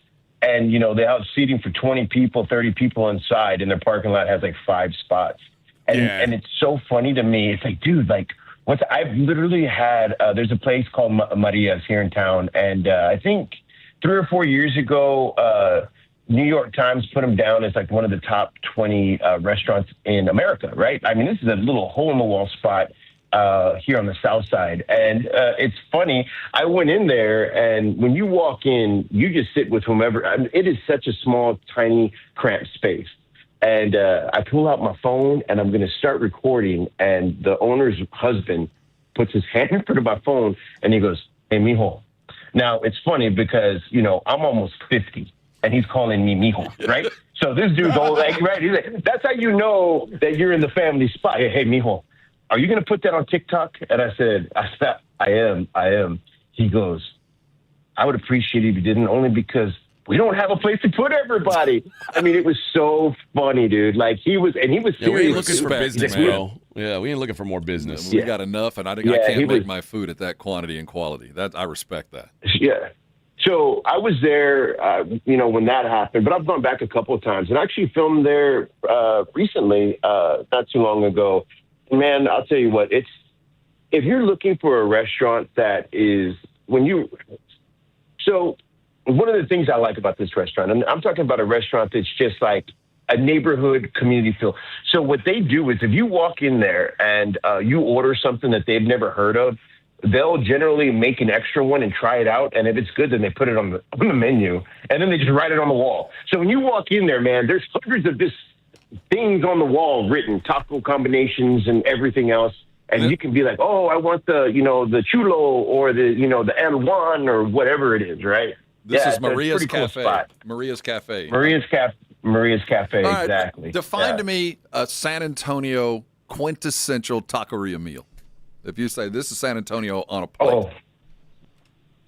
Speaker 6: and they have seating for 20 people, 30 people inside, and their parking lot has like 5 spots. And it's so funny to me. It's like, dude, like. I've literally had, there's a place called Maria's here in town, and I think 3 or 4 years ago, New York Times put them down as like one of the top 20 restaurants in America, right? I mean, this is a little hole-in-the-wall spot here on the south side, and it's funny. I went in there, and when you walk in, you just sit with whomever. I mean, it is such a small, tiny, cramped space. And I pull out my phone, and I'm going to start recording, and the owner's husband puts his hand in front of my phone, and he goes, hey, mijo. Now, it's funny because, I'm almost 50, and he's calling me mijo, right? So this dude's old, right? He's like, that's how you know that you're in the family spot. Hey, mijo, are you going to put that on TikTok? And I said, I am. He goes, I would appreciate it if you didn't, only because we don't have a place to put everybody. I mean, it was so funny, dude. Like he was serious.
Speaker 5: We ain't looking for business, bro. Yeah, we ain't looking for more business.
Speaker 7: We got enough, and I can't make my food at that quantity and quality. That I respect that.
Speaker 6: Yeah. So I was there, when that happened, but I've gone back a couple of times and actually filmed there recently, not too long ago. Man, I'll tell you what, if you're looking for a restaurant that is one of the things I like about this restaurant, and I'm talking about a restaurant that's just like a neighborhood community feel. So what they do is if you walk in there and you order something that they've never heard of, they'll generally make an extra one and try it out. And if it's good, then they put it on the menu, and then they just write it on the wall. So when you walk in there, man, there's hundreds of things on the wall written, taco combinations and everything else. And you can be like, oh, I want the chulo or the L1 or whatever it is, right?
Speaker 7: This is Maria's Cafe. Cool Maria's Cafe.
Speaker 6: Maria's Cafe,
Speaker 7: right,
Speaker 6: exactly.
Speaker 7: Define to me a San Antonio quintessential taqueria meal. If you say this is San Antonio on a plate.
Speaker 6: Oh.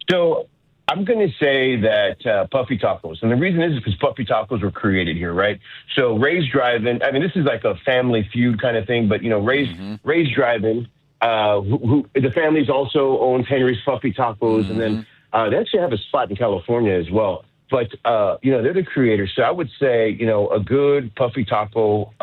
Speaker 6: So I'm going to say that Puffy Tacos. And the reason is because Puffy Tacos were created here, right? So Ray's Drive-In, I mean, this is like a family feud kind of thing, but, Ray's Drive-In, who the family's also owns Henry's Puffy Tacos, and then they actually have a spot in California as well. But they're the creators, so I would say a good Puffy Taco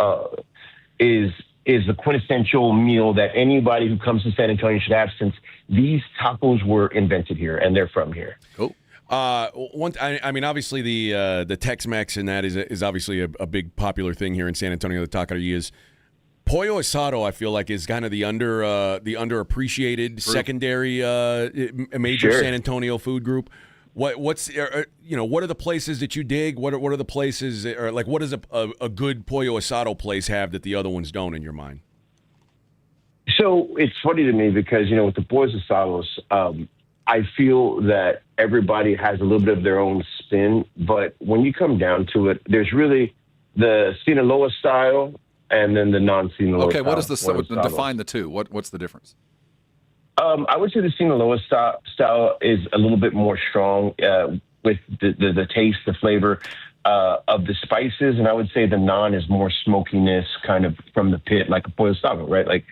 Speaker 6: is the quintessential meal that anybody who comes to San Antonio should have, since these tacos were invented here and they're from here.
Speaker 7: Cool.
Speaker 5: I mean, obviously the Tex-Mex and that is obviously a big popular thing here in San Antonio. The taqueria is pollo asado. I feel like is kind of the underappreciated secondary major San Antonio food group. What are the places that you dig? What are the places, or like what does a good pollo asado place have that the other ones don't in your mind?
Speaker 6: So it's funny to me because with the pollo asados, I feel that everybody has a little bit of their own spin, but when you come down to it, there's really the Sinaloa style and then the non-Sinaloa.
Speaker 7: Okay, what is define the two? What's the difference?
Speaker 6: I would say the Sinaloa style is a little bit more strong with the taste, the flavor of the spices, and I would say the non is more smokiness, kind of from the pit, like a pollo asado, right? Like,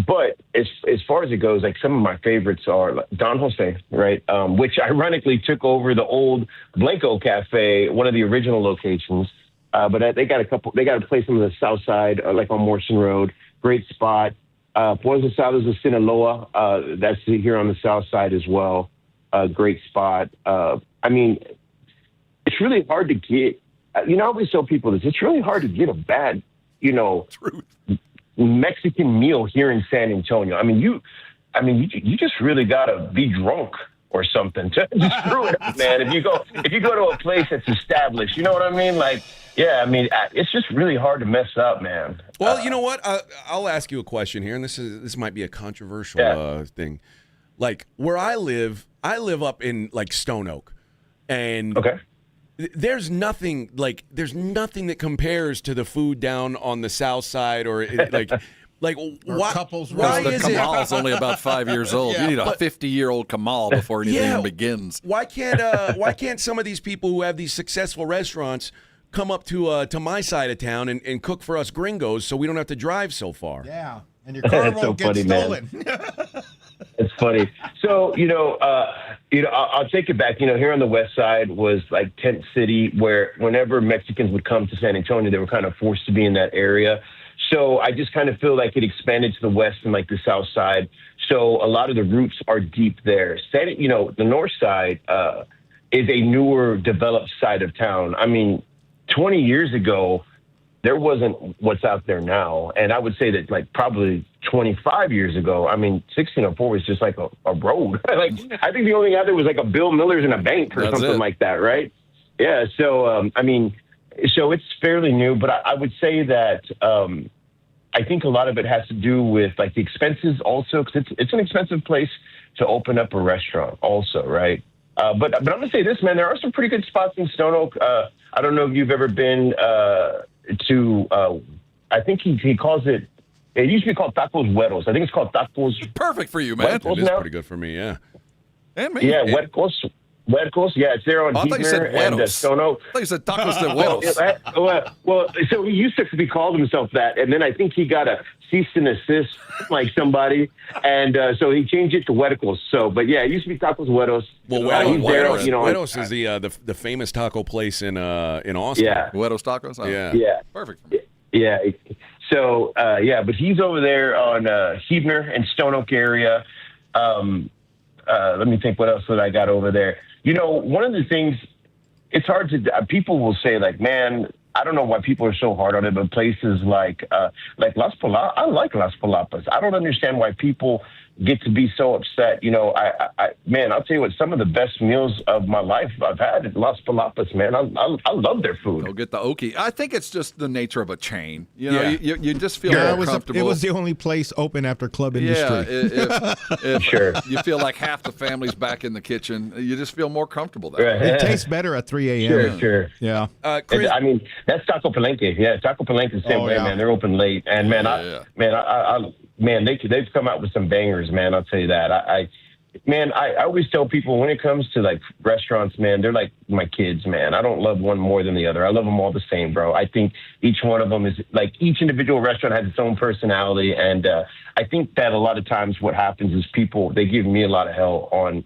Speaker 6: but as far as it goes, like some of my favorites are like Don Jose, right? Which ironically took over the old Blanco Cafe, one of the original locations. But they got a place on the south side, like on Morrison Road. Great spot. Pollo Asados of Sinaloa, that's here on the south side as well. Great spot. I mean, it's really hard to get. I always tell people this. It's really hard to get a bad, Mexican meal here in San Antonio. I mean, you just really gotta be drunk or something to screw it up, man. If you go to a place that's established, you know what I mean? Like, yeah, I mean, it's just really hard to mess up, man.
Speaker 5: Well, you know what? I'll ask you a question here, and this might be a controversial thing. Like where I live up in like Stone Oak, and there's nothing that compares to the food down on the south side or why?
Speaker 4: Couples.
Speaker 5: Why
Speaker 7: the
Speaker 5: is
Speaker 7: Kamal's only about 5 years old. You need a 50-year-old Kamal before anything even begins.
Speaker 5: Why can't some of these people who have these successful restaurants come up to my side of town and cook for us gringos so we don't have to drive so far?
Speaker 4: Yeah, and your car won't get stolen.
Speaker 6: It's funny. So, I'll take it back. Here on the west side was like tent city, where whenever Mexicans would come to San Antonio, they were kind of forced to be in that area. So I just kind of feel like it expanded to the west and like the south side. So a lot of the roots are deep there. The north side is a newer, developed side of town. I mean, 20 years ago, there wasn't what's out there now. And I would say that like probably 25 years ago, I mean, 1604 was just like a road. Like, I think the only thing out there was like a Bill Miller's and a bank or something like that, right? Yeah. So, so it's fairly new, but I would say that I think a lot of it has to do with like the expenses also, because it's an expensive place to open up a restaurant also, right? But I'm going to say this, man, there are some pretty good spots in Stone Oak. I don't know if you've ever been to, I think he calls it used to be called Tacos Hueros. I think it's called Tacos.
Speaker 7: Perfect for you, man.
Speaker 5: It is pretty good for me, yeah.
Speaker 7: And me.
Speaker 6: Yeah, Huercos. Yeah, it's there on Heatner and Stone Oak.
Speaker 7: I thought you said Tacos de Hueros.
Speaker 6: Well, so he used to be called himself that, and then I think he got a cease and assist like somebody, and so he changed it to Huercos. So, but yeah, it used to be Tacos Hueros.
Speaker 5: Well, Hueros is the famous taco place in Austin.
Speaker 6: Yeah,
Speaker 7: Hueros Tacos. Oh.
Speaker 6: Yeah,
Speaker 7: perfect for me.
Speaker 6: Yeah. So but he's over there on Heatner and Stone Oak area. Let me think, what else that I got over there? One of the things, it's hard to, people will say like, man, I don't know why people are so hard on it, but places like Las Palapas, I like Las Palapas. I don't understand why people get to be so upset. Man, I'll tell you what, some of the best meals of my life I've had at Las Palapas, man. I love their food.
Speaker 7: Go get the Okie. I think it's just the nature of a chain. You just feel more comfortable.
Speaker 2: It was the only place open after club industry.
Speaker 7: Yeah, sure. You feel like half the family's back in the kitchen. You just feel more comfortable there.
Speaker 2: It tastes better at 3 a.m.
Speaker 6: Sure.
Speaker 2: Yeah.
Speaker 6: Chris, I mean, that's Taco Palenque. Yeah, Taco Palenque is the same way, man. They're open late. And, man, they've come out with some bangers, man. I'll tell you that. man, I always tell people when it comes to like restaurants, man, they're like my kids, man. I don't love one more than the other. I love them all the same, bro. I think each one of them is like each individual restaurant has its own personality. And I think that a lot of times what happens is people, they give me a lot of hell on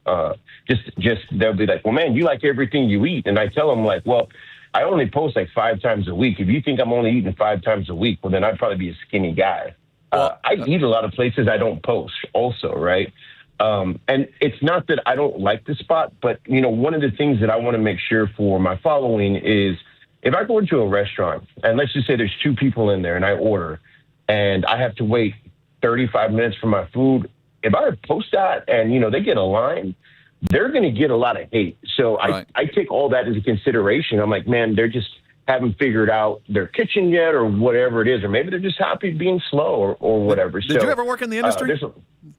Speaker 6: just they'll be like, well, man, you like everything you eat. And I tell them like, well, I only post like 5 times a week. If you think I'm only eating 5 times a week, well, then I'd probably be a skinny guy. I eat a lot of places I don't post also, right? And it's not that I don't like the spot, but, you know, one of the things that I want to make sure for my following is if I go into a restaurant and let's just say there's 2 people in there and I order and I have to wait 35 minutes for my food, if I post that and, you know, they get a line, they're going to get a lot of hate. So I take all that into consideration. I'm like, man, they're just haven't figured out their kitchen yet or whatever it is, or maybe they're just happy being slow or whatever.
Speaker 7: Did you ever work in the industry?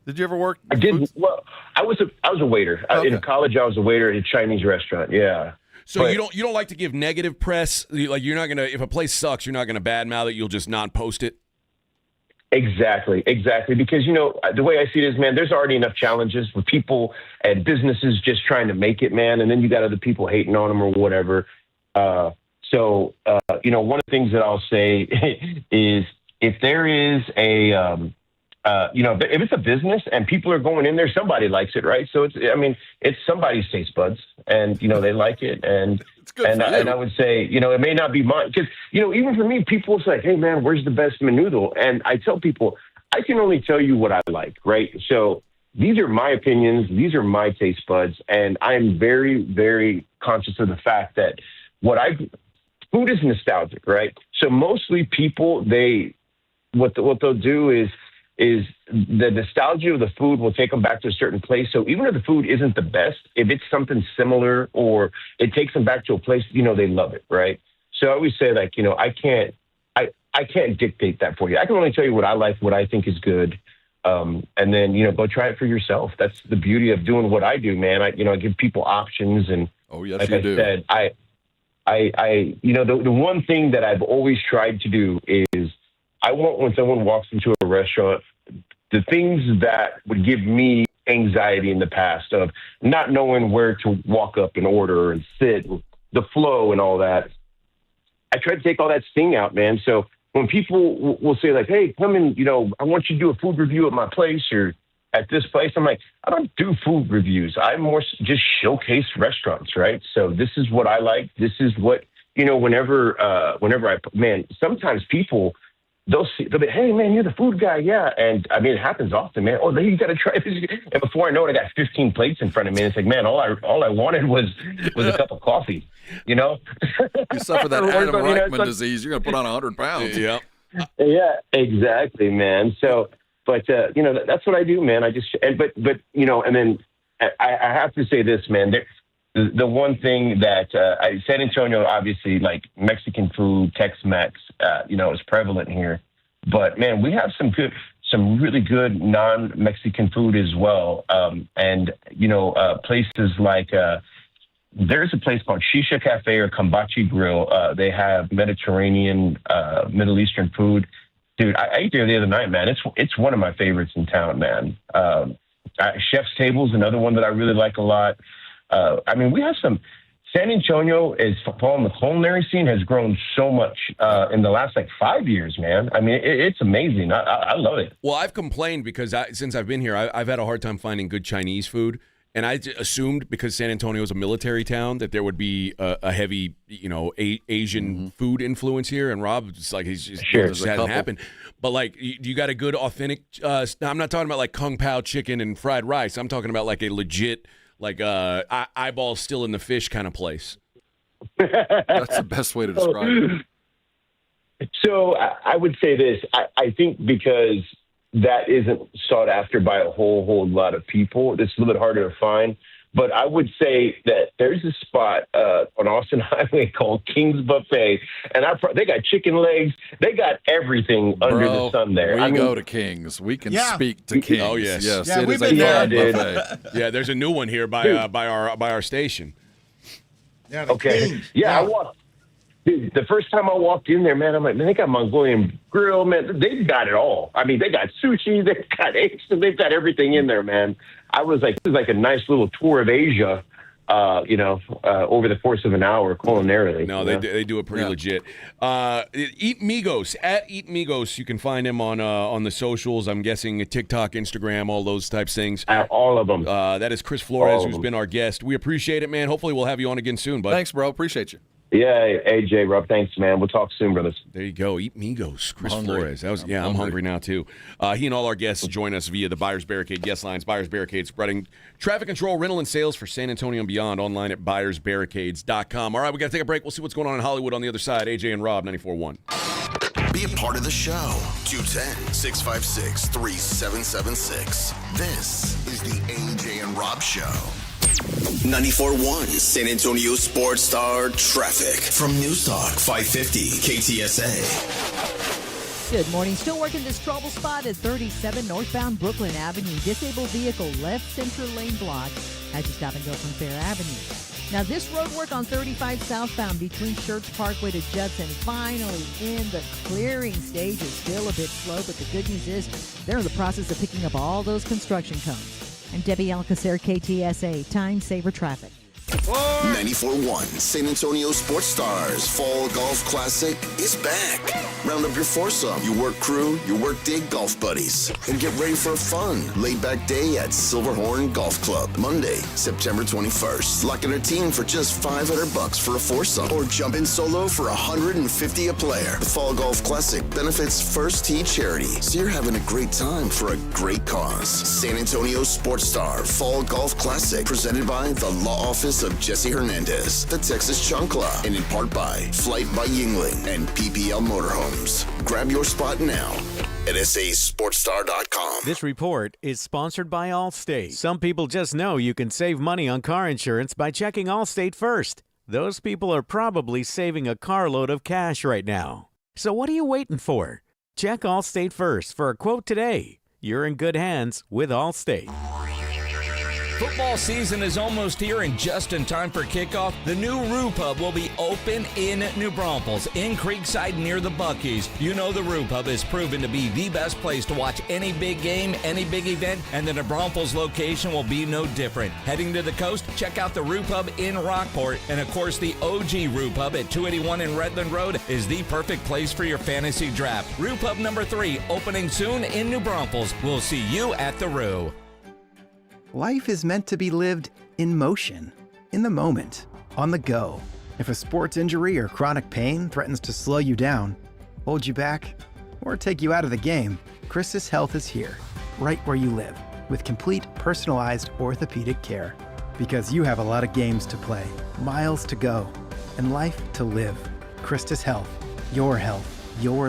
Speaker 7: Did you ever work?
Speaker 6: I did. Well, I was a waiter.
Speaker 7: Okay.
Speaker 6: In college, I was a waiter at a Chinese restaurant. Yeah.
Speaker 5: So you don't like to give negative press? Like you're not gonna, if a place sucks, you're not gonna badmouth it. You'll just not post it.
Speaker 6: Exactly. Because, you know, the way I see it is, man, there's already enough challenges with people and businesses just trying to make it, man. And then you got other people hating on them or whatever. So, you know, one of the things that I'll say is if there is a, you know, if it's a business and people are going in there, somebody likes it, right? So it's somebody's taste buds and, you know, they like it. And, and I would say, you know, it may not be mine because, you know, even for me, people say, hey man, where's the best menudo? And I tell people, I can only tell you what I like, right? So these are my opinions. These are my taste buds. And I am very, very conscious of the fact that food is nostalgic, right? So mostly people, what they'll do is the nostalgia of the food will take them back to a certain place. So even if the food isn't the best, if it's something similar or it takes them back to a place, you know, they love it, right? So I always say, like, you know, I can't dictate that for you. I can only tell you what I like, what I think is good. And then, you know, go try it for yourself. That's the beauty of doing what I do, man. I give people options. And like I said, I you know, the one thing that I've always tried to do is I want when someone walks into a restaurant, the things that would give me anxiety in the past of not knowing where to walk up and order and sit, the flow and all that. I try to take all that sting out, man. So when people will say like, hey, come in, you know, I want you to do a food review at my place or at this place, I'm like, I don't do food reviews. I more just showcase restaurants, right? So this is what I like. This is what, you know, whenever sometimes people, they'll be, hey man, you're the food guy. Yeah. And I mean, it happens often, man. Oh, you got to try this. And before I know it, I got 15 plates in front of me. And it's like, man, all I wanted was a cup of coffee, you know?
Speaker 7: You suffer that Adam Reichman disease. You're going to put on 100 pounds.
Speaker 5: Yeah.
Speaker 6: Yeah, exactly, man. So, but, you know, that's what I do, man. But, you know, and then I have to say this, man, the one thing that San Antonio, obviously, like Mexican food, Tex-Mex, you know, is prevalent here. But, man, we have some really good non-Mexican food as well. And, you know, places like there's a place called Shisha Cafe or Kambachi Grill. They have Mediterranean, Middle Eastern food. Dude, I ate there the other night, man. It's one of my favorites in town, man. Chef's Table is another one that I really like a lot. I mean, we have San Antonio is following the culinary scene has grown so much in the last 5 years, man. I mean, it's amazing. I love it.
Speaker 5: Well, I've complained because since I've been here, I've had a hard time finding good Chinese food. And I assumed because San Antonio is a military town that there would be a heavy, you know, Asian food influence here. And Rob, it's like it just hasn't happened. But like, you got a good, authentic. I'm not talking about like kung pao chicken and fried rice. I'm talking about like a legit, like eyeball still in the fish kind of place.
Speaker 7: That's the best way to describe it.
Speaker 6: So I would say this. I think because that isn't sought after by a whole lot of people. It's a little bit harder to find. But I would say that there's a spot on Austin Highway called King's Buffet, and they got chicken legs. They got everything under the sun there.
Speaker 7: We go to King's. We can speak to King's.
Speaker 5: Oh yes,
Speaker 7: yeah, it is a buffet.
Speaker 5: Yeah, there's a new one here by our station.
Speaker 2: Yeah,
Speaker 6: okay. Yeah, I walked. Dude, the first time I walked in there, man, I'm like, man, they got Mongolian grill, man. They've got it all. I mean, they got sushi, they've got eggs, they've got everything in there, man. I was like, this is like a nice little tour of Asia, over the course of an hour culinarily.
Speaker 5: No, they do it pretty legit. Eat Migos, at Eat Migos. You can find him on the socials. I'm guessing TikTok, Instagram, all those types of things.
Speaker 6: All of them.
Speaker 5: That is Chris Flores, who's been our guest. We appreciate it, man. Hopefully we'll have you on again soon, bud.
Speaker 7: Thanks, bro. Appreciate you.
Speaker 6: Yeah, AJ, Rob, thanks, man. We'll talk soon, brothers.
Speaker 5: There you go. Eat Migos, Chris Flores. I'm hungry now, too. He and all our guests join us via the Buyers Barricade guest lines. Buyers Barricade spreading traffic control, rental, and sales for San Antonio and beyond online at buyersbarricades.com. All right, we got to take a break. We'll see what's going on in Hollywood on the other side. AJ and Rob, 94.1.
Speaker 1: Be a part of the show. 210-656-3776. This is the AJ and Rob Show. 94.1 San Antonio Sports Star Traffic from News Talk 550 KTSA.
Speaker 13: Good morning. Still working this trouble spot at 37 northbound Brooklyn Avenue. Disabled vehicle left center lane block as you stop and go from Fair Avenue. Now this road work on 35 southbound between Church Parkway to Judson finally in the clearing stage is still a bit slow, but the good news is they're in the process of picking up all those construction cones. I'm Debbie Alcacer, KTSA, Time Saver Traffic.
Speaker 1: 94.1 San Antonio Sports Stars Fall Golf Classic is back. Round up your foursome, your work crew, your work day golf buddies, and get ready for a fun, laid-back day at Silverhorn Golf Club. Monday, September 21st. Lock in a team for just $500 for a foursome, or jump in solo for $150 a player. The Fall Golf Classic benefits First Tee Charity, so you're having a great time for a great cause. San Antonio Sports Star Fall Golf Classic, presented by the Law Office of Jesse Hernandez, the Texas Chancla, and in part by Flight by Yingling and PPL Motorhomes. Grab your spot now at sasportstar.com.
Speaker 8: This report is sponsored by Allstate. Some people just know you can save money on car insurance by checking Allstate first. Those people are probably saving a carload of cash right now. So what are you waiting for? Check Allstate first for a quote today. You're in good hands with Allstate.
Speaker 19: Football season is almost here, and just in time for kickoff, the new Roo Pub will be open in New Braunfels, in Creekside near the Buc-ee's. You know the Roo Pub is proven to be the best place to watch any big game, any big event, and the New Braunfels location will be no different. Heading to the coast, check out the Roo Pub in Rockport, and of course the OG Roo Pub at 281 in Redland Road is the perfect place for your fantasy draft. Roo Pub number 3, opening soon in New Braunfels. We'll see you at the Roo.
Speaker 9: Life is meant to be lived in motion, in the moment, on the go. If a sports injury or chronic pain threatens to slow you down, hold you back, or take you out of the game, Christus Health is here, right where you live, with complete personalized orthopedic care. Because you have a lot of games to play, miles to go, and life to live. Christus Health, your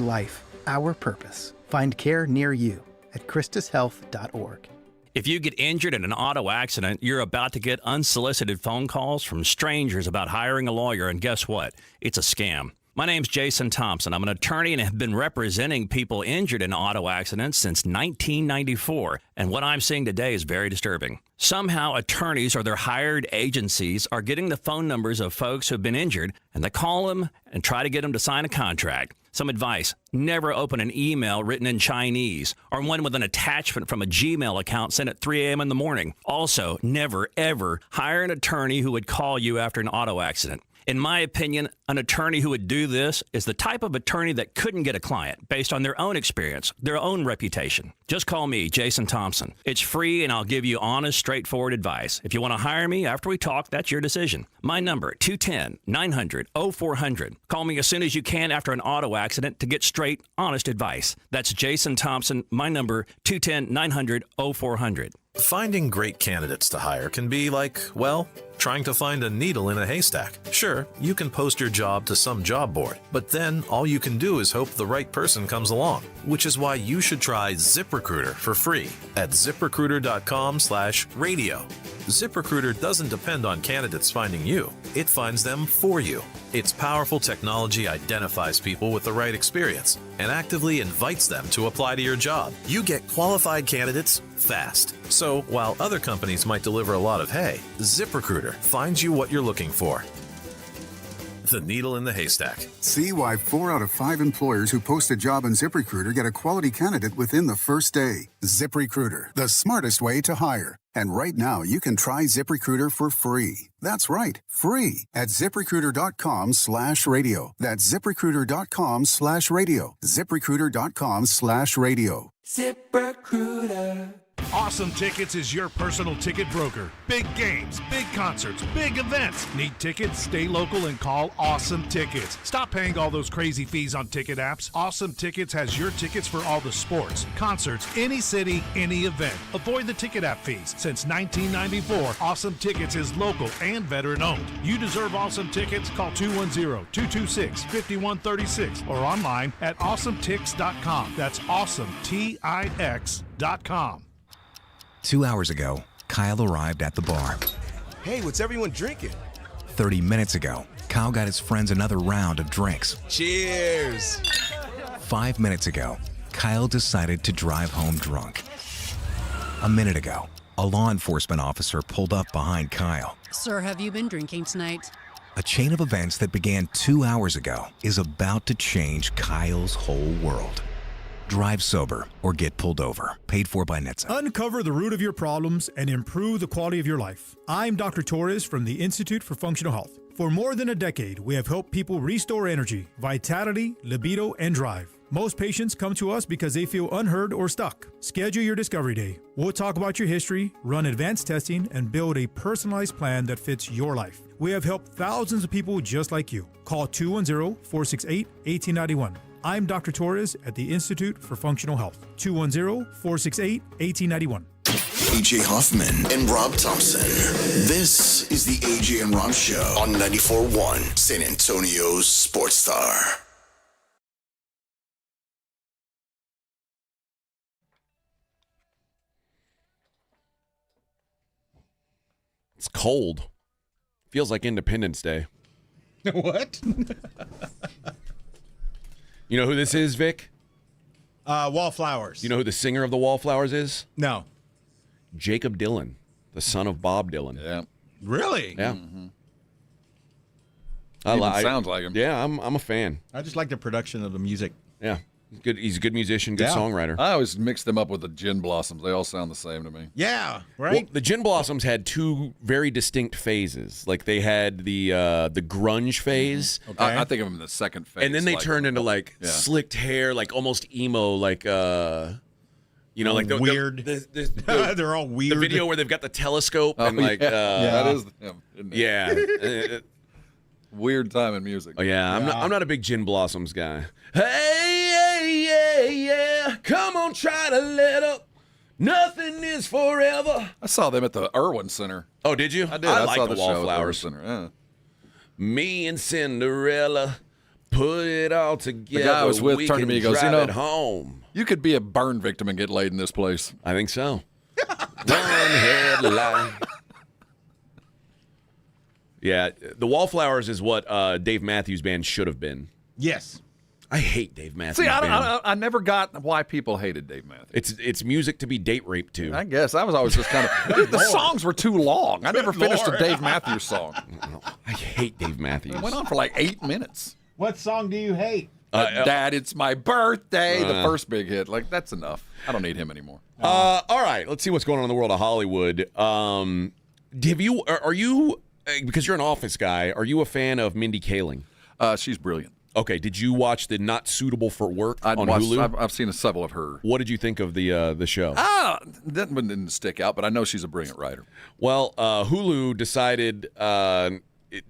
Speaker 9: life, our purpose. Find care near you at christushealth.org.
Speaker 10: If you get injured in an auto accident, you're about to get unsolicited phone calls from strangers about hiring a lawyer, and guess what? It's a scam. My name's Jason Thompson. I'm an attorney and have been representing people injured in auto accidents since 1994, and what I'm seeing today is very disturbing. Somehow, attorneys or their hired agencies are getting the phone numbers of folks who've been injured, and they call them and try to get them to sign a contract. Some advice: never open an email written in Chinese or one with an attachment from a Gmail account sent at 3 a.m. in the morning. Also, never, ever hire an attorney who would call you after an auto accident. In my opinion, an attorney who would do this is the type of attorney that couldn't get a client based on their own experience, their own reputation. Just call me, Jason Thompson. It's free, and I'll give you honest, straightforward advice. If you want to hire me after we talk, that's your decision. My number, 210-900-0400. Call me as soon as you can after an auto accident to get straight, honest advice. That's Jason Thompson. My number, 210-900-0400.
Speaker 14: Finding great candidates to hire can be like, well, trying to find a needle in a haystack. Sure, you can post your job to some job board, but then all you can do is hope the right person comes along, which is why you should try ZipRecruiter for free at ziprecruiter.com/radio. ZipRecruiter doesn't depend on candidates finding you. It finds them for you. Its powerful technology identifies people with the right experience and actively invites them to apply to your job. You get qualified candidates fast. So while other companies might deliver a lot of hay, ZipRecruiter finds you what you're looking for. the needle in the haystack.
Speaker 3: See why 4 out of 5 employers who post a job on ZipRecruiter get a quality candidate within the first day. ZipRecruiter, the smartest way to hire. And right now, you can try ZipRecruiter for free. That's right, free at ZipRecruiter.com/radio. That's ZipRecruiter.com/radio. ZipRecruiter.com/radio.
Speaker 11: ZipRecruiter. Awesome Tickets is your personal ticket broker. Big games, big concerts, big events. Need tickets? Stay local and call Awesome Tickets. Stop paying all those crazy fees on ticket apps. Awesome Tickets has your tickets for all the sports, concerts, any city, any event. Avoid the ticket app fees. Since 1994, Awesome Tickets is local and veteran owned. You deserve Awesome Tickets. Call 210-226-5136 or online at awesometix.com. That's awesometix.com.
Speaker 15: 2 hours ago, Kyle arrived at the bar.
Speaker 16: Hey, what's everyone drinking?
Speaker 15: 30 minutes ago, Kyle got his friends another round of drinks.
Speaker 16: Cheers!
Speaker 15: 5 minutes ago, Kyle decided to drive home drunk. A minute ago, a law enforcement officer pulled up behind Kyle.
Speaker 23: Sir, have you been drinking tonight?
Speaker 15: A chain of events that began 2 hours ago is about to change Kyle's whole world. Drive sober or get pulled over. Paid for by NHTSA.
Speaker 24: Uncover the root of your problems and improve the quality of your life. I'm Dr. Torres from the Institute for Functional Health. For more than a decade, we have helped people restore energy, vitality, libido, and drive. Most patients come to us because they feel unheard or stuck. Schedule your discovery day. We'll talk about your history, run advanced testing, and build a personalized plan that fits your life. We have helped thousands of people just like you. Call 210-468-1891. I'm Dr. Torres at the Institute for Functional Health. 210-468-1891.
Speaker 1: AJ Hoffman and Rob Thompson. This is the AJ and Rob Show on 94.1 San Antonio's Sports Star.
Speaker 5: It's cold. Feels like Independence Day.
Speaker 2: What?
Speaker 5: You know who this is, Vic?
Speaker 2: Wallflowers.
Speaker 5: You know who the singer of the Wallflowers is?
Speaker 2: No.
Speaker 5: Jacob Dylan, the son of Bob Dylan.
Speaker 7: Yeah.
Speaker 2: Really?
Speaker 5: Yeah.
Speaker 7: Mm-hmm.
Speaker 5: Sounds like him. Yeah, I'm a fan.
Speaker 2: I just like the production of the music.
Speaker 5: Yeah. He's good. He's a good musician, good songwriter.
Speaker 7: I always mix them up with the Gin Blossoms. They all sound the same to me.
Speaker 2: Yeah, right?
Speaker 5: Well, the Gin Blossoms had two very distinct phases. Like they had the grunge phase.
Speaker 7: Okay. I think of them in the second phase.
Speaker 5: And then they turned into slicked hair, like almost emo, like like the
Speaker 2: weird. They're all weird.
Speaker 5: The video where they've got the telescope and
Speaker 7: that is them, isn't it?
Speaker 5: Yeah.
Speaker 7: Weird time in music.
Speaker 5: Oh yeah, I'm not a big Gin Blossoms guy. Hey, yeah, come on, try to let up. Nothing is forever.
Speaker 7: I saw them at the Irwin Center.
Speaker 5: Oh, did you?
Speaker 7: I did. I
Speaker 5: like
Speaker 7: saw
Speaker 5: the
Speaker 7: the show at the Irwin
Speaker 5: Wallflowers.
Speaker 7: Center. Yeah.
Speaker 5: Me and Cinderella put it all together.
Speaker 7: The guy I was with
Speaker 5: we
Speaker 7: turned to
Speaker 5: can
Speaker 7: me and goes,
Speaker 5: drive it home.
Speaker 7: You could be a burn victim and get laid in this place.
Speaker 5: I think so. One headline. Yeah, the Wallflowers is what Dave Matthews Band should have been.
Speaker 2: Yes.
Speaker 5: I hate Dave Matthews
Speaker 7: See,
Speaker 5: Band.
Speaker 7: I never got why people hated Dave Matthews.
Speaker 5: It's music to be date raped to.
Speaker 7: I guess I was always just kind of the songs were too long. I never finished a Dave Matthews song.
Speaker 5: I hate Dave Matthews.
Speaker 7: It went on for like 8 minutes.
Speaker 2: What song do you hate?
Speaker 7: Dad, it's my birthday. The first big hit. Like that's enough. I don't need him anymore.
Speaker 5: All right, let's see what's going on in the world of Hollywood. Are you because you're an Office guy? Are you a fan of Mindy Kaling?
Speaker 7: She's brilliant.
Speaker 5: Okay, did you watch the Not Suitable for Work on
Speaker 7: Hulu?
Speaker 5: Hulu?
Speaker 7: I've seen several of her.
Speaker 5: What did you think of the show?
Speaker 7: That one didn't stick out, but I know she's a brilliant writer.
Speaker 5: Well, Hulu decided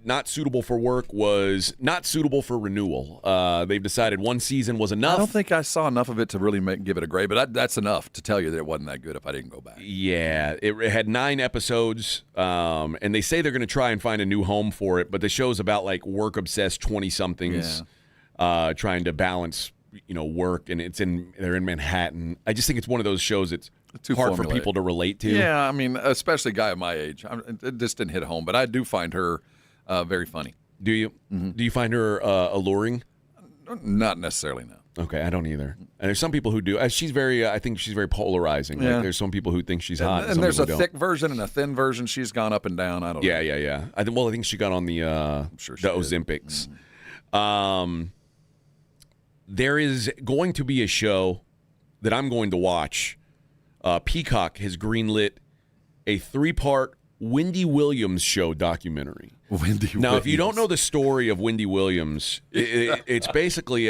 Speaker 5: Not Suitable for Work was not suitable for renewal. They've decided one season was enough.
Speaker 7: I don't think I saw enough of it to really give it a grade, but that's enough to tell you that it wasn't that good if I didn't go back.
Speaker 5: Yeah, it had 9 episodes, and they say they're going to try and find a new home for it, but the show's about like work-obsessed 20-somethings trying to balance, work, and they're in Manhattan. I just think it's one of those shows that's
Speaker 7: too
Speaker 5: hard for
Speaker 7: formulaic.
Speaker 5: people to relate to.
Speaker 7: Yeah, I mean, especially a guy of my age. It just didn't hit home, but I do find her very funny.
Speaker 5: Do you? Mm-hmm. Do you find her alluring?
Speaker 7: Not necessarily, no.
Speaker 5: Okay, I don't either. And there's some people who do. She's very. I think she's very polarizing.
Speaker 7: Yeah.
Speaker 5: Like there's some people who think she's hot,
Speaker 7: and there's a
Speaker 5: thick
Speaker 7: version and a thin version. She's gone up and down. I don't know.
Speaker 5: Yeah. I think she got on the Ozempics. There is going to be a show that I'm going to watch. Peacock has greenlit a 3-part Wendy Williams show documentary. Now, if you don't know the story of Wendy Williams, it's basically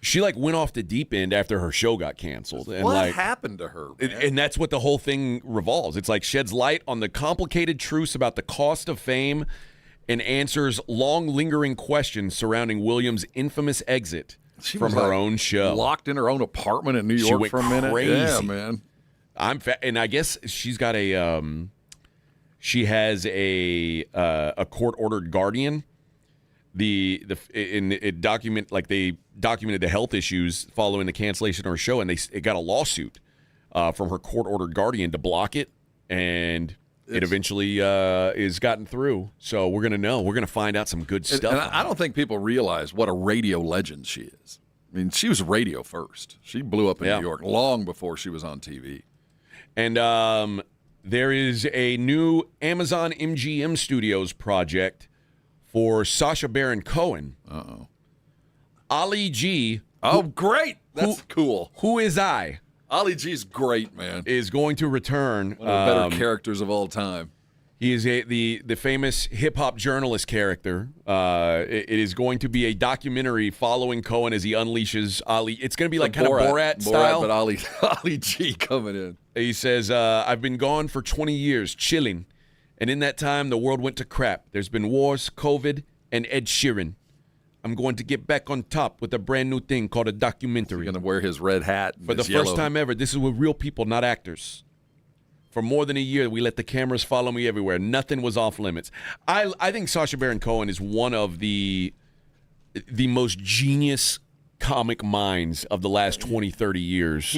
Speaker 5: she went off the deep end after her show got canceled. And
Speaker 7: what happened to her?
Speaker 5: And that's what the whole thing revolves. It's like sheds light on the complicated truths about the cost of fame and answers long lingering questions surrounding Williams' infamous exit from her own show.
Speaker 7: Locked in her own apartment in New York for a minute.
Speaker 5: Crazy.
Speaker 7: Yeah, man.
Speaker 5: And I guess she's got she has a court-ordered guardian. They documented the health issues following the cancellation of her show, and it got a lawsuit from her court-ordered guardian to block it, and it eventually is gotten through. So we're gonna know. We're gonna find out some good stuff.
Speaker 7: And I don't think people realize what a radio legend she is. I mean, she was radio first. She blew up in New York long before she was on TV.
Speaker 5: And there is a new Amazon MGM Studios project for Sacha Baron Cohen.
Speaker 7: Uh-oh.
Speaker 5: Ali G.
Speaker 7: Oh, great. That's cool.
Speaker 5: Who is I?
Speaker 7: Ali G's great, man.
Speaker 5: Is going to return.
Speaker 7: One of the better characters of all time.
Speaker 5: He is the famous hip-hop journalist character. It is going to be a documentary following Cohen as he unleashes Ali. It's going to be like kind of Borat style.
Speaker 7: But Ali G coming in.
Speaker 5: He says, I've been gone for 20 years, chilling. And in that time, the world went to crap. There's been wars, COVID, and Ed Sheeran. I'm going to get back on top with a brand new thing called a documentary.
Speaker 7: He's going to wear his red hat.
Speaker 5: For the first time ever, this is with real people, not actors. For more than a year, we let the cameras follow me everywhere. Nothing was off limits. I think Sacha Baron Cohen is one of the most genius comic minds of the last 20, 30 years.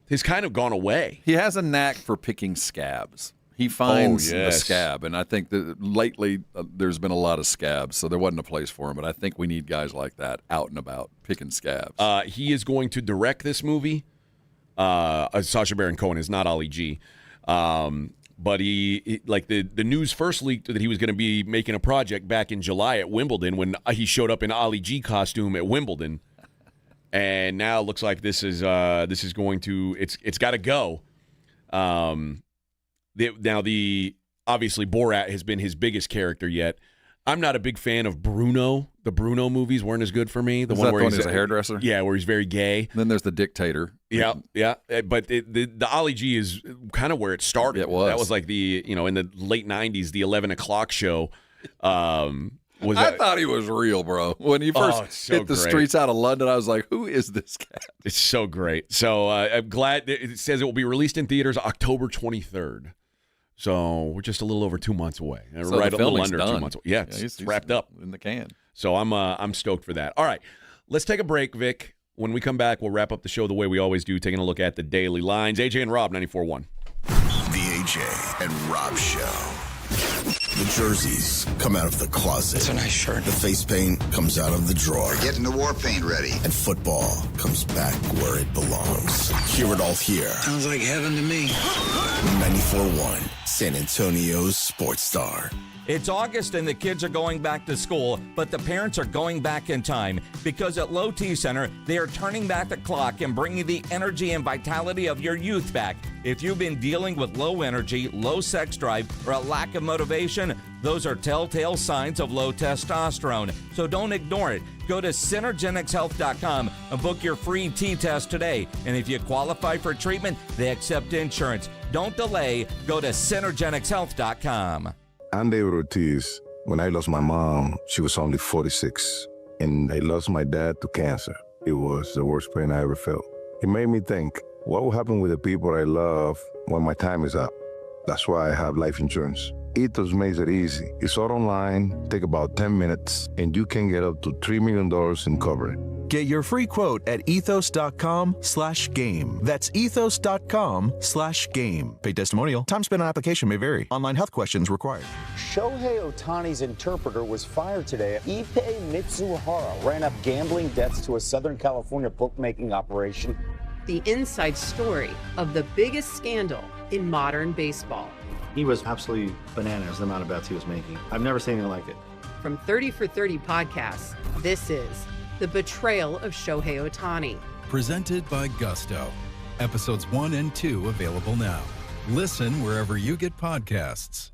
Speaker 5: He's kind of gone away.
Speaker 7: He has a knack for picking scabs. He finds the scab, and I think that lately there's been a lot of scabs, so there wasn't a place for him, but I think we need guys like that out and about picking scabs.
Speaker 5: He is going to direct this movie. Sacha Baron Cohen is not Ali G. But he like the news first leaked that he was going to be making a project back in July at Wimbledon when he showed up in Ali G costume at Wimbledon, and now it looks like this is going to it's got to go. Obviously Borat has been his biggest character yet. I'm not a big fan of Bruno. The Bruno movies weren't as good for me. The one where he's
Speaker 7: a hairdresser?
Speaker 5: Yeah, where he's very gay.
Speaker 7: And then there's The Dictator.
Speaker 5: Yeah. But the Ali G is kind of where it started.
Speaker 7: It was.
Speaker 5: That was like in the late 90s, the 11 o'clock show.
Speaker 7: I thought he was real, bro. When he first hit the streets out of London, I was like, who is this guy?
Speaker 5: It's so great. So I'm glad it says it will be released in theaters October 23rd. So we're just a little over 2 months away.
Speaker 7: So
Speaker 5: right, a little under
Speaker 7: done.
Speaker 5: 2 months away. Yeah, it's wrapped up
Speaker 7: in the can.
Speaker 5: So I'm stoked for that. All right, let's take a break, Vic. When we come back, we'll wrap up the show the way we always do, taking a look at the daily lines. AJ and Rob, 94.1.
Speaker 1: The AJ and Rob Show. The jerseys come out of the closet. It's a nice shirt. The face paint comes out of the drawer.
Speaker 12: We're getting the war paint ready.
Speaker 1: And football comes back where it belongs. Hear it all here.
Speaker 12: Sounds like heaven to me.
Speaker 1: 94.1, San Antonio's Sports Star.
Speaker 19: It's August and the kids are going back to school, but the parents are going back in time because at Low T Center, they are turning back the clock and bringing the energy and vitality of your youth back. If you've been dealing with low energy, low sex drive, or a lack of motivation, those are telltale signs of low testosterone. So don't ignore it. Go to Synergenicshealth.com and book your free T-test today. And if you qualify for treatment, they accept insurance. Don't delay. Go to Synergenicshealth.com.
Speaker 17: I'm David Ortiz. When I lost my mom, she was only 46. And I lost my dad to cancer. It was the worst pain I ever felt. It made me think, what will happen with the people I love when my time is up? That's why I have life insurance. Ethos makes it easy. It's all online, take about 10 minutes, and you can get up to $3 million in coverage.
Speaker 18: Get your free quote at ethos.com/game. That's ethos.com/game. Paid testimonial. Time spent on application may vary. Online health questions required.
Speaker 20: Shohei Ohtani's interpreter was fired today. Ippei Mitsuhara ran up gambling debts to a Southern California bookmaking operation.
Speaker 21: The inside story of the biggest scandal in modern baseball.
Speaker 22: He was absolutely bananas, the amount of bets he was making. I've never seen anything like it.
Speaker 21: From 30 for 30 podcasts, this is The Betrayal of Shohei Ohtani.
Speaker 25: Presented by Gusto. Episodes 1 and 2 available now. Listen wherever you get podcasts.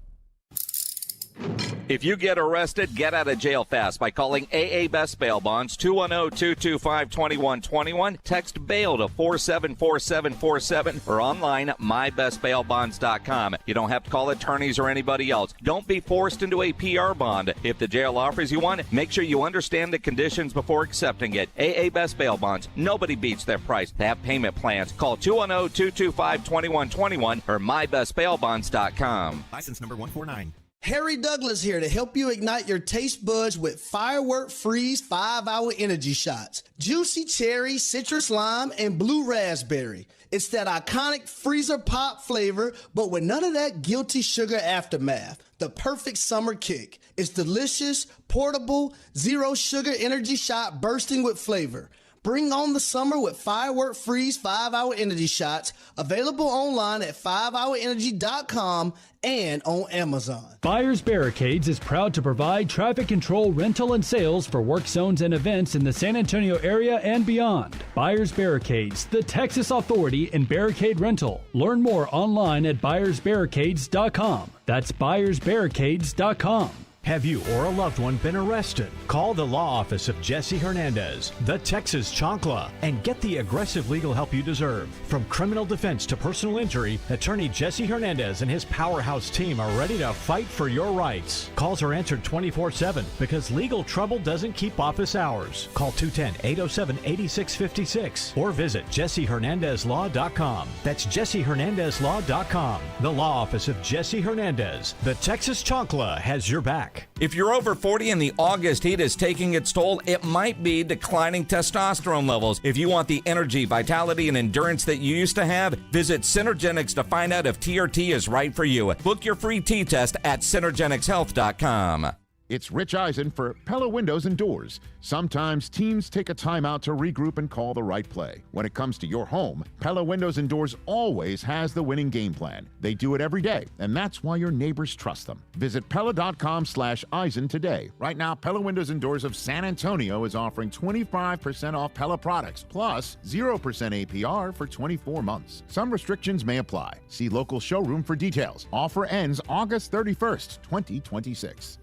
Speaker 19: If you get arrested, get out of jail fast by calling AA Best Bail Bonds, 210-225-2121. Text BAIL to 474747 or online at mybestbailbonds.com. You don't have to call attorneys or anybody else. Don't be forced into a PR bond. If the jail offers you one, make sure you understand the conditions before accepting it. AA Best Bail Bonds. Nobody beats their price. They have payment plans. Call 210-225-2121 or mybestbailbonds.com.
Speaker 26: License number 149.
Speaker 27: Harry Douglas here to help you ignite your taste buds with Firework Freeze 5-hour energy shots. Juicy cherry, citrus lime, and blue raspberry. It's that iconic freezer pop flavor, but with none of that guilty sugar aftermath. The perfect summer kick. It's delicious, portable, zero sugar energy shot bursting with flavor. Bring on the summer with Firework Freeze 5-hour energy shots, available online at 5hourenergy.com and on Amazon.
Speaker 28: Buyers Barricades is proud to provide traffic control, rental, and sales for work zones and events in the San Antonio area and beyond. Buyers Barricades, the Texas authority in barricade rental. Learn more online at buyersbarricades.com. That's buyersbarricades.com.
Speaker 8: Have you or a loved one been arrested? Call the law office of Jesse Hernandez, the Texas Chancla, and get the aggressive legal help you deserve. From criminal defense to personal injury, attorney Jesse Hernandez and his powerhouse team are ready to fight for your rights. Calls are answered 24/7 because legal trouble doesn't keep office hours. Call 210-807-8656 or visit jessehernandezlaw.com. That's jessehernandezlaw.com. The law office of Jesse Hernandez, the Texas Chancla, has your back.
Speaker 19: If you're over 40 and the August heat is taking its toll, it might be declining testosterone levels. If you want the energy, vitality, and endurance that you used to have, visit Synergenics to find out if TRT is right for you. Book your free T-test at synergenicshealth.com.
Speaker 29: It's Rich Eisen for Pella Windows and Doors. Sometimes teams take a timeout to regroup and call the right play. When it comes to your home, Pella Windows and Doors always has the winning game plan. They do it every day, and that's why your neighbors trust them. Visit Pella.com/Eisen today. Right now, Pella Windows and Doors of San Antonio is offering 25% off Pella products, plus 0% APR for 24 months. Some restrictions may apply. See local showroom for details. Offer ends August 31st, 2026.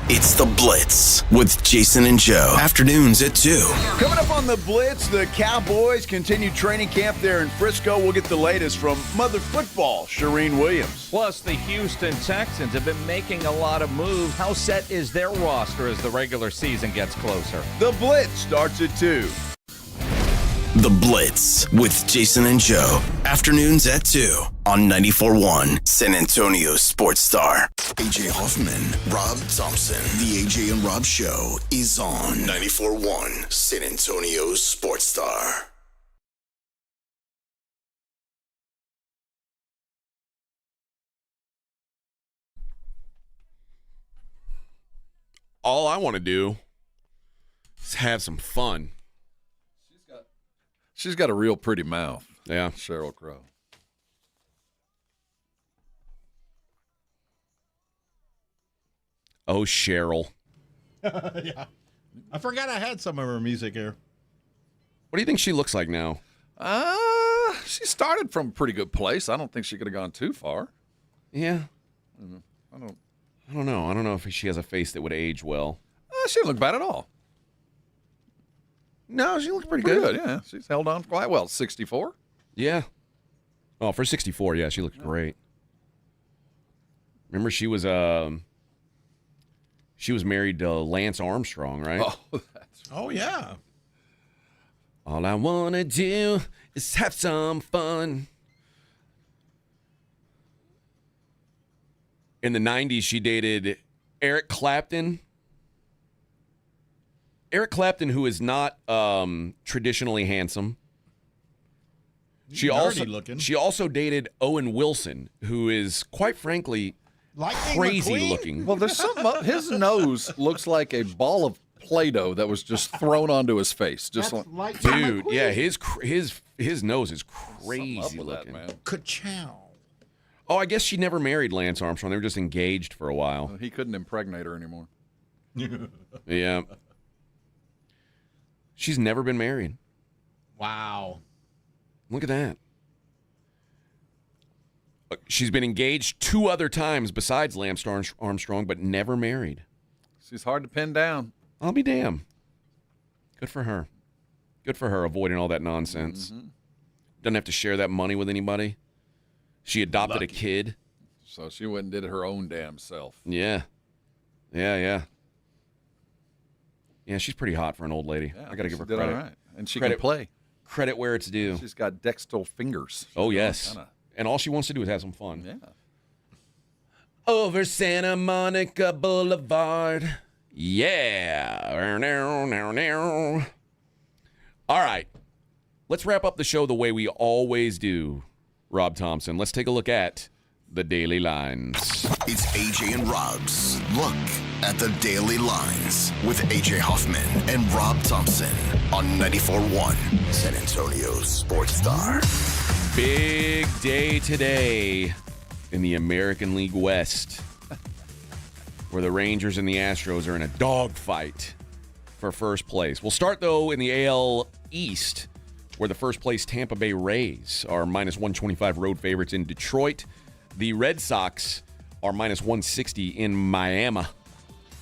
Speaker 1: It's The Blitz with Jason and Joe. Afternoons at 2.
Speaker 30: Coming up on The Blitz, the Cowboys continue training camp there in Frisco. We'll get the latest from Mother Football, Shireen Williams.
Speaker 19: Plus, the Houston Texans have been making a lot of moves. How set is their roster as the regular season gets closer?
Speaker 30: The Blitz starts at 2.
Speaker 1: The Blitz with Jason and Joe. Afternoons at 2 on 94.1 San Antonio Sports Star. AJ Hoffman, Rob Thompson. The AJ and Rob Show is on 94.1 San Antonio Sports Star.
Speaker 5: All I want to do is have some fun.
Speaker 7: She's got a real pretty mouth.
Speaker 5: Yeah.
Speaker 7: Sheryl Crow.
Speaker 5: Oh, Cheryl.
Speaker 2: Yeah. I forgot I had some of her music here.
Speaker 5: What do you think she looks like now?
Speaker 7: She started from a pretty good place. I don't think she could have gone too far.
Speaker 5: Yeah.
Speaker 7: I don't
Speaker 5: know. I don't know if she has a face that would age well.
Speaker 7: She didn't look bad at all.
Speaker 5: No, she looked pretty
Speaker 7: good. Yeah, she's held on quite well. 64?
Speaker 5: Yeah. Oh, for 64, yeah, she looked great. Remember, she was married to Lance Armstrong, right?
Speaker 2: Oh, yeah.
Speaker 5: All I want to do is have some fun. In the 90s, she dated Eric Clapton. Eric Clapton, who is not traditionally handsome. She also dated Owen Wilson, who is, quite frankly, crazy looking.
Speaker 7: Well, there's something. His nose looks like a ball of Play-Doh that was just thrown onto his face. Just like,
Speaker 5: dude, yeah, his nose is crazy looking.
Speaker 7: That, man.
Speaker 2: Ka-chow.
Speaker 5: Oh, I guess she never married Lance Armstrong. They were just engaged for a while.
Speaker 7: He couldn't impregnate her anymore.
Speaker 5: Yeah. She's never been married.
Speaker 2: Wow.
Speaker 5: Look at that. She's been engaged 2 other times besides Lance Armstrong, but never married.
Speaker 7: She's hard to pin down.
Speaker 5: I'll be damned. Good for her. Good for her, avoiding all that nonsense.
Speaker 7: Mm-hmm.
Speaker 5: Doesn't have to share that money with anybody. She adopted a kid.
Speaker 7: So she went and did it her own damn self.
Speaker 5: Yeah. Yeah, she's pretty hot for an old lady.
Speaker 7: Yeah,
Speaker 5: I got to give her
Speaker 7: did
Speaker 5: credit.
Speaker 7: all right. And she can play.
Speaker 5: Credit where it's due.
Speaker 7: She's got dextral fingers.
Speaker 5: Oh, yes. And all she wants to do is have some fun.
Speaker 7: Yeah.
Speaker 5: Over Santa Monica Boulevard. Yeah. All right. Let's wrap up the show the way we always do, Rob Thompson. Let's take a look at the Daily Lines.
Speaker 1: It's AJ and Rob's Look at the Daily Lines with AJ Hoffman and Rob Thompson on 94.1 San Antonio Sports Star.
Speaker 5: Big day today in the American League West, where the Rangers and the Astros are in a dogfight for first place. We'll start, though, in the AL East, where the first place Tampa Bay Rays are minus 125 road favorites in Detroit. The Red Sox are minus 160 in Miami.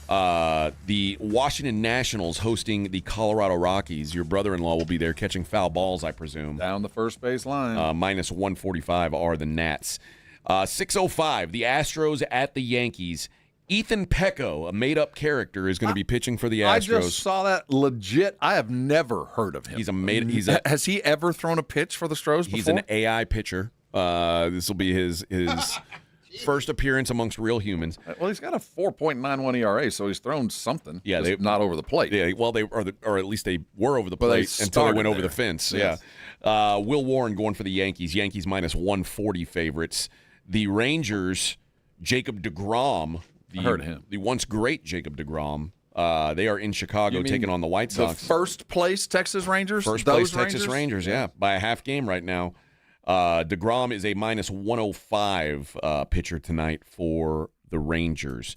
Speaker 5: The Washington Nationals hosting the Colorado Rockies. Your brother-in-law will be there catching foul balls, I presume.
Speaker 7: Down the first base line.
Speaker 5: Minus 145 are the Nats. 6:05, the Astros at the Yankees. Ethan Pecco, a made-up character, is going to be pitching for the Astros.
Speaker 7: I just saw that legit. I have never heard of him. Has he ever thrown a pitch for the Astros before?
Speaker 5: He's an AI pitcher. This will be his first appearance amongst real humans.
Speaker 7: Well, he's got a 4.91 ERA, so he's thrown something.
Speaker 5: Yeah,
Speaker 7: they're not over the plate.
Speaker 5: Yeah, well, or at least they were over the plate until they went over the fence.
Speaker 7: Yes.
Speaker 5: Yeah. Will Warren going for the Yankees. Yankees minus 140 favorites. The Rangers, Jacob deGrom.
Speaker 7: I heard of him.
Speaker 5: The once great Jacob deGrom. They are in Chicago taking on the White Sox.
Speaker 7: The first place Texas Rangers?
Speaker 5: First place Texas Rangers, yeah, by a half game right now. DeGrom is a minus 105 pitcher tonight for the Rangers.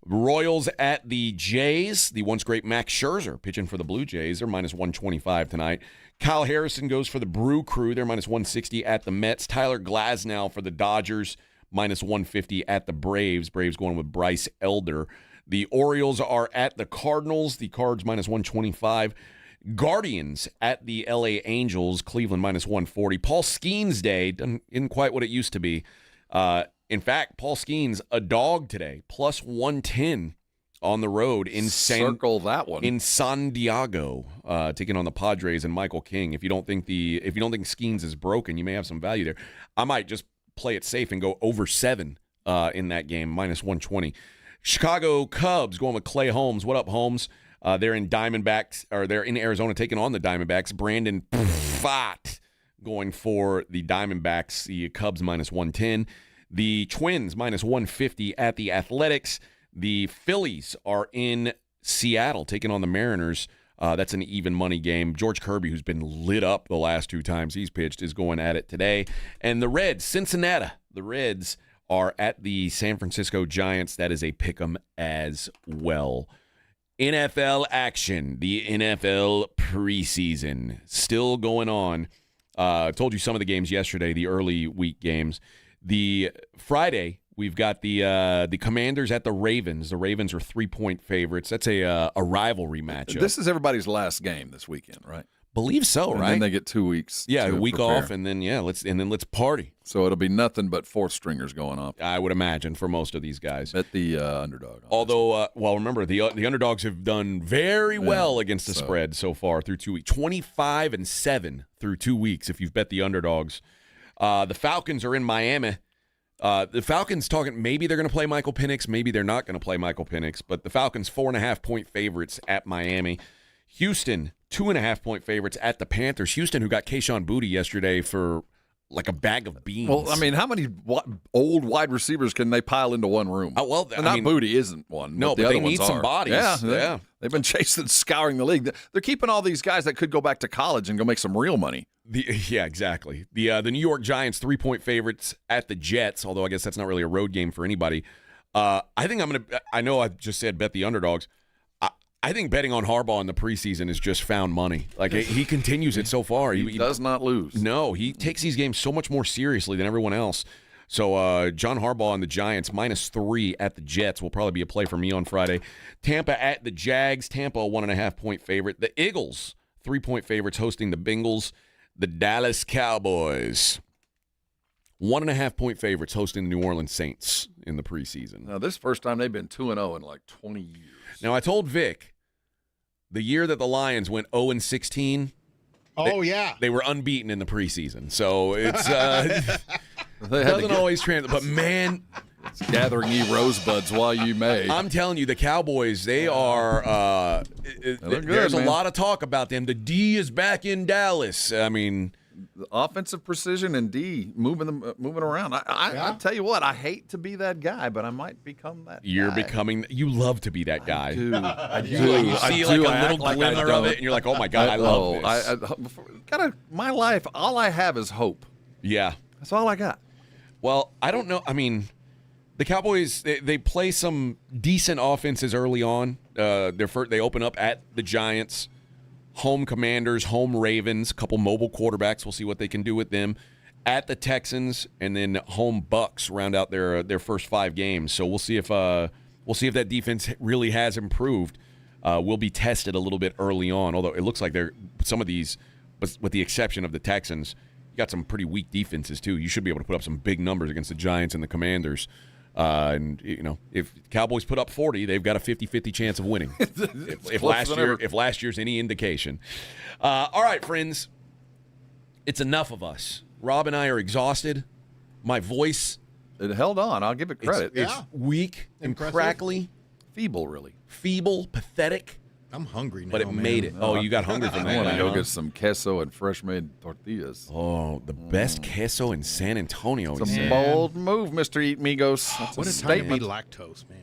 Speaker 5: Royals at the Jays. The once great Max Scherzer pitching for the Blue Jays. They're minus 125 tonight. Kyle Harrison goes for the Brew Crew. They're minus 160 at the Mets. Tyler Glasnow for the Dodgers. Minus 150 at the Braves. Braves going with Bryce Elder. The Orioles are at the Cardinals. The Cards minus 125. Guardians at the LA Angels. Cleveland minus 140. Paul Skeens Day isn't quite what it used to be. In fact, Paul Skeens, a dog today, plus 110 on the road in
Speaker 7: Circle that one.
Speaker 5: In San Diego, taking on the Padres and Michael King. If you don't think Skeens is broken, you may have some value there. I might just play it safe and go over 7 in that game, minus 120. Chicago Cubs going with Clay Holmes. What up, Holmes? They're in Arizona taking on the Diamondbacks. Brandon Pfaadt going for the Diamondbacks. The Cubs minus 110. The Twins minus 150 at the Athletics. The Phillies are in Seattle taking on the Mariners. That's an even money game. George Kirby, who's been lit up the last 2 times he's pitched, is going at it today. And the Reds, Cincinnati. The Reds are at the San Francisco Giants. That is a pick'em as well. NFL action. The NFL preseason still going on. Told you some of the games yesterday, the early week games. The Friday, we've got the Commanders at the Ravens. The Ravens are 3-point favorites. That's a rivalry matchup.
Speaker 7: This is everybody's last game this weekend, right?
Speaker 5: Believe so,
Speaker 7: and
Speaker 5: right?
Speaker 7: Then they get 2 weeks.
Speaker 5: Yeah,
Speaker 7: to
Speaker 5: a week
Speaker 7: prepare.
Speaker 5: off, and then let's party.
Speaker 7: So it'll be nothing but fourth stringers going up.
Speaker 5: I would imagine for most of these guys.
Speaker 7: Bet the underdog.
Speaker 5: Although, remember the underdogs have done very well against the spread so far through 2 weeks. 25-7 through 2 weeks. If you've bet the underdogs, the Falcons are in Miami. The Falcons talking maybe they're going to play Michael Penix, maybe they're not going to play Michael Penix. But the Falcons 4.5-point favorites at Miami. Houston, 2.5-point favorites at the Panthers. Houston, who got Kayshon Boutte yesterday for like a bag of beans.
Speaker 7: Well, I mean, how many old wide receivers can they pile into one room? Boutte isn't one.
Speaker 5: No, but they need some bodies.
Speaker 7: Yeah. They've been chasing, scouring the league. They're keeping all these guys that could go back to college and go make some real money.
Speaker 5: Yeah, exactly. The New York Giants, 3-point favorites at the Jets, although I guess that's not really a road game for anybody. I think I know I just said bet the underdogs. I think betting on Harbaugh in the preseason is just found money. Like, he continues it so far.
Speaker 7: He does not lose.
Speaker 5: No, he takes these games so much more seriously than everyone else. So John Harbaugh and the Giants, -3 at the Jets will probably be a play for me on Friday. Tampa at the Jags. Tampa, 1.5-point favorite. The Eagles, 3-point favorites hosting the Bengals. The Dallas Cowboys, 1.5-point favorites hosting the New Orleans Saints in the preseason.
Speaker 7: Now, this is the first time they've been 2-0 in like 20 years.
Speaker 5: Now, I told Vic the year that the Lions went 0-16. They were unbeaten in the preseason. So it's doesn't always translate. But man,
Speaker 7: it's gathering ye rosebuds while you may.
Speaker 5: I'm telling you, the Cowboys, they are. There's a lot of talk about them. The D is back in Dallas. I mean,
Speaker 7: the offensive precision and D moving around. I tell you what, I hate to be that guy, but I might become that.
Speaker 5: You're
Speaker 7: guy.
Speaker 5: becoming. You love to be that guy.
Speaker 7: I do.
Speaker 5: You see like a little glimmer of it, and you're like, oh my god, I love this.
Speaker 7: My life, all I have is hope.
Speaker 5: Yeah,
Speaker 7: that's all I got.
Speaker 5: Well, I don't know. I mean, the Cowboys, they play some decent offenses early on. They open up at the Giants, home Commanders, home Ravens, a couple mobile quarterbacks. We'll see what they can do with them. At the Texans, and then home Bucks round out their first 5 games. So we'll see if that defense really has improved. Will be tested a little bit early on, although it looks like some of these, with the exception of the Texans, you got some pretty weak defenses too. You should be able to put up some big numbers against the Giants and the Commanders. And if Cowboys put up 40, they've got a 50-50 chance of winning. if last year's any indication. All right, friends, it's enough of us. Rob and I are exhausted. My voice,
Speaker 7: it held on. I'll give it credit.
Speaker 5: It's weak and crackly,
Speaker 7: feeble, really
Speaker 5: pathetic.
Speaker 2: I'm hungry now,
Speaker 5: but it made it. Oh, you got hungry from that.
Speaker 7: I want to go get some queso and fresh-made tortillas.
Speaker 5: Oh, the best queso in San Antonio.
Speaker 7: It's a bold move, Mr. Eat Migos. That's
Speaker 2: what a
Speaker 7: statement.
Speaker 2: Lactose, man.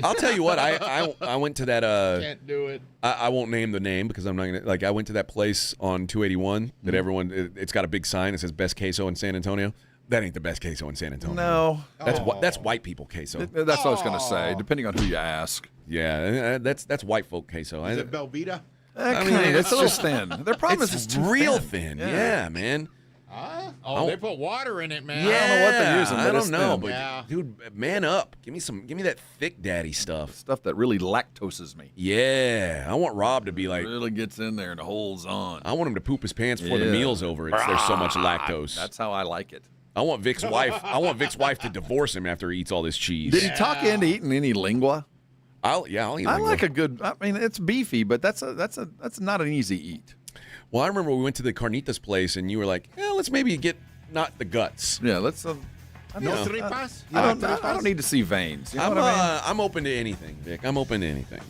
Speaker 5: I'll tell you what. I went to that.
Speaker 2: Can't do it.
Speaker 5: I won't name the name because I'm not gonna. Like, I went to that place on 281 that everyone. It's got a big sign that says "Best Queso in San Antonio." That ain't the best queso in San Antonio.
Speaker 7: No,
Speaker 5: that's white people queso.
Speaker 7: That's what I was gonna say. Depending on who you ask.
Speaker 5: Yeah, that's white folk queso.
Speaker 2: Is it Velveeta?
Speaker 7: I mean, it's just thin. Their problem is it's too
Speaker 5: real
Speaker 7: thin.
Speaker 5: Yeah, man.
Speaker 2: They put water in it, man.
Speaker 5: Yeah,
Speaker 7: I don't know what they're using.
Speaker 5: I don't know, but
Speaker 2: Yeah.
Speaker 5: dude, man up. Give me that thick daddy stuff.
Speaker 7: Stuff that really lactoses me.
Speaker 5: Yeah, I want Rob to be like,
Speaker 7: really gets in there and holds on.
Speaker 5: I want him to poop his pants before the meal's over. There's so much lactose.
Speaker 7: That's how I like it.
Speaker 5: I want Vic's wife to divorce him after he eats all this cheese.
Speaker 7: Did he talk you into eating any lingua?
Speaker 5: I'll eat lingua.
Speaker 7: I like a good. I mean, it's beefy, but that's not an easy eat.
Speaker 5: Well, I remember we went to the carnitas place, and you were like, "Yeah, let's maybe get not the guts."
Speaker 7: Yeah, let's.
Speaker 2: No tripas?
Speaker 7: I don't need to see veins. You know what I mean?
Speaker 5: I'm open to anything, Vic. I'm open to anything.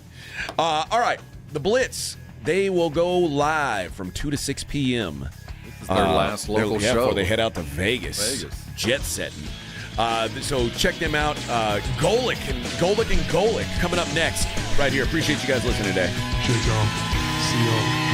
Speaker 5: All right, the Blitz. They will go live from 2 to 6 p.m.
Speaker 7: This is their last local show
Speaker 5: before they head out to Vegas. Jet setting. So check them out. Golic and Golic coming up next right here. Appreciate you guys listening today.
Speaker 3: Check out. See y'all.